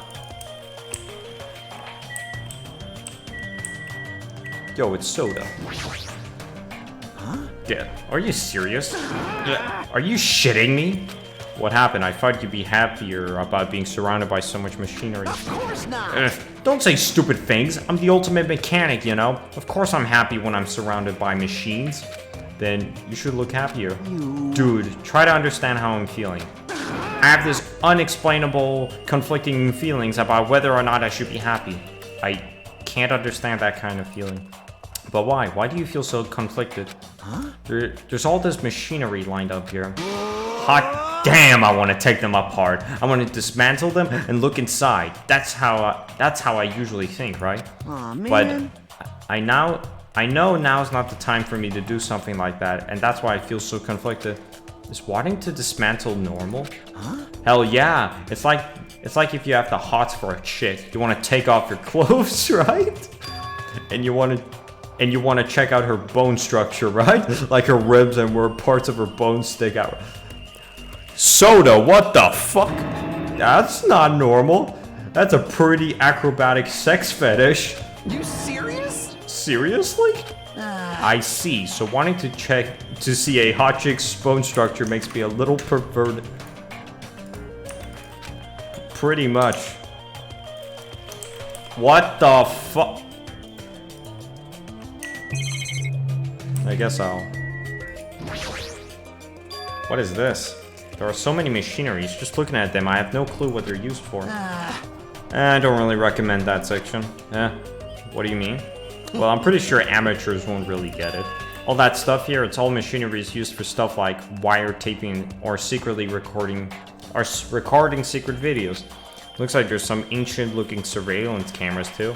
Yo, it's soda. Huh? Yeah, are you serious? Are you shitting me? What happened? I thought you'd be happier about being surrounded by so much machinery. Of course not! Don't say stupid things. I'm the ultimate mechanic, you know? Of course I'm happy when I'm surrounded by machines. Then you should look happier. Dude, try to understand how I'm feeling. I have this unexplainable, conflicting feelings about whether or not I should be happy. I can't understand that kind of feeling. But why? Why do you feel so conflicted? Huh? There's all this machinery lined up here. Hot damn, I want to take them apart. I want to dismantle them and look inside. That's how I usually think, right? Aw, man. But I know now's not the time for me to do something like that, and that's why I feel so conflicted. Is wanting to dismantle normal? Huh? Hell yeah. It's like if you have the hots for a chick. You want to take off your clothes, right? And you want to check out her bone structure, right? Like her ribs and where parts of her bones stick out. Soda, what the fuck? That's not normal. That's a pretty acrobatic sex fetish. You serious? Seriously? I see. So wanting to check to see a hot chick's bone structure makes me a little perverted. Pretty much. What the fuck? I guess I'll... What is this? There are so many machineries. Just looking at them, I have no clue what they're used for. I don't really recommend that section. What do you mean? Well, I'm pretty sure amateurs won't really get it. All that stuff here, it's all machinery is used for stuff like wiretaping or secretly recording secret videos. Looks like there's some ancient looking surveillance cameras too.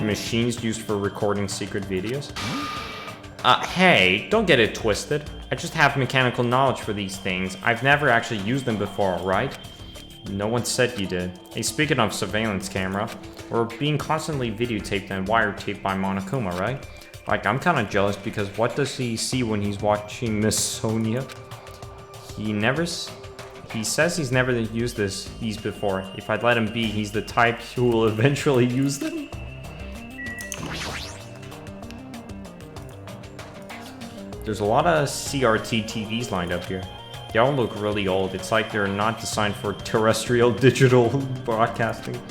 Machines used for recording secret videos. Hey, don't get it twisted. I just have mechanical knowledge for these things. I've never actually used them before, right? No one said you did. Hey, speaking of surveillance camera, we're being constantly videotaped and wiretaped by Monokuma, right? Like, I'm kind of jealous because what does he see when he's watching Miss Sonia? He says he's never used these before. If I'd let him be, he's the type who will eventually use them. There's a lot of CRT TVs lined up here. They all look really old. It's like they're not designed for terrestrial digital broadcasting.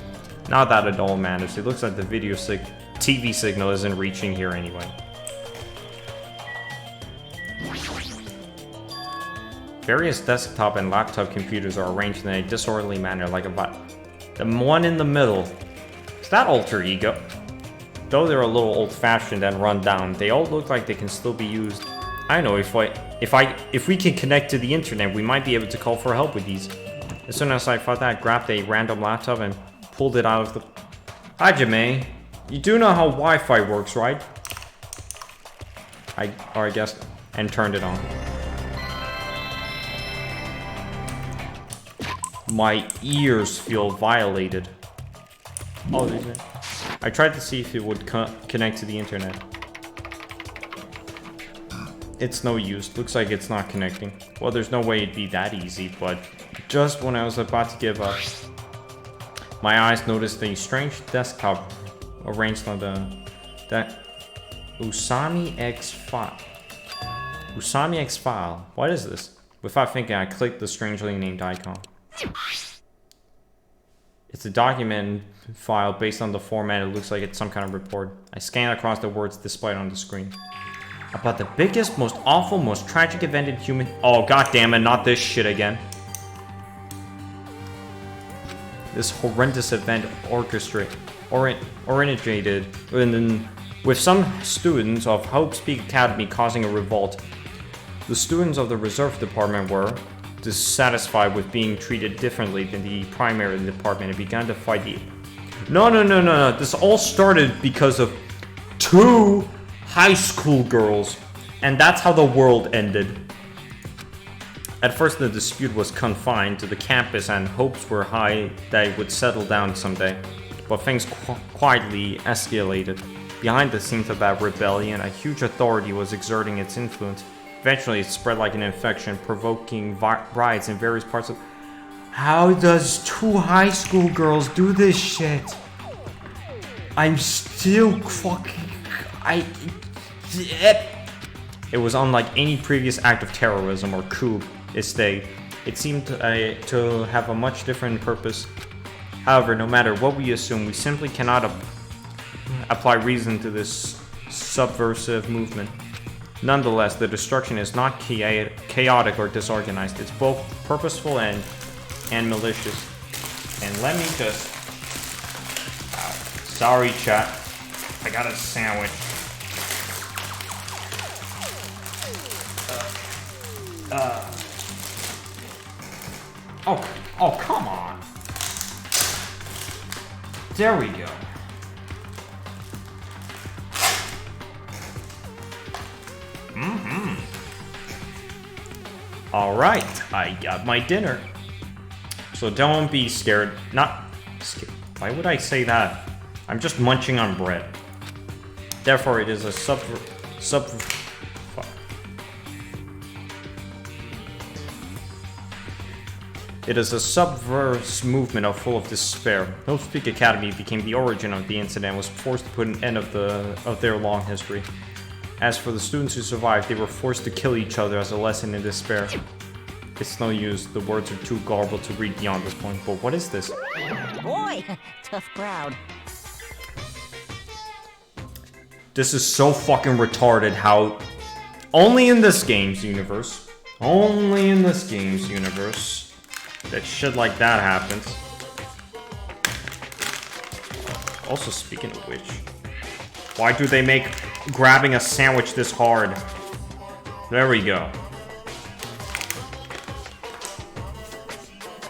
Not that at all matters. It looks like the TV signal isn't reaching here anyway. Various desktop and laptop computers are arranged in a disorderly manner, like the one in the middle. Is that Alter Ego? Though they're a little old-fashioned and run down, they all look like they can still be used. I know, if we can connect to the internet, we might be able to call for help with these. As soon as I thought that, I grabbed a random laptop and pulled it out of the... Hajime, you do know how Wi-Fi works, right? I guess, and turned it on. My ears feel violated. Oh, I tried to see if it would connect to the internet. It's no use. Looks like it's not connecting. Well, there's no way it'd be that easy, but just when I was about to give up, my eyes noticed a strange desktop arranged on that Usami X file. Usami X file. What is this? Without thinking, I clicked the strangely named icon. It's a document file based on the format. It looks like it's some kind of report. I scan across the words displayed on the screen. About the biggest, most awful, most tragic event in human... Oh, goddammit, not this shit again. This horrendous event originated with some students of Hope's Peak Academy causing a revolt. The students of the reserve department were dissatisfied with being treated differently than the primary department and began to fight the... No. This all started because of 2 high school girls, and that's how the world ended. At first, the dispute was confined to the campus, and hopes were high that it would settle down someday. But things quietly escalated. Behind the scenes of that rebellion, a huge authority was exerting its influence. Eventually, it spread like an infection, provoking riots in various parts of... How does 2 high school girls do this shit? I'm still fucking... It was unlike any previous act of terrorism or coup. It seemed to have a much different purpose. However, no matter what we assume, we simply cannot apply reason to this subversive movement. Nonetheless, the destruction is not chaotic or disorganized. It's both purposeful and malicious. And let me just... Sorry, chat. I got a sandwich. Oh, come on. There we go. Alright, I got my dinner. So don't be scared. Not scared. Why would I say that? I'm just munching on bread. Therefore, it is a It is a subversive movement full of despair. Hope's Peak Academy became the origin of the incident and was forced to put an end of their long history. As for the students who survived, they were forced to kill each other as a lesson in despair. It's no use, the words are too garbled to read beyond this point, but what is this? Boy, tough crowd. This is so fucking retarded how... Only in this game's universe, that shit like that happens. Also, speaking of which, why do they make grabbing a sandwich this hard? There we go.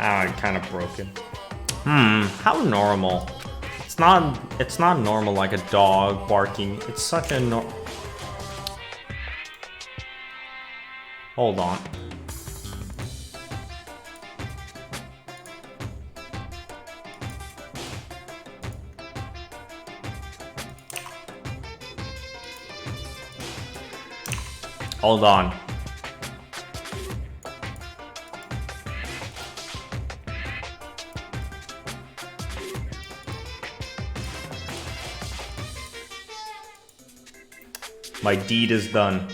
Ah, I kind of broke it. How normal. It's not normal like a dog barking. It's such a Hold on. Hold on. My deed is done.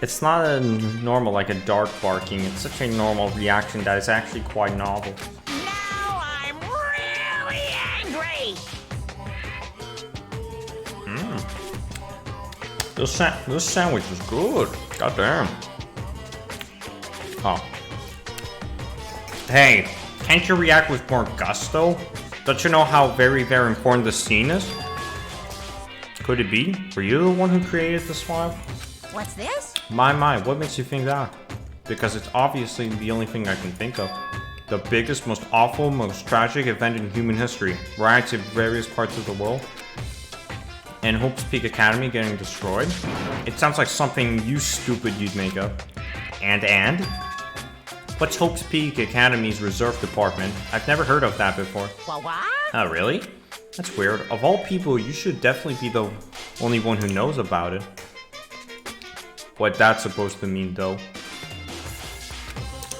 It's not a normal like a dog barking. It's such a normal reaction that is actually quite novel. Now I'm really angry. This sandwich is good. Goddamn. Oh. Hey, can't you react with more gusto? Don't you know how very, very important this scene is? Could it be? Were you the one who created this file? What's this? My, what makes you think that? Because it's obviously the only thing I can think of. The biggest, most awful, most tragic event in human history. Riots in various parts of the world. And Hope's Peak Academy getting destroyed. It sounds like something you stupid you'd make up. And? What's Hope's Peak Academy's reserve department? I've never heard of that before. What? Oh, really? That's weird. Of all people, you should definitely be the only one who knows about it. What that's supposed to mean, though.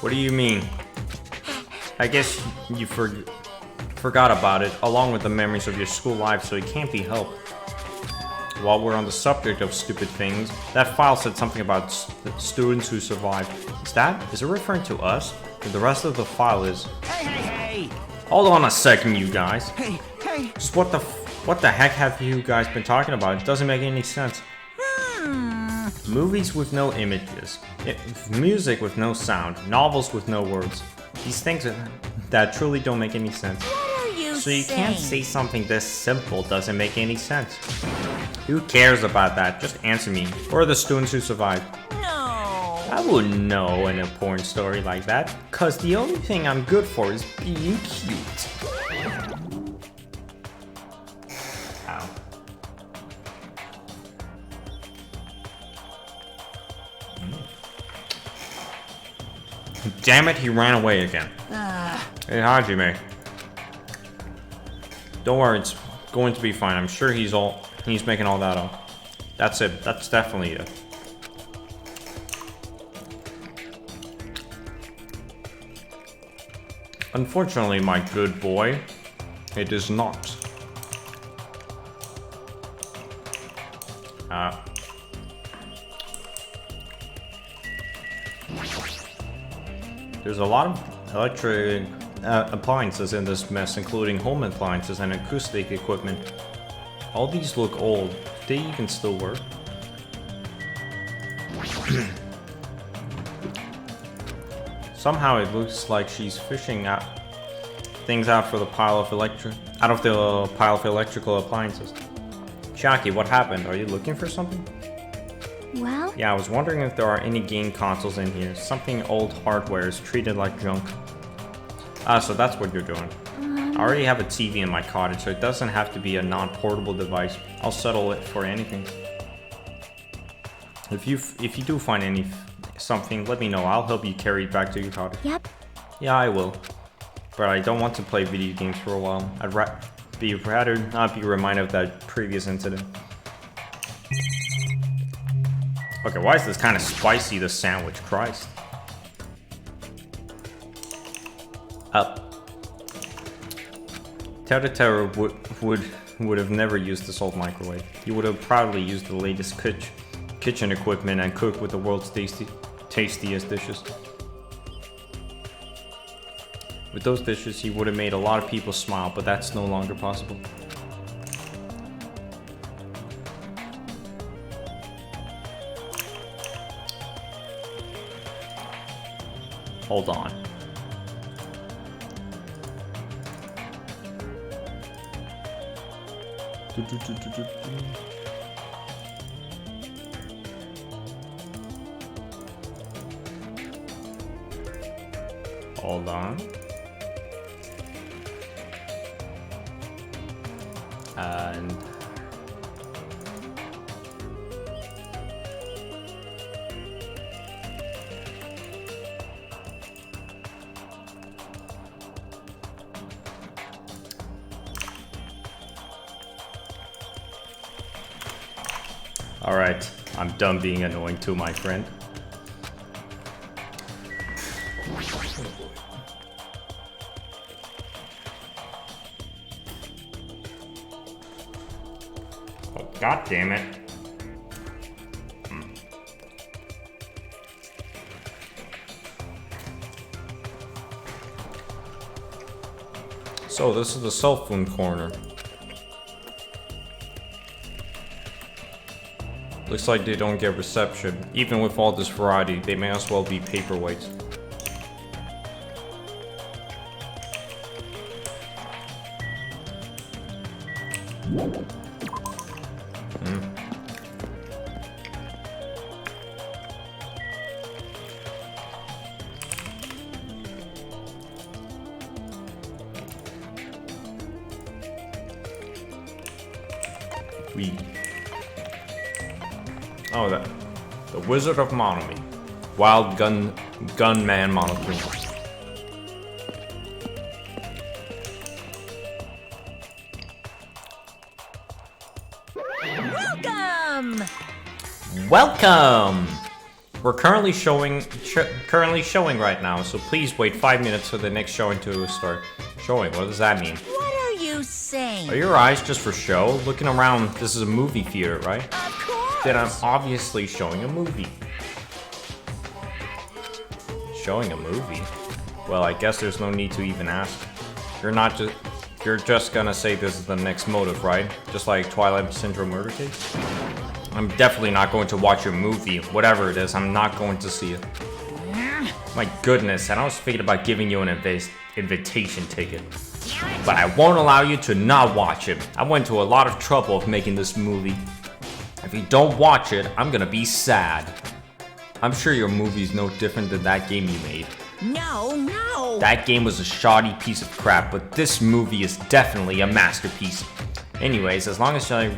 What do you mean? I guess you forgot about it, along with the memories of your school life, so it can't be helped. While we're on the subject of stupid things, that file said something about students who survived. Is it referring to us? And the rest of the file is... Hey! Hold on a second, you guys. Hey! Just what the heck have you guys been talking about? It doesn't make any sense. Movies with no images, music with no sound, novels with no words. These things that truly don't make any sense. What are you So you saying? can't say something this simple doesn't make any sense. Who cares about that? Just answer me. Or the students who survived. No. I wouldn't know an important story like that, cause the only thing I'm good for is being cute. Ow. Damn it, he ran away again. Hey, Hajime. Don't worry, it's going to be fine. I'm sure he's making all that up. That's it. That's definitely it. Unfortunately, my good boy, it is not. There's a lot of electric appliances in this mess, including home appliances and acoustic equipment. All these look old. Do they even still work? Somehow it looks like she's fishing things out of the pile of electrical appliances. Shaki, what happened? Are you looking for something? Well? Yeah, I was wondering if there are any game consoles in here. Something old hardware is treated like junk. Ah, so that's what you're doing. I already have a TV in my cottage, so it doesn't have to be a non-portable device. I'll settle it for anything. If you do find something, let me know. I'll help you carry it back to your cottage. Yep. Yeah, I will. But I don't want to play video games for a while. I'd rather not be reminded of that previous incident. Okay, why is this kind of spicy, the sandwich? Christ. Up. Terra would have never used this old microwave. He would have proudly used the latest kitchen equipment and cooked with the world's tastiest dishes. With those dishes, he would have made a lot of people smile, but that's no longer possible. Hold on. Hold on. And alright, I'm done being annoying too, my friend. Oh, God damn it. So this is the cell phone corner. Looks like they don't get reception. Even with all this variety, they may as well be paperweights. Oh, the Wizard of Monomi. Wild Gunman Monopoly. Welcome Welcome! We're currently showing right now, so please wait 5 minutes for the next showing to start. Showing, what does that mean? What are you saying? Are your eyes just for show? Looking around, this is a movie theater, right? Of course! Then I'm obviously showing a movie. Showing a movie? Well, I guess there's no need to even ask. You're just gonna say this is the next motive, right? Just like Twilight Syndrome murder case? I'm definitely not going to watch your movie. Whatever it is, I'm not going to see it. My goodness, and I was thinking about giving you an invitation ticket. But I won't allow you to not watch it. I went to a lot of trouble of making this movie. If you don't watch it, I'm gonna be sad. I'm sure your movie's no different than that game you made. No! That game was a shoddy piece of crap, but this movie is definitely a masterpiece. Anyways, as long as I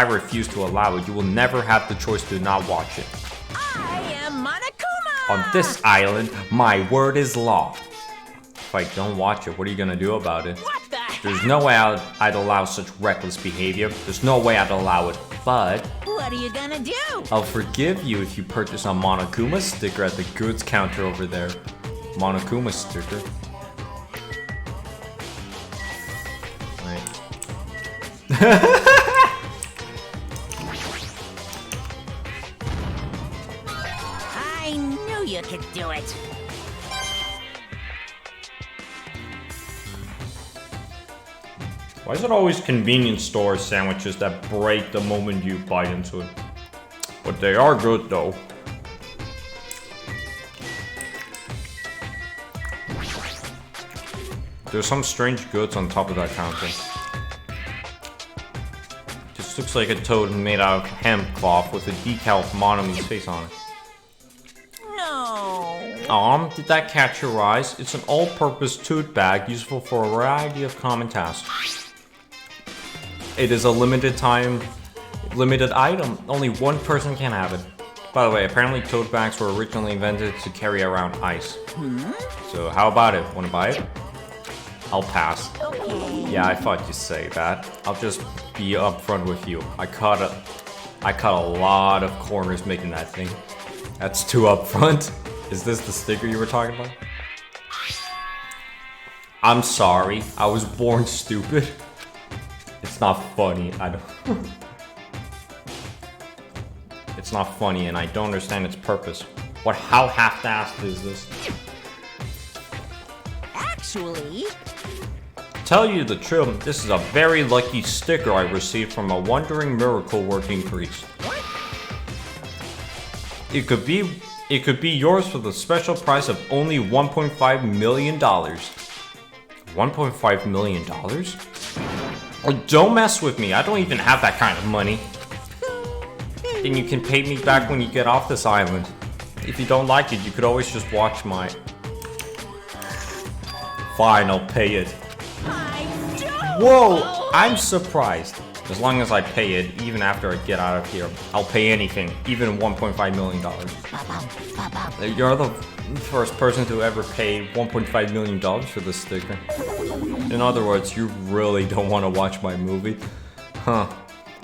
refuse to allow it, you will never have the choice to not watch it. I am Monokuma! On this island, my word is law. If I don't watch it, what are you gonna do about it? What the heck? There's no way I'd allow such reckless behavior. There's no way I'd allow it, but What are you gonna do? I'll forgive you if you purchase a Monokuma sticker at the goods counter over there. Monokuma sticker. I knew you could do it. Why is it always convenience store sandwiches that break the moment you bite into it? But they are good though. There's some strange goods on top of that counter. Just looks like a toad made out of hemp cloth with a decal of Monomi's face on it. No. Did that catch your eyes? It's an all-purpose tote bag useful for a variety of common tasks. It is a limited item. Only one person can have it. By the way, apparently tote bags were originally invented to carry around ice. So how about it? Wanna buy it? I'll pass. Okay. Yeah, I thought you'd say that. I'll just be upfront with you. I cut a lot of corners making that thing. That's too upfront. Is this the sticker you were talking about? I'm sorry. I was born stupid. It's not funny. I don't. It's not funny, and I don't understand its purpose. How half-assed is this? Actually, Tell you the truth, this is a very lucky sticker I received from a wandering miracle-working priest. It could be yours for the special price of only $1.5 million. $1.5 million? Oh, don't mess with me. I don't even have that kind of money. Then you can pay me back when you get off this island. If you don't like it, you could always just watch my... Fine, I'll pay it. Whoa! I'm surprised. As long as I pay it, even after I get out of here, I'll pay anything, even $1.5 million. You're the first person to ever pay $1.5 million for this sticker. In other words, you really don't want to watch my movie? Huh.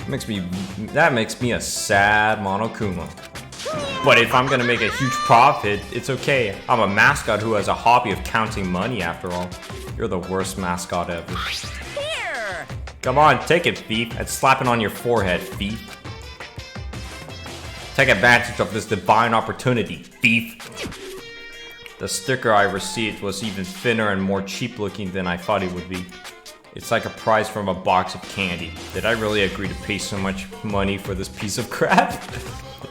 That makes me a sad Monokuma. But if I'm gonna make a huge profit, it's okay. I'm a mascot who has a hobby of counting money after all. You're the worst mascot ever. here. Come on, take it, thief, and slap it on your forehead, thief. Take advantage of this divine opportunity, thief. The sticker I received was even thinner and more cheap looking than I thought it would be. It's like a prize from a box of candy. Did I really agree to pay so much money for this piece of crap?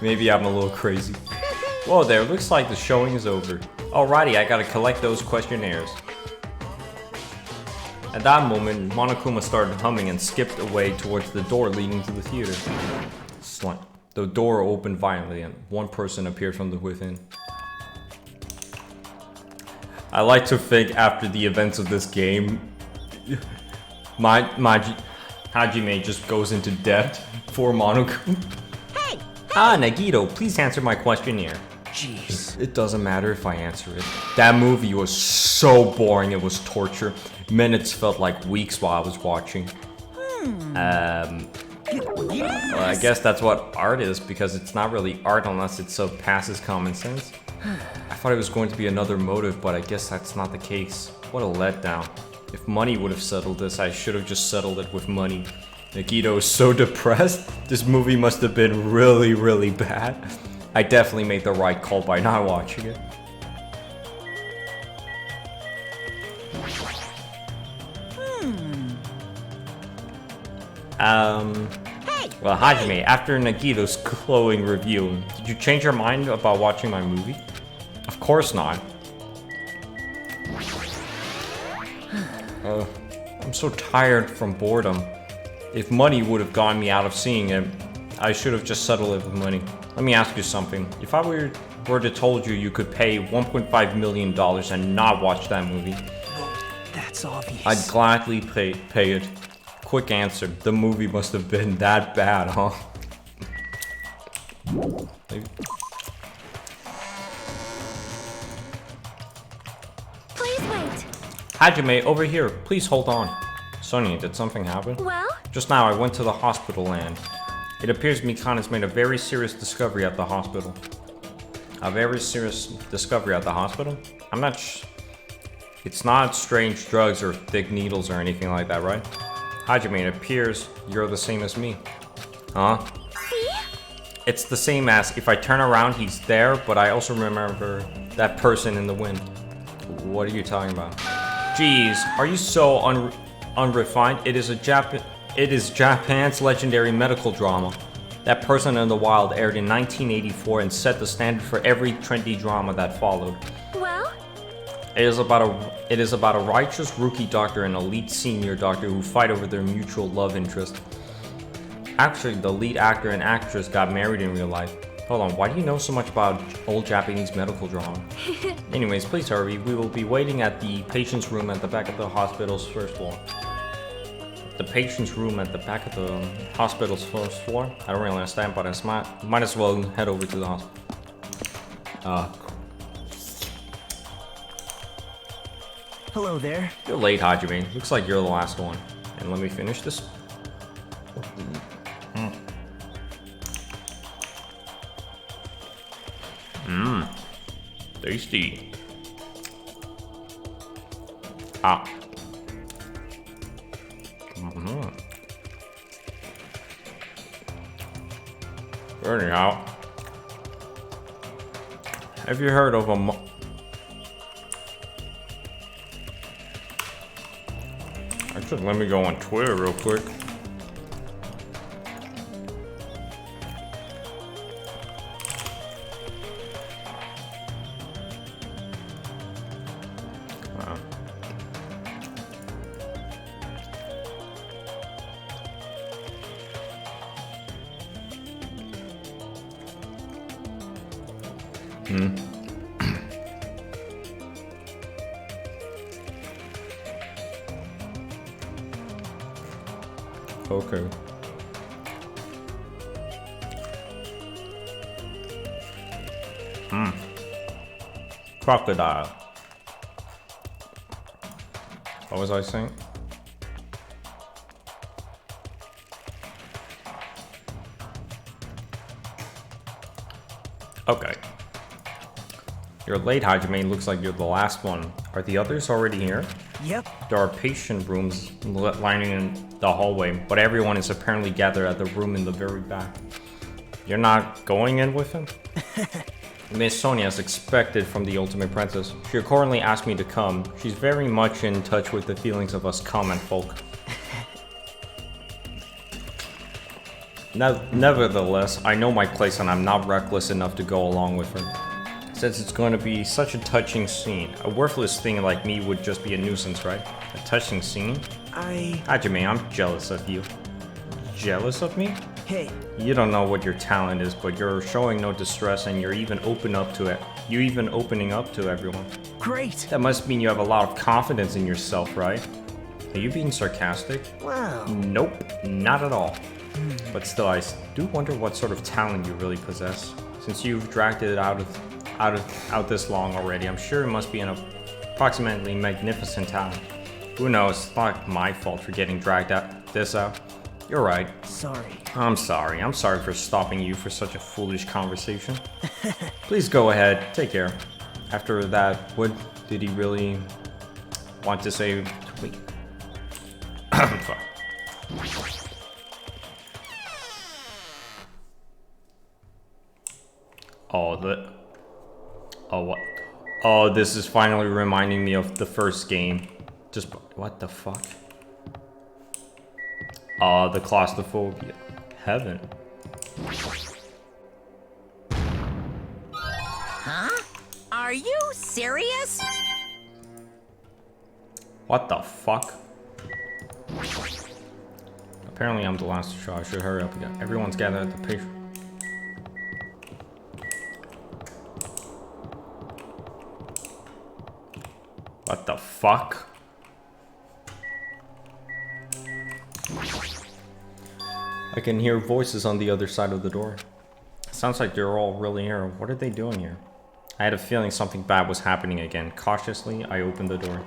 Maybe I'm a little crazy. Whoa there, looks like the showing is over. Alrighty, I gotta collect those questionnaires. At that moment, Monokuma started humming and skipped away towards the door leading to the theater. The door opened violently and one person appeared from the within. I like to think after the events of this game, Hajime just goes into debt for Monokuma. Hey! Ah, Nagito, please answer my questionnaire. Jeez. It doesn't matter if I answer it. That movie was so boring, it was torture. Minutes felt like weeks while I was watching. Well, I guess that's what art is, because it's not really art unless it surpasses common sense. I thought it was going to be another motive, but I guess that's not the case. What a letdown. If money would have settled this, I should have just settled it with money. Nagito is so depressed. This movie must have been really, really bad. I definitely made the right call by not watching it. Well, Hajime, after Nagito's glowing review, did you change your mind about watching my movie? Of course not. I'm so tired from boredom. If money would have gotten me out of seeing it, I should have just settled it with money. Let me ask you something. If I were to told you could pay $1.5 million and not watch that movie, That's obvious. I'd gladly pay it. Quick answer, the movie must have been that bad, huh? Please wait. Hajime, over here, please hold on. Sonia, did something happen? Well? Just now I went to the hospital and it appears Mikan has made a very serious discovery at the hospital. A very serious discovery at the hospital? I'm not It's not strange drugs or thick needles or anything like that, right? Hajime, it appears you're the same as me. Huh? See? It's the same as if I turn around, he's there, but I also remember that person in the wind. What are you talking about? Jeez, are you so unrefined? It is Japan's legendary medical drama. That Person in the Wild aired in 1984 and set the standard for every trendy drama that followed. Well? It is about a righteous rookie doctor and elite senior doctor who fight over their mutual love interest. Actually, the lead actor and actress got married in real life. Hold on, why do you know so much about old Japanese medical drama? Anyways, please hurry. We will be waiting at the patient's room at the back of the hospital's first floor. The patient's room at the back of the hospital's first floor? I don't really understand, but I might as well head over to the hospital. Hello there. You're late, Hajime. Looks like you're the last one. And let me finish this. Tasty. Ah. Anyhow, have you heard of a Actually, let me go on Twitter real quick. Okay. Crocodile. What was I saying? Okay. You're late, Hajime. Looks like you're the last one. Are the others already here? Yep. There are patient rooms lining in the hallway, but everyone is apparently gathered at the room in the very back. You're not going in with him? Miss Sonia, as expected from the Ultimate Princess, she accordingly asked me to come. She's very much in touch with the feelings of us common folk. Nevertheless, I know my place and I'm not reckless enough to go along with her. Since it's going to be such a touching scene, a worthless thing like me would just be a nuisance, right? A touching scene? Hajime, I'm jealous of you. Jealous of me? Hey. You don't know what your talent is, but you're showing no distress and you're even opening up to it. You're even opening up to everyone. Great. That must mean you have a lot of confidence in yourself, right? Are you being sarcastic? Wow. Nope, not at all. But still, I do wonder what sort of talent you really possess. Since you've dragged it out this long already, I'm sure it must be an approximately magnificent talent. Who knows? It's not my fault for getting dragged this out. You're right. Sorry. I'm sorry. I'm sorry for stopping you for such a foolish conversation. Please go ahead. Take care. After that, what did he really want to say? Wait. Fuck. Oh, what? Oh, this is finally reminding me of the first game. Just, what the fuck? Oh, the claustrophobia. Heaven. Huh? Are you serious? What the fuck? Apparently I'm the last to show. I should hurry up again. Everyone's gathered at the picture. What the fuck? I can hear voices on the other side of the door. Sounds like they're all really here. What are they doing here? I had a feeling something bad was happening again. Cautiously, I opened the door.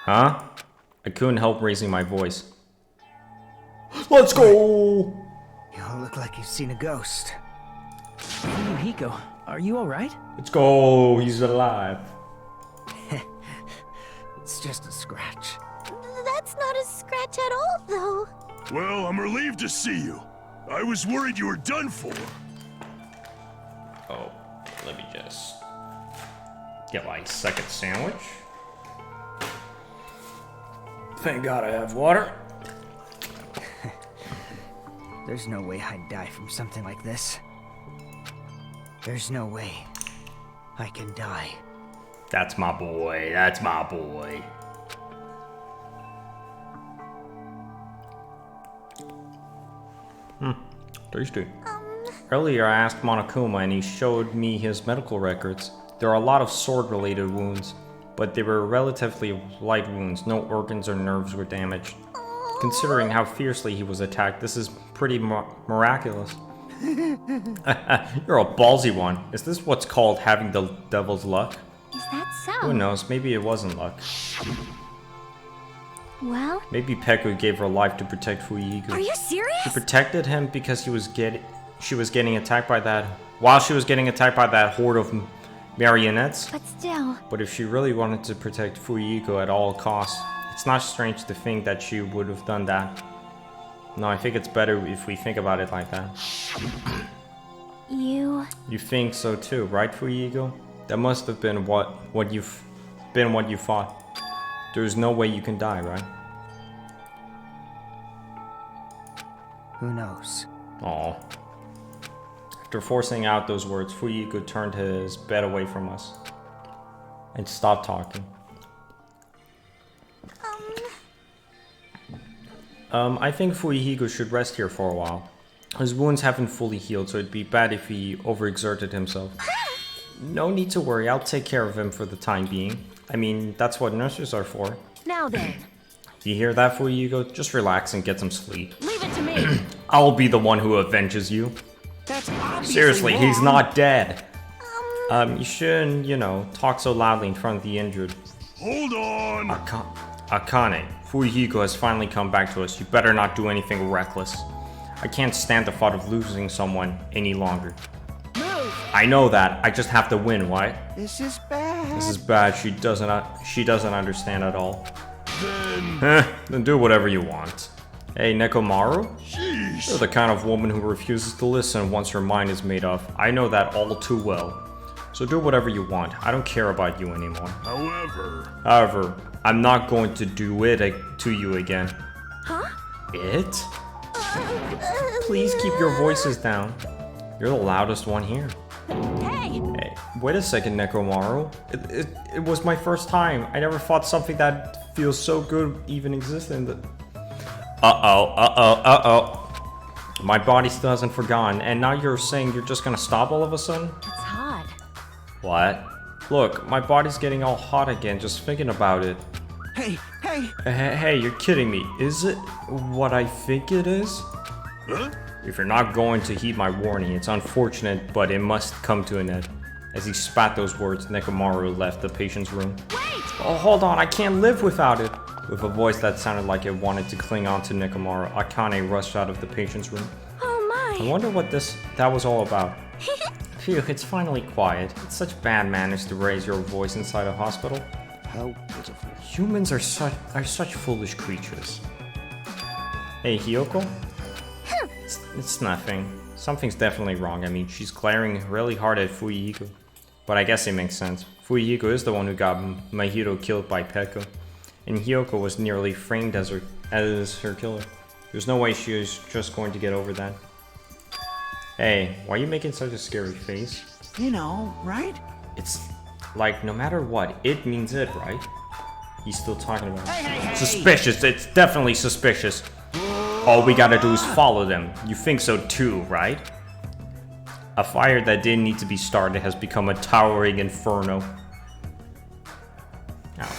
Huh? I couldn't help raising my voice. Let's go! You all look like you've seen a ghost. Hiko, are you alright? Let's go! He's alive. It's just a scratch. That's not a scratch at all, though. Well, I'm relieved to see you. I was worried you were done for. Oh, let me just get my second sandwich. Thank God I have water. There's no way I'd die from something like this. There's no way I can die. That's my boy. That's my boy. Tasty. Earlier I asked Monokuma and he showed me his medical records. There are a lot of sword-related wounds, but they were relatively light wounds. No organs or nerves were damaged. Considering how fiercely he was attacked, this is pretty miraculous. You're a ballsy one. Is this what's called having the devil's luck? Is that so? Who knows? Maybe it wasn't luck. Well? Maybe Peku gave her life to protect Fuihiku. Are you serious? She protected him because she was getting attacked by that. While she was getting attacked by that horde of marionettes. But still. But if she really wanted to protect Fuihiku at all costs, it's not strange to think that she would have done that. No, I think it's better if we think about it like that. You think so too, right, Fuihiku? That must have been what you thought. There's no way you can die, right? Who knows? Aw. After forcing out those words, Fuihiku turned his bed away from us and stopped talking. I think Fuihiku should rest here for a while. His wounds haven't fully healed, so it'd be bad if he overexerted himself. No need to worry, I'll take care of him for the time being. I mean, that's what nurses are for. Now then. You hear that, Fuihiku? Just relax and get some sleep. Leave it to me. I'll be the one who avenges you. That's obviously Seriously, wrong. he's not dead. You shouldn't, talk so loudly in front of the injured. Hold on! Akane, Fuihiku has finally come back to us. You better not do anything reckless. I can't stand the thought of losing someone any longer. Move! I know that. I just have to win, right? This is bad. This is bad. She doesn't understand at all. Then... Then do whatever you want. Hey, Nekomaru? Sheesh! You're the kind of woman who refuses to listen once her mind is made up. I know that all too well. So do whatever you want. I don't care about you anymore. However, I'm not going to do it to you again. Huh? It? Please keep your voices down. You're the loudest one here. Hey! Hey, wait a second, Nekomaru. It was my first time. I never thought something that feels so good even existed. Uh-oh. My body still hasn't forgotten, and now you're saying you're just gonna stop all of a sudden? It's hot. What? Look, my body's getting all hot again just thinking about it. Hey! Hey, you're kidding me. Is it what I think it is? Huh? If you're not going to heed my warning, it's unfortunate, but it must come to an end. As he spat those words, Nekomaru left the patient's room. Wait! Oh, hold on, I can't live without it. With a voice that sounded like it wanted to cling on to Nekomaru, Akane rushed out of the patient's room. Oh I my! wonder what that was all about. Phew, it's finally quiet. It's such bad manners to raise your voice inside a hospital. How pitiful. Humans are such foolish creatures. Hey, Hiyoko? It's nothing. Something's definitely wrong. I mean, she's glaring really hard at Fuyuhiko. But I guess it makes sense. Fuyuhiko is the one who got Mahiro killed by Peko. And Hiyoko was nearly framed as her killer. There's no way she was just going to get over that. Hey, why are you making such a scary face? You know, right? It's like, no matter what, it means it, right? He's still talking about it. Suspicious, it's definitely suspicious. All we gotta do is follow them. You think so too, right? A fire that didn't need to be started has become a towering inferno. Ow.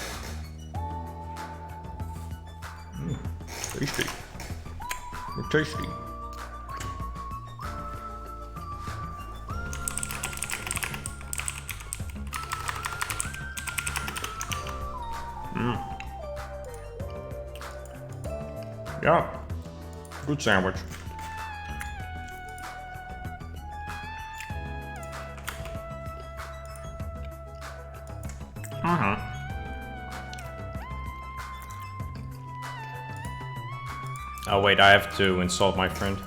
Tasty. Tasty. Yeah. Good sandwich. Oh wait, I have to insult my friend.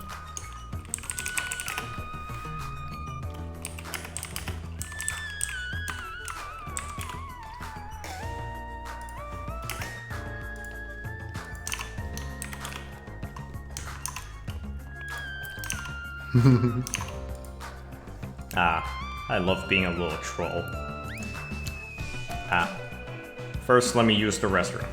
I love being a little troll. First let me use the restroom.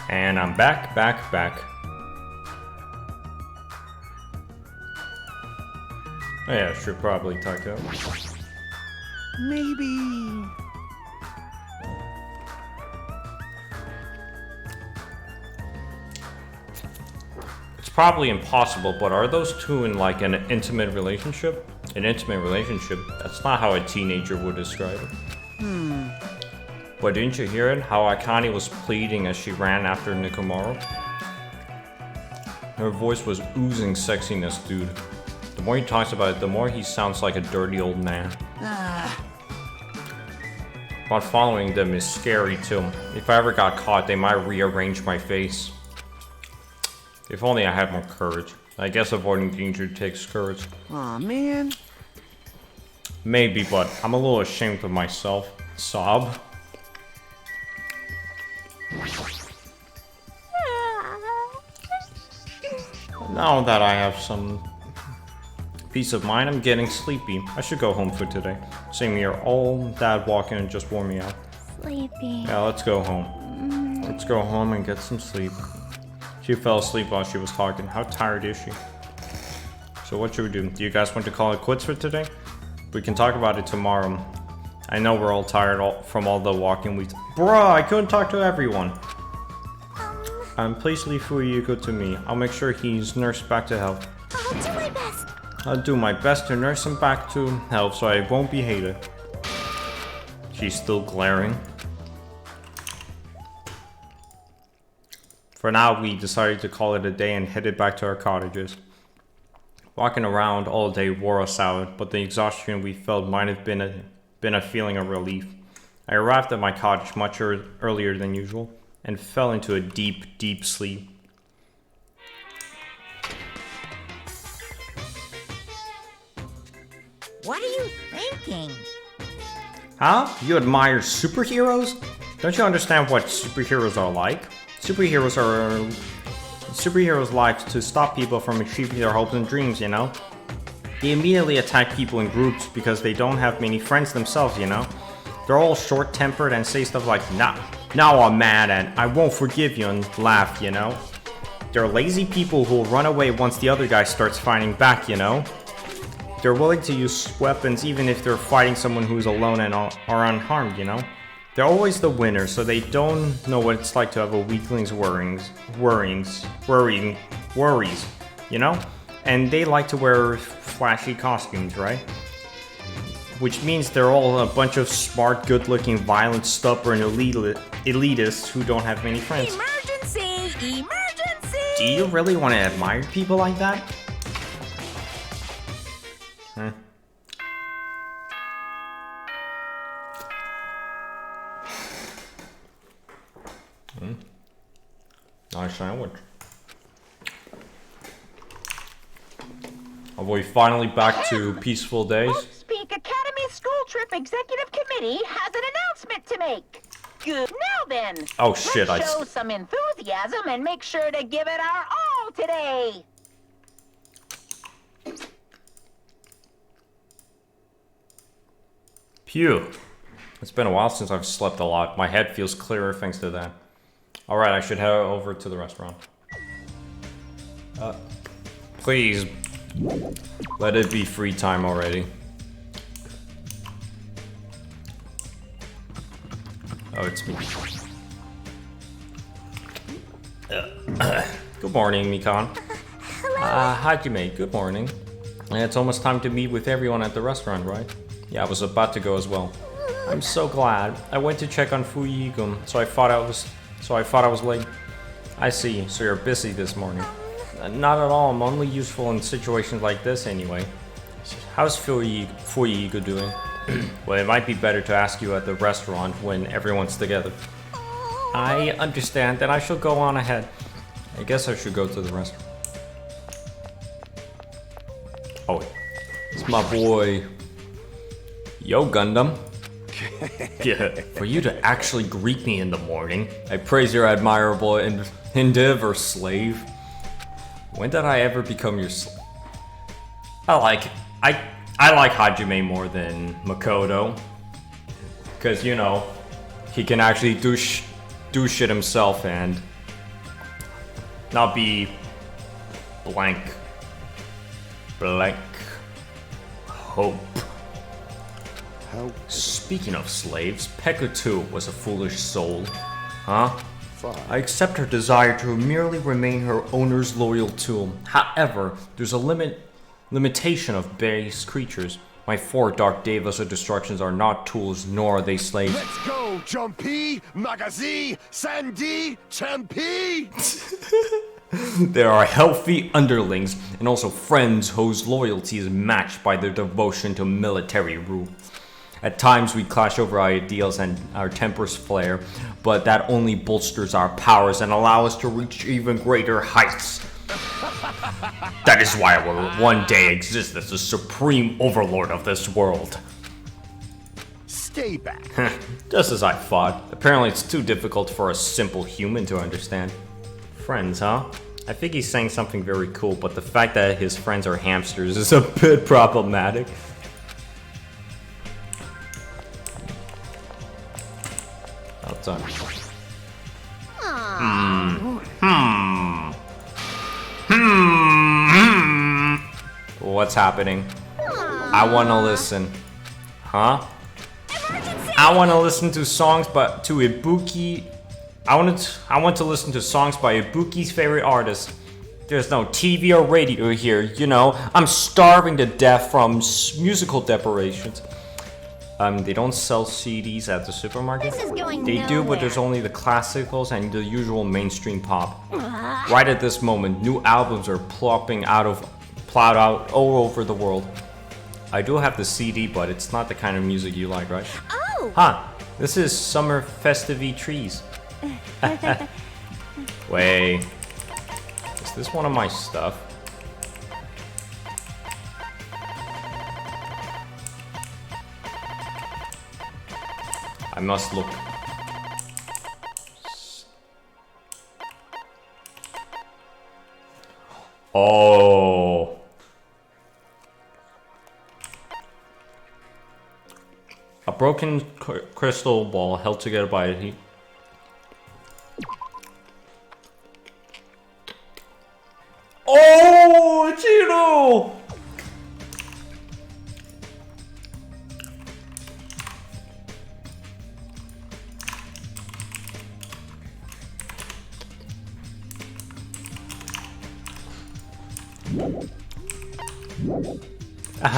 And I'm back. Oh yeah, should probably talk out. Maybe... It's probably impossible, but are those two in like an intimate relationship? An intimate relationship? That's not how a teenager would describe it. But didn't you hear it? How Akane was pleading as she ran after Nikomaru? Her voice was oozing sexiness, dude. The more he talks about it, the more he sounds like a dirty old man. But following them is scary too. If I ever got caught, they might rearrange my face. If only I had more courage. I guess avoiding danger takes courage. Aw, man. Maybe, but I'm a little ashamed of myself. Sob. Now that I have some peace of mind, I'm getting sleepy. I should go home for today. Same here. All that walking and just wore me out. Sleepy. Yeah, let's go home. Let's go home and get some sleep. She fell asleep while she was talking. How tired is she? So what should we do? Do you guys want to call it quits for today? We can talk about it tomorrow. I know we're all tired from all the walking weeks. Bruh, I couldn't talk to everyone. Please leave Fuyuko to me. I'll make sure he's nursed back to health. I'll do my best. I'll do my best to nurse him back to health so I won't be hated. She's still glaring. For now, we decided to call it a day and headed back to our cottages. Walking around all day wore us out, but the exhaustion we felt might have been a feeling of relief. I arrived at my cottage much earlier than usual and fell into a deep, deep sleep. What are you thinking? Huh? You admire superheroes? Don't you understand what superheroes are like? Superheroes like to stop people from achieving their hopes and dreams, you know? They immediately attack people in groups because they don't have many friends themselves, you know? They're all short-tempered and say stuff like, nah, now I'm mad and I won't forgive you, and laugh, you know? They're lazy people who will run away once the other guy starts fighting back, you know? They're willing to use weapons even if they're fighting someone who's alone and are unharmed, you know? They're always the winner, so they don't know what it's like to have a weakling's worries, you know? And they like to wear flashy costumes, right? Which means they're all a bunch of smart, good-looking, violent, stubborn elitists who don't have many friends. Emergency! Emergency! Do you really want to admire people like that? Nice sandwich. Are we finally back to peaceful days? Speak Academy School Trip Executive Committee has an announcement to make. Good. Now then. Oh shit, let's show some enthusiasm and make sure to give it our all today. Phew. It's been a while since I've slept a lot. My head feels clearer thanks to that. Alright, I should head over to the restaurant. Please. Let it be free time already. Oh, it's me. Good morning, Mikan. Hello. Hajime, good morning. It's almost time to meet with everyone at the restaurant, right? Yeah, I was about to go as well. I'm so glad. I went to check on Fuyuko, so I thought I was late. I see, so you're busy this morning. Not at all, I'm only useful in situations like this anyway. How's Fuyuko doing? Well, it might be better to ask you at the restaurant when everyone's together. I understand, then I shall go on ahead. I guess I should go to the restaurant. Oh, it's my boy, Yo Gundam. Yeah, for you to actually greet me in the morning, I praise your admirable endeavor, slave. When did I ever become your slave? I like Hajime more than Makoto, cause you know he can actually do shit himself, and not be blank. Blank hope. Speaking of slaves, Pekka too was a foolish soul. Huh? I accept her desire to merely remain her owner's loyal tool. However, there's a limitation of base creatures. My 4 Dark Devas of Destructions are not tools, nor are they slaves. Let's go, Jumpy, Magazi, Sandy, Champi! There are healthy underlings, and also friends whose loyalty is matched by their devotion to military rule. At times we clash over our ideals and our tempers flare, but that only bolsters our powers and allow us to reach even greater heights. That is why I will one day exist as the supreme overlord of this world. Stay back. Just as I thought. Apparently it's too difficult for a simple human to understand. Friends, huh? I think he's saying something very cool, but the fact that his friends are hamsters is a bit problematic. Well done. What's happening? I wanna listen. Huh? I wanna listen to songs but to Ibuki. I want to listen to songs by Ibuki's favorite artist. There's no TV or radio here, you know. I'm starving to death from musical deprivations. They don't sell CDs at the supermarket. They do, but there's only the classicals and the usual mainstream pop. Right at this moment, new albums are plowed out all over the world. I do have the CD, but it's not the kind of music you like, right? Oh! Huh, this is Summer Festive Trees. Wait, is this one of my stuff? I must look. Oh. A broken crystal ball held together by a heat. Oh, Chino!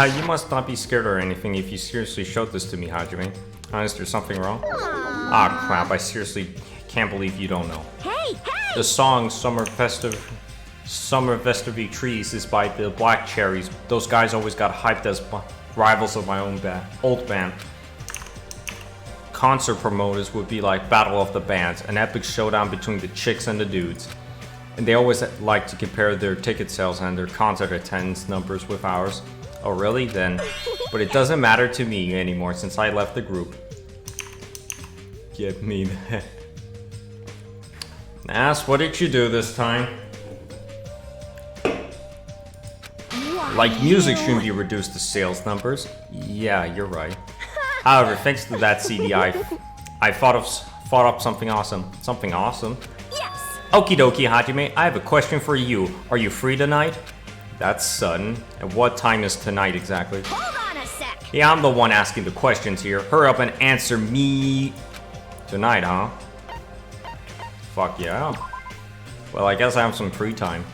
You must not be scared or anything if you seriously showed this to me, Hajime. Is there something wrong? Ah, crap, I seriously can't believe you don't know. Hey! The song Summer Festive Trees is by the Black Cherries. Those guys always got hyped as rivals of my old band. Concert promoters would be like Battle of the Bands, an epic showdown between the chicks and the dudes. And they always like to compare their ticket sales and their concert attendance numbers with ours. Oh really? Then. But it doesn't matter to me anymore since I left the group. Get me that. Ass, what did you do this time? Like music shouldn't be reduced to sales numbers. Yeah, you're right. However, thanks to that CD, I thought up something awesome. Something awesome? Yes! Okie dokie, Hajime, I have a question for you. Are you free tonight? That's sudden. And what time is tonight exactly? Hold on a sec! Yeah, I'm the one asking the questions here. Hurry up and answer me. Tonight, huh? Fuck yeah. Well, I guess I have some free time.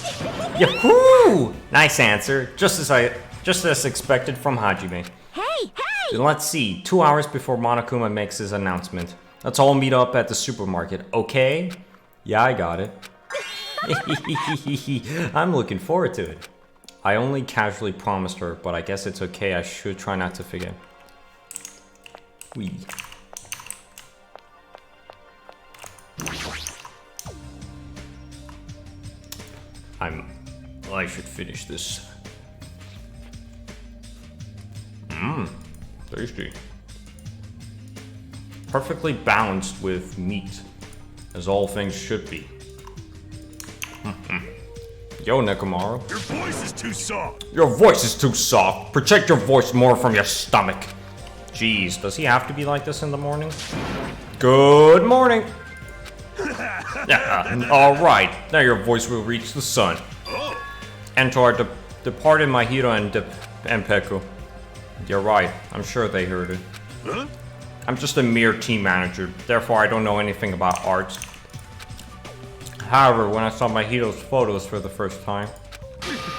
Yahoo! Nice answer. Just as expected from Hajime. Hey! Then let's see. 2 hours before Monokuma makes his announcement. Let's all meet up at the supermarket, okay? Yeah, I got it. I'm looking forward to it. I only casually promised her, but I guess it's okay. I should try not to forget. Wee. I should finish this. Tasty. Perfectly balanced with meat, as all things should be. Yo, Nekomaru. Your voice is too soft. Your voice is too soft. Project your voice more from your stomach. Jeez, does he have to be like this in the morning? Good morning. Alright, now your voice will reach the sun. Oh. Enter our departed Mahito and Peku. You're right, I'm sure they heard it. Huh? I'm just a mere team manager, therefore I don't know anything about art. However, when I saw Mahito's photos for the first time,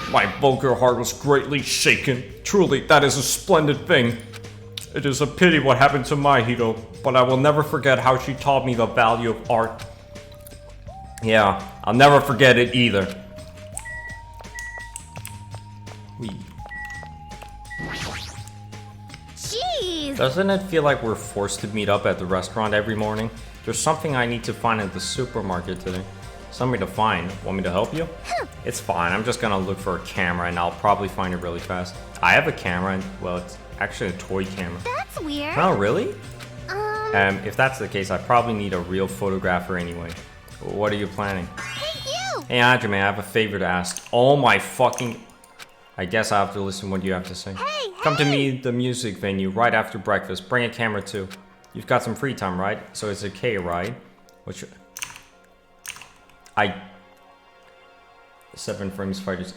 my vulgar heart was greatly shaken. Truly, that is a splendid thing. It is a pity what happened to Mahito, but I will never forget how she taught me the value of art. Yeah, I'll never forget it either. Jeez! Doesn't it feel like we're forced to meet up at the restaurant every morning? There's something I need to find at the supermarket today. Something to find. Want me to help you? It's fine, I'm just gonna look for a camera and I'll probably find it really fast. I have a camera and, well, it's actually a toy camera. That's weird. Oh, really? If that's the case, I probably need a real photographer anyway. What are you planning? Hey, you! Hey, Hajime, I have a favor to ask. Oh my fucking... I guess I have to listen to what you have to say. Hey, Come to me, the music venue, right after breakfast. Bring a camera too. You've got some free time, right? So it's okay, right? Which... 7 frames fighters.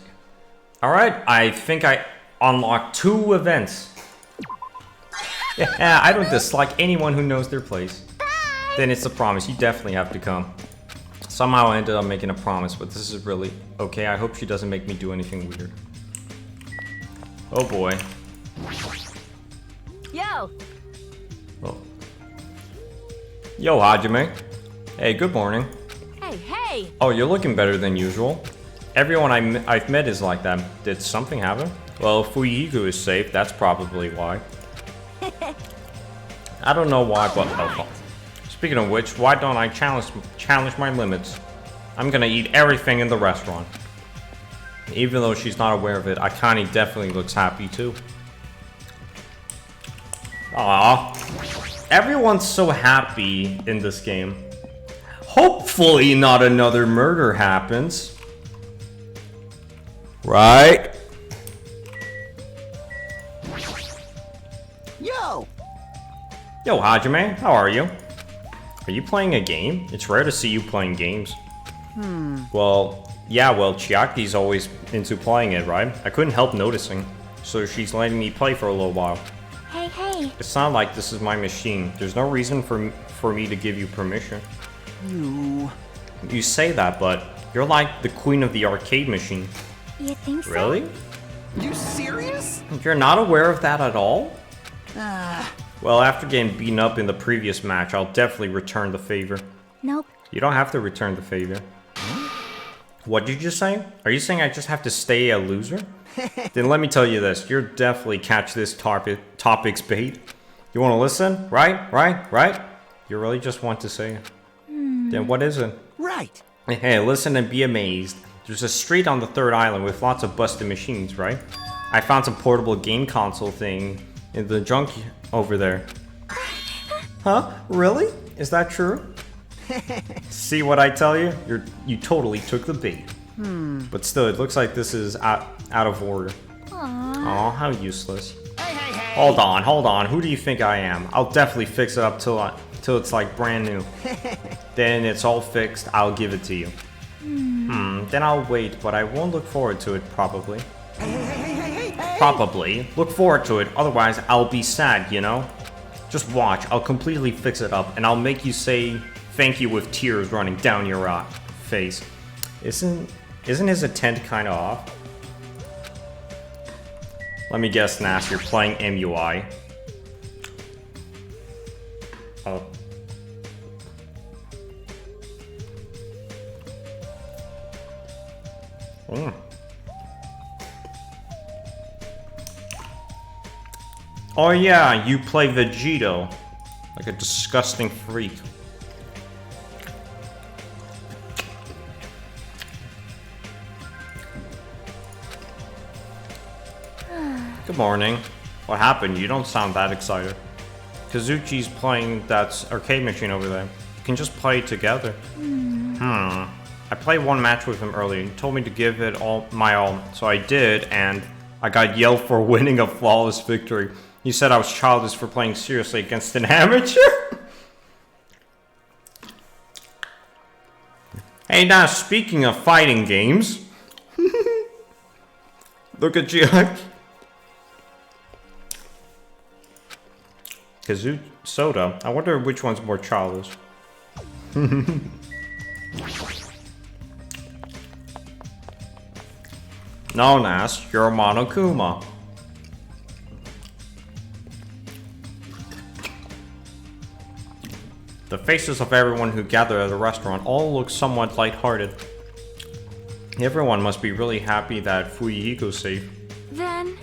Alright, I think I unlocked 2 events. Yeah, I don't dislike anyone who knows their place. Bye. Then it's a promise, you definitely have to come. Somehow I ended up making a promise, but this is really... Okay, I hope she doesn't make me do anything weird. Oh boy. Yo! Oh. Yo, Hajime. Hey, good morning. Hey, hey! Oh, you're looking better than usual. Everyone I've met is like that. Did something happen? Well, Fuyuhiku is safe, that's probably why. I don't know why, but... Oh, speaking of which, why don't I challenge my limits? I'm gonna eat everything in the restaurant. Even though she's not aware of it, Akane definitely looks happy too. Aww. Everyone's so happy in this game. Hopefully not another murder happens. Right? Yo! Yo, Hajime, how are you? Are you playing a game? It's rare to see you playing games. Well, yeah, well, Chiaki's always into playing it, right? I couldn't help noticing. So she's letting me play for a little while. Hey, hey. It's not like this is my machine. There's no reason for me to give you permission. You say that, but you're like the queen of the arcade machine. You think so? Really? You serious? You're not aware of that at all? Well, after getting beaten up in the previous match, I'll definitely return the favor. Nope. You don't have to return the favor. What did you say? Are you saying I just have to stay a loser? Then let me tell you this. You'll definitely catch this topic's bait. You want to listen? Right? You really just want to say it. Then what is it? Right. Hey, listen and be amazed. There's a street on the 3rd island with lots of busted machines, right? I found some portable game console thing in the junk over there. Huh? Really? Is that true? See what I tell you? You totally took the bait. But still, it looks like this is out of order. Aw, how useless. Hey. Hold on. Who do you think I am? I'll definitely fix it up till it's like brand new. Then it's all fixed, I'll give it to you. Then I'll wait, but I won't look forward to it, probably. Hey. Probably. Look forward to it, otherwise I'll be sad, you know? Just watch, I'll completely fix it up, and I'll make you say thank you with tears running down your face. Isn't his intent kinda off? Let me guess, Nash, you're playing MUI. Oh. Oh yeah, you play Vegito. Like a disgusting freak. Good morning. What happened? You don't sound that excited. Kazuchi's playing that arcade machine over there. You can just play together. I played one match with him earlier. He told me to give it my all, so I did, and I got yelled for winning a flawless victory. He said I was childish for playing seriously against an amateur. Hey, now speaking of fighting games, look at you. Kazoo Soda. I wonder which one's more childish. Known as your Monokuma. The faces of everyone who gathered at the restaurant all look somewhat lighthearted. Everyone must be really happy that Fuyuhiko's safe. Then...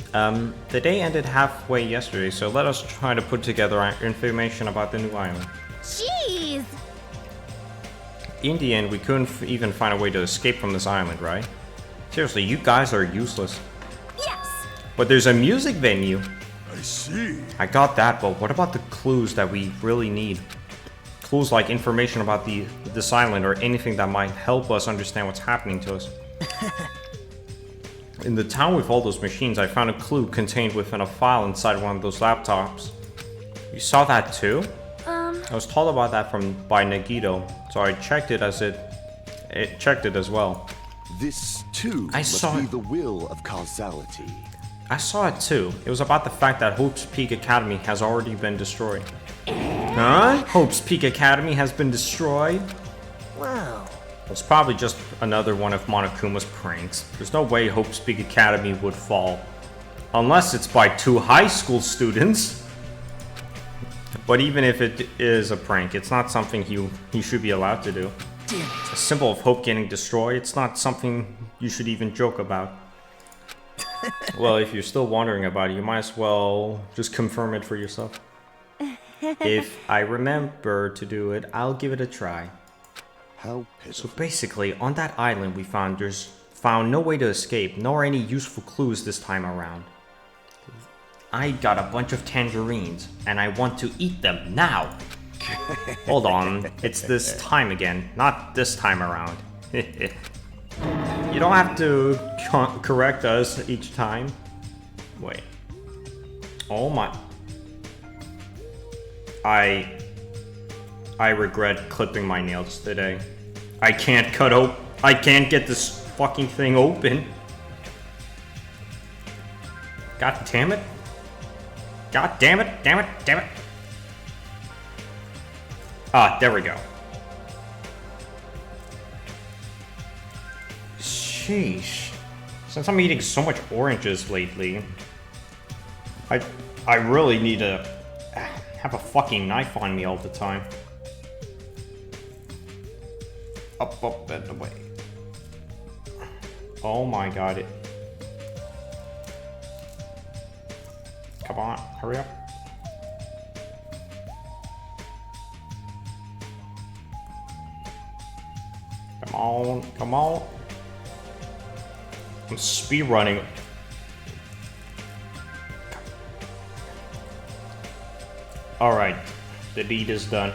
The day ended halfway yesterday, so let us try to put together information about the new island. Jeez! In the end, we couldn't even find a way to escape from this island, right? Seriously, you guys are useless. Yes! But there's a music venue. I see. I got that, but what about the clues that we really need? Clues like information about this island or anything that might help us understand what's happening to us. In the town with all those machines, I found a clue contained within a file inside one of those laptops. You saw that too? I was told about that by Nagito, so I checked it as well. This, too, must be the will of causality. I saw it too. It was about the fact that Hope's Peak Academy has already been destroyed. Huh? Hope's Peak Academy has been destroyed? Wow. It's probably just another one of Monokuma's pranks. There's no way Hope's Peak Academy would fall. Unless it's by 2 high school students. But even if it is a prank, it's not something he should be allowed to do. Damn it. A symbol of Hope getting destroyed, it's not something you should even joke about. Well, if you're still wondering about it, you might as well just confirm it for yourself. If I remember to do it, I'll give it a try. How pitiful. So basically, on that island we found no way to escape, nor any useful clues this time around. I got a bunch of tangerines, and I want to eat them now. Hold on, it's this time again, not this time around. You don't have to correct us each time. Wait. Oh my. I regret clipping my nails today. I can't get this fucking thing open. God damn it. God damn it, damn it, damn it. Ah, there we go. Sheesh. Since I'm eating so much oranges lately, I really need to have a fucking knife on me all the time. Up, and away. Oh my god. Come on, hurry up. Come on, come on. I'm speed running. Alright, the deed is done.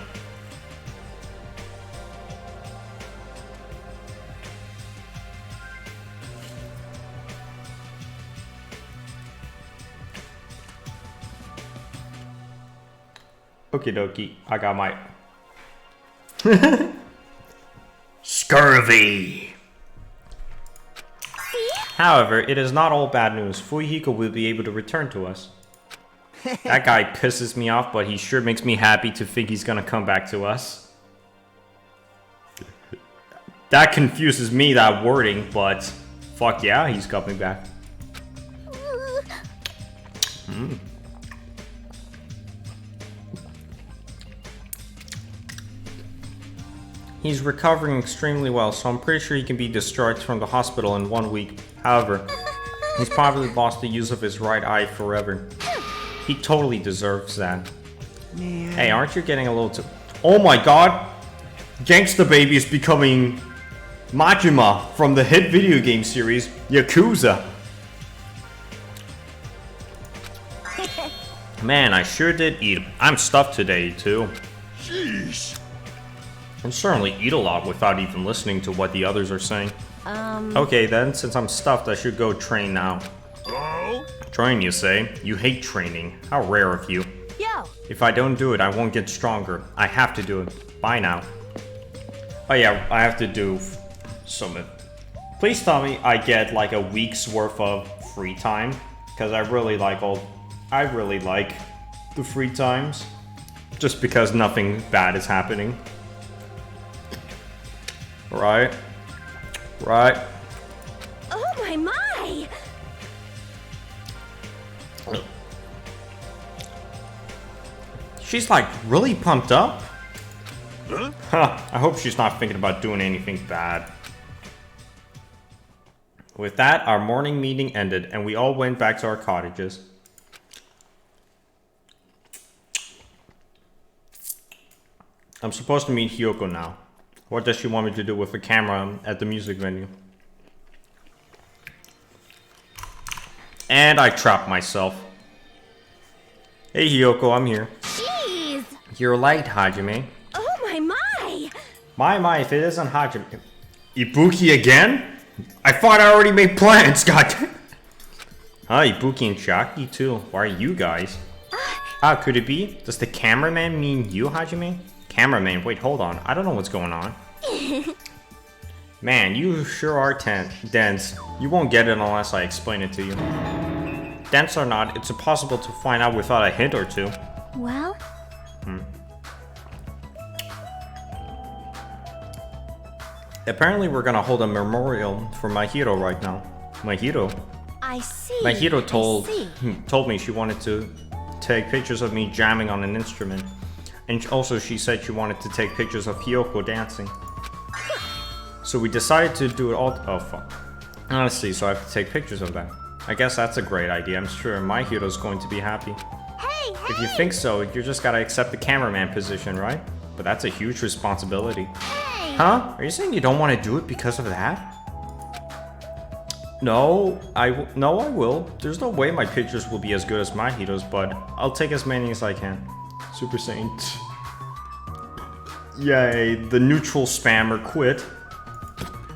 Okie dokie, I got my... Scurvy! However, it is not all bad news. Fuyuhiko will be able to return to us. That guy pisses me off, but he sure makes me happy to think he's gonna come back to us. That confuses me, that wording, but fuck yeah, he's coming back. He's recovering extremely well, so I'm pretty sure he can be discharged from the hospital in 1 week. However, he's probably lost the use of his right eye forever. He totally deserves that. Man. Hey, aren't you getting a little too... Oh my god! Gangsta Baby is becoming Majima from the hit video game series, Yakuza. Man, I sure did eat. I'm stuffed today, too. Sheesh. I can certainly eat a lot without even listening to what the others are saying. Okay then, since I'm stuffed, I should go train now. Oh? Train, you say? You hate training. How rare of you. Yo! If I don't do it, I won't get stronger. I have to do it. Bye now. Oh yeah, I have to do some. Please tell me I get like a week's worth of free time, because I really like the free times, just because nothing bad is happening. Right? Oh my! She's like really pumped up. Huh, I hope she's not thinking about doing anything bad. With that, our morning meeting ended, and we all went back to our cottages. I'm supposed to meet Hiyoko now. What does she want me to do with the camera at the music venue? And I trapped myself. Hey Hiyoko, I'm here. Jeez! You're late, Hajime. Oh my! My, if it isn't Hajime. Ibuki again? I thought I already made plans, goddamn. Hi, Ibuki and Shaki too. Why are you guys? Could it be? Does the cameraman mean you, Hajime? Cameraman, wait, hold on. I don't know what's going on. Man, you sure are dense. You won't get it unless I explain it to you. Dense or not, it's impossible to find out without a hint or two. Well? Apparently we're gonna hold a memorial for my hero right now. My hero? I see. My hero told me she wanted to take pictures of me jamming on an instrument. And also she said she wanted to take pictures of Hiyoko dancing. So we decided to do it all. Oh fuck. Honestly, so I have to take pictures of that. I guess that's a great idea. I'm sure my hero's going to be happy. Hey! If you think so, you just gotta accept the cameraman position, right? But that's a huge responsibility. Hey! Huh? Are you saying you don't want to do it because of that? No, I will. There's no way my pictures will be as good as my hero's, but I'll take as many as I can. Super Saint. Yay, the neutral spammer quit.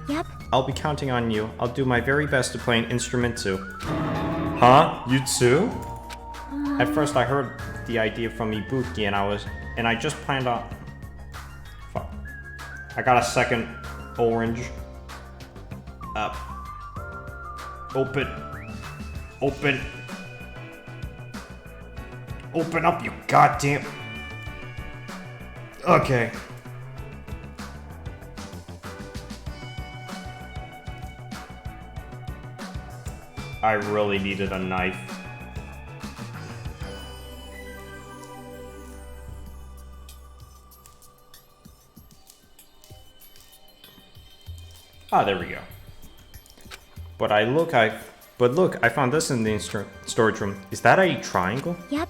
Yep. I'll be counting on you. I'll do my very best to play an instrument too. Huh? You too? At first I heard the idea from Ibuki and I just planned on... Fuck. I got a second orange. Open. Open up, you goddamn... Okay. I really needed a knife. Ah, there we go. But look, I found this in the storage room. Is that a triangle? Yep.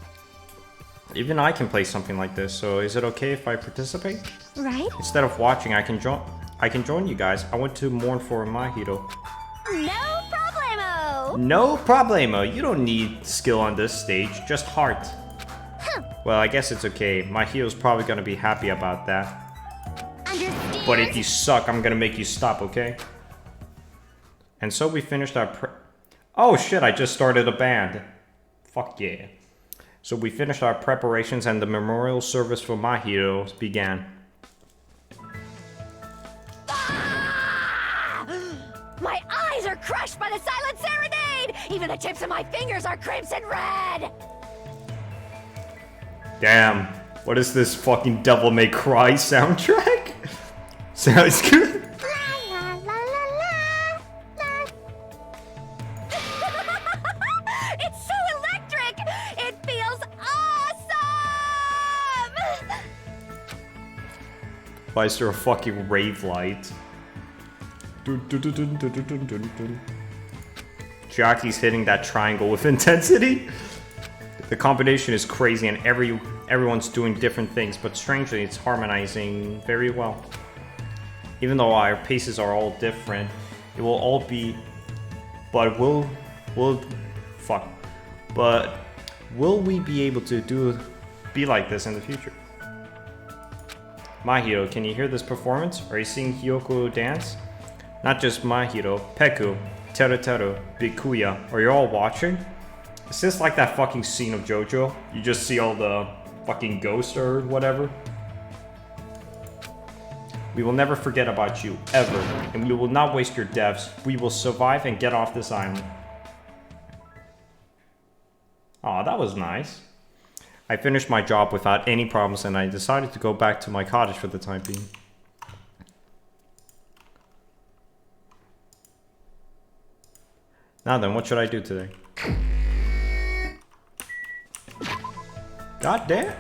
Even I can play something like this, so is it okay if I participate? Right? Instead of watching, I can join you guys. I want to mourn for my hero. No problemo! No problemo. You don't need skill on this stage, just heart. Huh. Well, I guess it's okay. My hero's probably gonna be happy about that. Understand? But if you suck, I'm gonna make you stop, okay? And so we finished our Oh shit, I just started a band. Fuck yeah. So we finished our preparations and the memorial service for my heroes began. Ah! My eyes are crushed by the silent serenade! Even the tips of my fingers are crimson red! Damn, what is this fucking Devil May Cry soundtrack? Sounds good. It's so electric! It feels awesome! Why is there a fucking rave light? Jackie's hitting that triangle with intensity. The combination is crazy and everyone's doing different things, but strangely it's harmonizing very well. Even though our paces are all different, it will all be... But will we be able to be like this in the future? Mahiro, can you hear this performance? Are you seeing Hiyoko dance? Not just Mahiro, Peku, Teru, Bikuya. Are you all watching? Is this like that fucking scene of JoJo? You just see all the fucking ghosts or whatever? We will never forget about you, ever. And we will not waste your deaths. We will survive and get off this island. Aw, that was nice. I finished my job without any problems and I decided to go back to my cottage for the time being. Now then, what should I do today? God damn.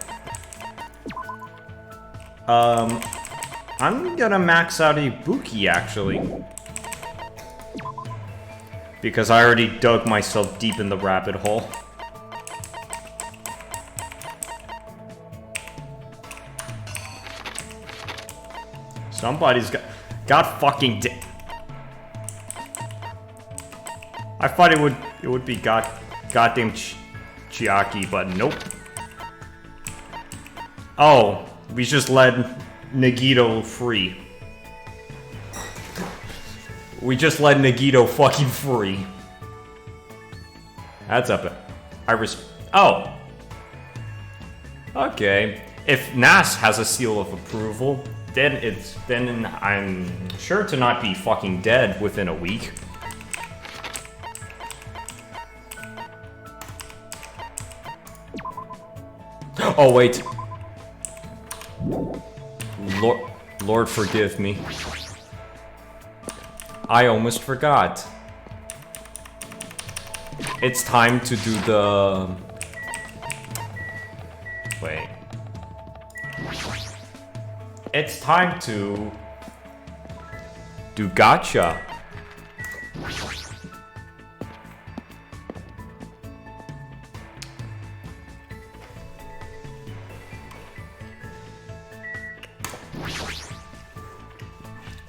I'm gonna max out Ibuki actually. Because I already dug myself deep in the rabbit hole. Somebody's got... God fucking I thought it would be goddamn Chiaki, but nope. Oh, we just let Nagito free. We just let Nagito fucking free. That's up. Oh. Okay. If Nas has a seal of approval, then I'm sure to not be fucking dead within a week. Oh wait. Lord forgive me. I almost forgot. It's time to do the... Wait. It's time to do gacha.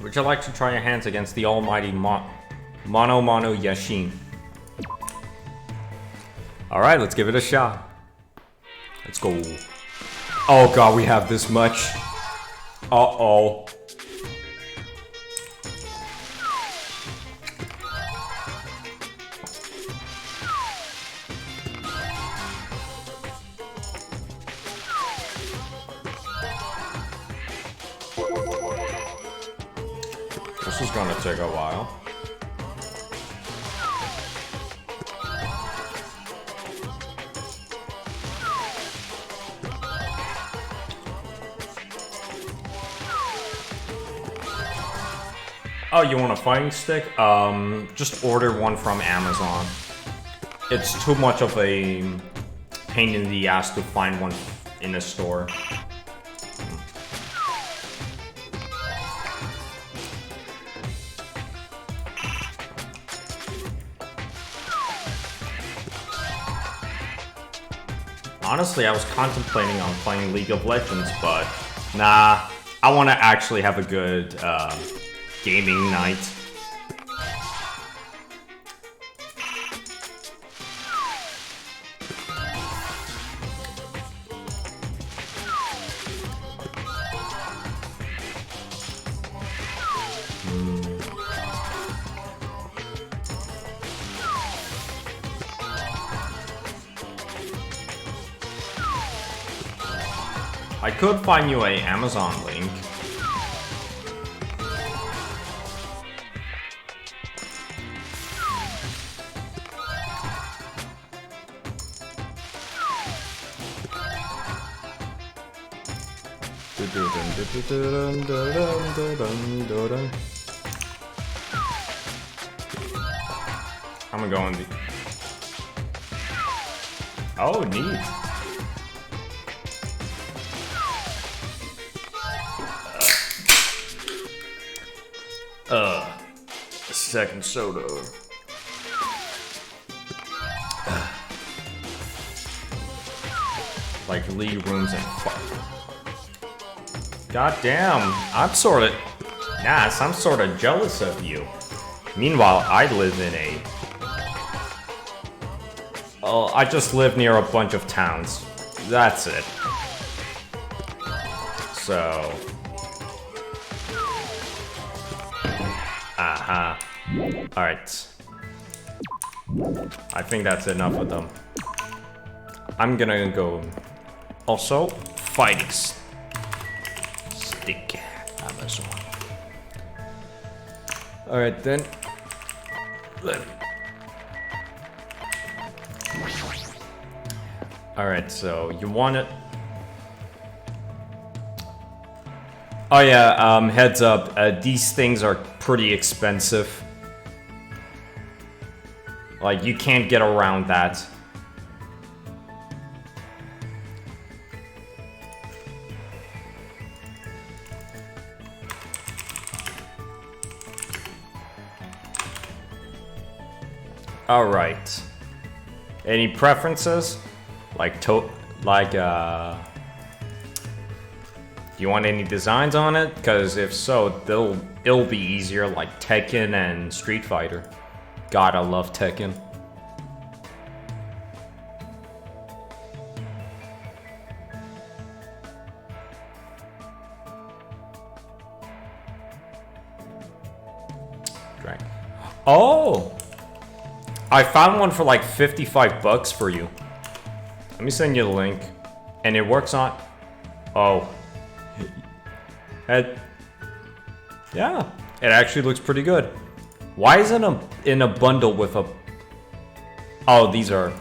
Would you like to try your hands against the almighty Mono Yashin? Alright, let's give it a shot. Let's go. Oh god, we have this much. Uh-oh. This is gonna take a while. Oh, you want a fighting stick? Just order one from Amazon. It's too much of a pain in the ass to find one in a store. Honestly, I was contemplating on playing League of Legends, but nah, I want to actually have a good gaming night. I could find you a Amazon link. I'm gonna go in the... Oh, neat. A second soda. Like lead rooms and fuck. God damn, I'm sorta jealous of you. Meanwhile, I live in a... Oh, I just live near a bunch of towns. That's it. So... Aha. Alright. I think that's enough of them. I'm gonna go... Also, fighting stick. special. Alright then. Alright, so you want it. Oh yeah, heads up, these things are pretty expensive. Like, you can't get around that. Alright. Any preferences? Do you want any designs on it? Because if so, it'll be easier, like Tekken and Street Fighter. God, I love Tekken. Drag. Oh! I found one for like 55 bucks for you. Let me send you the link. And it works on... Oh. Yeah, it actually looks pretty good. Why isn't it in a bundle with a... Oh, these are...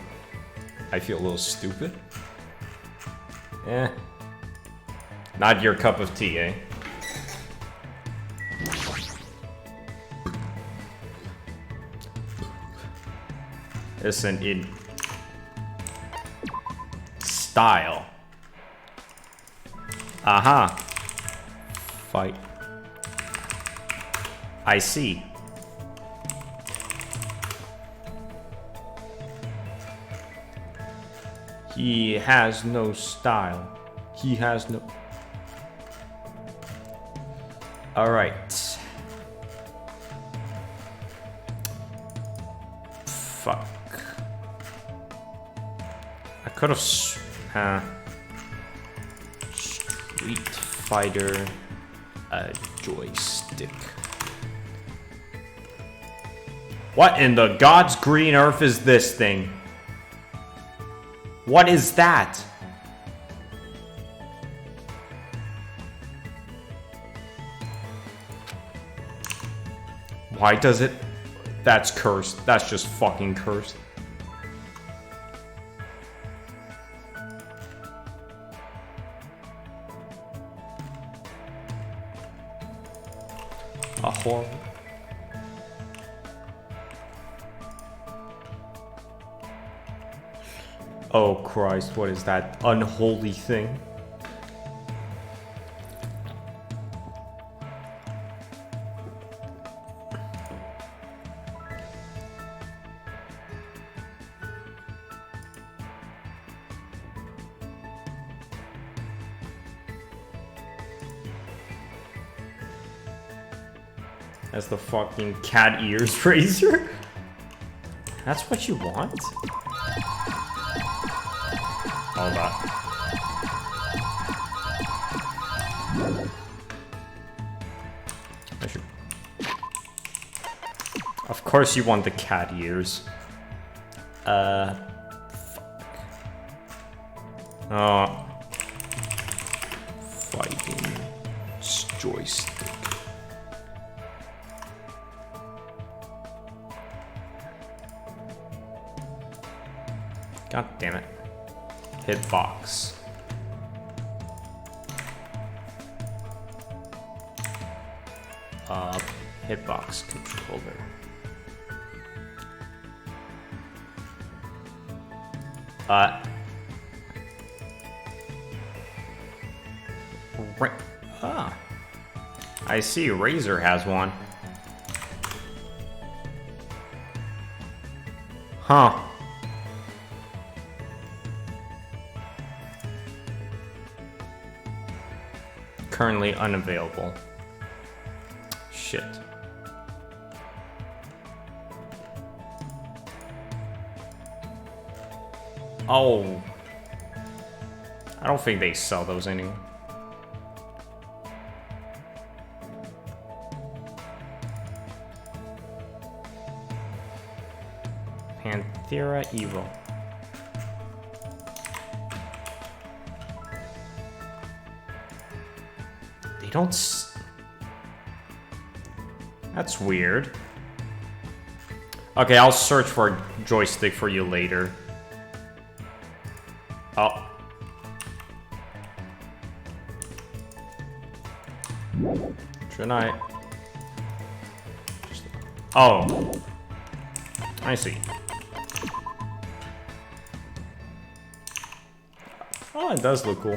I feel a little stupid. Eh. Not your cup of tea, eh? Isn't in style. Aha. Fight. I see. He has no style. He has no... Alright. Fuck. I could have... Street Fighter... A joystick. What in the God's green earth is this thing? What is that? Why does it... That's cursed. That's just fucking cursed. A horror. Oh Christ, what is that unholy thing? That's the fucking cat ears razor? That's what you want? All that. I should... Of course you want the cat ears. Fuck. Oh. Fighting joystick. God damn it. Hitbox. Hitbox controller. Ah. I see Razer has one. Huh. Currently unavailable. Shit. Oh. I don't think they sell those anymore. Panthera Evo. They don't... That's weird. Okay, I'll search for a joystick for you later. Oh. Shouldn't I? Oh. I see. Oh, it does look cool.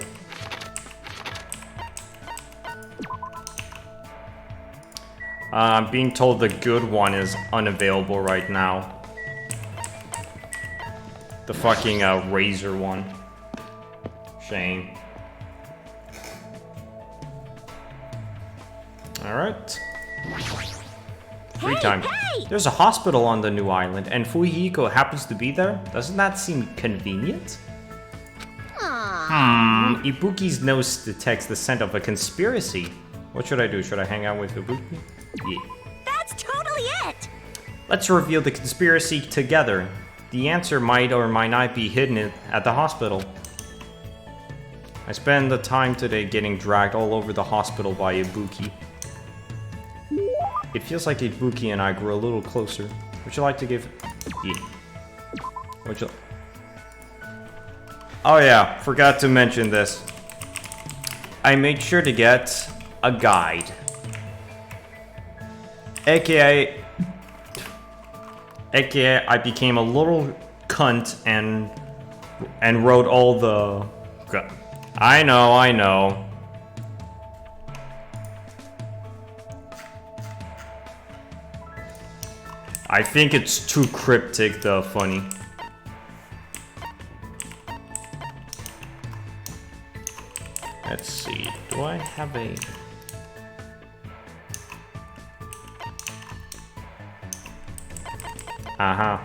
I'm being told the good one is unavailable right now. The fucking razor one. Shame. Alright. Free time. Hey! There's a hospital on the new island, and Fuyuhiko happens to be there? Doesn't that seem convenient? Ibuki's nose detects the scent of a conspiracy. What should I do? Should I hang out with Ibuki? Yeah. That's totally it! Let's reveal the conspiracy together. The answer might or might not be hidden at the hospital. I spent the time today getting dragged all over the hospital by Ibuki. It feels like Ibuki and I grew a little closer. Would you like to give... Yeah. Would you... Oh yeah, forgot to mention this. I made sure to get a guide. AKA I became a little cunt and wrote all the... I know. I think it's too cryptic, though, funny. Let's see, do I have a... Uh-huh.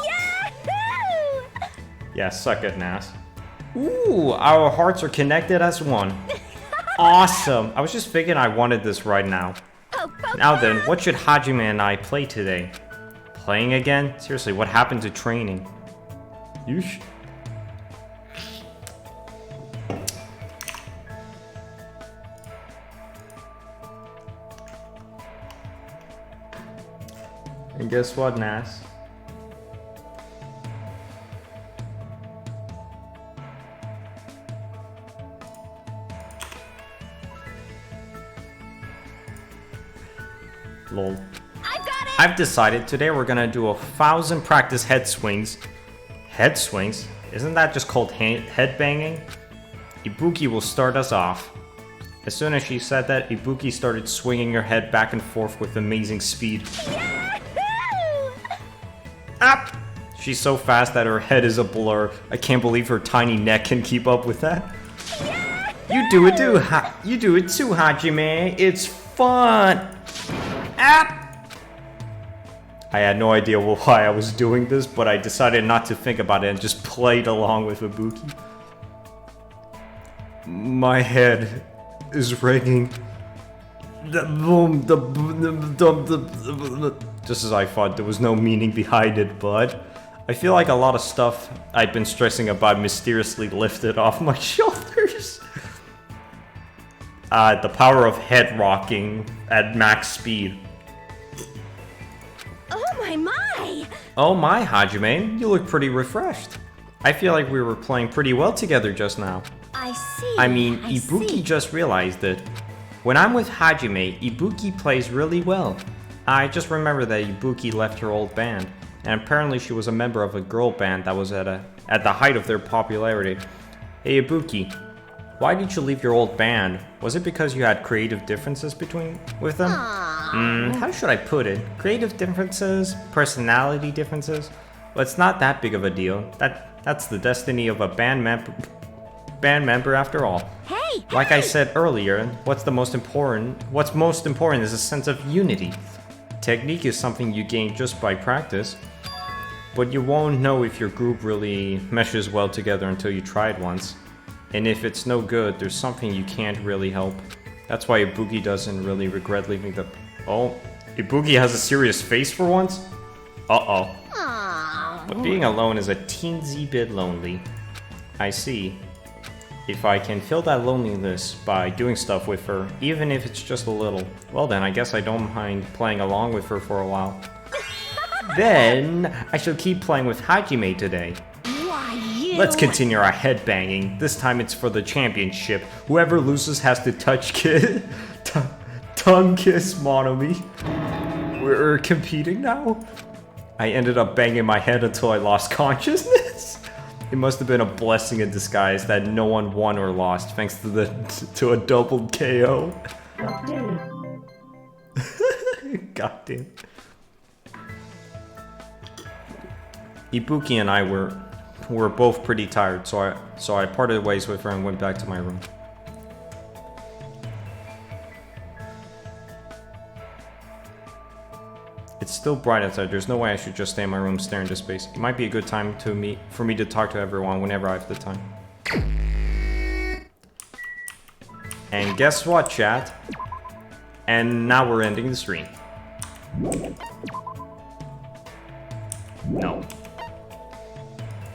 Yahoo! Yeah, suck it, Nas. Ooh, our hearts are connected as one. Awesome. I was just thinking I wanted this right now. Now then, what should Hajime and I play today? Playing again? Seriously, what happened to training? Yeesh. And guess what, Nas? Lol. I've decided today we're gonna do 1,000 practice head swings. Head swings? Isn't that just called head banging? Ibuki will start us off. As soon as she said that, Ibuki started swinging her head back and forth with amazing speed. Ah! She's so fast that her head is a blur. I can't believe her tiny neck can keep up with that. You do it too, Hajime. It's fun. Ah! I had no idea why I was doing this, but I decided not to think about it and just played along with Ibuki. My head is ringing. Just as I thought, there was no meaning behind it, but I feel like a lot of stuff I've been stressing about mysteriously lifted off my shoulders. The power of head rocking at max speed. Oh my, Hajime, you look pretty refreshed. I feel like we were playing pretty well together just now. I see. I mean, Ibuki just realized it. When I'm with Hajime, Ibuki plays really well. I just remember that Ibuki left her old band, and apparently she was a member of a girl band that was at the height of their popularity. Hey Ibuki, why did you leave your old band? Was it because you had creative differences with them? How should I put it? Creative differences? Personality differences? Well, it's not that big of a deal. That's the destiny of a band member after all. Like I said earlier, what's most important is a sense of unity. Technique is something you gain just by practice, but you won't know if your group really meshes well together until you try it once. And if it's no good, there's something you can't really help. That's why Ibuki doesn't really regret leaving the... Oh, Ibuki has a serious face for once? Uh-oh. But being alone is a teensy bit lonely. I see. If I can fill that loneliness by doing stuff with her, even if it's just a little, well then I guess I don't mind playing along with her for a while. Then I shall keep playing with Hajime today. Why, you... Let's continue our headbanging. This time it's for the championship. Whoever loses has to tongue kiss Monomi. We're competing now? I ended up banging my head until I lost consciousness. It must have been a blessing in disguise that no one won or lost thanks to a double KO. Goddamn. Ibuki and I were both pretty tired, so I parted ways with her and went back to my room. It's still bright outside. There's no way I should just stay in my room staring into space. It might be a good time for me to talk to everyone whenever I have the time. And guess what, chat? And now we're ending the stream. No.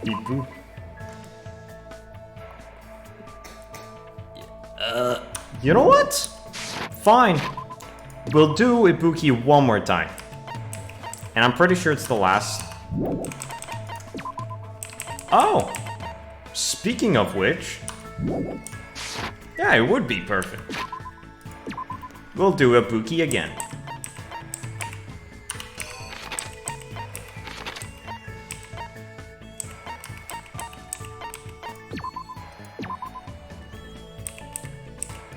Ibu. You know what? Fine. We'll do Ibuki one more time. And I'm pretty sure it's the last. Oh! Speaking of which... Yeah, it would be perfect. We'll do Ibuki again.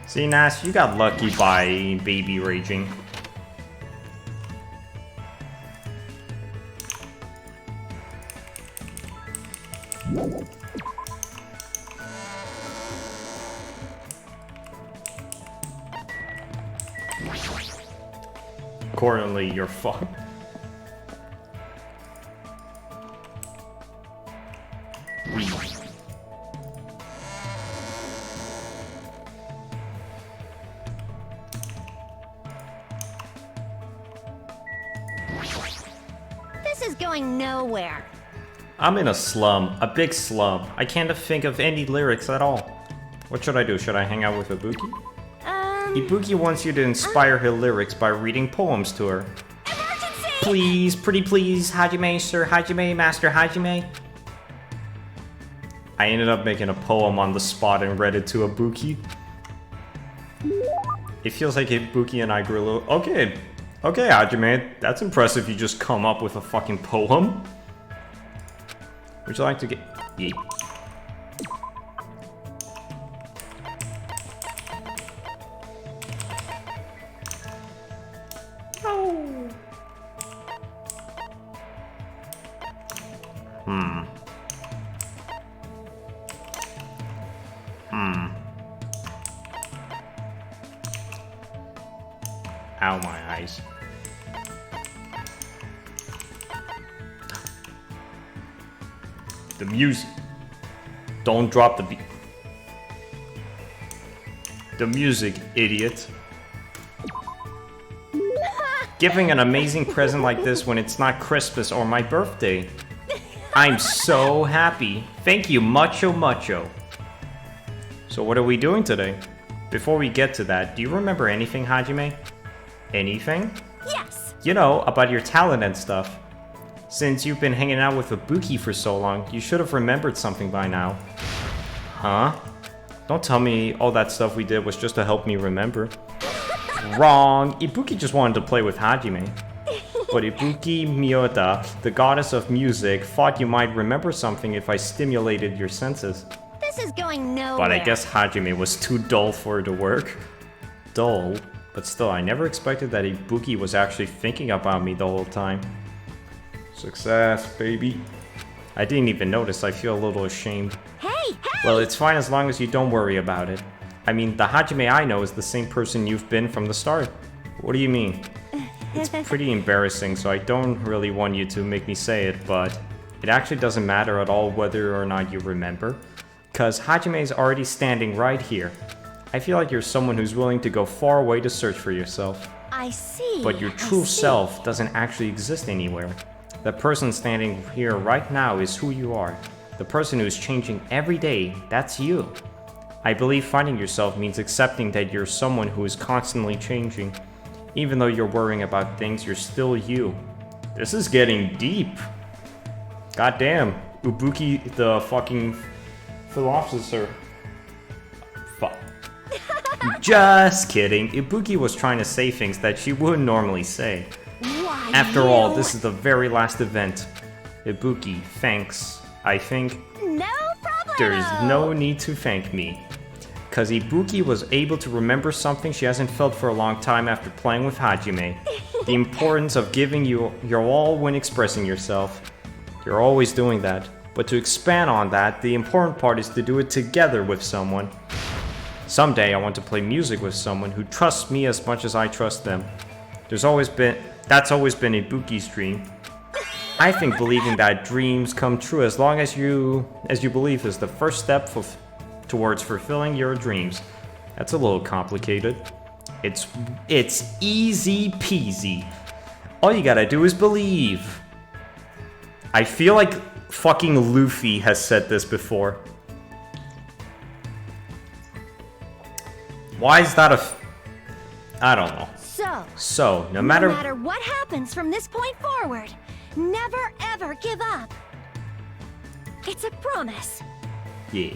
See, Nash, you got lucky by baby raging. Accordingly, you're fucked. This is going nowhere. I'm in a slum, a big slum. I can't think of any lyrics at all. What should I do? Should I hang out with Ibuki? Ibuki wants you to inspire her lyrics by reading poems to her. Emergency! Please, pretty please, Hajime, Sir Hajime, Master Hajime. I ended up making a poem on the spot and read it to Ibuki. It feels like Ibuki and I grew a little... Okay, Hajime, that's impressive you just come up with a fucking poem. Would you like to get... Yeah. Ow, my eyes. The music. Don't drop the beat. The music, idiot. Giving an amazing present like this when it's not Christmas or my birthday. I'm so happy. Thank you, mucho. So what are we doing today? Before we get to that, do you remember anything, Hajime? Anything? Yes! You know, about your talent and stuff. Since you've been hanging out with Ibuki for so long, you should have remembered something by now. Huh? Don't tell me all that stuff we did was just to help me remember. Wrong! Ibuki just wanted to play with Hajime. But Ibuki Miyota, the goddess of music, thought you might remember something if I stimulated your senses. This is going nowhere. But I guess Hajime was too dull for it to work. Dull? But still, I never expected that Ibuki was actually thinking about me the whole time. Success, baby. I didn't even notice. I feel a little ashamed. Hey! Well, it's fine as long as you don't worry about it. I mean, the Hajime I know is the same person you've been from the start. What do you mean? It's pretty embarrassing, so I don't really want you to make me say it, but it actually doesn't matter at all whether or not you remember, because Hajime is already standing right here. I feel like you're someone who's willing to go far away to search for yourself. I see. But your true self doesn't actually exist anywhere. The person standing here right now is who you are. The person who's changing every day, that's you. I believe finding yourself means accepting that you're someone who is constantly changing. Even though you're worrying about things, you're still you. This is getting deep. Goddamn. Ibuki, the fucking philosopher. Fuck. Just kidding. Ibuki was trying to say things that she wouldn't normally say. Why, After all, this is the very last event. Ibuki, thanks. I think No problem. there's no need to thank me. Cause Ibuki was able to remember something she hasn't felt for a long time after playing with Hajime. The importance of giving your all when expressing yourself. You're always doing that. But to expand on that, the important part is to do it together with someone. Someday I want to play music with someone who trusts me as much as I trust them. That's always been Ibuki's dream. I think believing that dreams come true as long as you believe is the first step towards fulfilling your dreams. That's a little complicated. It's easy peasy. All you gotta do is believe. I feel like fucking Luffy has said this before. Why is that I don't know. So, no matter what happens from this point forward, never ever give up. It's a promise. Yeah.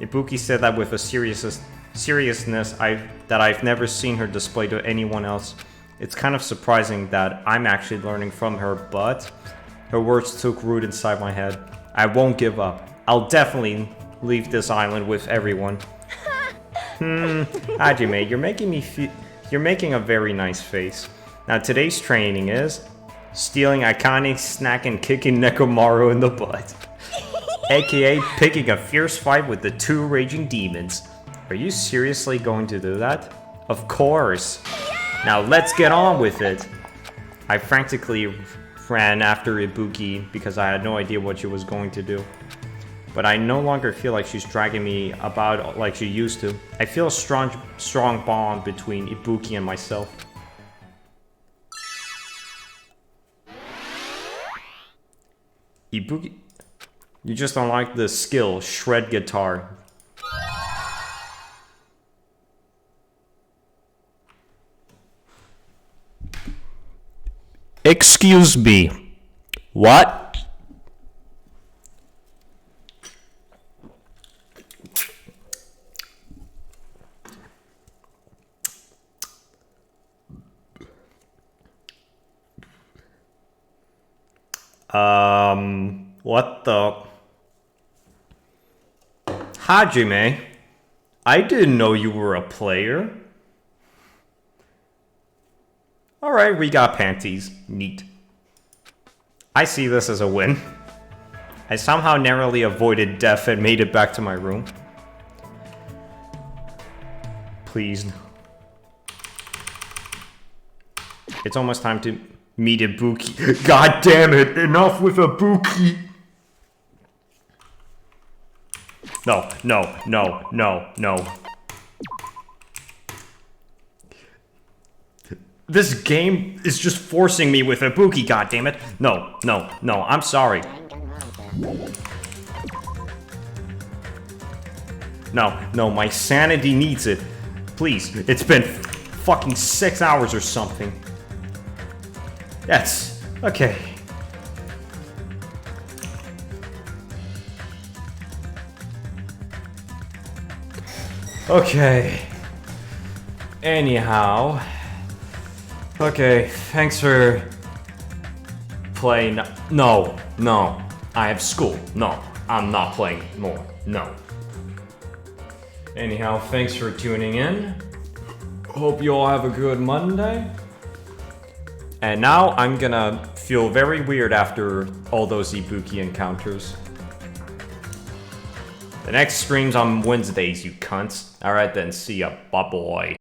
Ibuki said that with a seriousness that I've never seen her display to anyone else. It's kind of surprising that I'm actually learning from her, but her words took root inside my head. I won't give up. I'll definitely leave this island with everyone. Hajime, you're making a very nice face. Now today's training is stealing Akane's snack and kicking Nekomaru in the butt. AKA picking a fierce fight with the two raging demons. Are you seriously going to do that? Of course. Now let's get on with it. I frantically ran after Ibuki because I had no idea what she was going to do. But I no longer feel like she's dragging me about like she used to. I feel a strong bond between Ibuki and myself. Ibuki, you just unlocked the skill, shred guitar. Excuse me. What? What the? Hajime, I didn't know you were a player. Alright, we got panties. Neat. I see this as a win. I somehow narrowly avoided death and made it back to my room. Please. It's almost time to meet Ibuki. God damn it! Enough with Ibuki! No, no, no, no, no. This game is just forcing me with Ibuki, goddammit. No, no, no, I'm sorry. No, no, my sanity needs it. Please, it's been fucking 6 hours or something. Yes, okay. Okay. Anyhow. Okay, thanks for playing. No, no. I have school. No, I'm not playing more. No. Anyhow, thanks for tuning in. Hope you all have a good Monday. And now I'm gonna feel very weird after all those Ibuki encounters. The next stream's on Wednesdays, you cunts. Alright then, see ya. Bye boy.